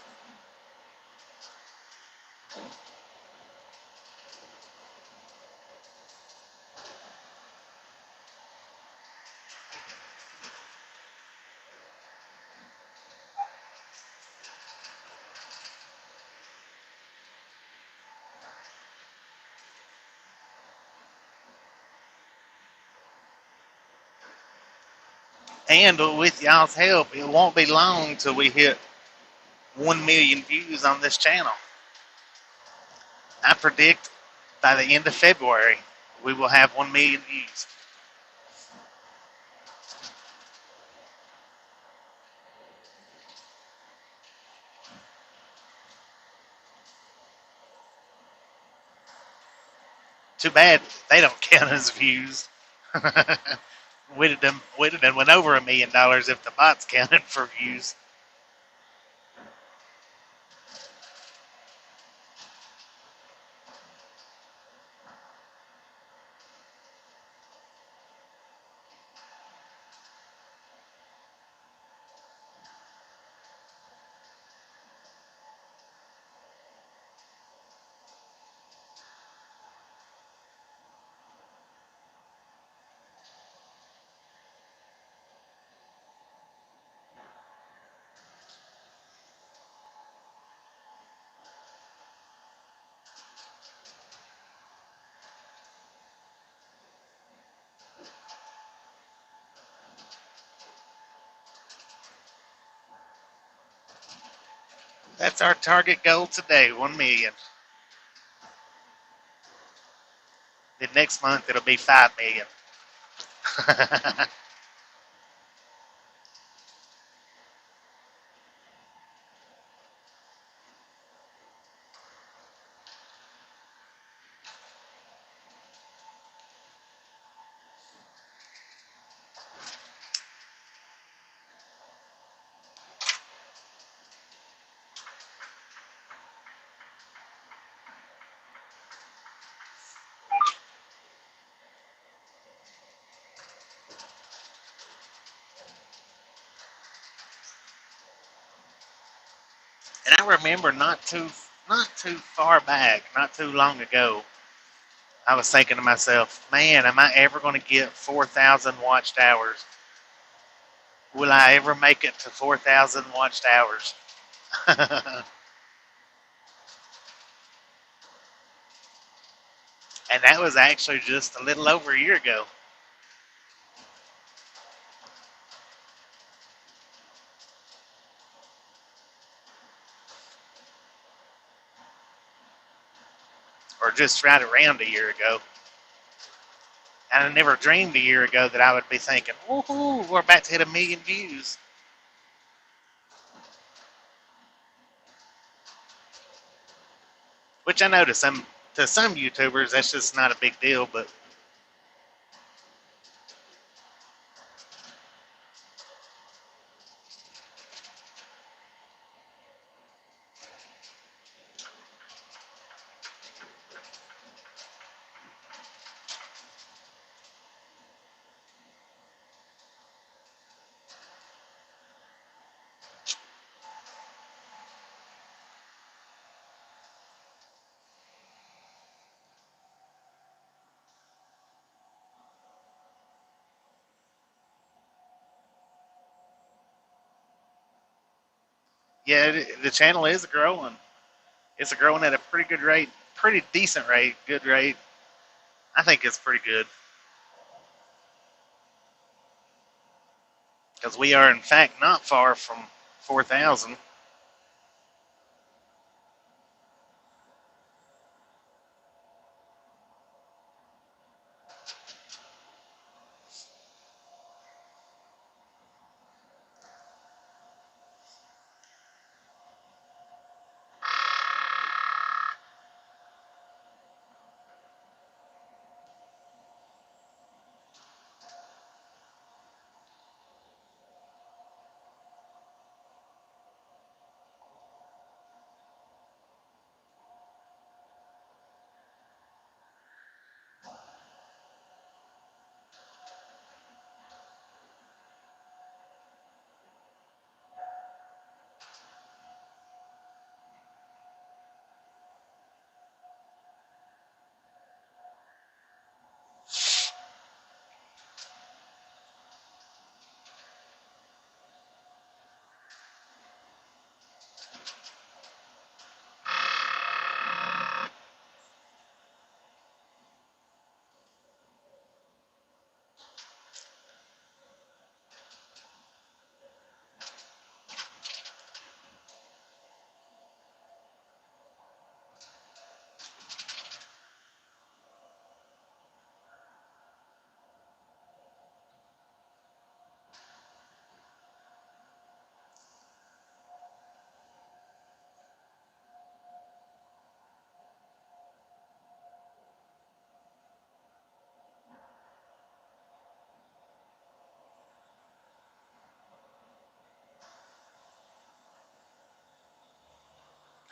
And with y'all's help, it won't be long till we hit 1 million views on this channel. I predict by the end of February, we will have 1 million views. Too bad they don't count as views. We'd have done went over $1 million if the bots counted for views. That's our target goal today, 1 million. Then next month it'll be 5 million. And I remember not too far back, not too long ago, I was thinking to myself, man, am I ever going to get 4,000 watched hours? Will I ever make it to 4,000 watched hours? And that was actually just a little over a year ago. Or just right around a year ago. And I never dreamed a year ago that I would be thinking, woohoo, we're about to hit 1 million views. Which I know to some YouTubers, that's just not a big deal, but yeah, the channel is growing. It's growing at a pretty good rate, pretty decent rate, good rate. I think it's pretty good. Because we are, in fact, not far from 4,000.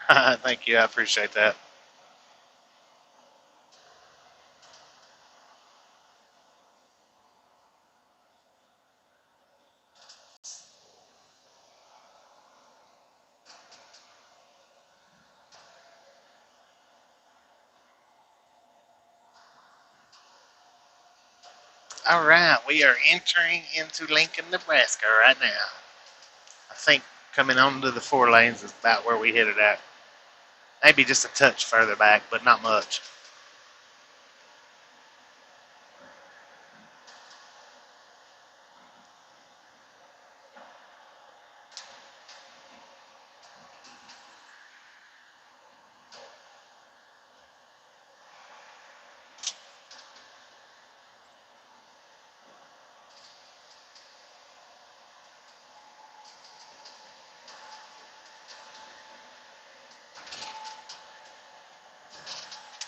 Thank you. I appreciate that. All right, we are entering into Lincoln, Nebraska right now. I think coming onto the 4 lanes is about where we hit it at. Maybe just a touch further back, but not much.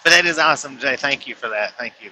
But that is awesome, Jay. Thank you for that. Thank you.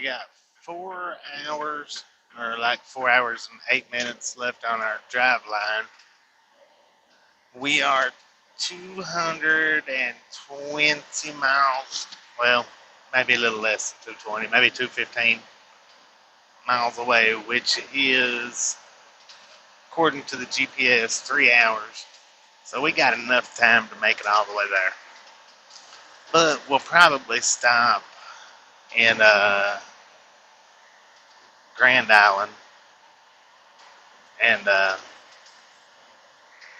got 4 hours, or like 4 hours and 8 minutes left on our drive line. We are 220 miles, well, maybe a little less than 220, maybe 215 miles away, which is, according to the GPS, 3 hours. So we got enough time to make it all the way there. But we'll probably stop in Grand Island and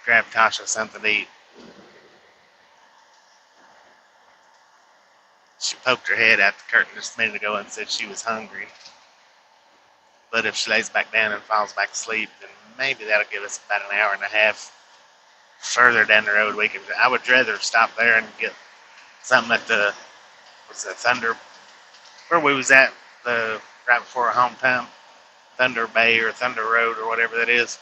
grab Tasha something to eat. She poked her head out the curtain just a minute ago and said she was hungry. But if she lays back down and falls back asleep, then maybe that'll give us about an hour and a half further down the road. I would rather stop there and get something at the Thunder, where we was at right before our hometown, Thunder Bay or Thunder Road or whatever that is.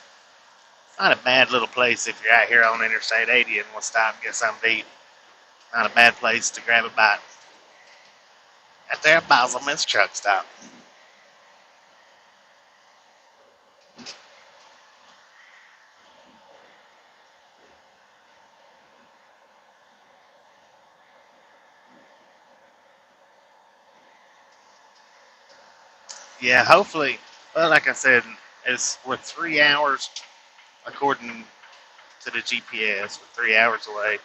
Not a bad little place if you're out here on Interstate 80 and we'll stop and get something to eat. Not a bad place to grab a bite. At their Basilman's truck stop. Yeah, hopefully, well, like I said, we're 3 hours, according to the GPS, we're 3 hours away.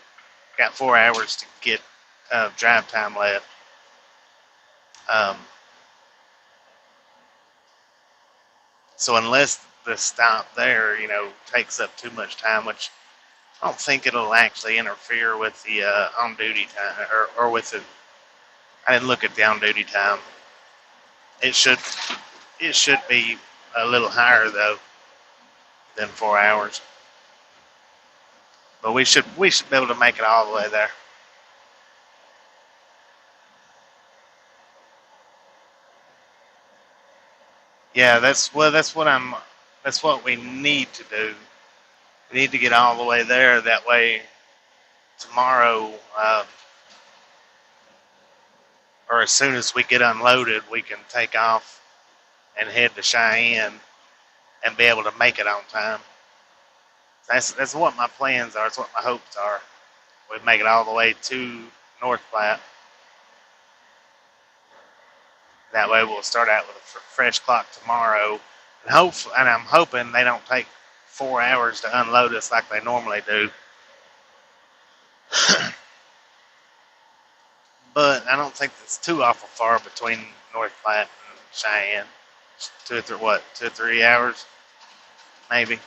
Got 4 hours to get drive time left. So unless the stop there, takes up too much time, which I don't think it'll actually interfere with the on-duty time, or with the, I didn't look at the on-duty time. It should be a little higher though than 4 hours. But we should be able to make it all the way there. Yeah, that's what we need to do. We need to get all the way there. That way, tomorrow, or as soon as we get unloaded, we can take off and head to Cheyenne and be able to make it on time. That's what my plans are. That's what my hopes are. We make it all the way to North Platte. That way, we'll start out with a fresh clock tomorrow, and I'm hoping they don't take 4 hours to unload us like they normally do. But I don't think it's too awful far between North Platte and Cheyenne. 2 or 3 hours, maybe.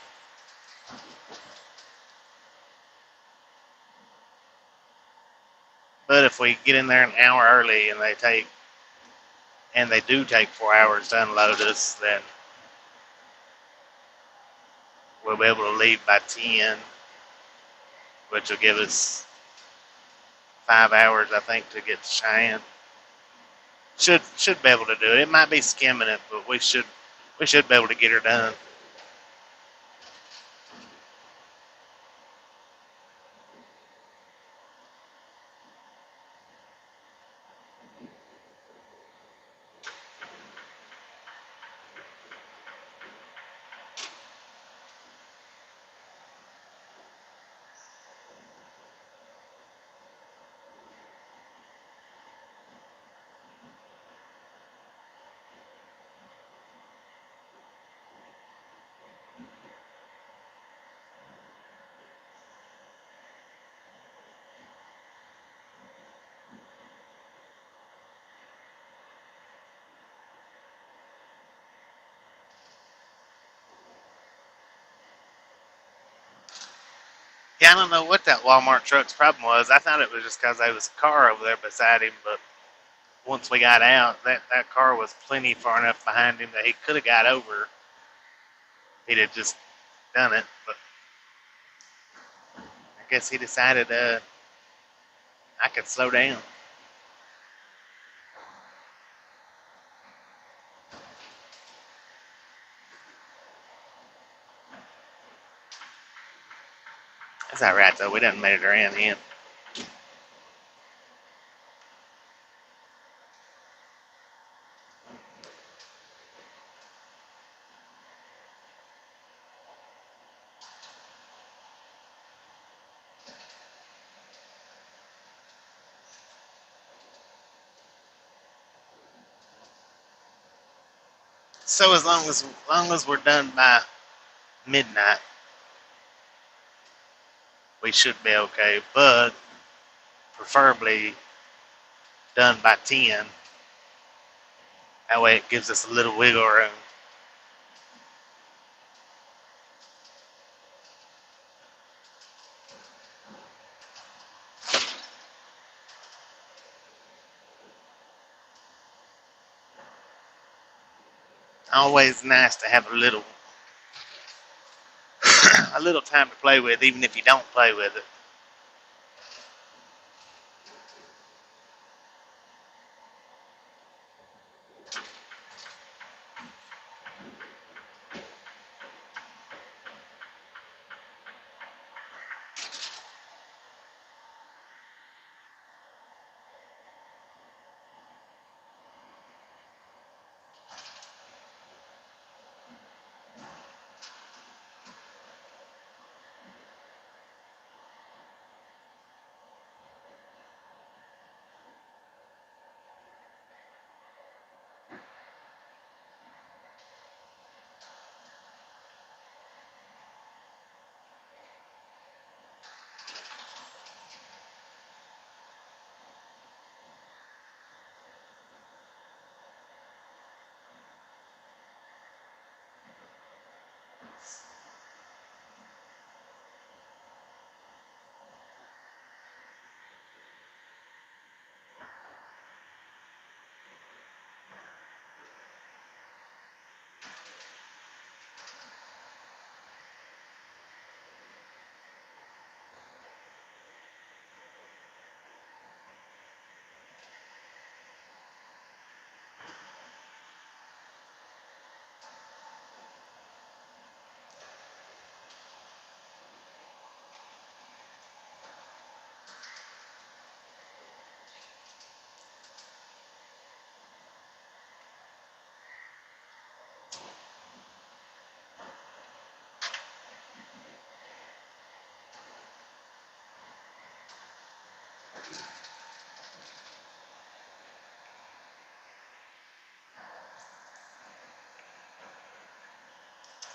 But if we get in there an hour early and they do take 4 hours to unload us, then we'll be able to leave by 10, which will give us 5 hours, I think, to get to Cheyenne. Should be able to do it. It might be skimming it, but we should be able to get her done. Yeah, I don't know what that Walmart truck's problem was. I thought it was just because there was a car over there beside him, but once we got out, that car was plenty far enough behind him that he could have got over. He'd have just done it, but I guess he decided I could slow down. That's all right, though. We done made it around him. So as long as we're done by midnight, we should be okay. But preferably done by 10. That way it gives us a little wiggle room. Always nice to have a little a little time to play with, even if you don't play with it.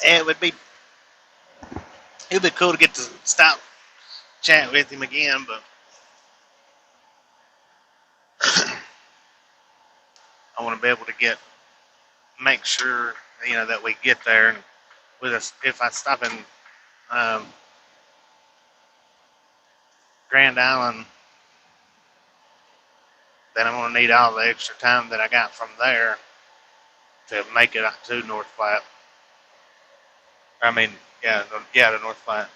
And it'd be cool to get to stop chat with him again, but I want to be able to make sure that we get there. And with us, if I stop in um, Grand Island, then I'm going to need all the extra time that I got from there to make it to North Platte. I mean, yeah, to North Platte.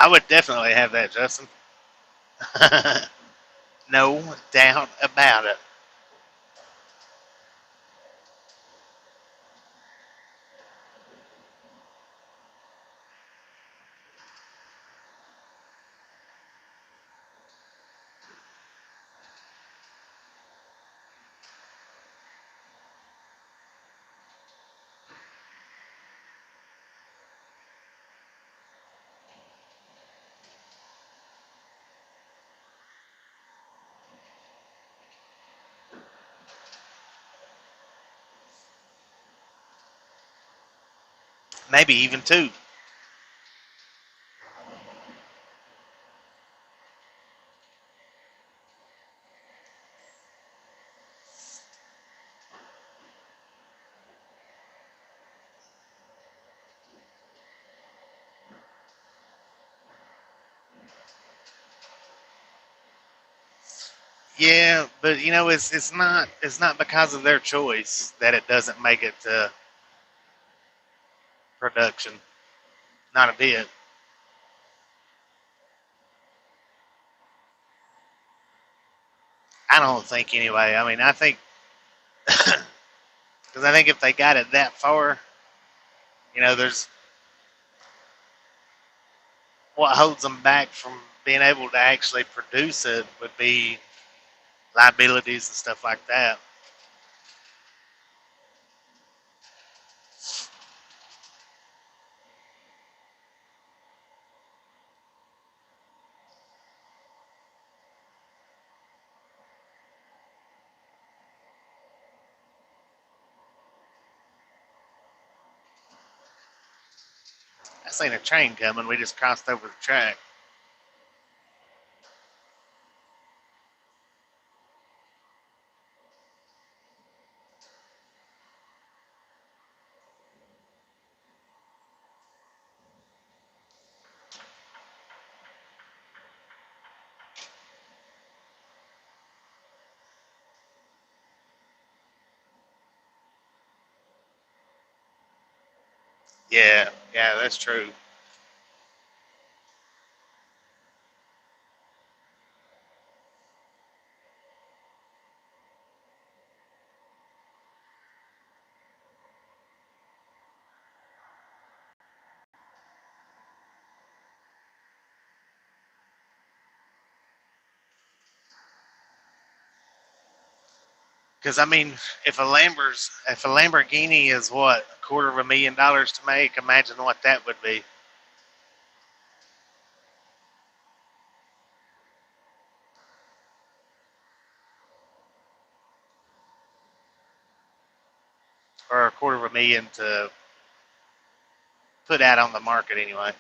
I would definitely have that, Justin. No doubt about it. Maybe even two. Yeah, but it's not because of their choice that it doesn't make it to production. Not a bit. I don't think anyway. I mean, I think because I think if they got it that far, there's what holds them back from being able to actually produce it would be liabilities and stuff like that. I seen a train coming. We just crossed over the track. Yeah, yeah, that's true. Because I mean, if a Lamborghini is what $250,000 to make, imagine what that would be. Or $250,000 to put out on the market anyway.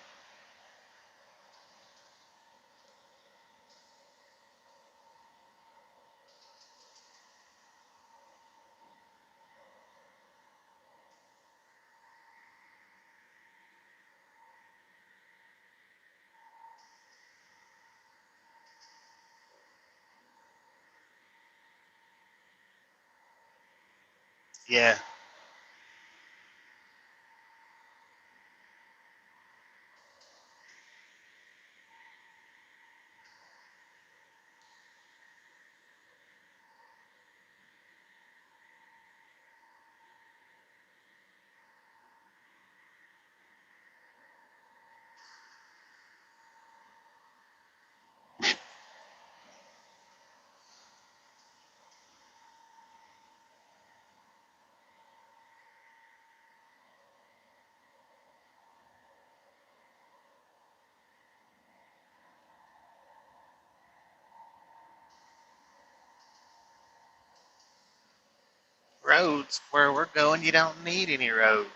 Yeah, roads where we're going, you don't need any roads.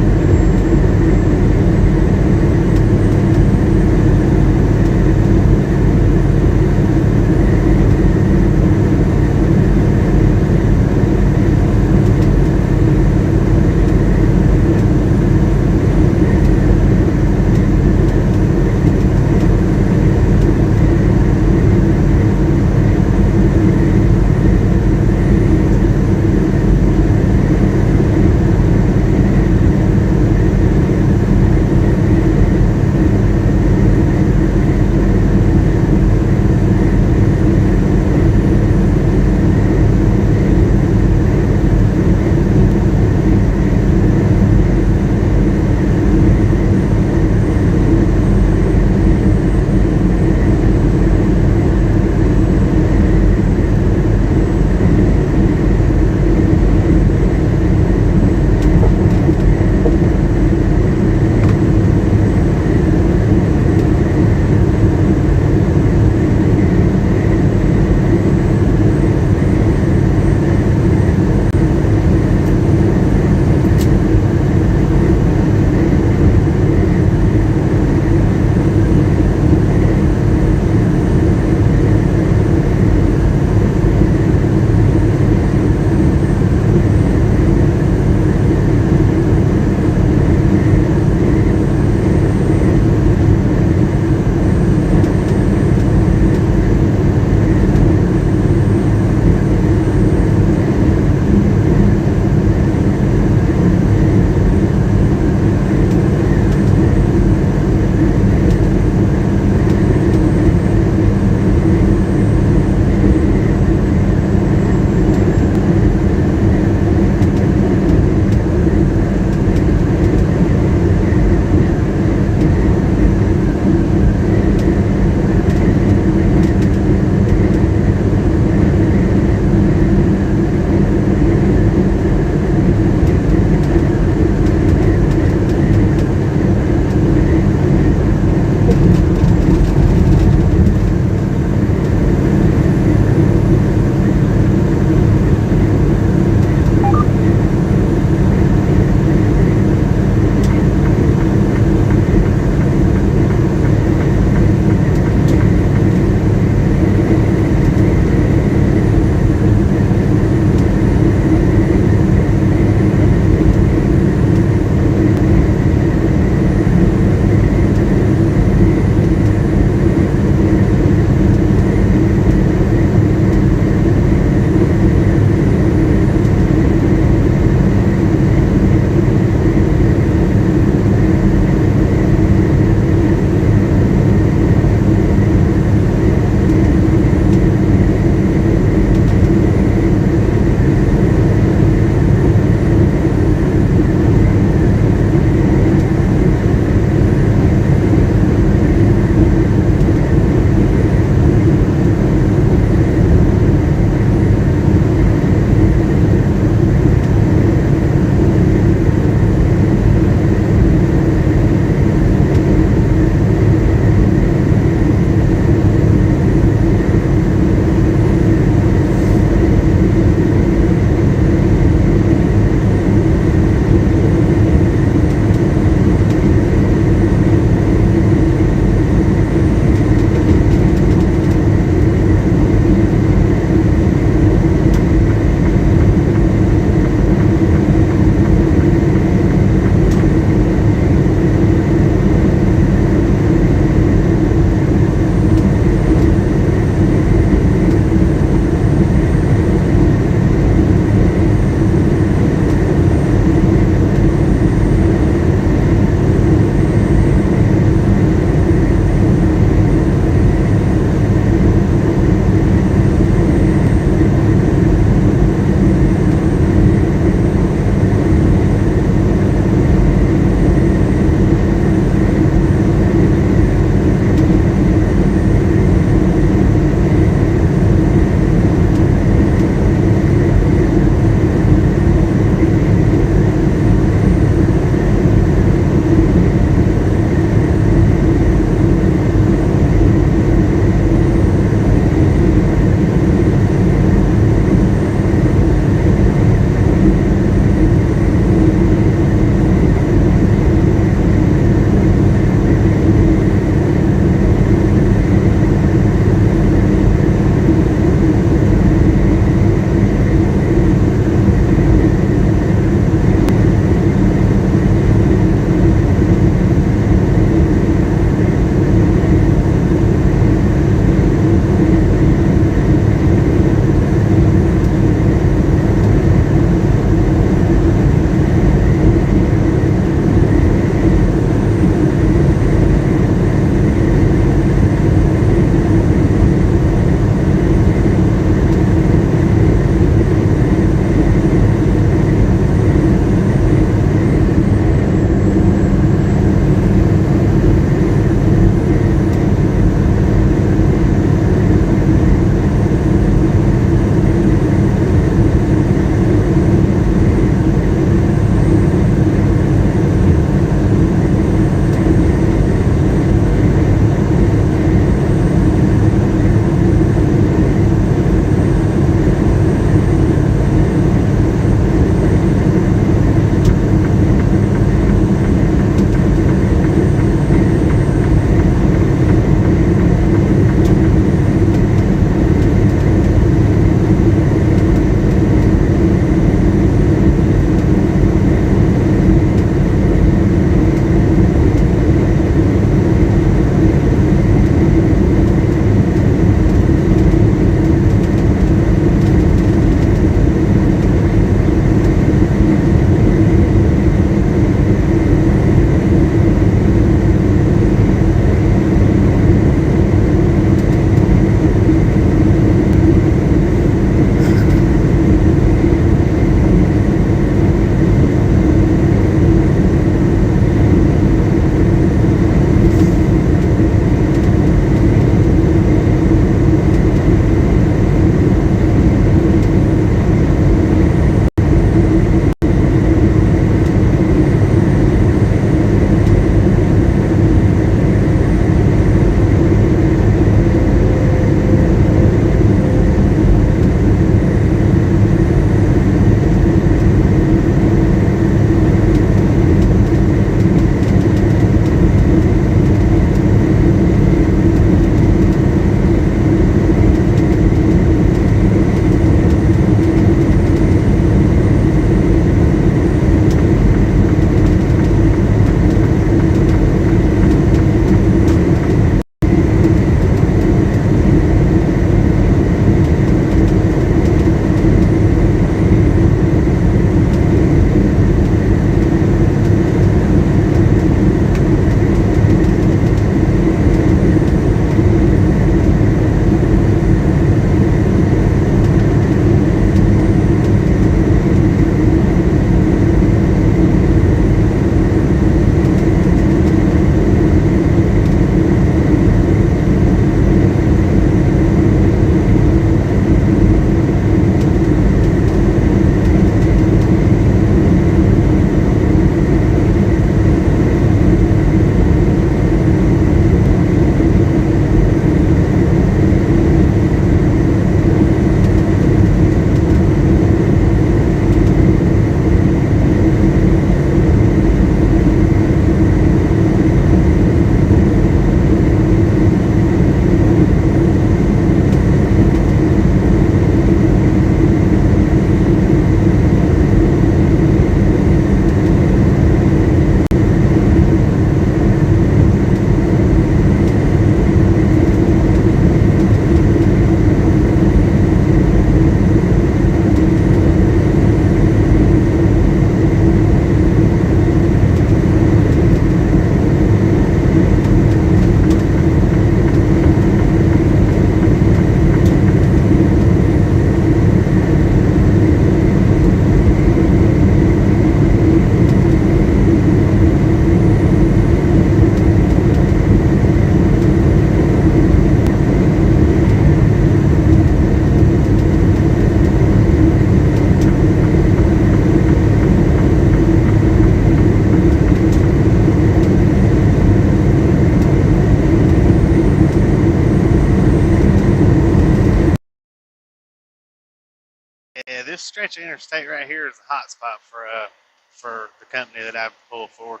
Yeah, this stretch of interstate right here is a hot spot for the company that I pull for.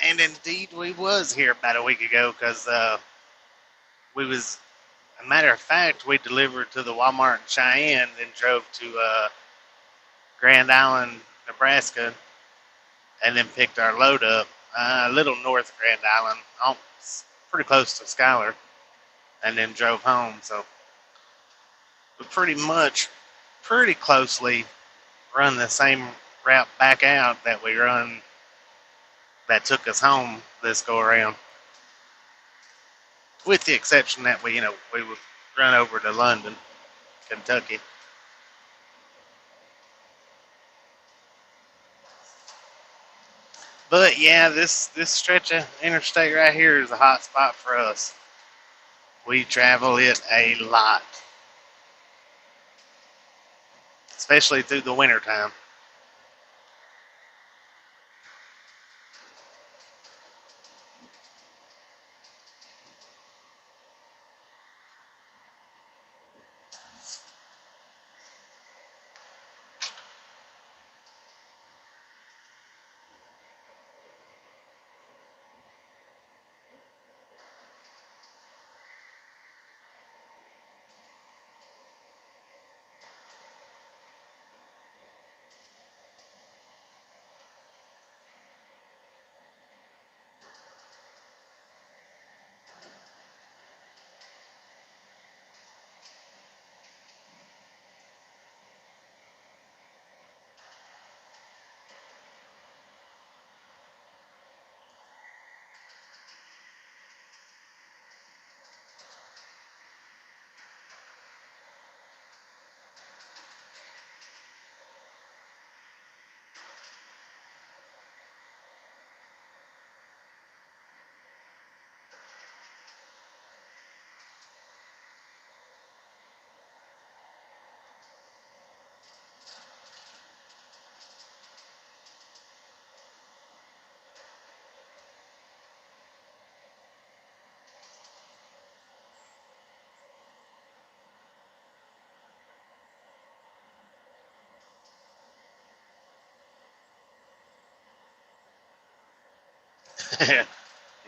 And indeed, we was here about a week ago because we was, a matter of fact, we delivered to the Walmart in Cheyenne, then drove to Grand Island, Nebraska, and then picked our load up a little north of Grand Island, pretty close to Schuyler, and then drove home. So we pretty closely run the same route back out that we run that took us home this go around, with the exception that we would run over to London, Kentucky. But yeah, this stretch of interstate right here is a hot spot for us. We travel it a lot, especially through the winter time.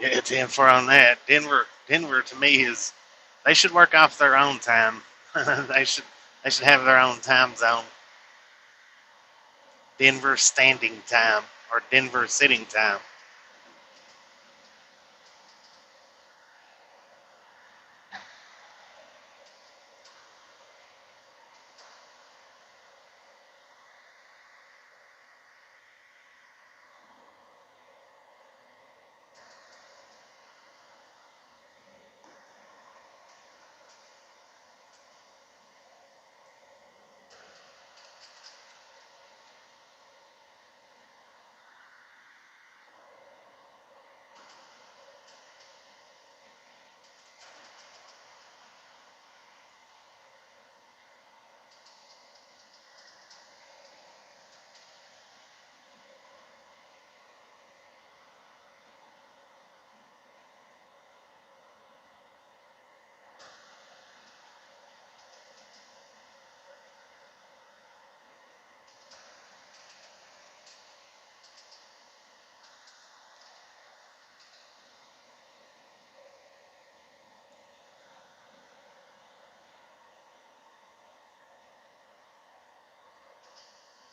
Yeah, 10-4 on that. Denver to me is, they should work off their own time. they should they should have their own time zone. Denver standing time or Denver sitting time.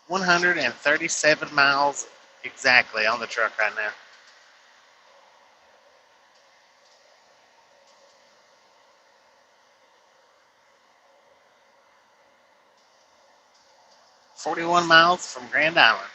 $137 exactly on the truck right now. $41 from Grand Island.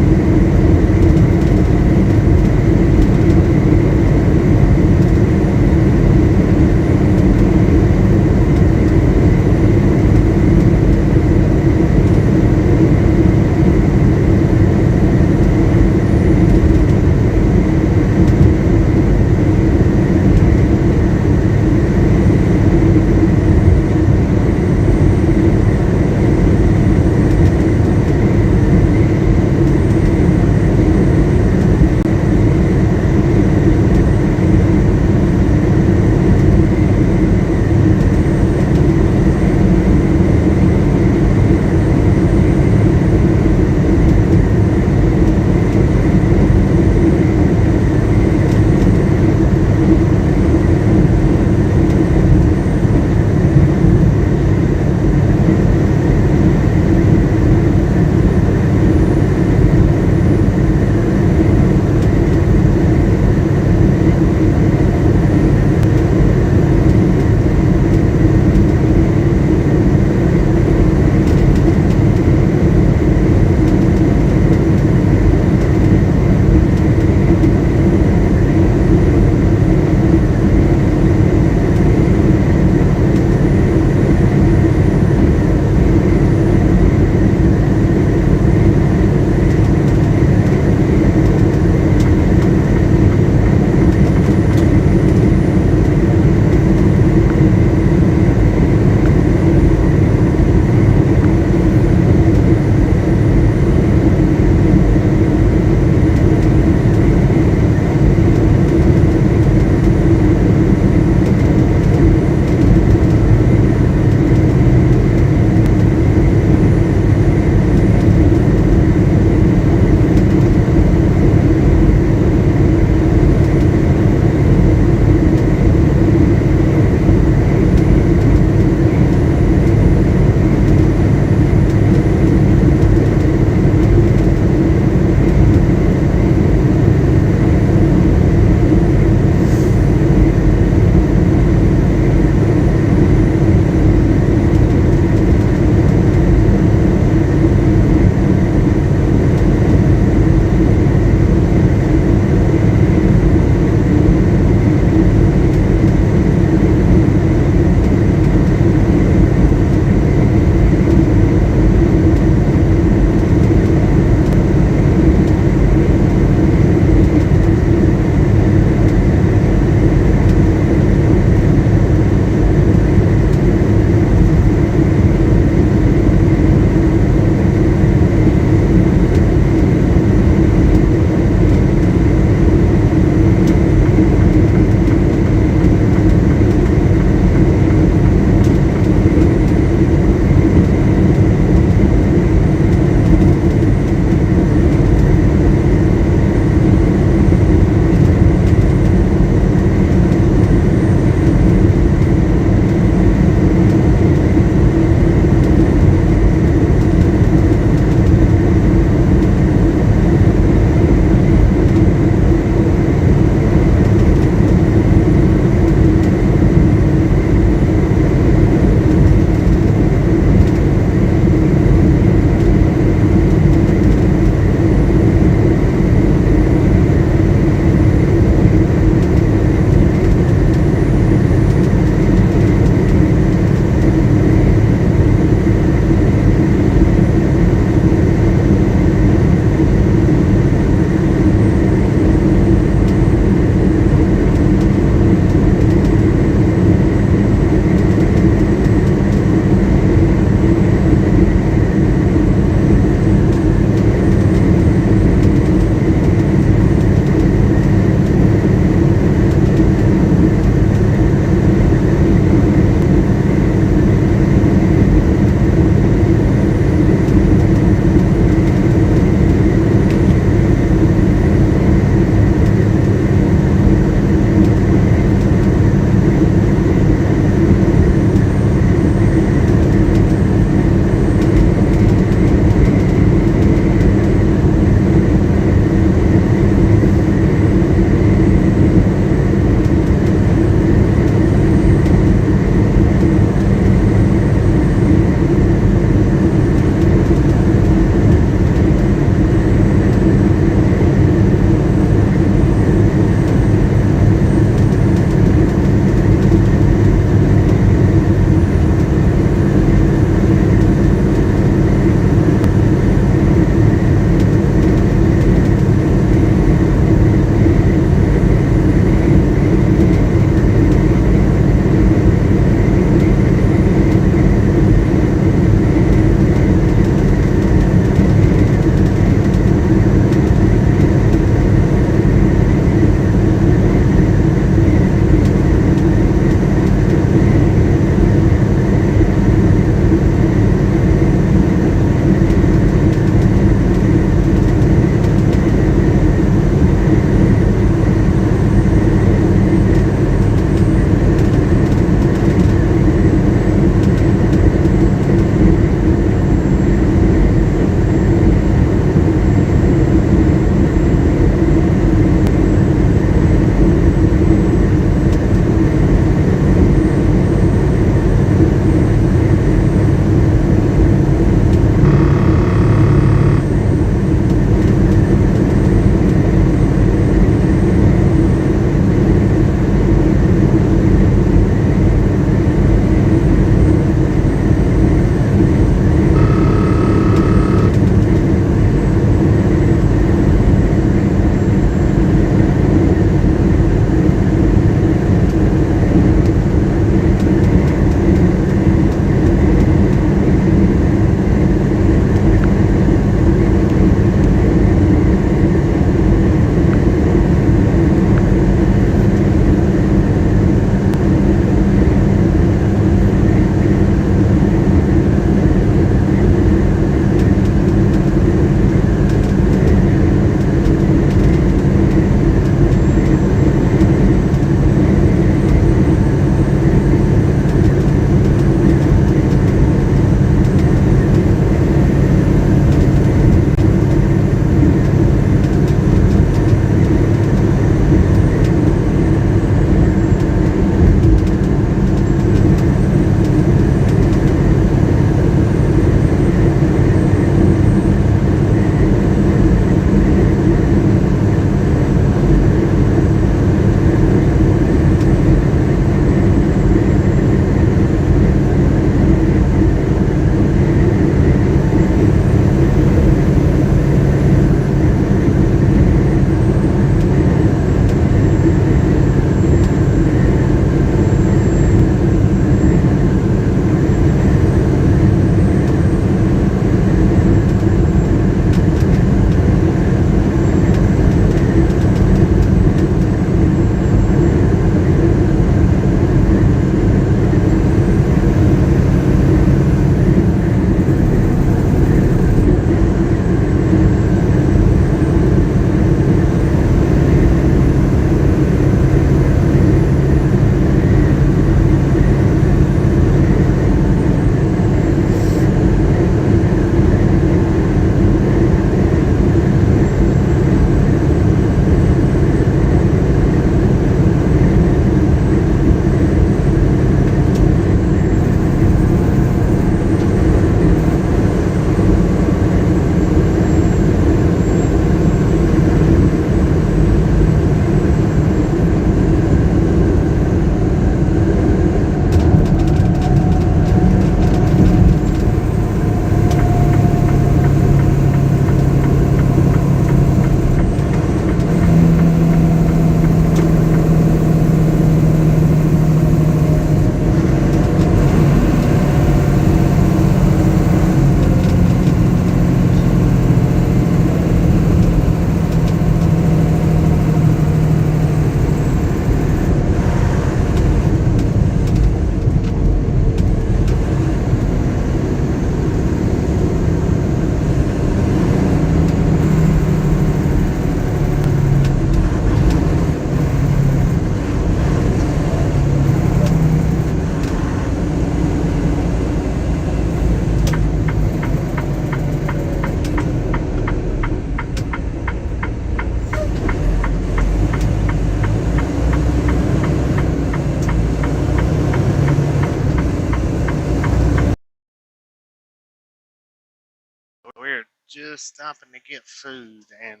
just stopping to get food and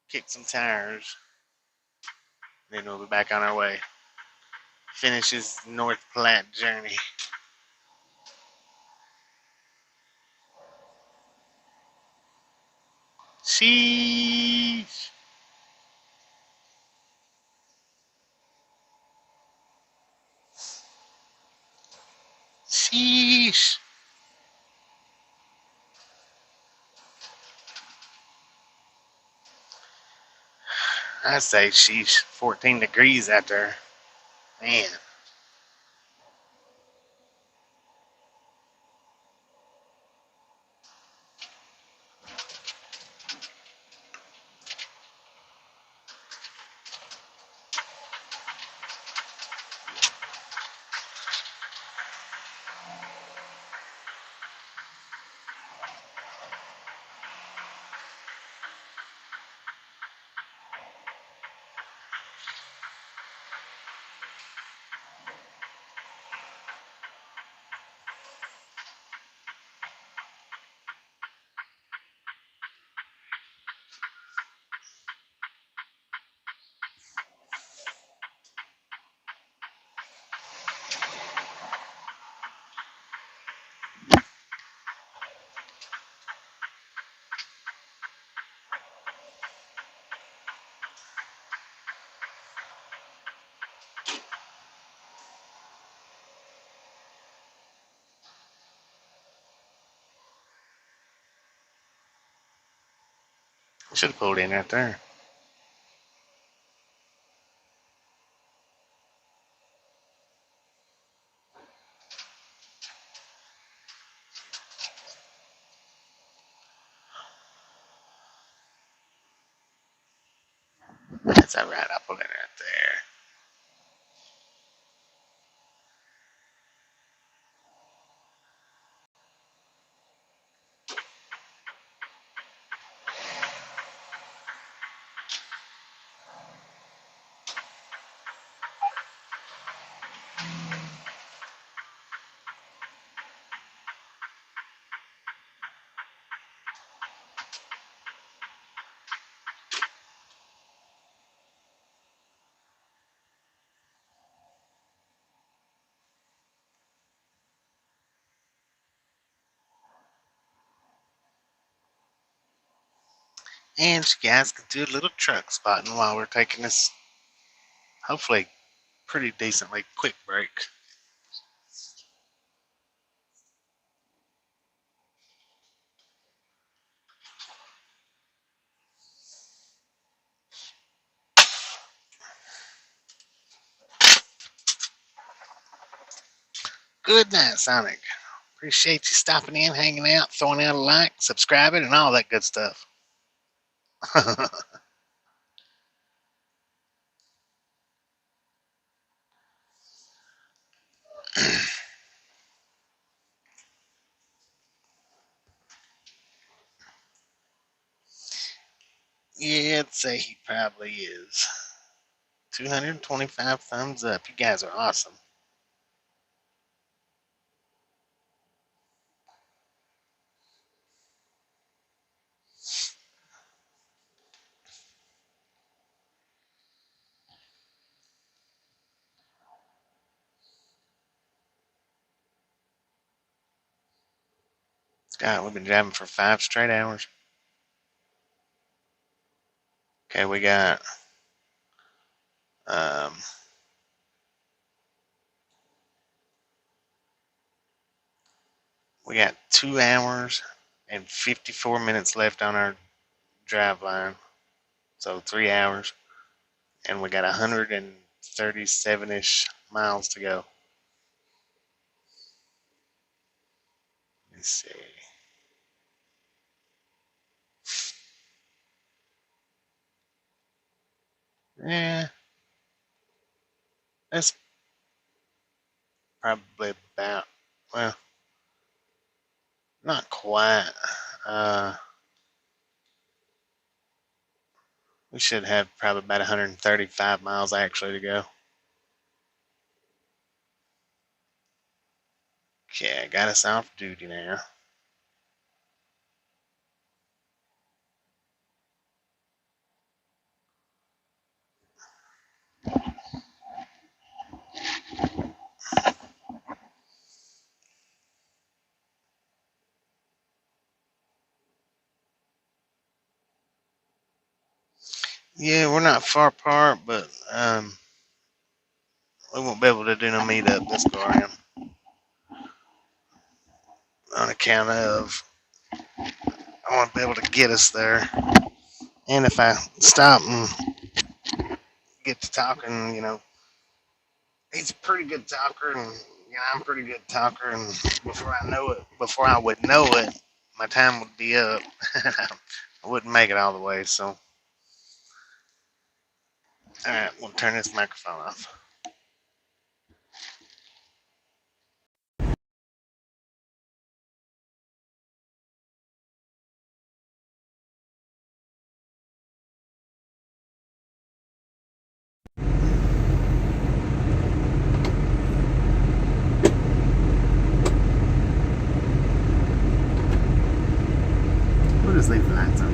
kick some tires. Then we'll be back on our way. Finish his North Platte journey. Sheesh. Sheesh. I say sheesh. 14 degrees out there. Man. Should have pulled in right there. That's alright. I'll pull in right there. And you guys can do a little truck spotting while we're taking this, hopefully, pretty decently quick break. Good night, Sonic. Appreciate you stopping in, hanging out, throwing out a like, subscribing, and all that good stuff. Yeah, I'd say he probably is. 225 thumbs up. You guys are awesome. God, we've been driving for 5 straight hours. Okay, um, we got 2 hours and 54 minutes left on our drive line. So 3 hours. And we got 137-ish miles to go. Let's see. Yeah, that's probably about, well, not quite. Uh, we should have probably about 135 miles actually to go. Okay, I got us off duty now. Yeah, we're not far apart, but we won't be able to do no meetup this go around on account of I want to be able to get us there. And if I stop and get to talking, he's a pretty good talker, and I'm a pretty good talker. And before I would know it, my time would be up. I wouldn't make it all the way. So, all right, we'll turn this microphone off. We'll just leave the lights on.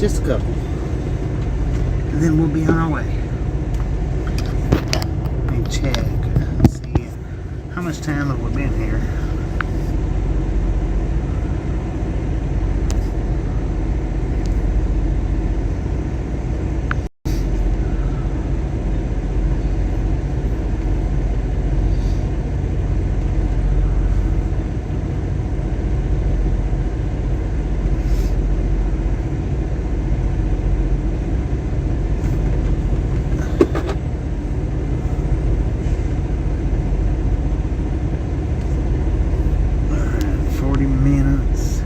Just a couple. And then we'll be on our way. Let me check. Let's see. How much time have we been here? Alright, 40 minutes.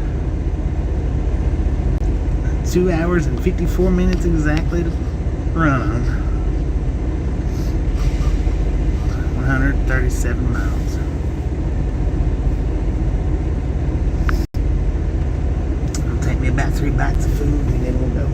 2 hours and 54 minutes exactly to run on. 137 miles. It'll take me about 3 bites of food and then we'll go.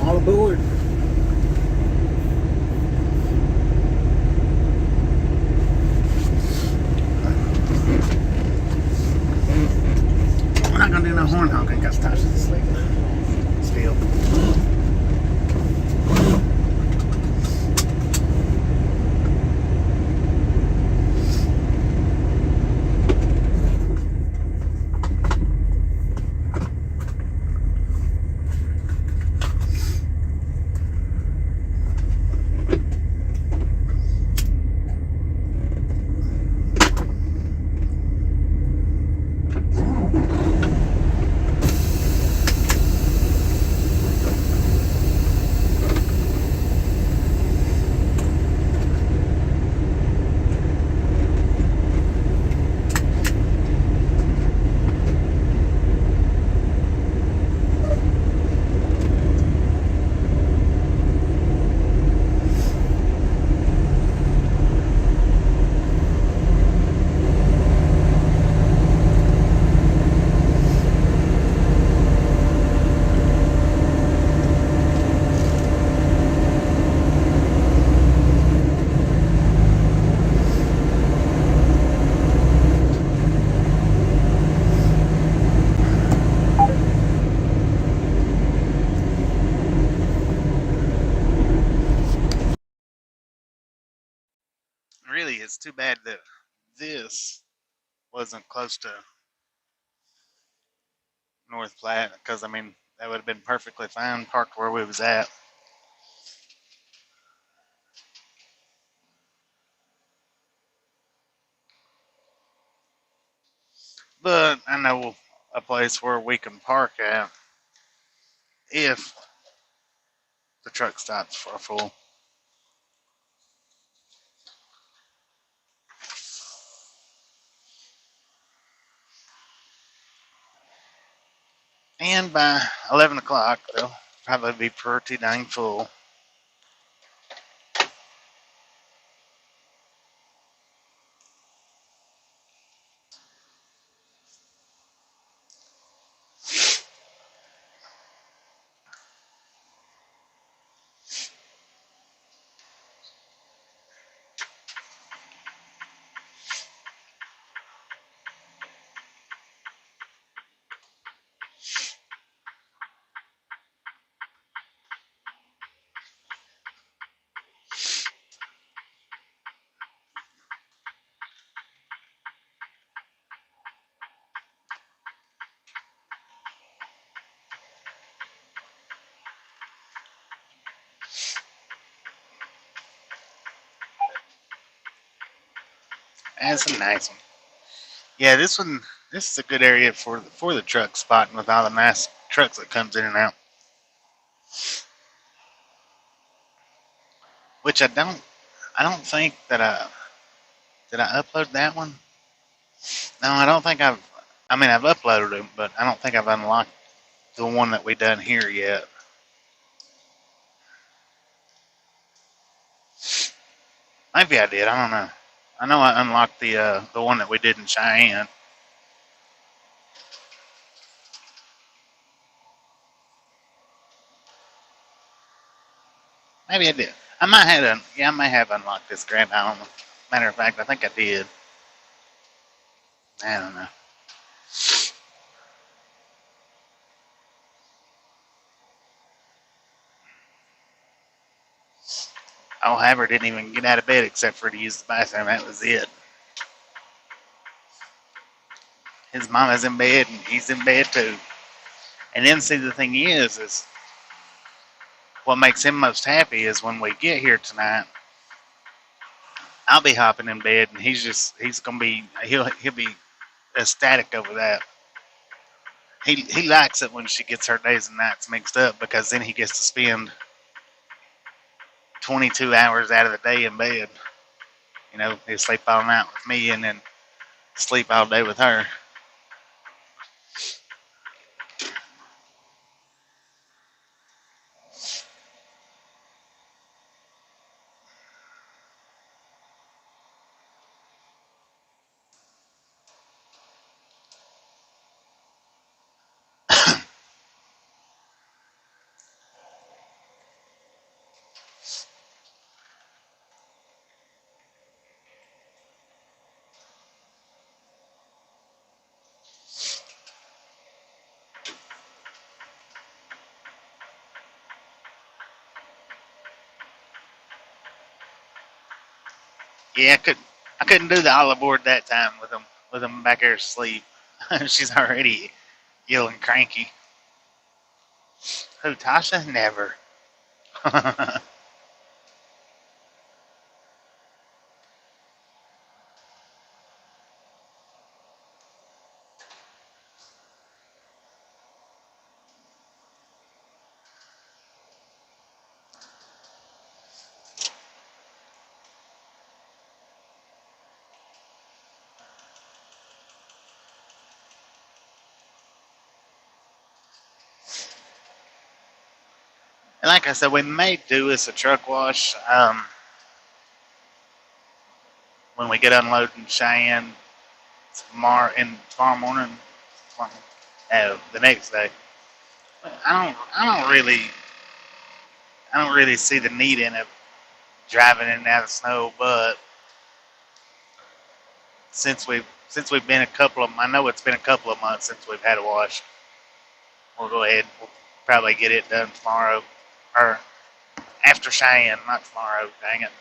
All aboard. We're not gonna do no horn honking because Tasha's asleep. Still. Really, it's too bad that this wasn't close to North Platte because, I mean, that would have been perfectly fine parked where we was at. But I know a place where we can park at if the truck stops are full. And by 11 o'clock, they'll probably be pretty dang full. That's a nice one. Yeah, this is a good area for the truck spotting with all the nice trucks that comes in and out. Which I don't think that did I upload that one? No, I don't think I mean, I've uploaded them, but I don't think I've unlocked the one that we done here yet. Maybe I did. I don't know. I know I unlocked the one that we did in Cheyenne. Maybe I did. I may have unlocked this grant. I don't know. Matter of fact, I think I did. I don't know. Oh, Haber didn't even get out of bed except for to use the bathroom. That was it. His mama's in bed and he's in bed too. And then see the thing is what makes him most happy is when we get here tonight. I'll be hopping in bed and he's gonna be he'll be ecstatic over that. He likes it when she gets her days and nights mixed up because then he gets to spend 22 hours out of the day in bed. You know, he'll sleep all night with me and then sleep all day with her. Yeah, I couldn't do the olive board that time with him back there asleep. She's already yelling cranky. Who, Tasha? Never. And like I said, we may do us a truck wash when we get unloaded in Cheyenne tomorrow morning. The next day. I don't really see the need in it driving in and out of snow. But since we've been I know it's been a couple of months since we've had a wash. We'll go ahead. We'll probably get it done tomorrow or after Cheyenne, not tomorrow. Dang it.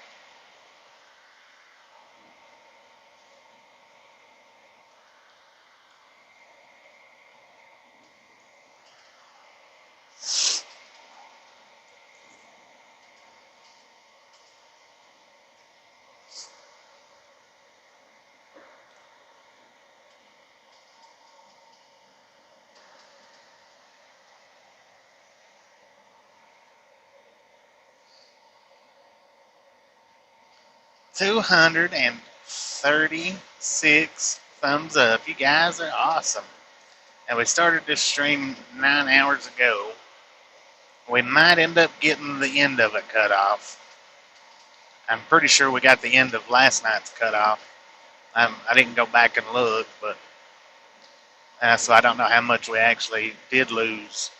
236 thumbs up. You guys are awesome. and we started this stream 9 hours ago. We might end up getting the end of it cut off. I'm pretty sure we got the end of last night's cut off. I didn't go back and look, but so I don't know how much we actually did lose.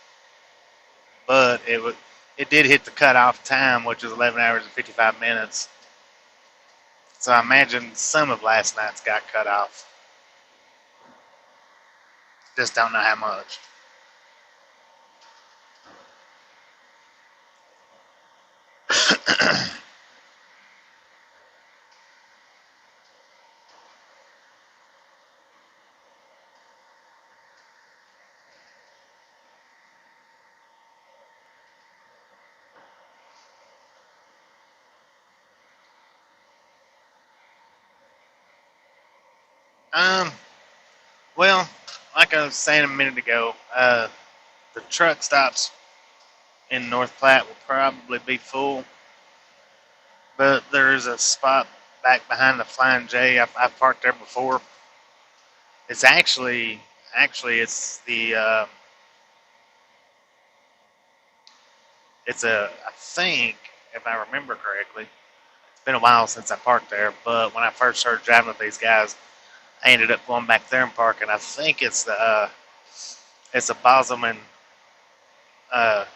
But it did hit the cutoff time, which is 11 hours and 55 minutes. So I imagine some of last night's got cut off. Just don't know how much. um, well, like I was saying a minute ago, the truck stops in North Platte will probably be full, but there is a spot back behind the Flying J. I've parked there before. It's it's the I think, if I remember correctly, it's been a while since I parked there, but when I first started driving with these guys, I ended up going back there and parking. I think it's a Bosselman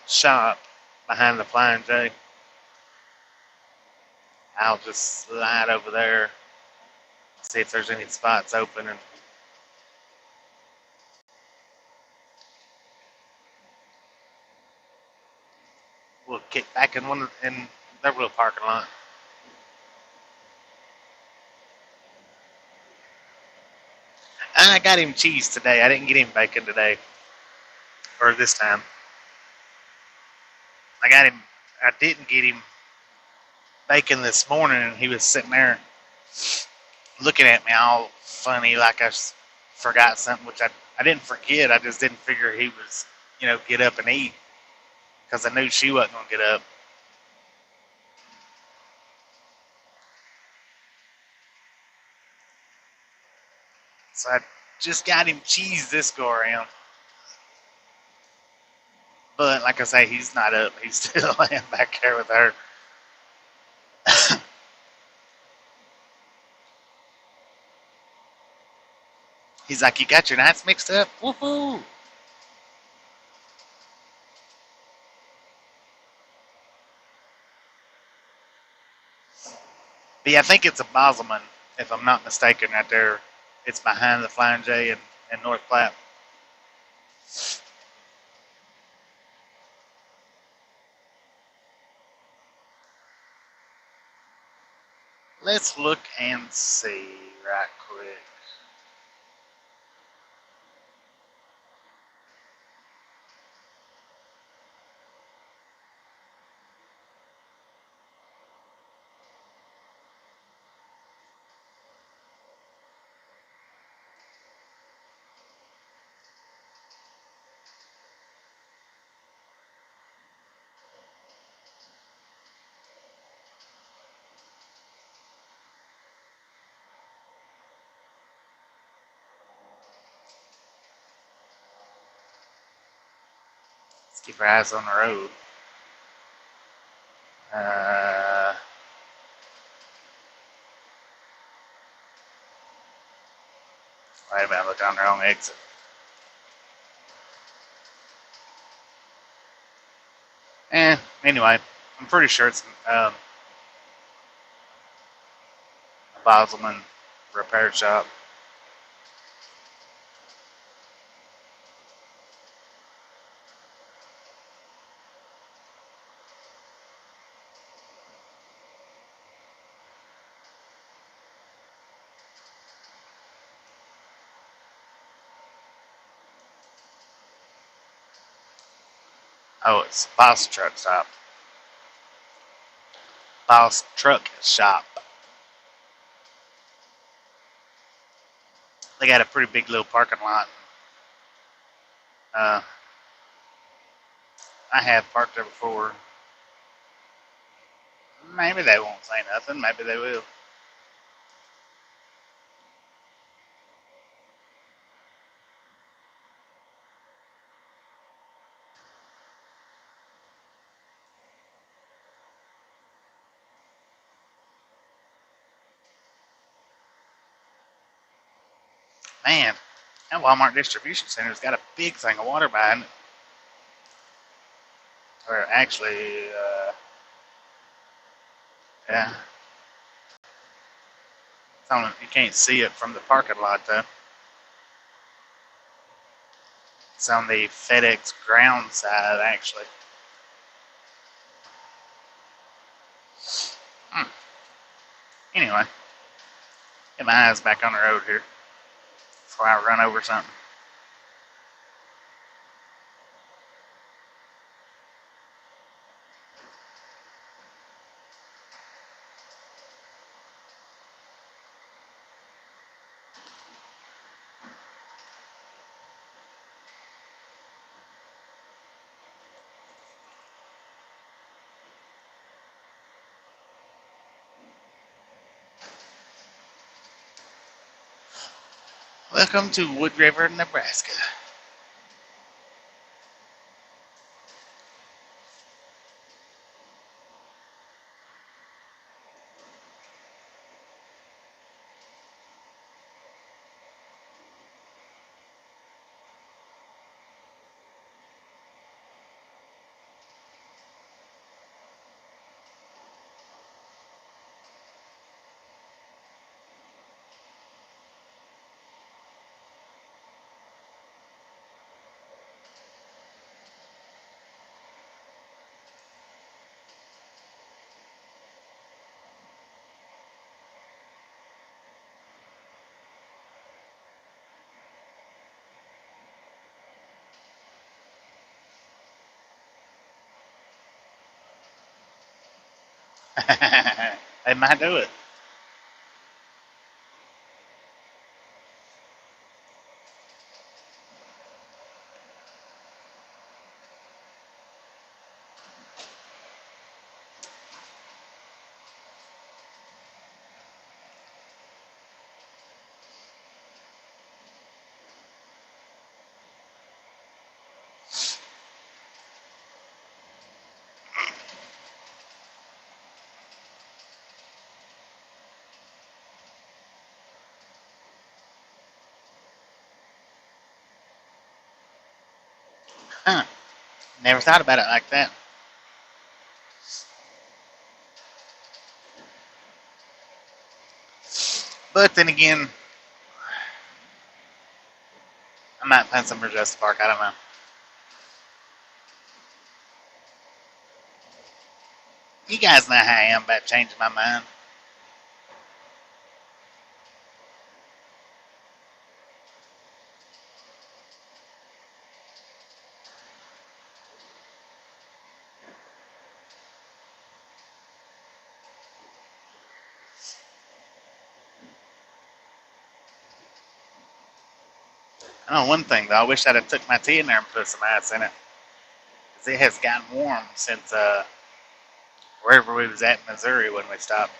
shop behind the Flying J. I'll just slide over there, see if there's any spots open, and we'll kick back in their little parking lot. I got him cheese today. I didn't get him bacon today, or this time. I didn't get him bacon this morning, and he was sitting there looking at me all funny, like I forgot something, which I didn't forget. I just didn't figure he was, get up and eat, because I knew she wasn't going to get up. So I just got him cheese this go around. But like I say, he's not up. He's still laying back there with her. He's like, "You got your nights mixed up? Woohoo!" But yeah, I think it's a Bosselman, if I'm not mistaken, right there. It's behind the Flying J in North Platte. Let's look and see right quick. Let's keep our eyes on the road. Wait a minute, look on the wrong exit. Anyway, I'm pretty sure it's a Bosselman repair shop. Oh, it's Boss Truck Stop. Boss Truck Shop. They got a pretty big little parking lot. I have parked there before. Maybe they won't say nothing. Maybe they will. Man, that Walmart distribution center's got a big thing of water behind it. Or actually, yeah. It's on, you can't see it from the parking lot though. It's on the FedEx ground side, actually. Hmm. Anyway, get my eyes back on the road here before I run over something. Welcome to Wood River, Nebraska. They might do it. Huh. Never thought about it like that. But then again, I might find somewhere just to park. I don't know. You guys know how I am about changing my mind. I know one thing though. I wish I'd have took my tea in there and put some ice in it, because it has gotten warm since wherever we was at in Missouri when we stopped.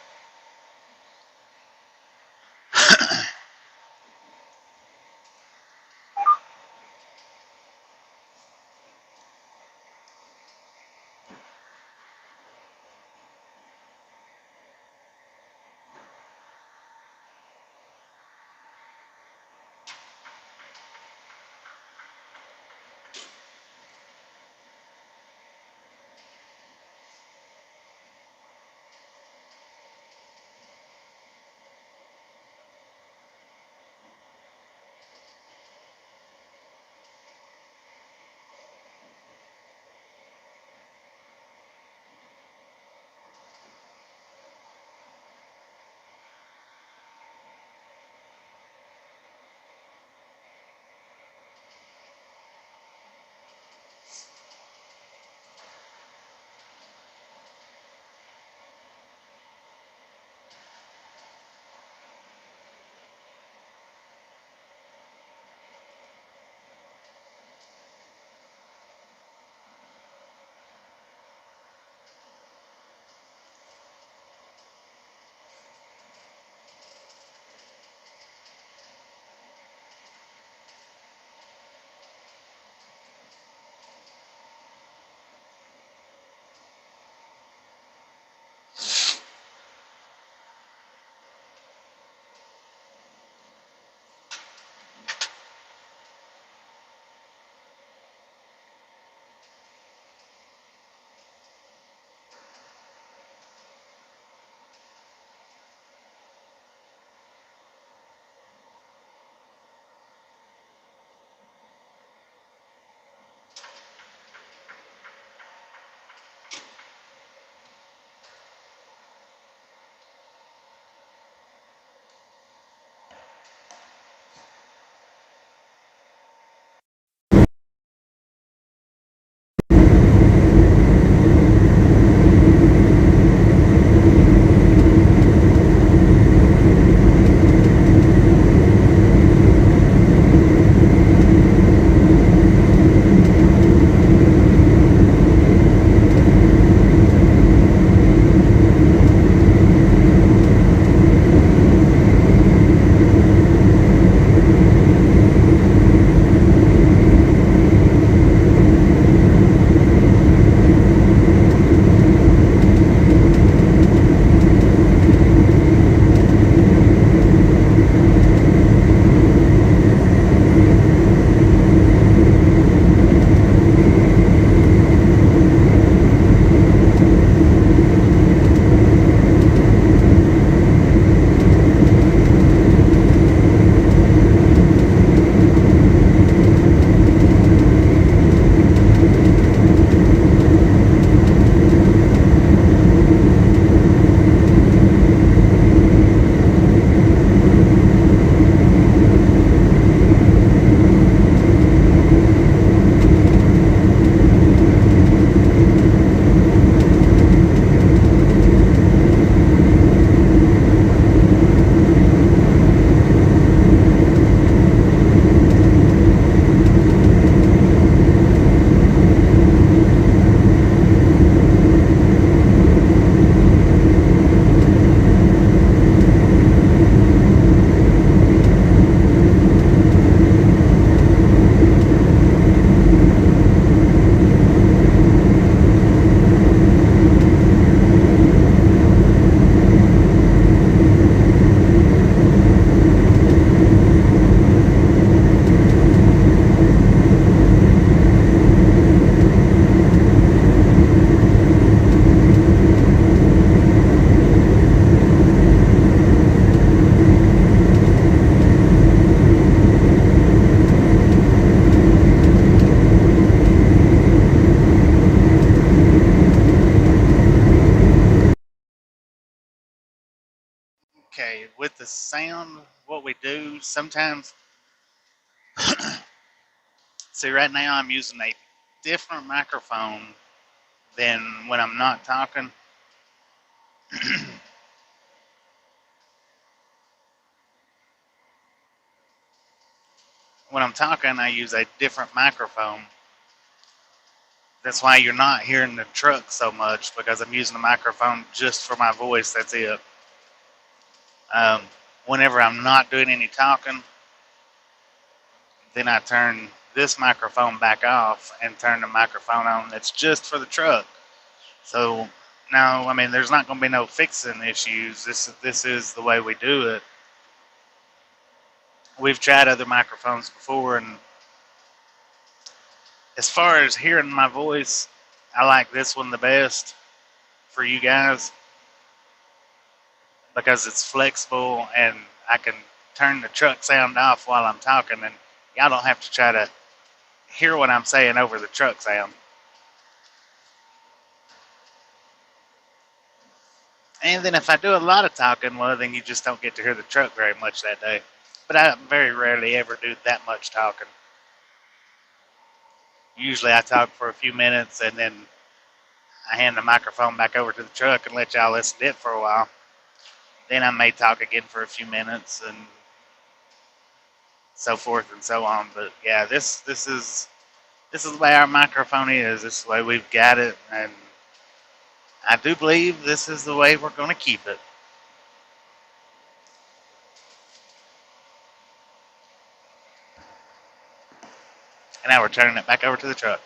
Okay, with the sound, what we do sometimes, see, right now I'm using a different microphone than when I'm not talking. When I'm talking, I use a different microphone. That's why you're not hearing the truck so much, because I'm using the microphone just for my voice. That's it. Um, Whenever I'm not doing any talking, then I turn this microphone back off and turn the microphone on that's just for the truck. So now, I mean, there's not going to be no fixing issues. This is the way we do it. We've tried other microphones before, and as far as hearing my voice, I like this one the best for you guys because it's flexible and I can turn the truck sound off while I'm talking, and y'all don't have to try to hear what I'm saying over the truck sound. And then if I do a lot of talking, well, then you just don't get to hear the truck very much that day. But I very rarely ever do that much talking. Usually I talk for a few minutes and then I hand the microphone back over to the truck and let y'all listen to it for a while. Then I may talk again for a few minutes and so forth and so on. But yeah, this is the way our microphone is. This is the way we've got it, and I do believe this is the way we're going to keep it. And now we're turning it back over to the truck.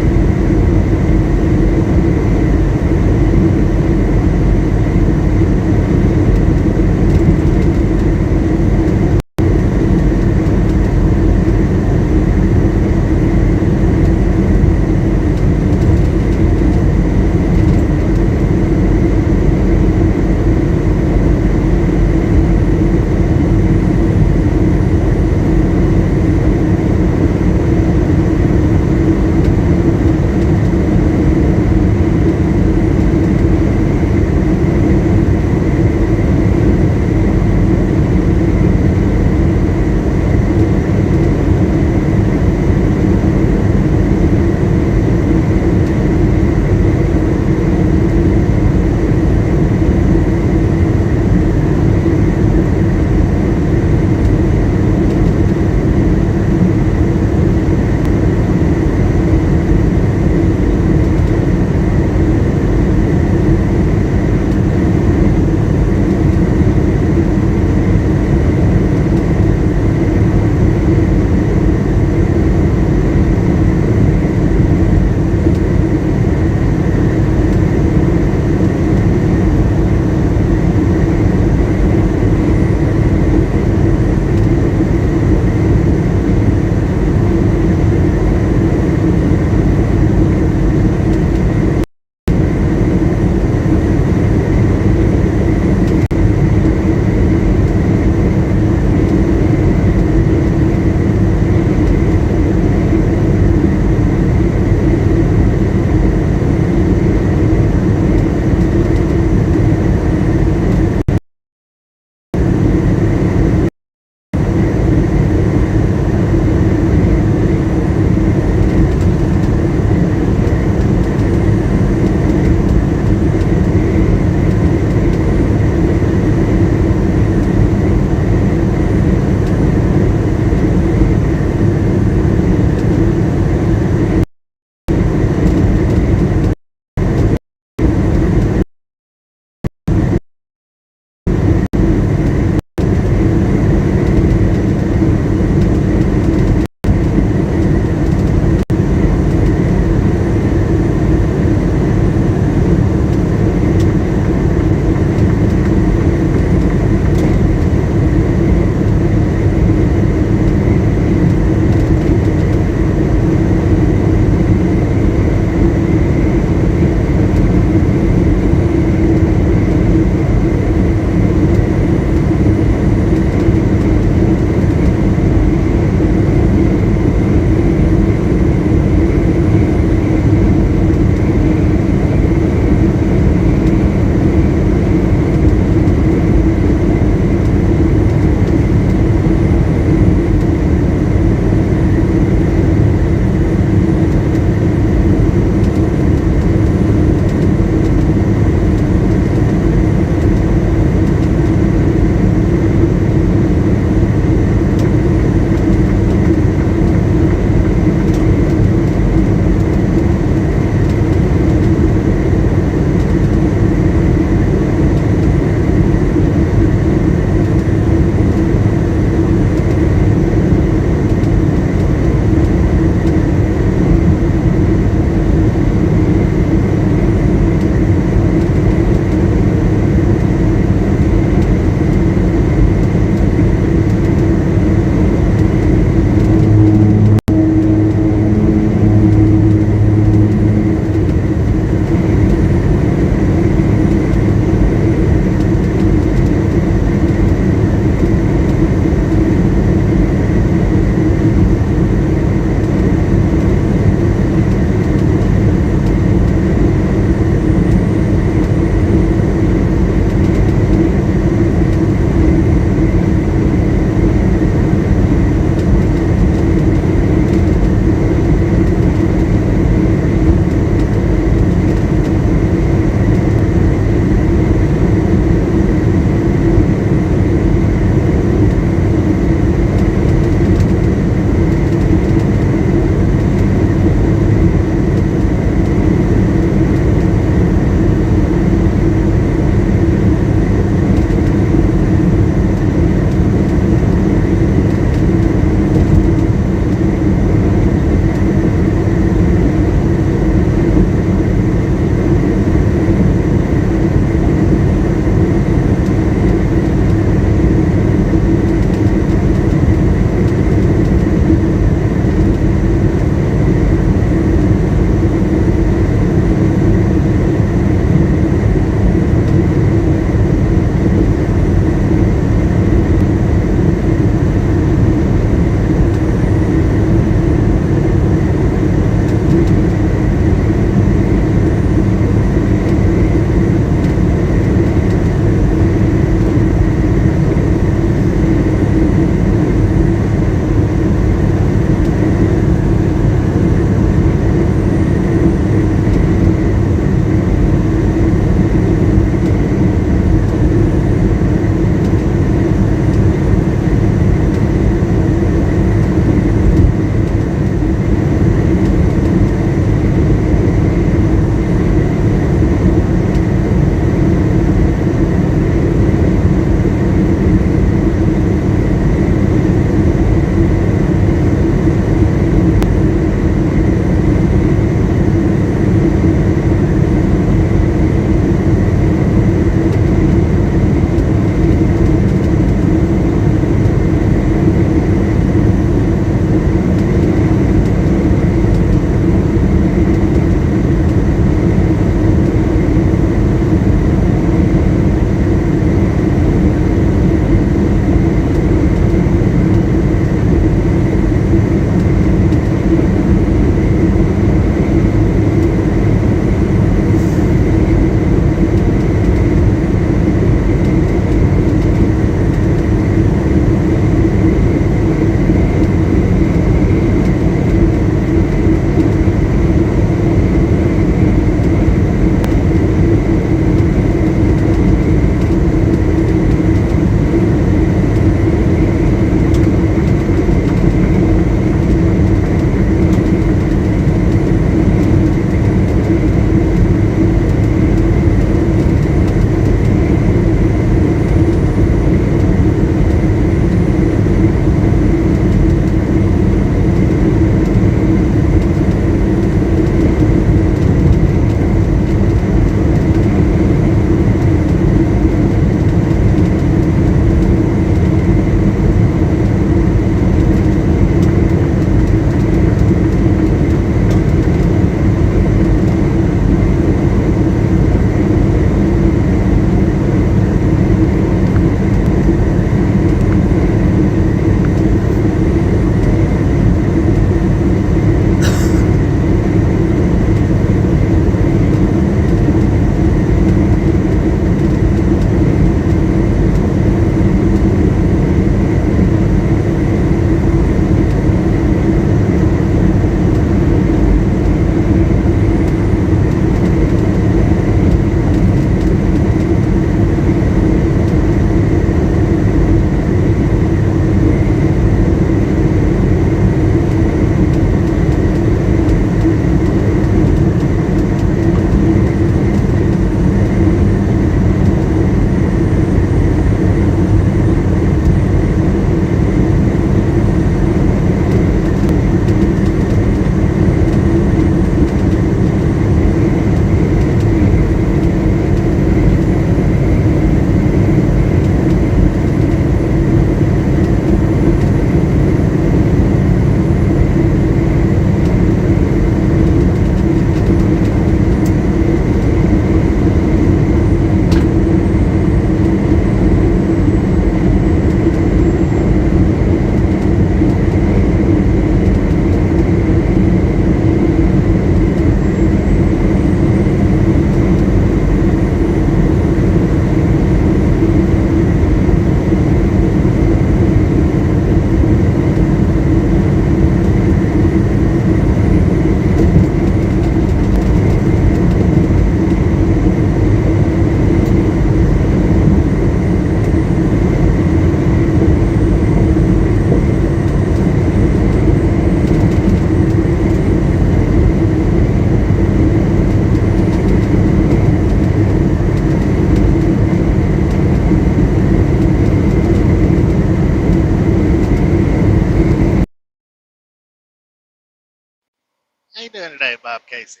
How you doing today, Bob Casey?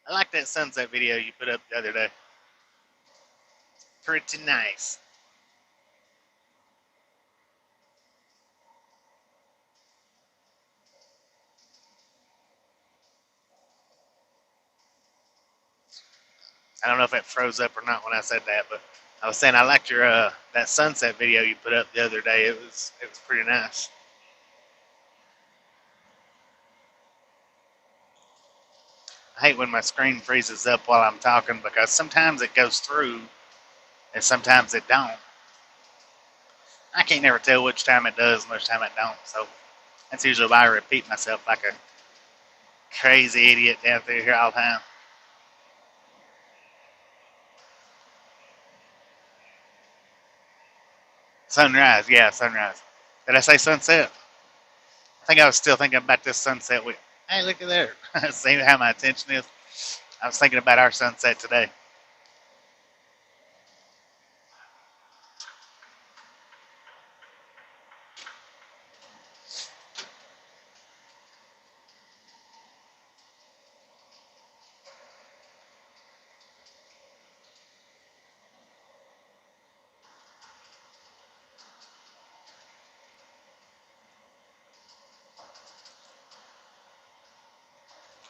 I like that sunset video you put up the other day. Pretty nice. I don't know if it froze up or not when I said that, but I was saying I liked your that sunset video you put up the other day. It was pretty nice. I hate when my screen freezes up while I'm talking because sometimes it goes through and sometimes it don't. I can't never tell which time it does and which time it don't. So that's usually why I repeat myself like a crazy idiot down through here all the time. Sunrise, yeah, sunrise. Did I say sunset? I think I was still thinking about this sunset. Hey, look at there. See how my attention is? I was thinking about our sunset today.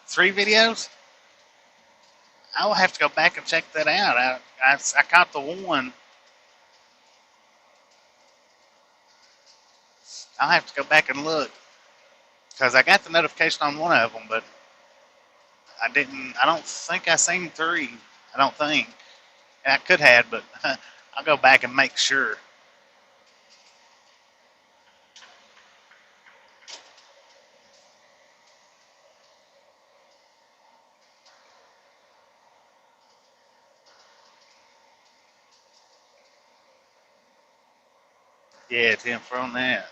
Three videos? I will have to go back and check that out. I caught the one. I'll have to go back and look because I got the notification on one of them, but I didn't. I don't think I seen three. I don't think. I could have, but I'll go back and make sure. Yeah, Tim, from that.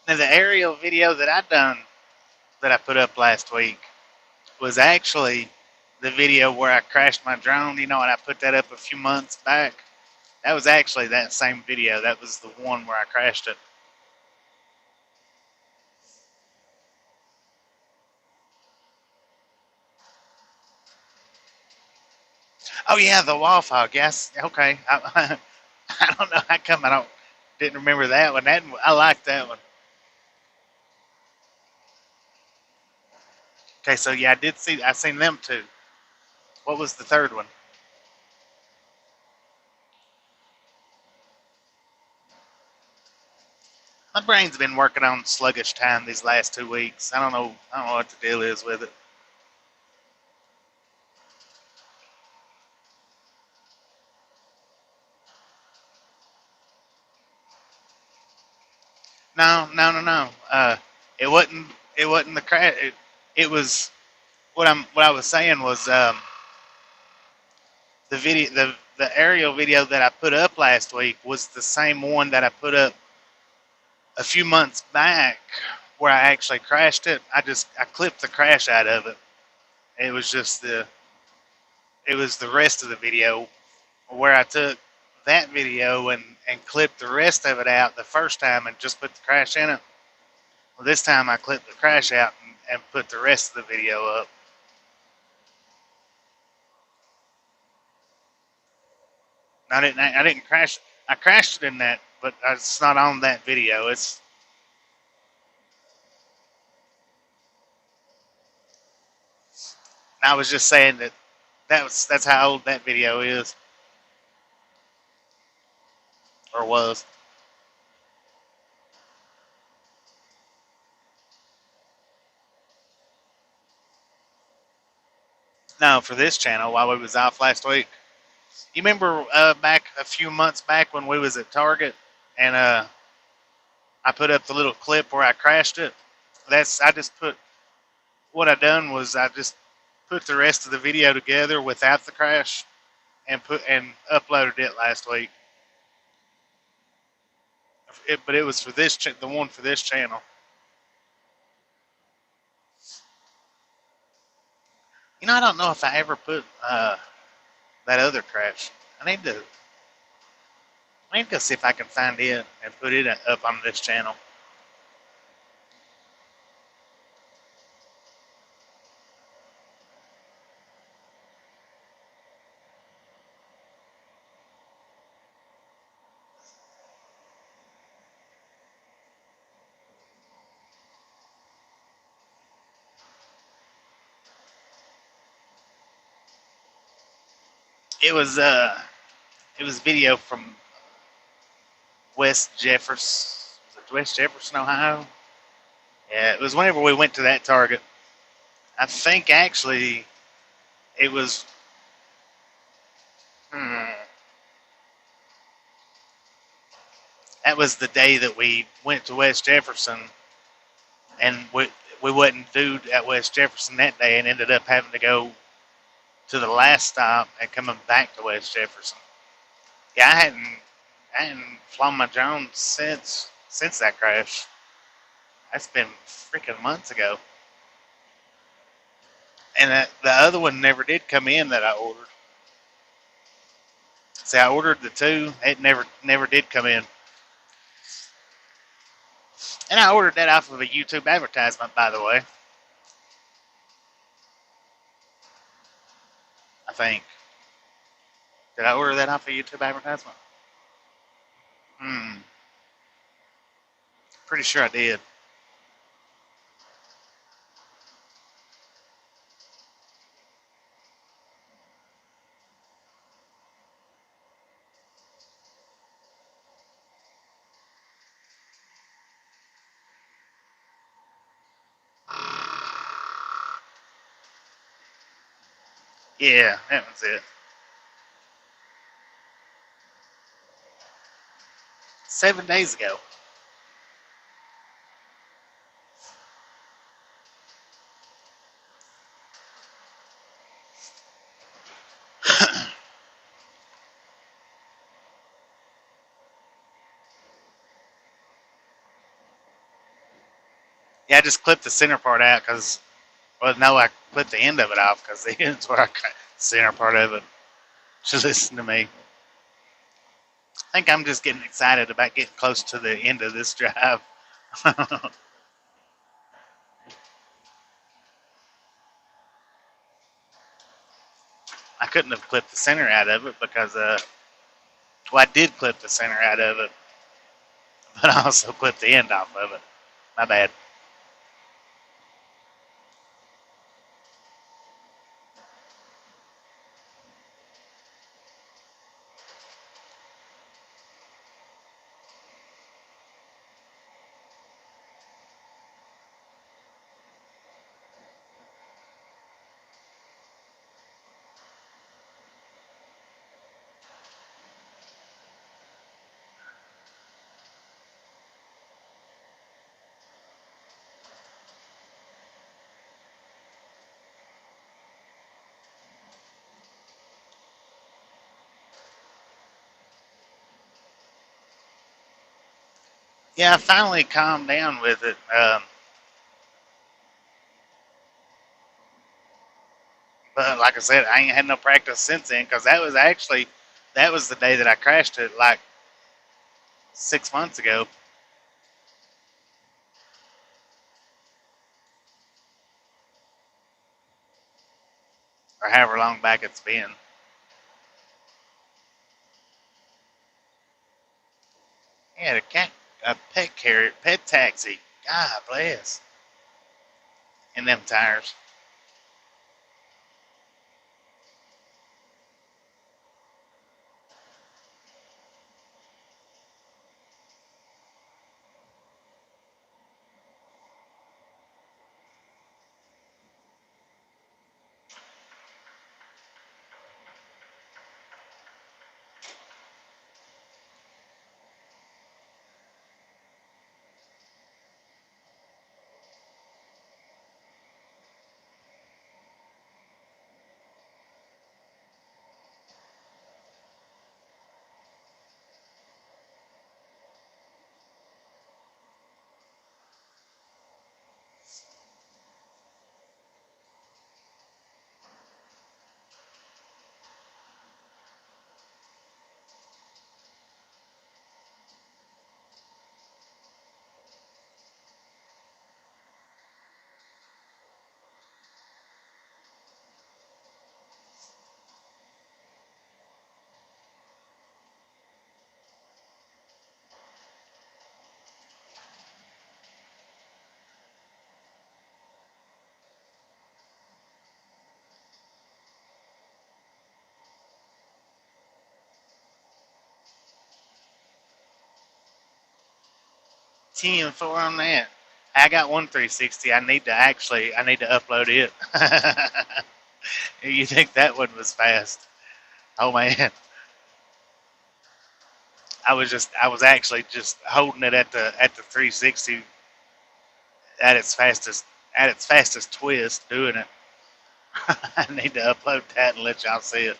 Now the aerial video that I put up last week was actually the video where I crashed my drone. You know, and I put that up a few months back. That was actually that same video. That was the one where I crashed it. Oh yeah, the wall fog. Yes, okay. I don't know how come I didn't remember that one. I like that one. Okay, so yeah, I seen them too. What was the third one? My brain's been working on sluggish time these last 2 weeks. I don't know what the deal is with it. No. It wasn't. It wasn't the crash. It was what I was saying was the video, the aerial video that I put up last week was the same one that I put up a few months back where I actually crashed it. I clipped the crash out of it. It was just the rest of the video where I took that video and clipped the rest of it out the first time and just put the crash in it. Well, this time I clipped the crash out and put the rest of the video up. I didn't crash. I crashed it in that, but it's not on that video. I was just saying that's how old that video is or was. No, for this channel while we was off last week. You remember back a few months back when we was at Target and I put up the little clip where I crashed it. I just put what I done was I just put the rest of the video together without the crash and uploaded it last week. but it was for this the one for this channel. You know, I don't know if I ever put that other crash. I need to go see if I can find it and put it up on this channel. It was video from West Jefferson, was it West Jefferson, Ohio? Yeah, it was whenever we went to that Target. I think actually it was. That was the day that we went to West Jefferson, and we wasn't through at West Jefferson that day, and ended up having to go to the last stop and coming back to West Jefferson. Yeah, I hadn't flown my drone since that crash. That's been freaking months ago. And the other one never did come in that I ordered. See, I ordered the two. It never did come in. And I ordered that off of a YouTube advertisement, by the way. I think. Did I order that off a YouTube advertisement? Pretty sure I did. Yeah, that was it. 7 days ago. Yeah, I just clipped the center part out because, well, no, I clipped the end of it off because the end's where I cut the center part of it. Just listen to me. I think I'm just getting excited about getting close to the end of this drive. I couldn't have clipped the center out of it because, well, I did clip the center out of it, but I also clipped the end off of it. My bad. Yeah, I finally calmed down with it. But like I said, I ain't had no practice since then because that was the day that I crashed it like 6 months ago. Or however long back it's been. Yeah, a pet carrier, pet taxi. God bless. And them tires. 10-4 on that. I got one 360. I need to upload it. You think that one was fast? Oh man, I was actually just holding it at the 360 at its fastest twist, doing it. I need to upload that and let y'all see it.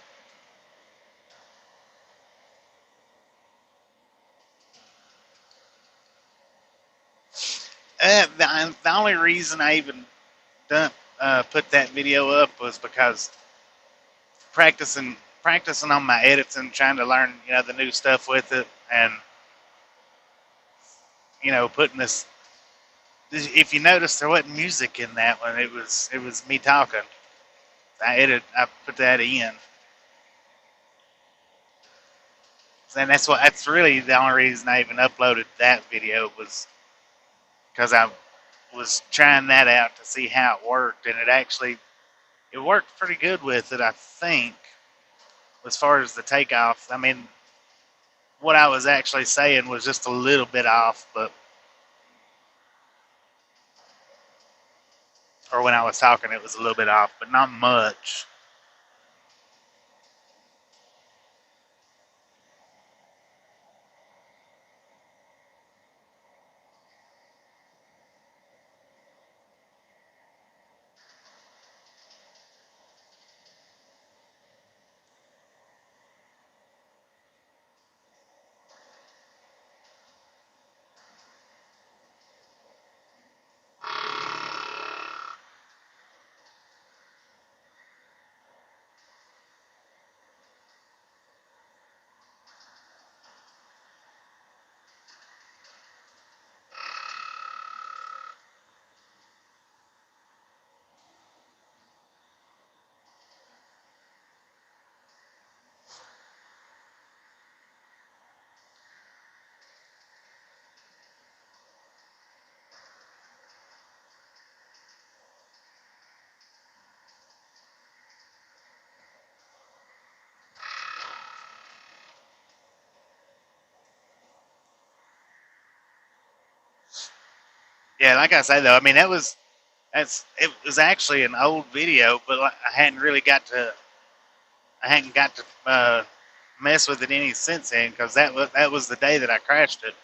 The only reason I even done put that video up was because practicing on my edits and trying to learn the new stuff with it, and putting this. If you notice, there wasn't music in that one. It was me talking. I put that in, and that's really the only reason I even uploaded that video, was because I was trying that out to see how it worked, and it worked pretty good with it, I think. As far as the takeoff, I mean, what I was actually saying was just a little bit off, or when I was talking, it was a little bit off, but not much. Yeah, like I say though, I mean, it was actually an old video, but I hadn't got to mess with it any since then, because that was the day that I crashed it.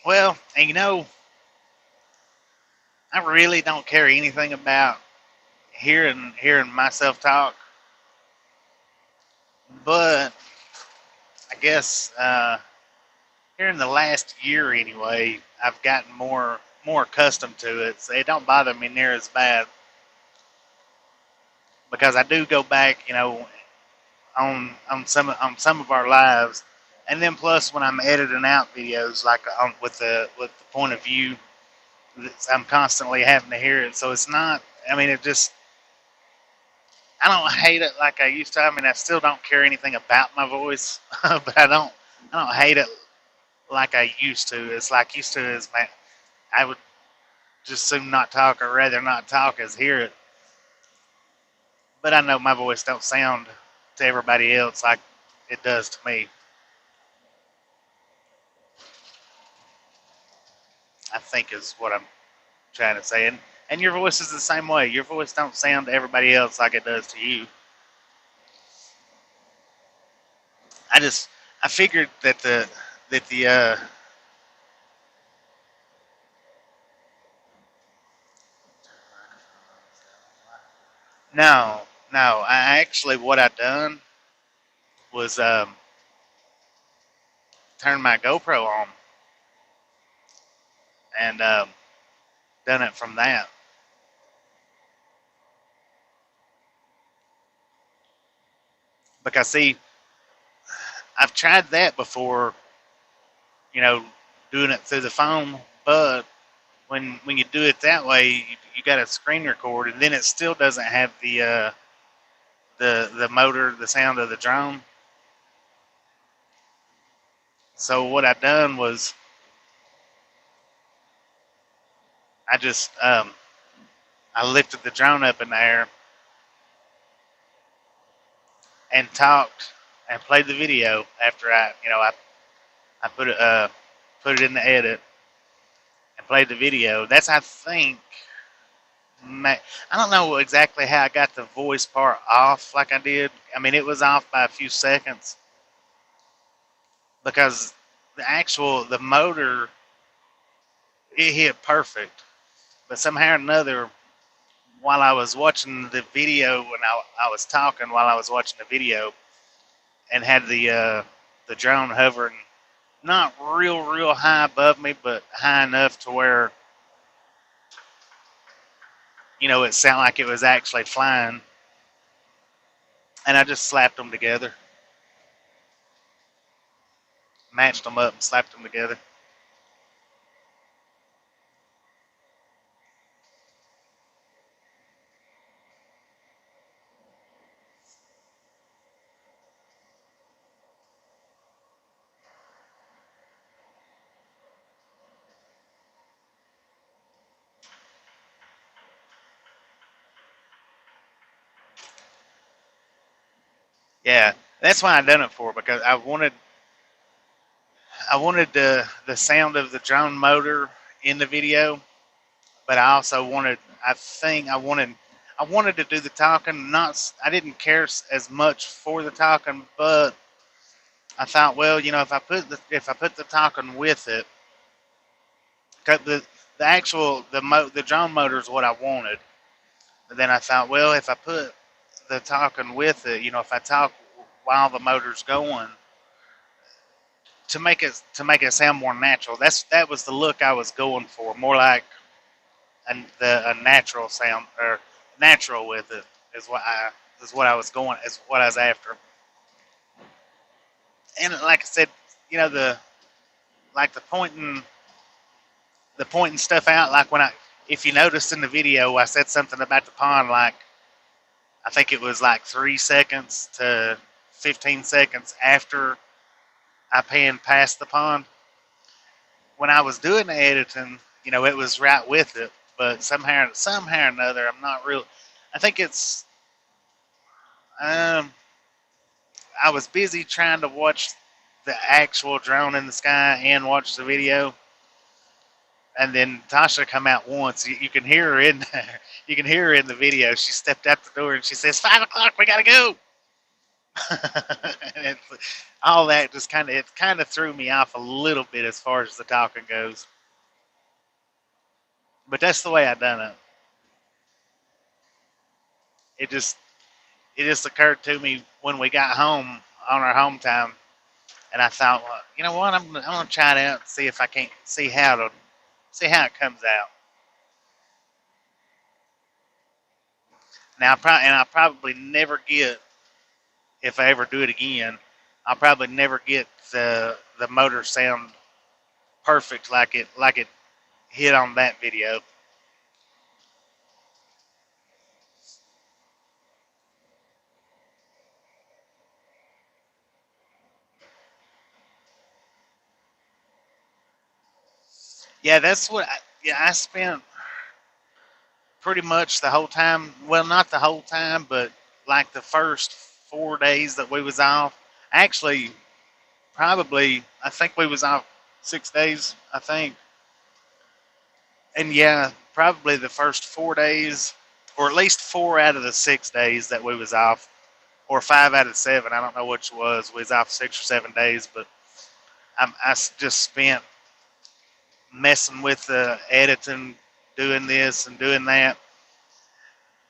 Well, and I really don't care anything about hearing myself talk, but I guess here in the last year anyway, I've gotten more accustomed to it, so it don't bother me near as bad, because I do go back, on some of our lives, and then plus when I'm editing out videos, like with the point of view, I'm constantly having to hear it, so it's not. I mean, I don't hate it like I used to. I mean, I still don't care anything about my voice, but I don't hate it like I used to. It's like used to is I would just soon not talk, or rather not talk as hear it. But I know my voice don't sound to everybody else like it does to me. I think is what I'm trying to say. And your voice is the same way. Your voice don't sound to everybody else like it does to you. I figured that the no, no, I actually, what I done was turn my GoPro on, and done it from that. Because see, I've tried that before, you know, doing it through the phone, but when you do it that way, you got to screen record, and then it still doesn't have the motor, the sound of the drone. So what I done was I just I lifted the drone up in the air and talked and played the video after I put it in the edit and played the video. That's, I think, I don't know exactly how I got the voice part off like I did. I mean, it was off by a few seconds because the motor, it hit perfect. But somehow or another, while I was watching the video, when I was talking while I was watching the video, and had the drone hovering not real high above me, but high enough to where it sounded like it was actually flying. And I just slapped them together, matched them up, and slapped them together. Yeah, that's why I done it for, because I wanted the sound of the drone motor in the video, but I also wanted to do the talking. I didn't care as much for the talking, but I thought, well, if I put the talking with it, 'cause the drone motor is what I wanted. But then I thought, well, if I put the talking with it, if I talk while the motor's going, to make it sound more natural. That was the look I was going for, more like a natural sound, or natural with it is what I was going, is what I was after. And like I said, the like the pointing stuff out, like if you noticed in the video, I said something about the pond, like I think it was like 3 seconds to 15 seconds after I panned past the pond. When I was doing the editing, it was right with it, but somehow or another, I'm not real. I think it's I was busy trying to watch the actual drone in the sky and watch the video, and then Tasha come out once. You can hear her in there. You can hear her in the video. She stepped out the door and she says, "5 o'clock, we gotta go." And all that just kind of threw me off a little bit as far as the talking goes. But that's the way I done it. It just occurred to me when we got home on our home time, and I thought, well, you know what? I'm gonna try it out and see if I can't see how it comes out. Now, I'll probably never get, if I ever do it again, I'll probably never get the motor sound perfect like it hit on that video. Yeah, I spent pretty much the whole time. Well, not the whole time, but like the first 4 days that we was off. Actually, probably I think we was off 6 days. I think, and yeah, probably the first 4 days, or at least 4 out of the 6 days that we was off, or 5 out of 7. I don't know which it was. We was off 6 or 7 days, but I just spent messing with the editing, doing this and doing that.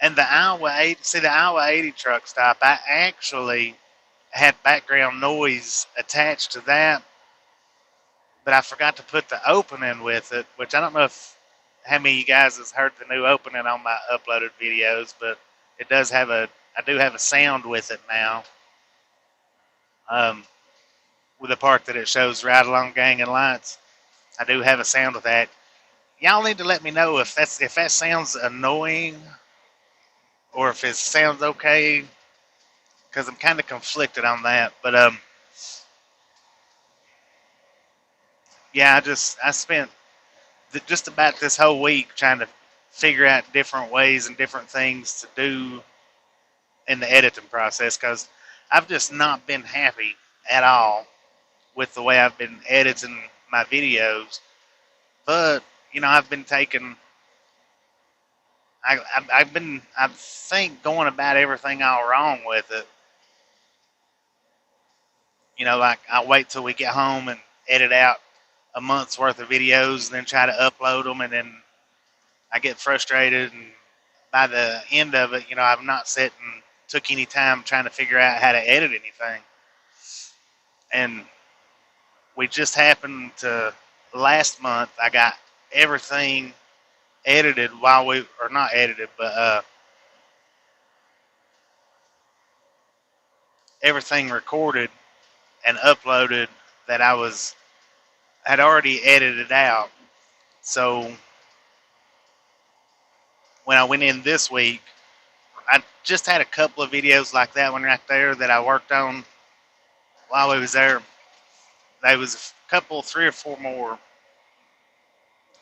And the Iowa 80 truck stop, I actually had background noise attached to that, but I forgot to put the opening with it, which I don't know how many of you guys has heard the new opening on my uploaded videos, but I do have a sound with it now. With the part that it shows Ride Along Gang and Lights, I do have a sound with that. y'all need to let me know if that sounds annoying or if it sounds okay, because I'm kind of conflicted on that. But yeah, I spent just about this whole week trying to figure out different ways and different things to do in the editing process, because I've just not been happy at all with the way I've been editing my videos. But I've been taking I think going about everything all wrong with it. Like I wait till we get home and edit out a month's worth of videos and then try to upload them, and then I get frustrated, and by the end of it, I've not sat and took any time trying to figure out how to edit anything. And we just happened to last month I got everything edited or not edited, but everything recorded and uploaded that had already edited out. So when I went in this week, I just had a couple of videos like that one right there that I worked on while I was there. There was a couple, 3 or 4 more,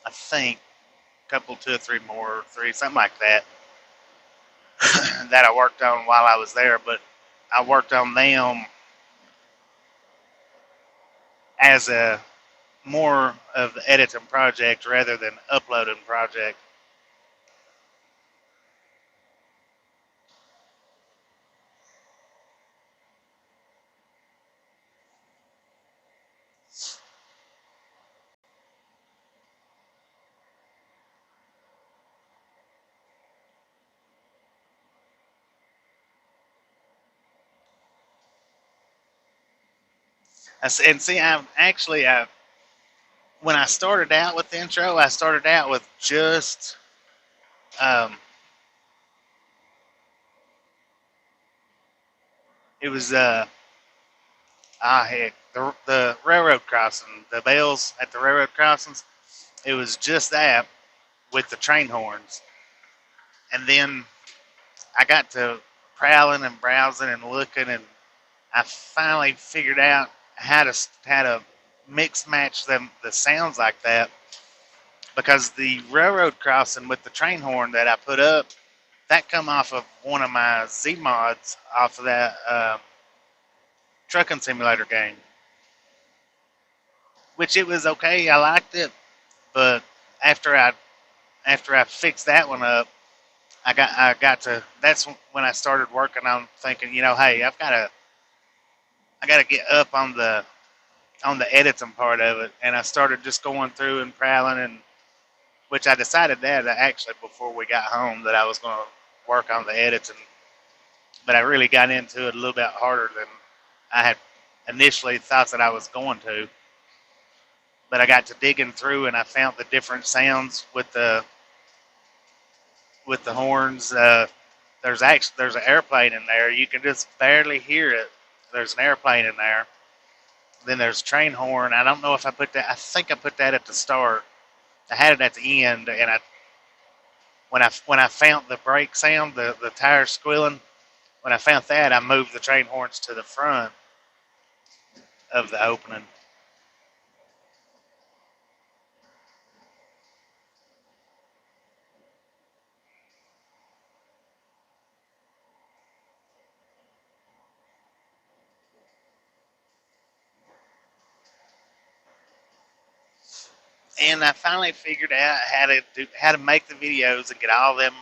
I think, couple, 2 or 3 more, three, something like that, that I worked on while I was there. But I worked on them as a more of the editing project rather than uploading project. And see, when I started out with the intro, I started out with just um, it was heck, the railroad crossing, the bells at the railroad crossings. It was just that with the train horns, and then I got to prowling and browsing and looking, and I finally figured out how to mix match the sounds like that, because the railroad crossing with the train horn that I put up, that come off of one of my Z mods off of that trucking simulator game, which it was okay. I liked it, but after I fixed that one up, I got to that's when I started working on thinking, hey, I gotta get up on the editing part of it, and I started just going through and prowling, and which I decided that actually before we got home that I was going to work on the editing, but I really got into it a little bit harder than I had initially thought that I was going to. But I got to digging through, and I found the different sounds with the horns. There's an airplane in there. You can just barely hear it. There's an airplane in there. Then there's train horn. I don't know if I put that. I think I put that at the start. I had it at the end, and when I found the brake sound, the tires squealing. When I found that, I moved the train horns to the front of the opening. And I finally figured out how to make the videos and get all them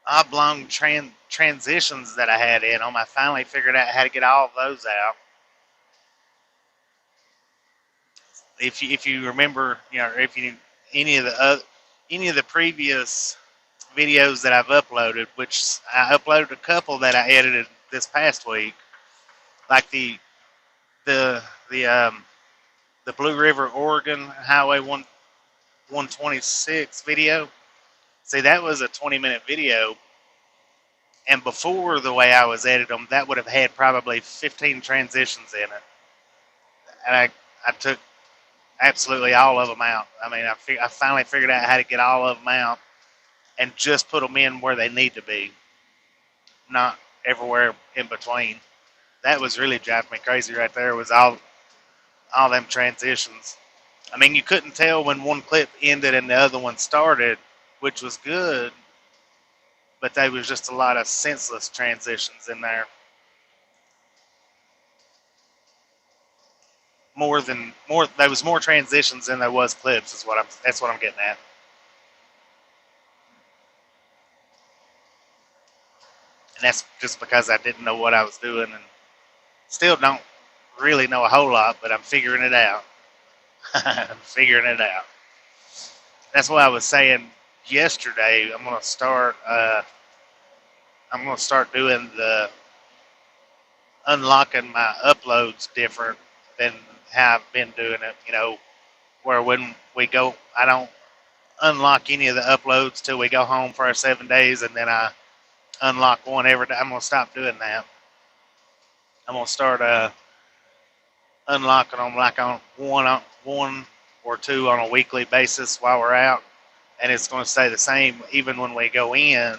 oblong transitions that I had in them. I finally figured out how to get all of those out. If you remember, if you any of the previous videos that I've uploaded, which I uploaded a couple that I edited this past week, like the the Blue River, Oregon Highway 126 video. See, that was a 20-minute video, and before the way I was editing them, that would have had probably 15 transitions in it. And I took absolutely all of them out. I mean, I finally figured out how to get all of them out and just put them in where they need to be, not everywhere in between. That was really driving me crazy right there. Was all them transitions. I mean, you couldn't tell when one clip ended and the other one started, which was good, but there was just a lot of senseless transitions in there. There was more transitions than there was clips. That's what I'm getting at. And that's just because I didn't know what I was doing and still don't really know a whole lot, but I'm figuring it out. I'm figuring it out. That's what I was saying yesterday. I'm gonna start. I'm gonna start doing the unlocking my uploads different than how I've been doing it. You know, where when we go, I don't unlock any of the uploads till we go home for our 7 days, and then I unlock one every day. I'm gonna stop doing that. I'm gonna start unlocking them like on one or two on a weekly basis while we're out, and it's gonna stay the same even when we go in.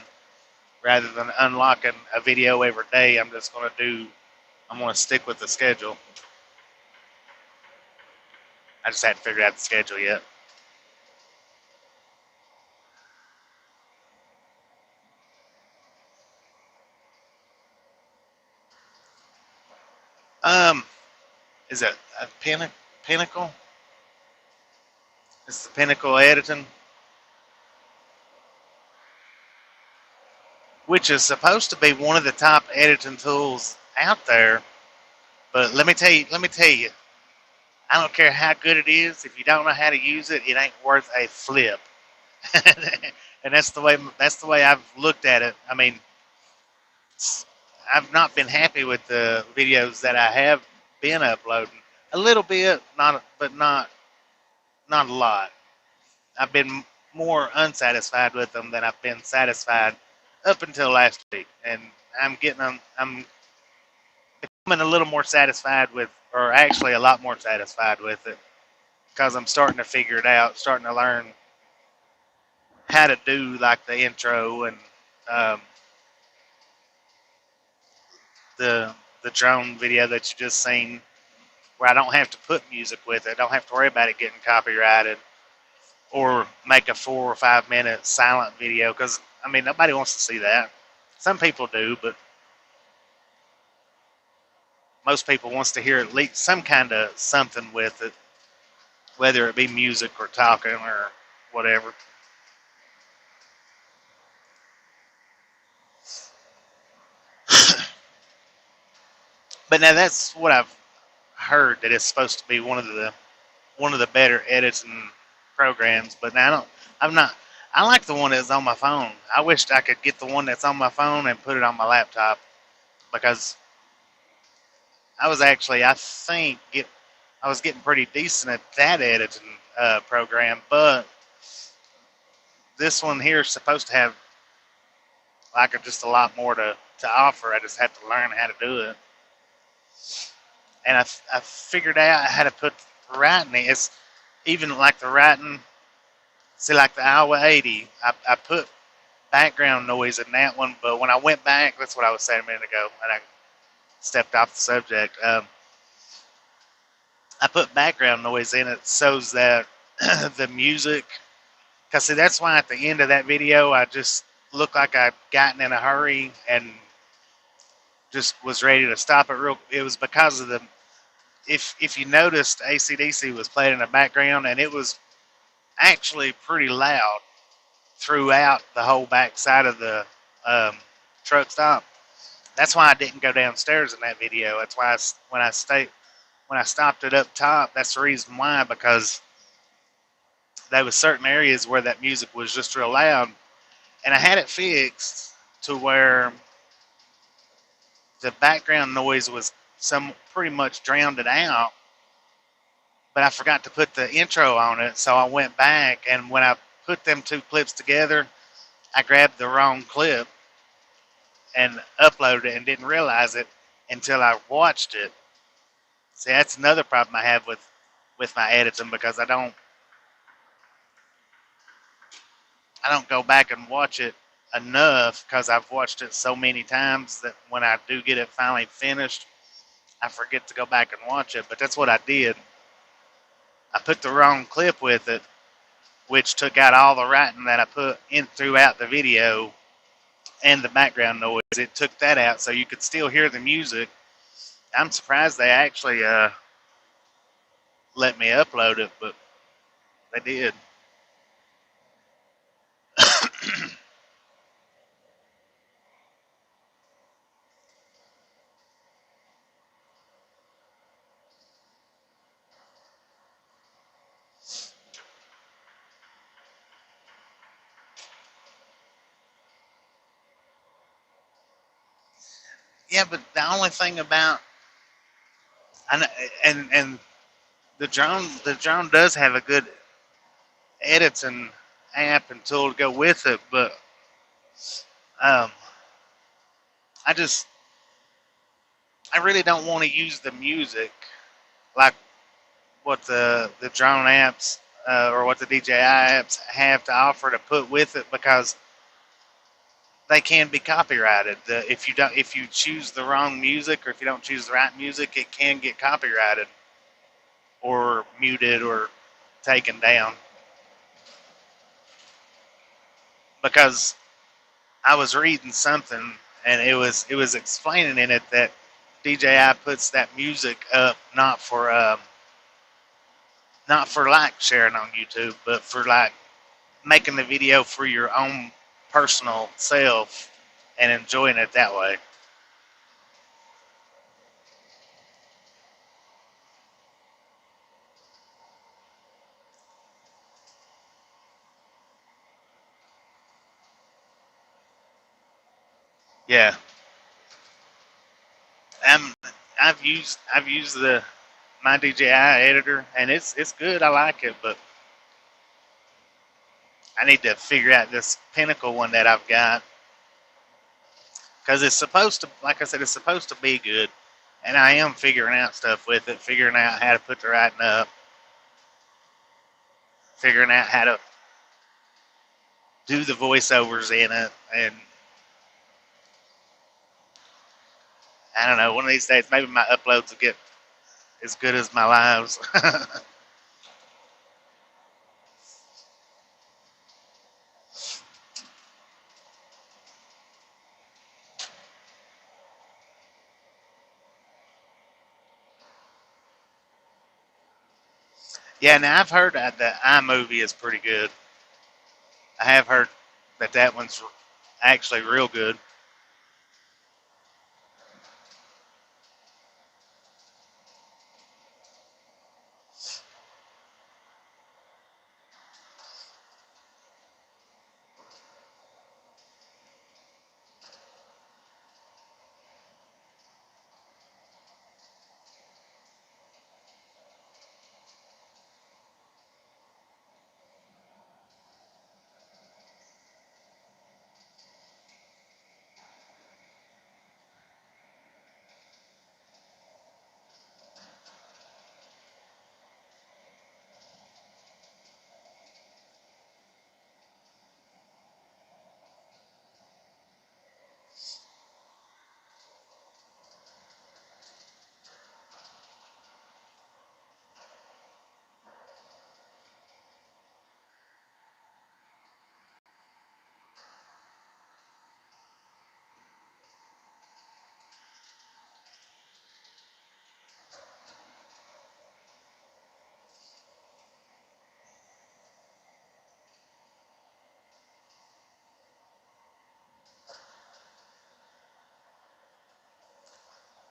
Rather than unlocking a video every day, I'm gonna stick with the schedule. I just hadn't figured out the schedule yet. Um, is it a Pinnacle? It's the Pinnacle editing, which is supposed to be one of the top editing tools out there. But let me tell you, I don't care how good it is. If you don't know how to use it, it ain't worth a flip. And that's the way I've looked at it. I mean, I've not been happy with the videos that I have been uploading. A little bit, but not a lot. I've been more unsatisfied with them than I've been satisfied up until last week, and I'm becoming a little more satisfied with, or actually a lot more satisfied with it, because I'm starting to figure it out, starting to learn how to do like the intro and um, the drone video that you just seen, where I don't have to put music with it. I don't have to worry about it getting copyrighted or make a 4 or 5 minute silent video, because I mean nobody wants to see that. Some people do, but most people wants to hear at least some kind of something with it, whether it be music or talking or whatever. But now that's what I've heard, that it's supposed to be one of the better editing programs. But now I'm not. I like the one that's on my phone. I wished I could get the one that's on my phone and put it on my laptop, because I was actually, I was getting pretty decent at that editing program. But this one here is supposed to have like just a lot more to offer. I just have to learn how to do it. And I figured out how to put writing. It's even like the writing. See, like the Iowa 80, I put background noise in that one, but when I went back, that's what I was saying a minute ago, and I stepped off the subject. I put background noise in it so that the music, because see, that's why at the end of that video, I just looked like I'd gotten in a hurry and just was ready to stop it. It was because of if you noticed, AC/DC was playing in the background, and it was actually pretty loud throughout the whole back side of the truck stop. That's why I didn't go downstairs in that video. That's why when I stopped it up top, that's the reason why, because there was certain areas where that music was just real loud, and I had it fixed to where the background noise was pretty much drowned it out, but I forgot to put the intro on it, so I went back, and when I put them two clips together, I grabbed the wrong clip and uploaded it and didn't realize it until I watched it. See, that's another problem I have with with my editing because I don't go back and watch it enough because I've watched it so many times that when I do get it finally finished, I forget to go back and watch it. But that's what I did. I put the wrong clip with it, which took out all the writing that I put in throughout the video and the background noise. It took that out so you could still hear the music. I'm surprised they actually let me upload it, but they did. Yeah, but the only thing about and the drone does have a good editing app and tool to go with it, but um, I just I really don't want to use the music like what the drone apps or what the DJI apps have to offer to put with it because they can be copyrighted. If you choose the wrong music or if you don't choose the right music, it can get copyrighted or muted or taken down. Because I was reading something and it was explaining in it that DJI puts that music up not for like sharing on YouTube, but for like making the video for your own personal self and enjoying it that way. Yeah, I'm, I've used the my DJI editor and it's good. I like it, but I need to figure out this Pinnacle one that I've got because it's supposed to, like I said, it's supposed to be good, and I am figuring out stuff with it, figuring out how to put the writing up, figuring out how to do the voiceovers in it, and I don't know. One of these days, maybe my uploads will get as good as my lives. Yeah, now I've heard that the iMovie is pretty good. I have heard that one's actually real good.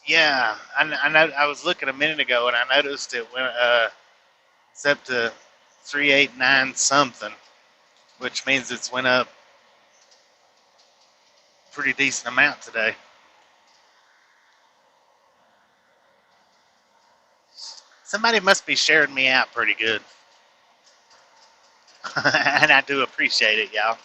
Yeah, I know. I was looking a minute ago and I noticed it went it's up to 389 something, which means it's went up a pretty decent amount today. Somebody must be sharing me out pretty good, and I do appreciate it, y'all.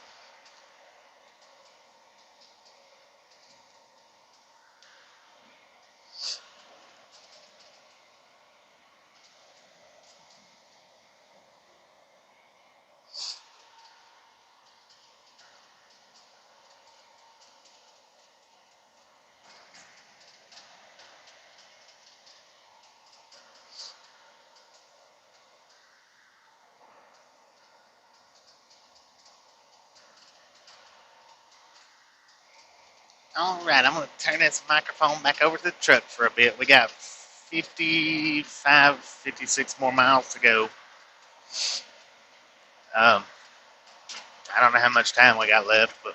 All right, I'm going to turn this microphone back over to the truck for a bit. We got 55, 56 more miles to go. Um, I don't know how much time we got left, but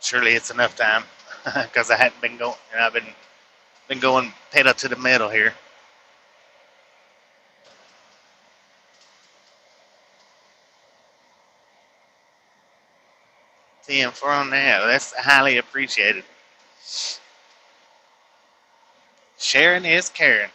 surely it's enough time because I hadn't been going. I've been going pedal to the metal here. Seeing for on that, that's highly appreciated. Sharing is caring.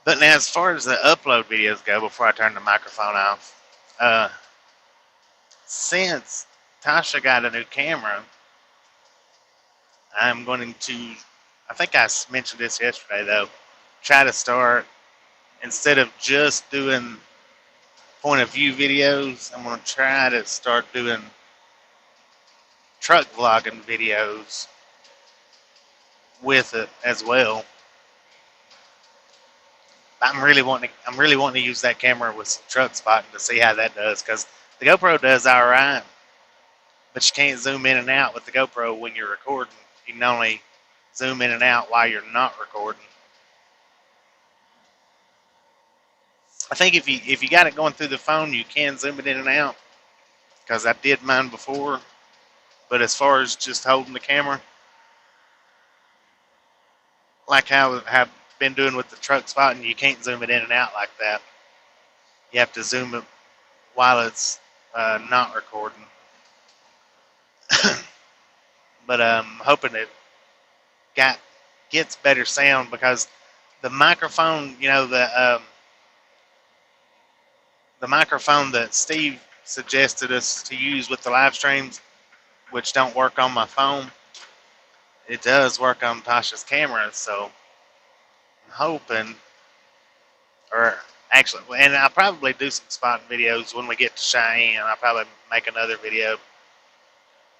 But now, as far as the upload videos go, before I turn the microphone off, uh, since Tasha got a new camera, I'm going to, I think I mentioned this yesterday though, try to start, instead of just doing point of view videos, I'm going to try to start doing truck vlogging videos with it as well. I'm really wanting to use that camera with some truck spotting to see how that does, because the GoPro does alright, but you can't zoom in and out with the GoPro when you're recording. You can only zoom in and out while you're not recording. I think if you got it going through the phone, you can zoom it in and out, because I did mine before. But as far as just holding the camera, like how I've been doing with the truck spotting, you can't zoom it in and out like that. You have to zoom it while it's not recording. But I'm hoping it gets better sound, because the microphone, the microphone that Steve suggested us to use with the live streams, which don't work on my phone, it does work on Tasha's camera. So I'm hoping, or actually, and I'll probably do some spotting videos when we get to Cheyenne. I'll probably make another video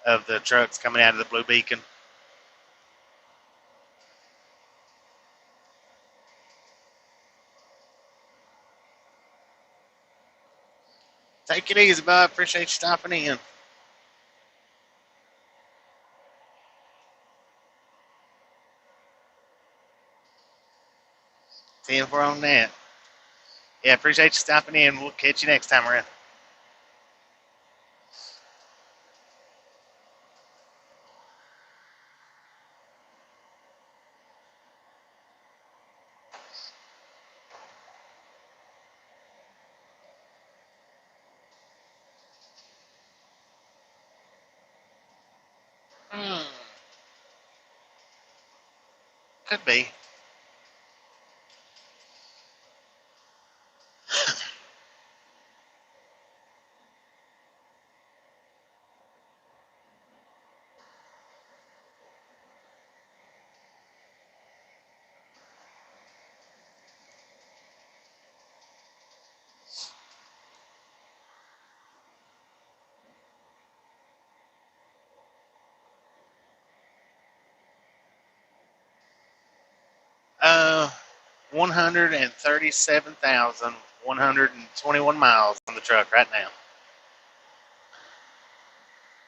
of the trucks coming out of the Blue Beacon. Take it easy, bud. Appreciate you stopping in. Seeing if we're on that. Yeah, appreciate you stopping in. We'll catch you next time around. Could be. Uh, 137,121 miles on the truck right now.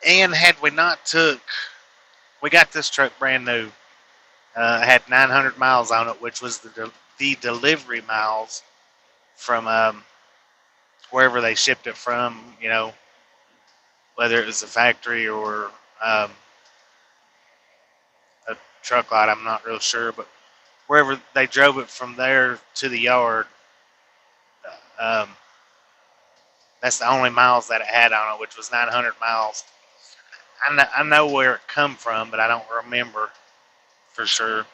And had we not we got this truck brand new. It had 900 miles on it, which was the delivery miles from wherever they shipped it from. Whether it was a factory or a truck lot, I'm not real sure, but wherever they drove it from there to the yard, um, that's the only miles that it had on it, which was 900 miles. I know where it come from, but I don't remember for sure.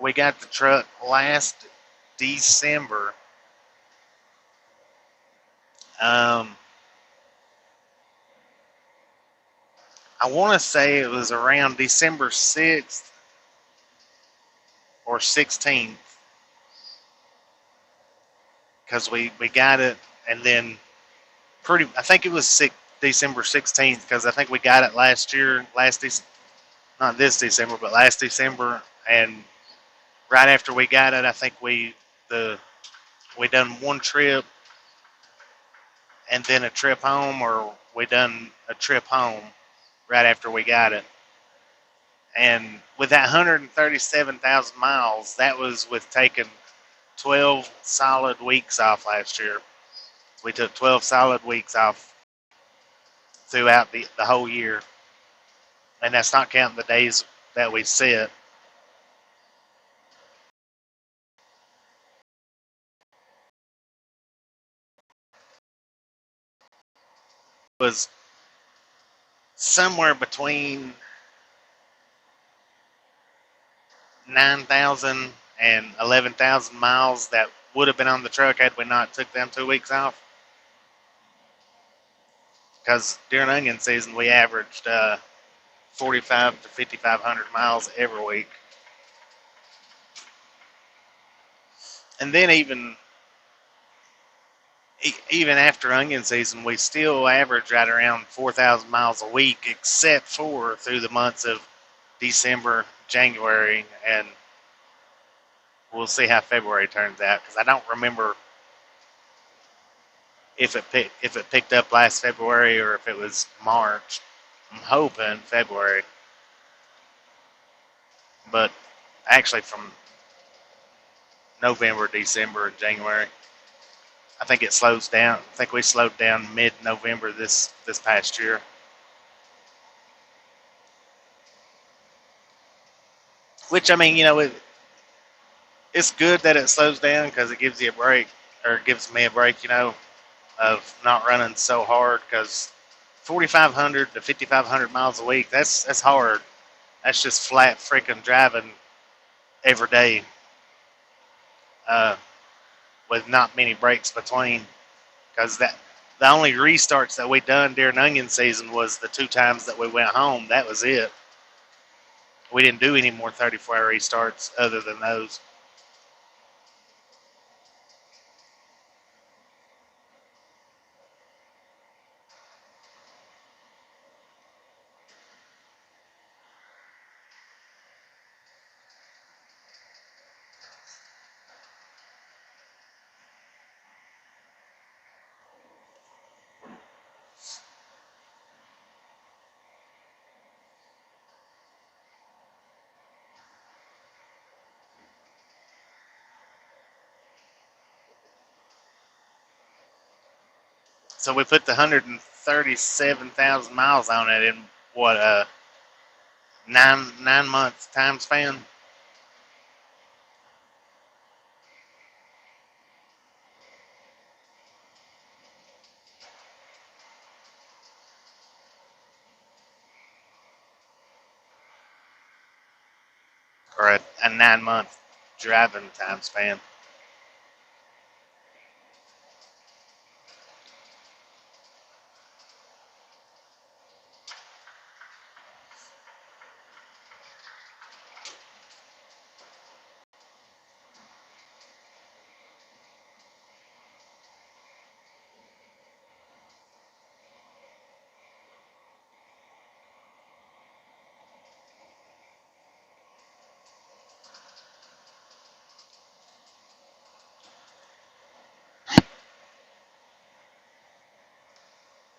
We got the truck last December. I want to say it was around December 6th or 16th, because we got it, and then I think it was December 16th, because I think we got it not this December, but last December, and right after we got it, I think we done one trip and then a trip home, or we done a trip home right after we got it. And with that 137,000 miles, that was with taking 12 solid weeks off last year. We took 12 solid weeks off throughout the whole year. And that's not counting the days that we sit. It was somewhere between 9,000 and 11,000 miles that would have been on the truck had we not took them 2 weeks off. Because during onion season, we averaged 45 to 5,500 miles every week. And then even after onion season, we still average right around 4,000 miles a week, except for through the months of December, January, and we'll see how February turns out, because I don't remember if it picked up last February or if it was March. I'm hoping February, but actually from November, December, and January, I think it slows down. I think we slowed down mid-November this past year. Which, I mean, it's good that it slows down, because it gives you a break, or it gives me a break, of not running so hard, because 4,500 to 5,500 miles a week, that's hard. That's just flat freaking driving every day, with not many breaks between. Because the only restarts that we done during onion season was the 2 times that we went home. That was it. We didn't do any more 34-hour restarts other than those. So we put the 137,000 miles on it in what, a 9 month time span? Or a 9 month driving time span.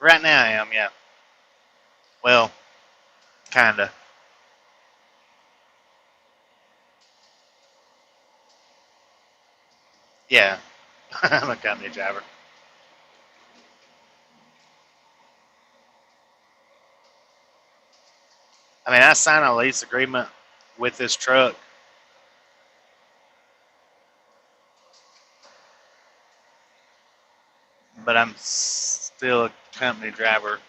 Right now I am, yeah. Well, kinda. Yeah. I'm a company driver. I mean, I signed a lease agreement with this truck, but I'm still a company driver.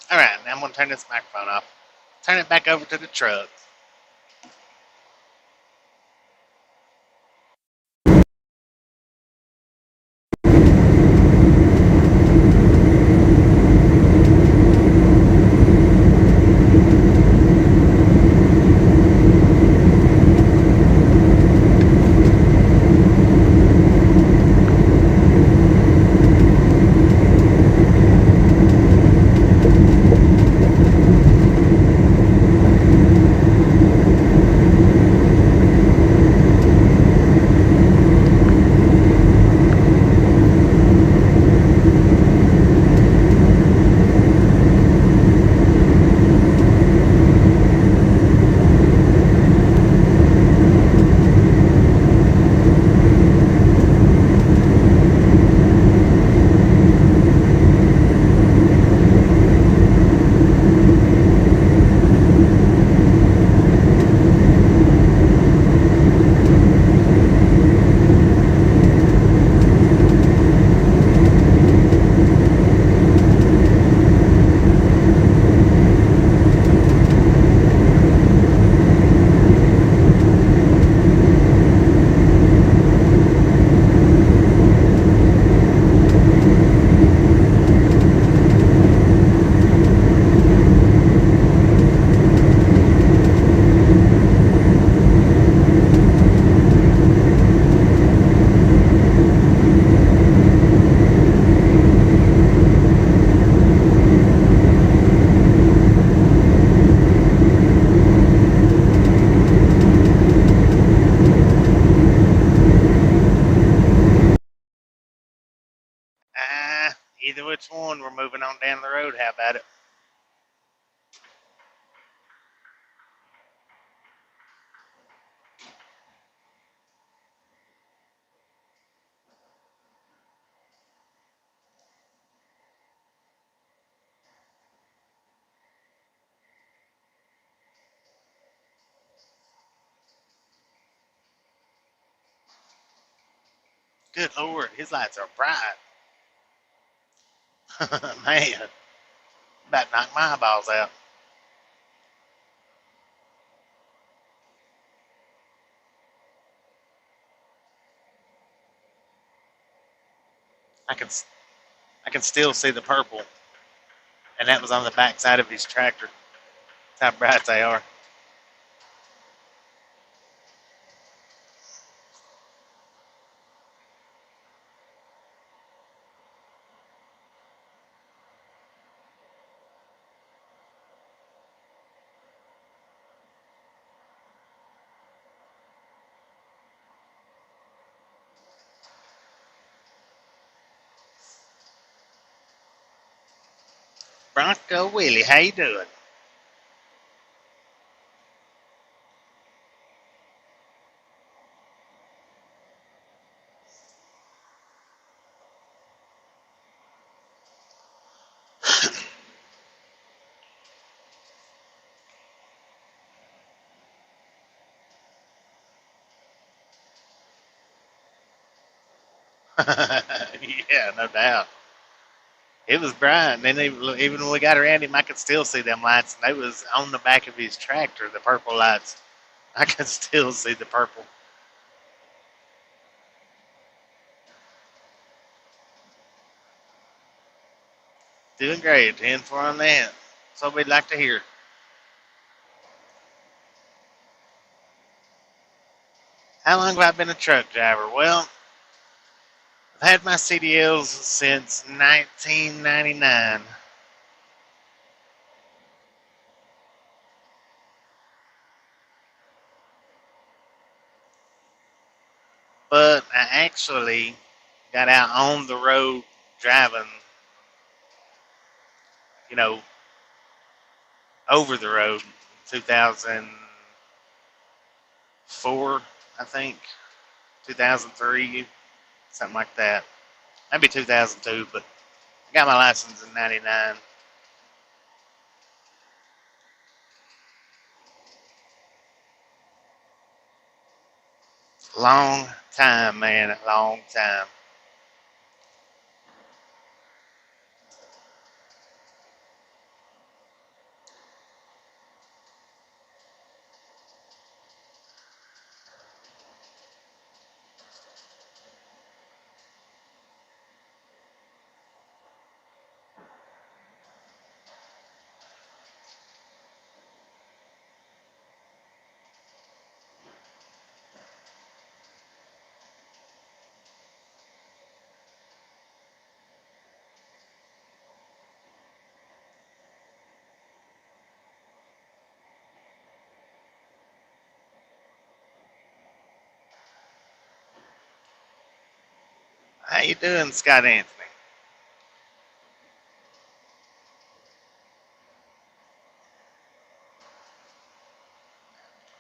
Alright, now I'm going to turn this microphone off. Turn it back over to the truck. Either which one, we're moving on down the road. How about it? Good Lord, his lights are bright. Man, about to knock my eyeballs out. I can I can still see the purple, and that was on the backside of his tractor. That's how bright they are. Bronco Willie, how you doing? Yeah, no doubt. It was bright, and then even when we got around him, I could still see them lights, and they was on the back of his tractor, the purple lights. I could still see the purple. Doing great, 10-4 on that. So we'd like to hear. How long have I been a truck driver? Well, I've had my CDLs since 1999, but I actually got out on the road driving, you know, over the road 2004, I think, 2003, something like that. Maybe 2002, but I got my license in 99. Long time, man, a long time. How you doing, Scott Anthony?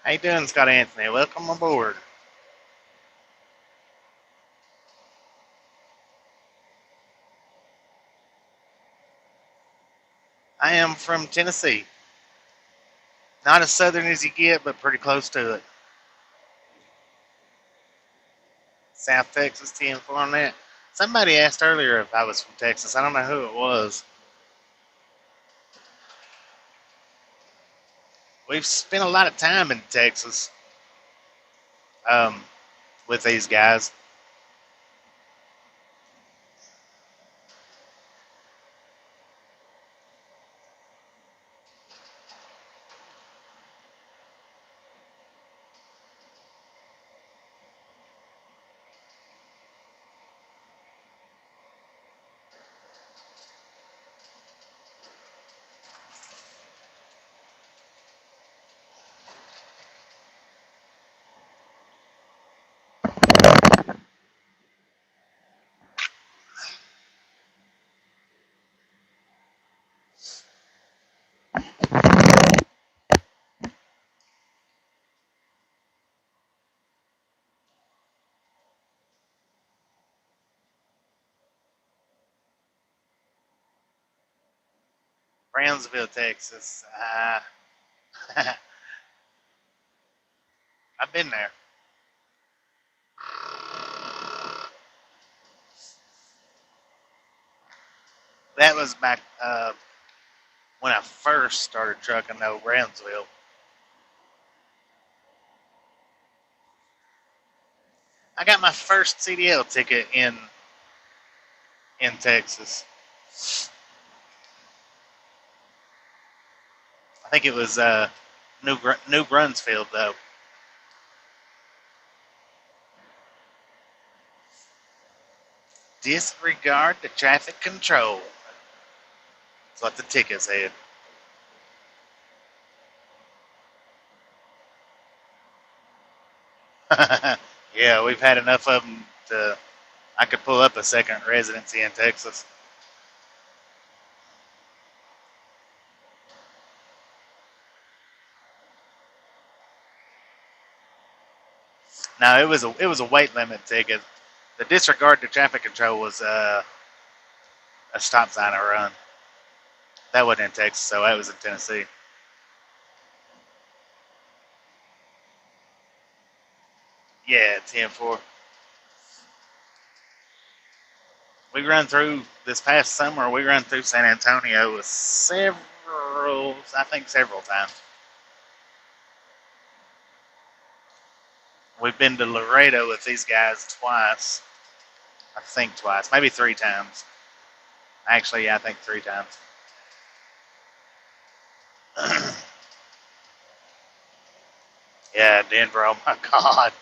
How you doing, Scott Anthony? Welcome aboard. I am from Tennessee. Not as southern as you get, but pretty close to it. South Texas, 10-4 on that. Somebody asked earlier if I was from Texas. I don't know who it was. We've spent a lot of time in Texas um, with these guys. Brownsville, Texas. I've been there. That was back when I first started trucking to Brownsville. I got my first CDL ticket in Texas. I think it was New Brunsfield, though. Disregard the traffic control. That's what the ticket said. Yeah, we've had enough of them to. I could pull up a second residency in Texas. No, it was a weight limit ticket. The disregard to traffic control was a stop sign I run. That wasn't in Texas, so that was in Tennessee. Yeah, 10-4. We run through this past summer. We run through San Antonio several times. We've been to Laredo with these guys twice. I think twice, maybe 3 times. Actually, yeah, I think 3 times. Yeah, Denver. Oh my God.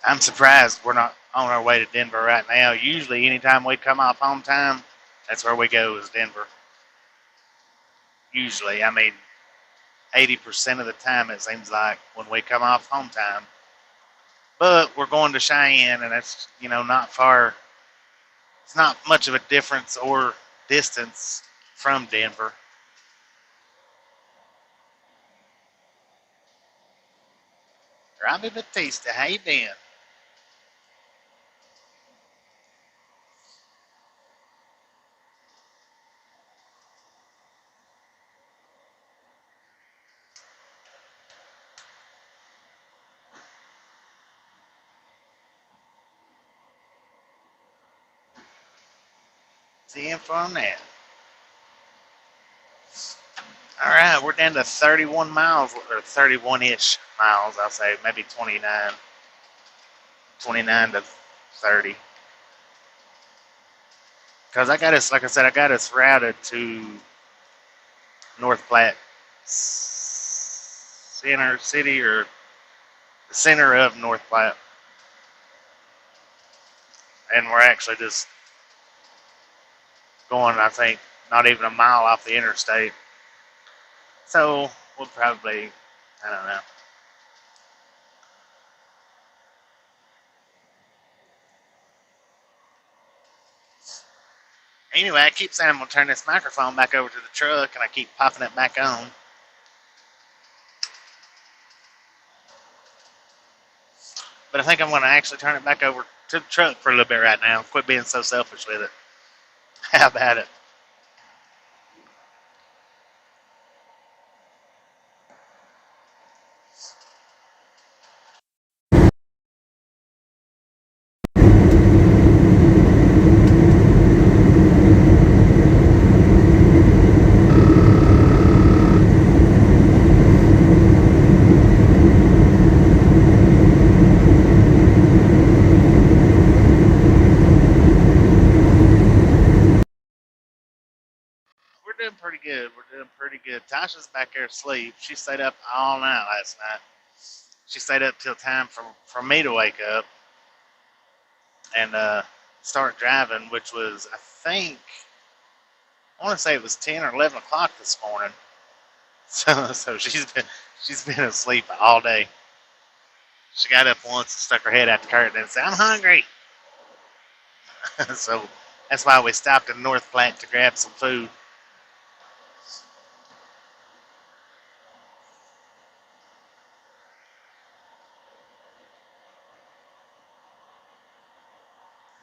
I'm surprised we're not on our way to Denver right now. Usually, anytime we come off home time, that's where we go is Denver. Usually, I mean, 80% of the time it seems like when we come off home time. But we're going to Cheyenne, and it's not far. It's not much of a difference or distance from Denver. Robbie Batista, how you been? See him from that. All right, we're down to 31 miles, or 31-ish miles, I'll say, maybe 29 to 30. Because I got us, like I said, I got us routed to North Platte Center City, or the center of North Platte. And we're actually just going, I think, not even a mile off the interstate. So we'll probably, I don't know. Anyway, I keep saying I'm going to turn this microphone back over to the truck, and I keep popping it back on. But I think I'm going to actually turn it back over to the truck for a little bit right now. Quit being so selfish with it. How about it? We're doing pretty good. We're doing pretty good. Tasha's back there asleep. She stayed up all night last night. She stayed up till time for me to wake up and start driving, which was, I think, I want to say it was 10 or 11 o'clock this morning. So she's been asleep all day. She got up once and stuck her head out the curtain and said, "I'm hungry." So that's why we stopped in North Platte to grab some food.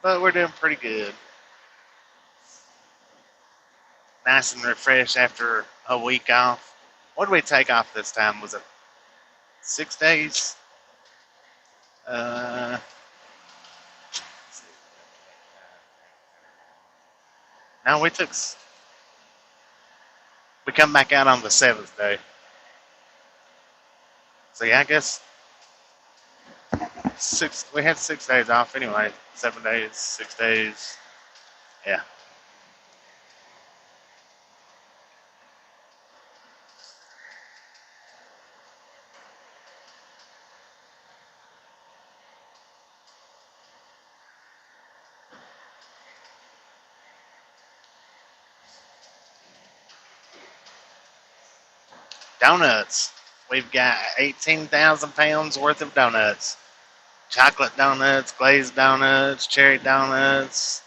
But we're doing pretty good. Nice and refreshed after a week off. What did we take off this time? Was it 6 days? Uh, no, we come back out on the 7th day. So yeah, I guess we had 6 days off anyway. 7 days, 6 days. Yeah. Donuts. We've got 18,000 pounds worth of donuts. Chocolate donuts, glazed donuts, cherry donuts.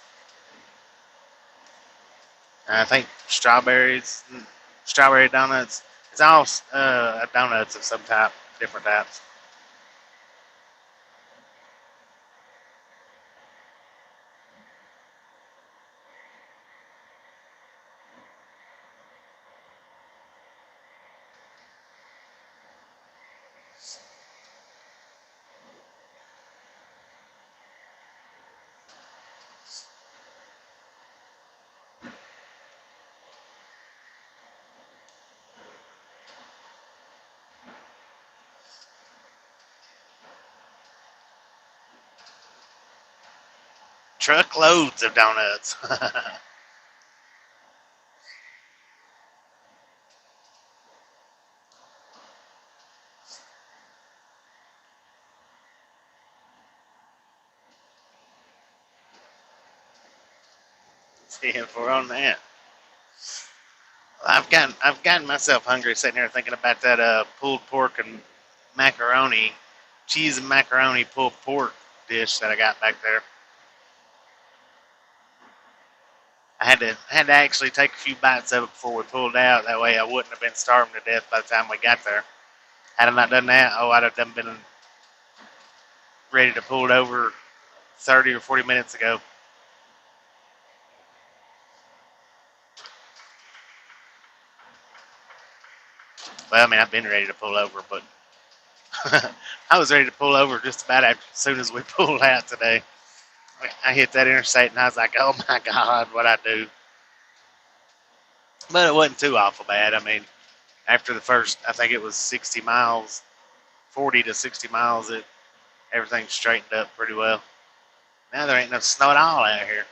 I think strawberry donuts. It's all donuts of some type, different types. Truckloads of donuts. Seeing for on that. I've gotten myself hungry sitting here thinking about that pulled pork and macaroni, cheese and macaroni pulled pork dish that I got back there. I had to actually take a few bites of it before we pulled out. That way I wouldn't have been starving to death by the time we got there. Had I not done that, I'd have done been ready to pull it over 30 or 40 minutes ago. Well, I mean, I've been ready to pull over, but I was ready to pull over just about as soon as we pulled out today. I hit that interstate and I was like, oh my God, what'd I do? But it wasn't too awful bad. I mean, after the first, I think it was 60 miles, 40 to 60 miles, everything straightened up pretty well. Now there ain't no snow at all out here.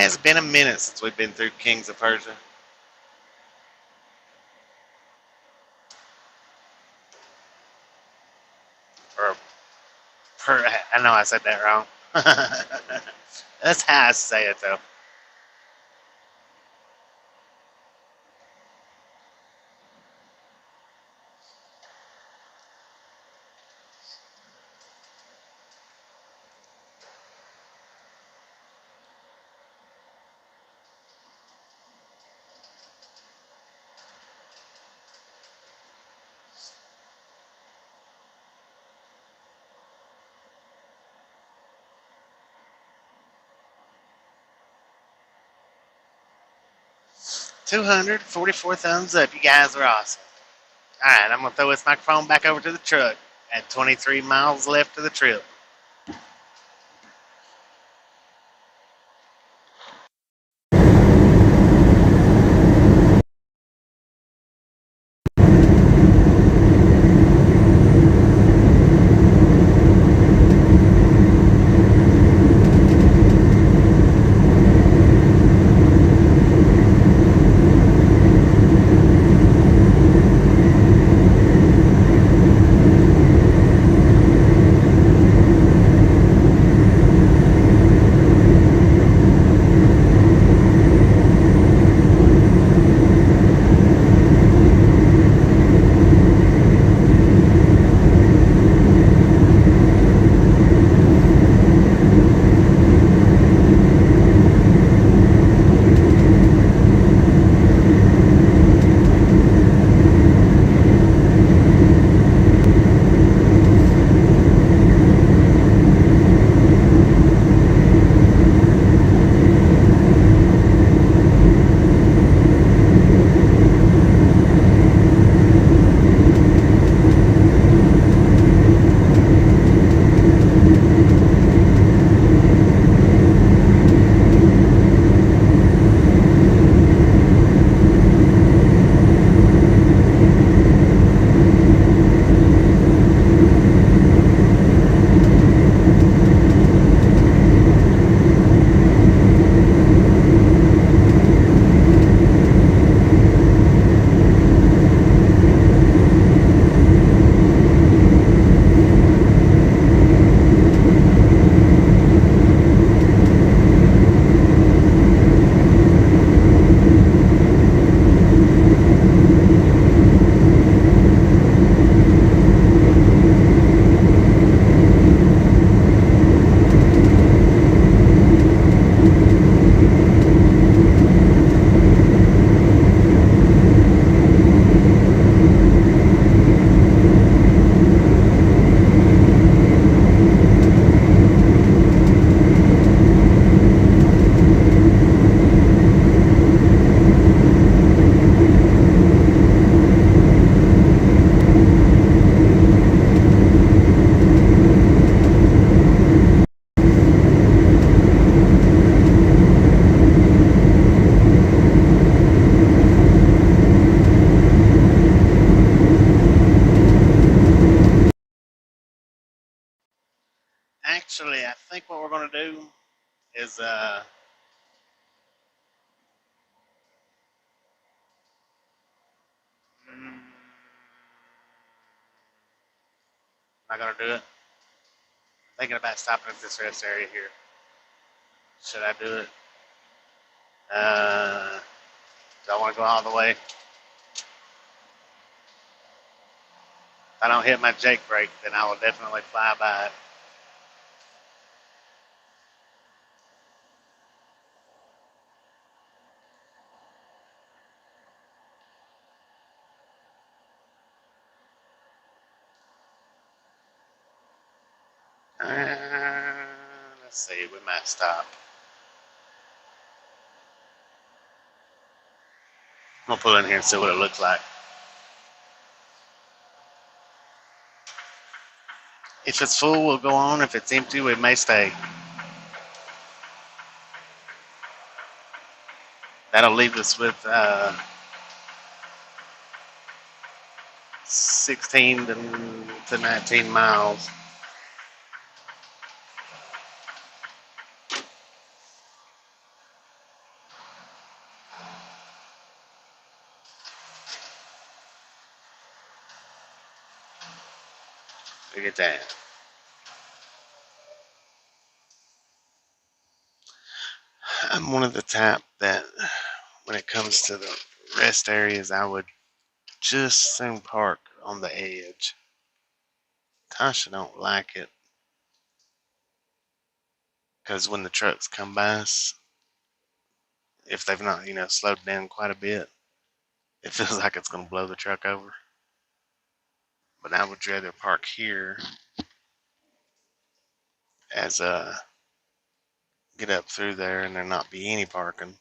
has been a minute since we've been through Kings of Persia. Or, I know I said that wrong. That's how I say it, though. $244 thumbs up. You guys are awesome. Alright, I'm going to throw this microphone back over to the truck at 23 miles left of the trip. Actually, I think what we're going to do is not going to do it. Thinking about stopping at this rest area here. Should I do it? Do I want to go all the way? If I don't hit my Jake brake, then I will definitely fly by it. Let's see, we might stop. I'm gonna pull in here and see what it looks like. If it's full, we'll go on. If it's empty, we may stay. That'll leave us with 16 to 19 miles. Look at that. I'm one of the type that when it comes to the rest areas, I would just soon park on the edge. Tasha don't like it because when the trucks come by us, if they've not, slowed down quite a bit, it feels like it's going to blow the truck over. But I would rather park here as get up through there and there not be any parking.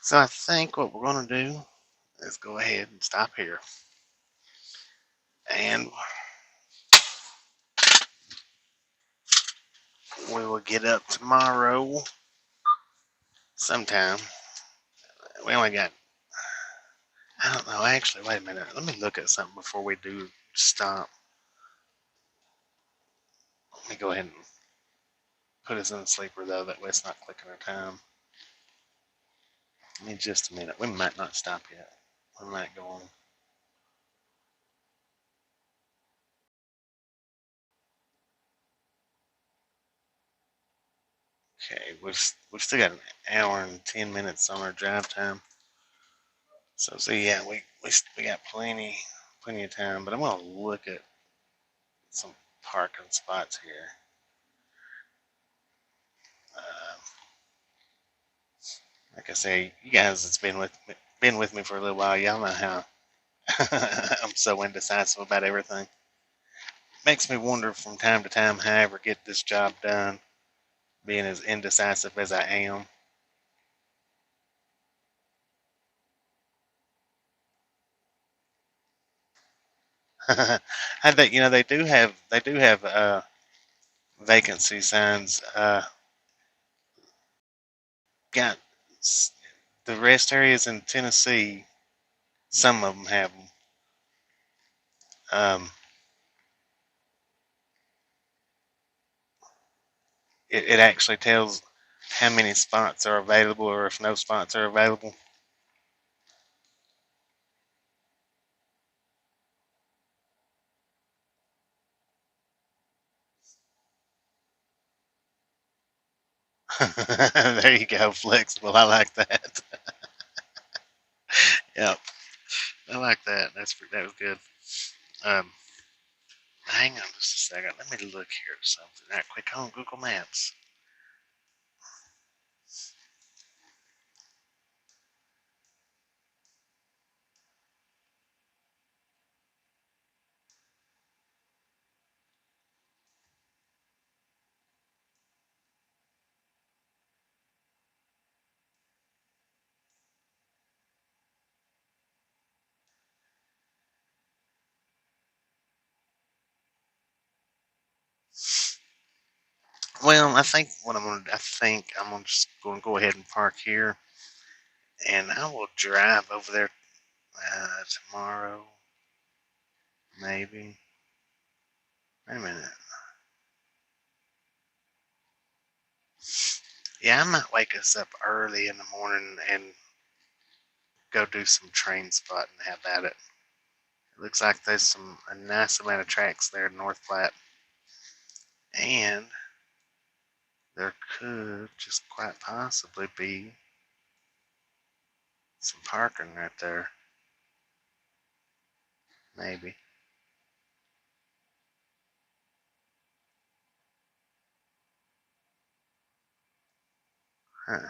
So I think what we're going to do is go ahead and stop here. And we will get up tomorrow sometime. We only got, I don't know, actually, wait a minute. Let me look at something before we do stop. Let me go ahead and put us in the sleeper, though. That way it's not clicking our time. Give me just a minute. We might not stop yet. We might go on. Okay, we've still got an hour and 10 minutes on our drive time. So yeah, we got plenty of time. But I'm gonna look at some parking spots here. Uh, like I say, you guys that's been with me for a little while, y'all know how I'm so indecisive about everything. Makes me wonder from time to time how I ever get this job done, being as indecisive as I am. I think they do have vacancy signs. Got the rest areas in Tennessee. Some of them have them. Um, it actually tells how many spots are available or if no spots are available. There you go, flexible. I like that. Yep, I like that. That was good. Um, hang on just a second. Let me look here at something right quick on Google Maps. Well, I think I'm just going to go ahead and park here, and I will drive over there tomorrow, maybe. Wait a minute. Yeah, I might wake us up early in the morning and go do some train spotting. How about it? It looks like there's a nice amount of tracks there in North Platte, and there could just quite possibly be some parking right there. Maybe. Huh.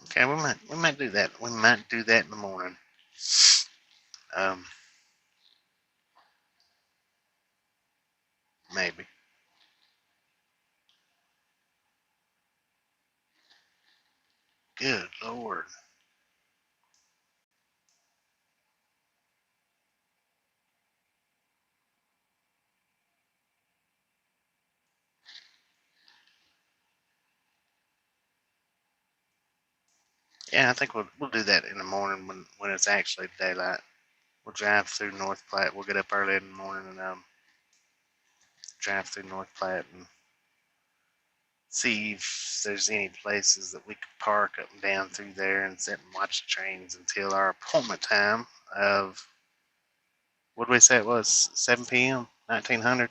Okay, we might do that. We might do that in the morning. Um, maybe. Good Lord. Yeah, I think we'll do that in the morning when it's actually daylight. We'll drive through North Platte. We'll get up early in the morning and drive through North Platte and see if there's any places that we could park up and down through there and sit and watch the trains until our appointment time of, what did we say it was, 7 p.m., 1900?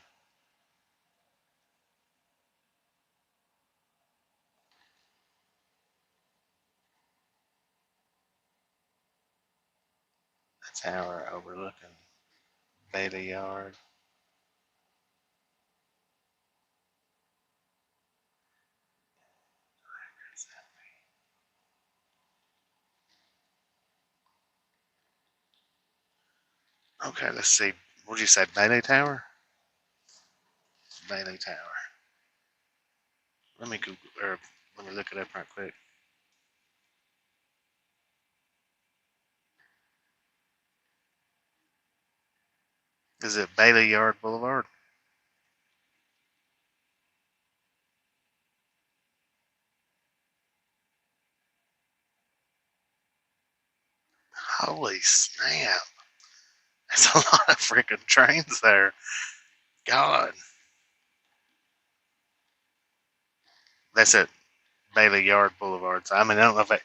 The tower overlooking Bailey Yard. Okay, let's see. What did you say, Bailey Tower? Bailey Tower. Let me Google, or let me look it up right quick. Is it Bailey Yard Boulevard? Holy snap. That's a lot of freaking trains there. God. That's at Bailey Yard Boulevard. So, I mean, I don't know if that,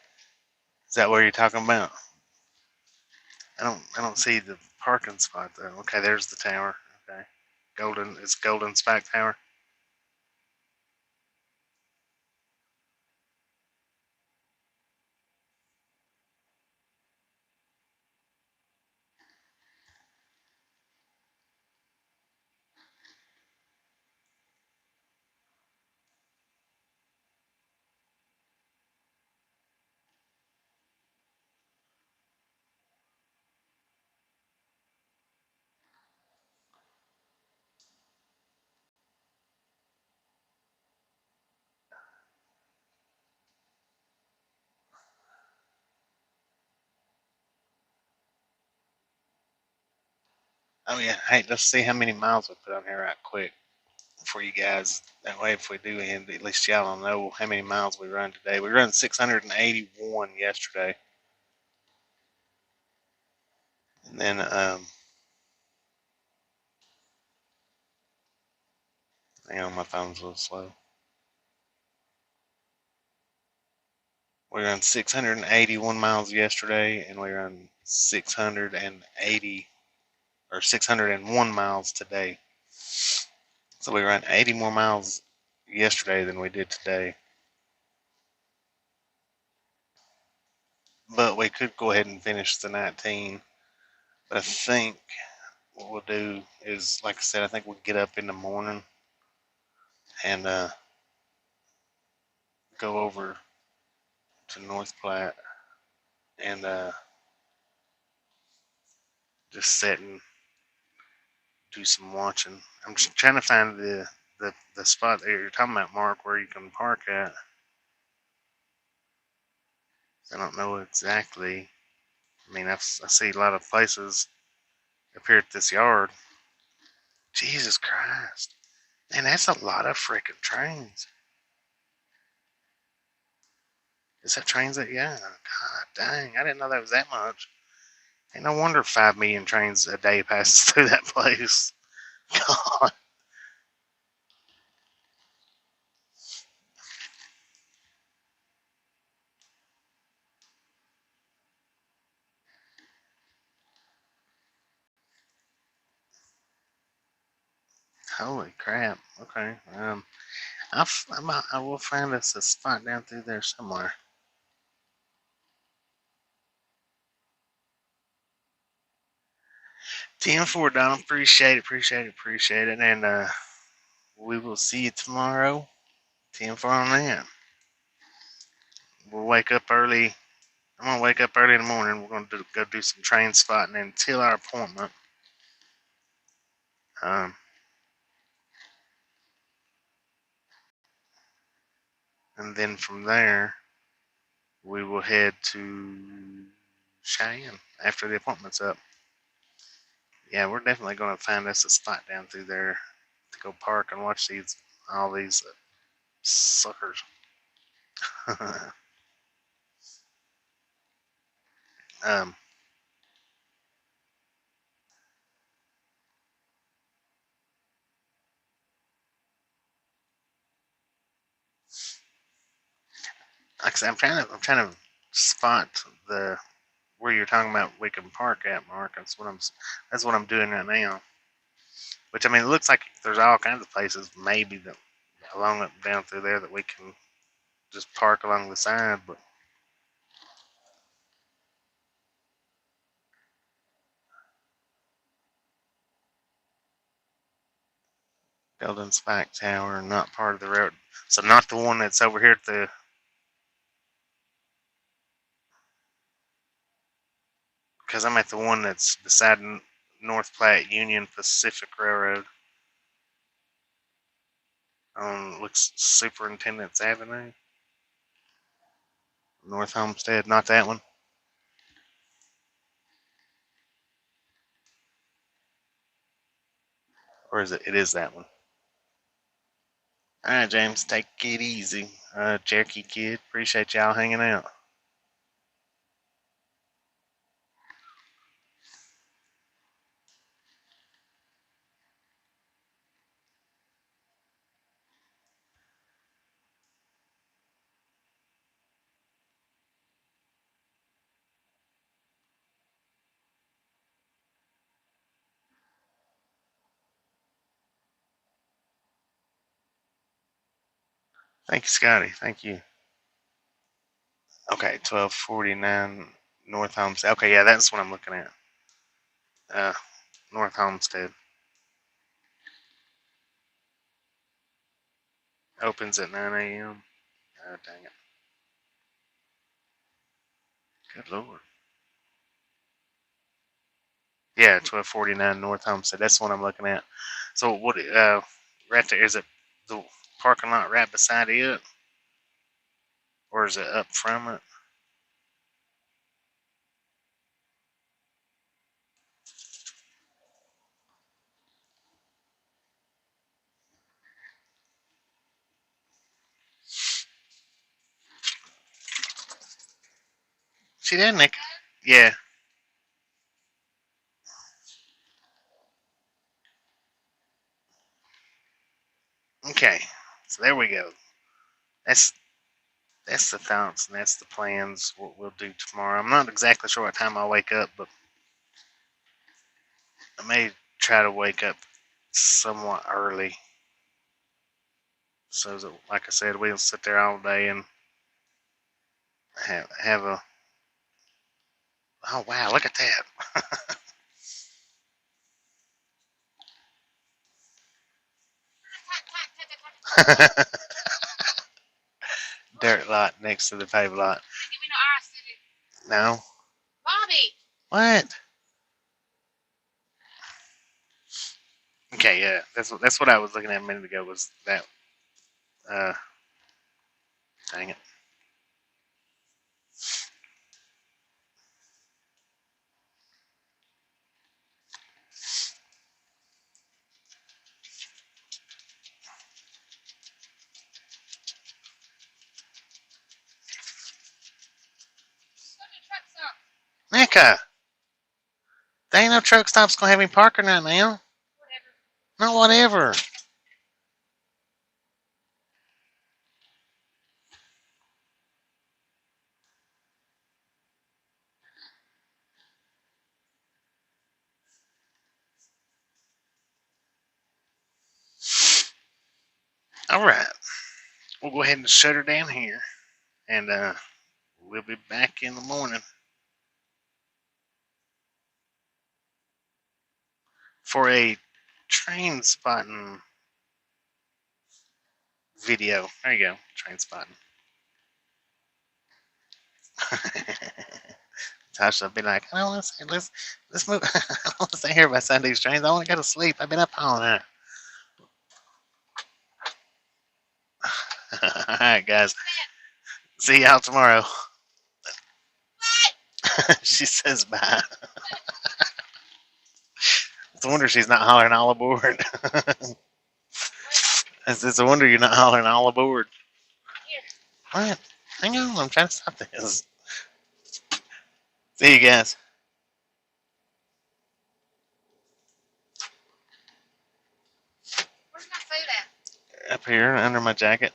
is that where you're talking about? I don't see the parking spot though. Okay, there's the tower. Okay. It's Golden Spike Tower. Oh yeah. Hey, let's see how many miles we put on here right quick for you guys. That way, if we do end, at least y'all will know how many miles we run today. We run 681 yesterday, and then hang on, my phone's a little slow. We run 681 miles yesterday, and we run 680 or 601 miles today. So we ran 80 more miles yesterday than we did today. But we could go ahead and finish the 19. But I think what we'll do is, like I said, I think we'll get up in the morning and go over to North Platte and just sit and do some watching. I'm just trying to find the spot that you're talking about, Mark, where you can park at. I don't know exactly. I mean, I see a lot of places up here at this yard. Jesus Christ. Man, that's a lot of freaking trains. Is that trains that, yeah, God dang, I didn't know that was that much. Ain't no wonder 5 million trains a day passes through that place. God. Holy crap. Okay. I will find us a spot down through there somewhere. 10-4, Don. Appreciate it, appreciate it, appreciate it. And we will see you tomorrow. 10-4 on that. We'll wake up early. I'm going to wake up early in the morning. We're going to go do some train spotting until our appointment. Um, and then from there, we will head to Cheyenne after the appointment's up. Yeah, we're definitely going to find us a spot down through there to go park and watch all these suckers. Um, like I said, I'm trying to spot the where you're talking about we can park at, Mark. That's what I'm doing right now. Which I mean, it looks like there's all kinds of places maybe that along up down through there that we can just park along the side, but Building Spike Tower, not part of the road. So not the one that's over here at the. Because I'm at the one that's beside North Platte Union Pacific Railroad on looks Superintendent's Avenue, North Homestead. Not that one, or is it? It is that one. All right, James, take it easy. Cherokee Kid, appreciate y'all hanging out. Thank you, Scotty. Thank you. Okay, 1249 North Homestead. Okay, yeah, that's what I'm looking at. Uh, North Homestead opens at 9 a.m. Oh, dang it. Good lord. Yeah, 1249 North Homestead. That's the one I'm looking at. So what? Right there, is it the parking lot right beside it, or is it up from it? See that, Nick? Yeah. Okay. So there we go. That's that's the thoughts and that's the plans. What we'll do tomorrow. I'm not exactly sure what time I'll wake up, but I may try to wake up somewhat early. So that, like I said, we'll sit there all day and have a. Oh wow! Look at that. Dirt lot next to the paved lot. No. Bobby. What? Okay, yeah, that's what I was looking at a minute ago. Was that? Uh, dang it. Mecca, there ain't no truck stops gonna have me parking right now. No, whatever. All right, we'll go ahead and shut her down here, and we'll be back in the morning for a train spotting video. There you go, train spotting. Tasha will be like, I don't want to say, let's move. I don't want to stay here by Sunday's trains. I want to go to sleep. I've been up all night. All right, guys. See y'all tomorrow. She says bye. It's a wonder she's not hollering all aboard. It's a wonder you're not hollering all aboard. What? Hang on, I'm trying to stop this. See you guys. Where's my food at? Up here under my jacket.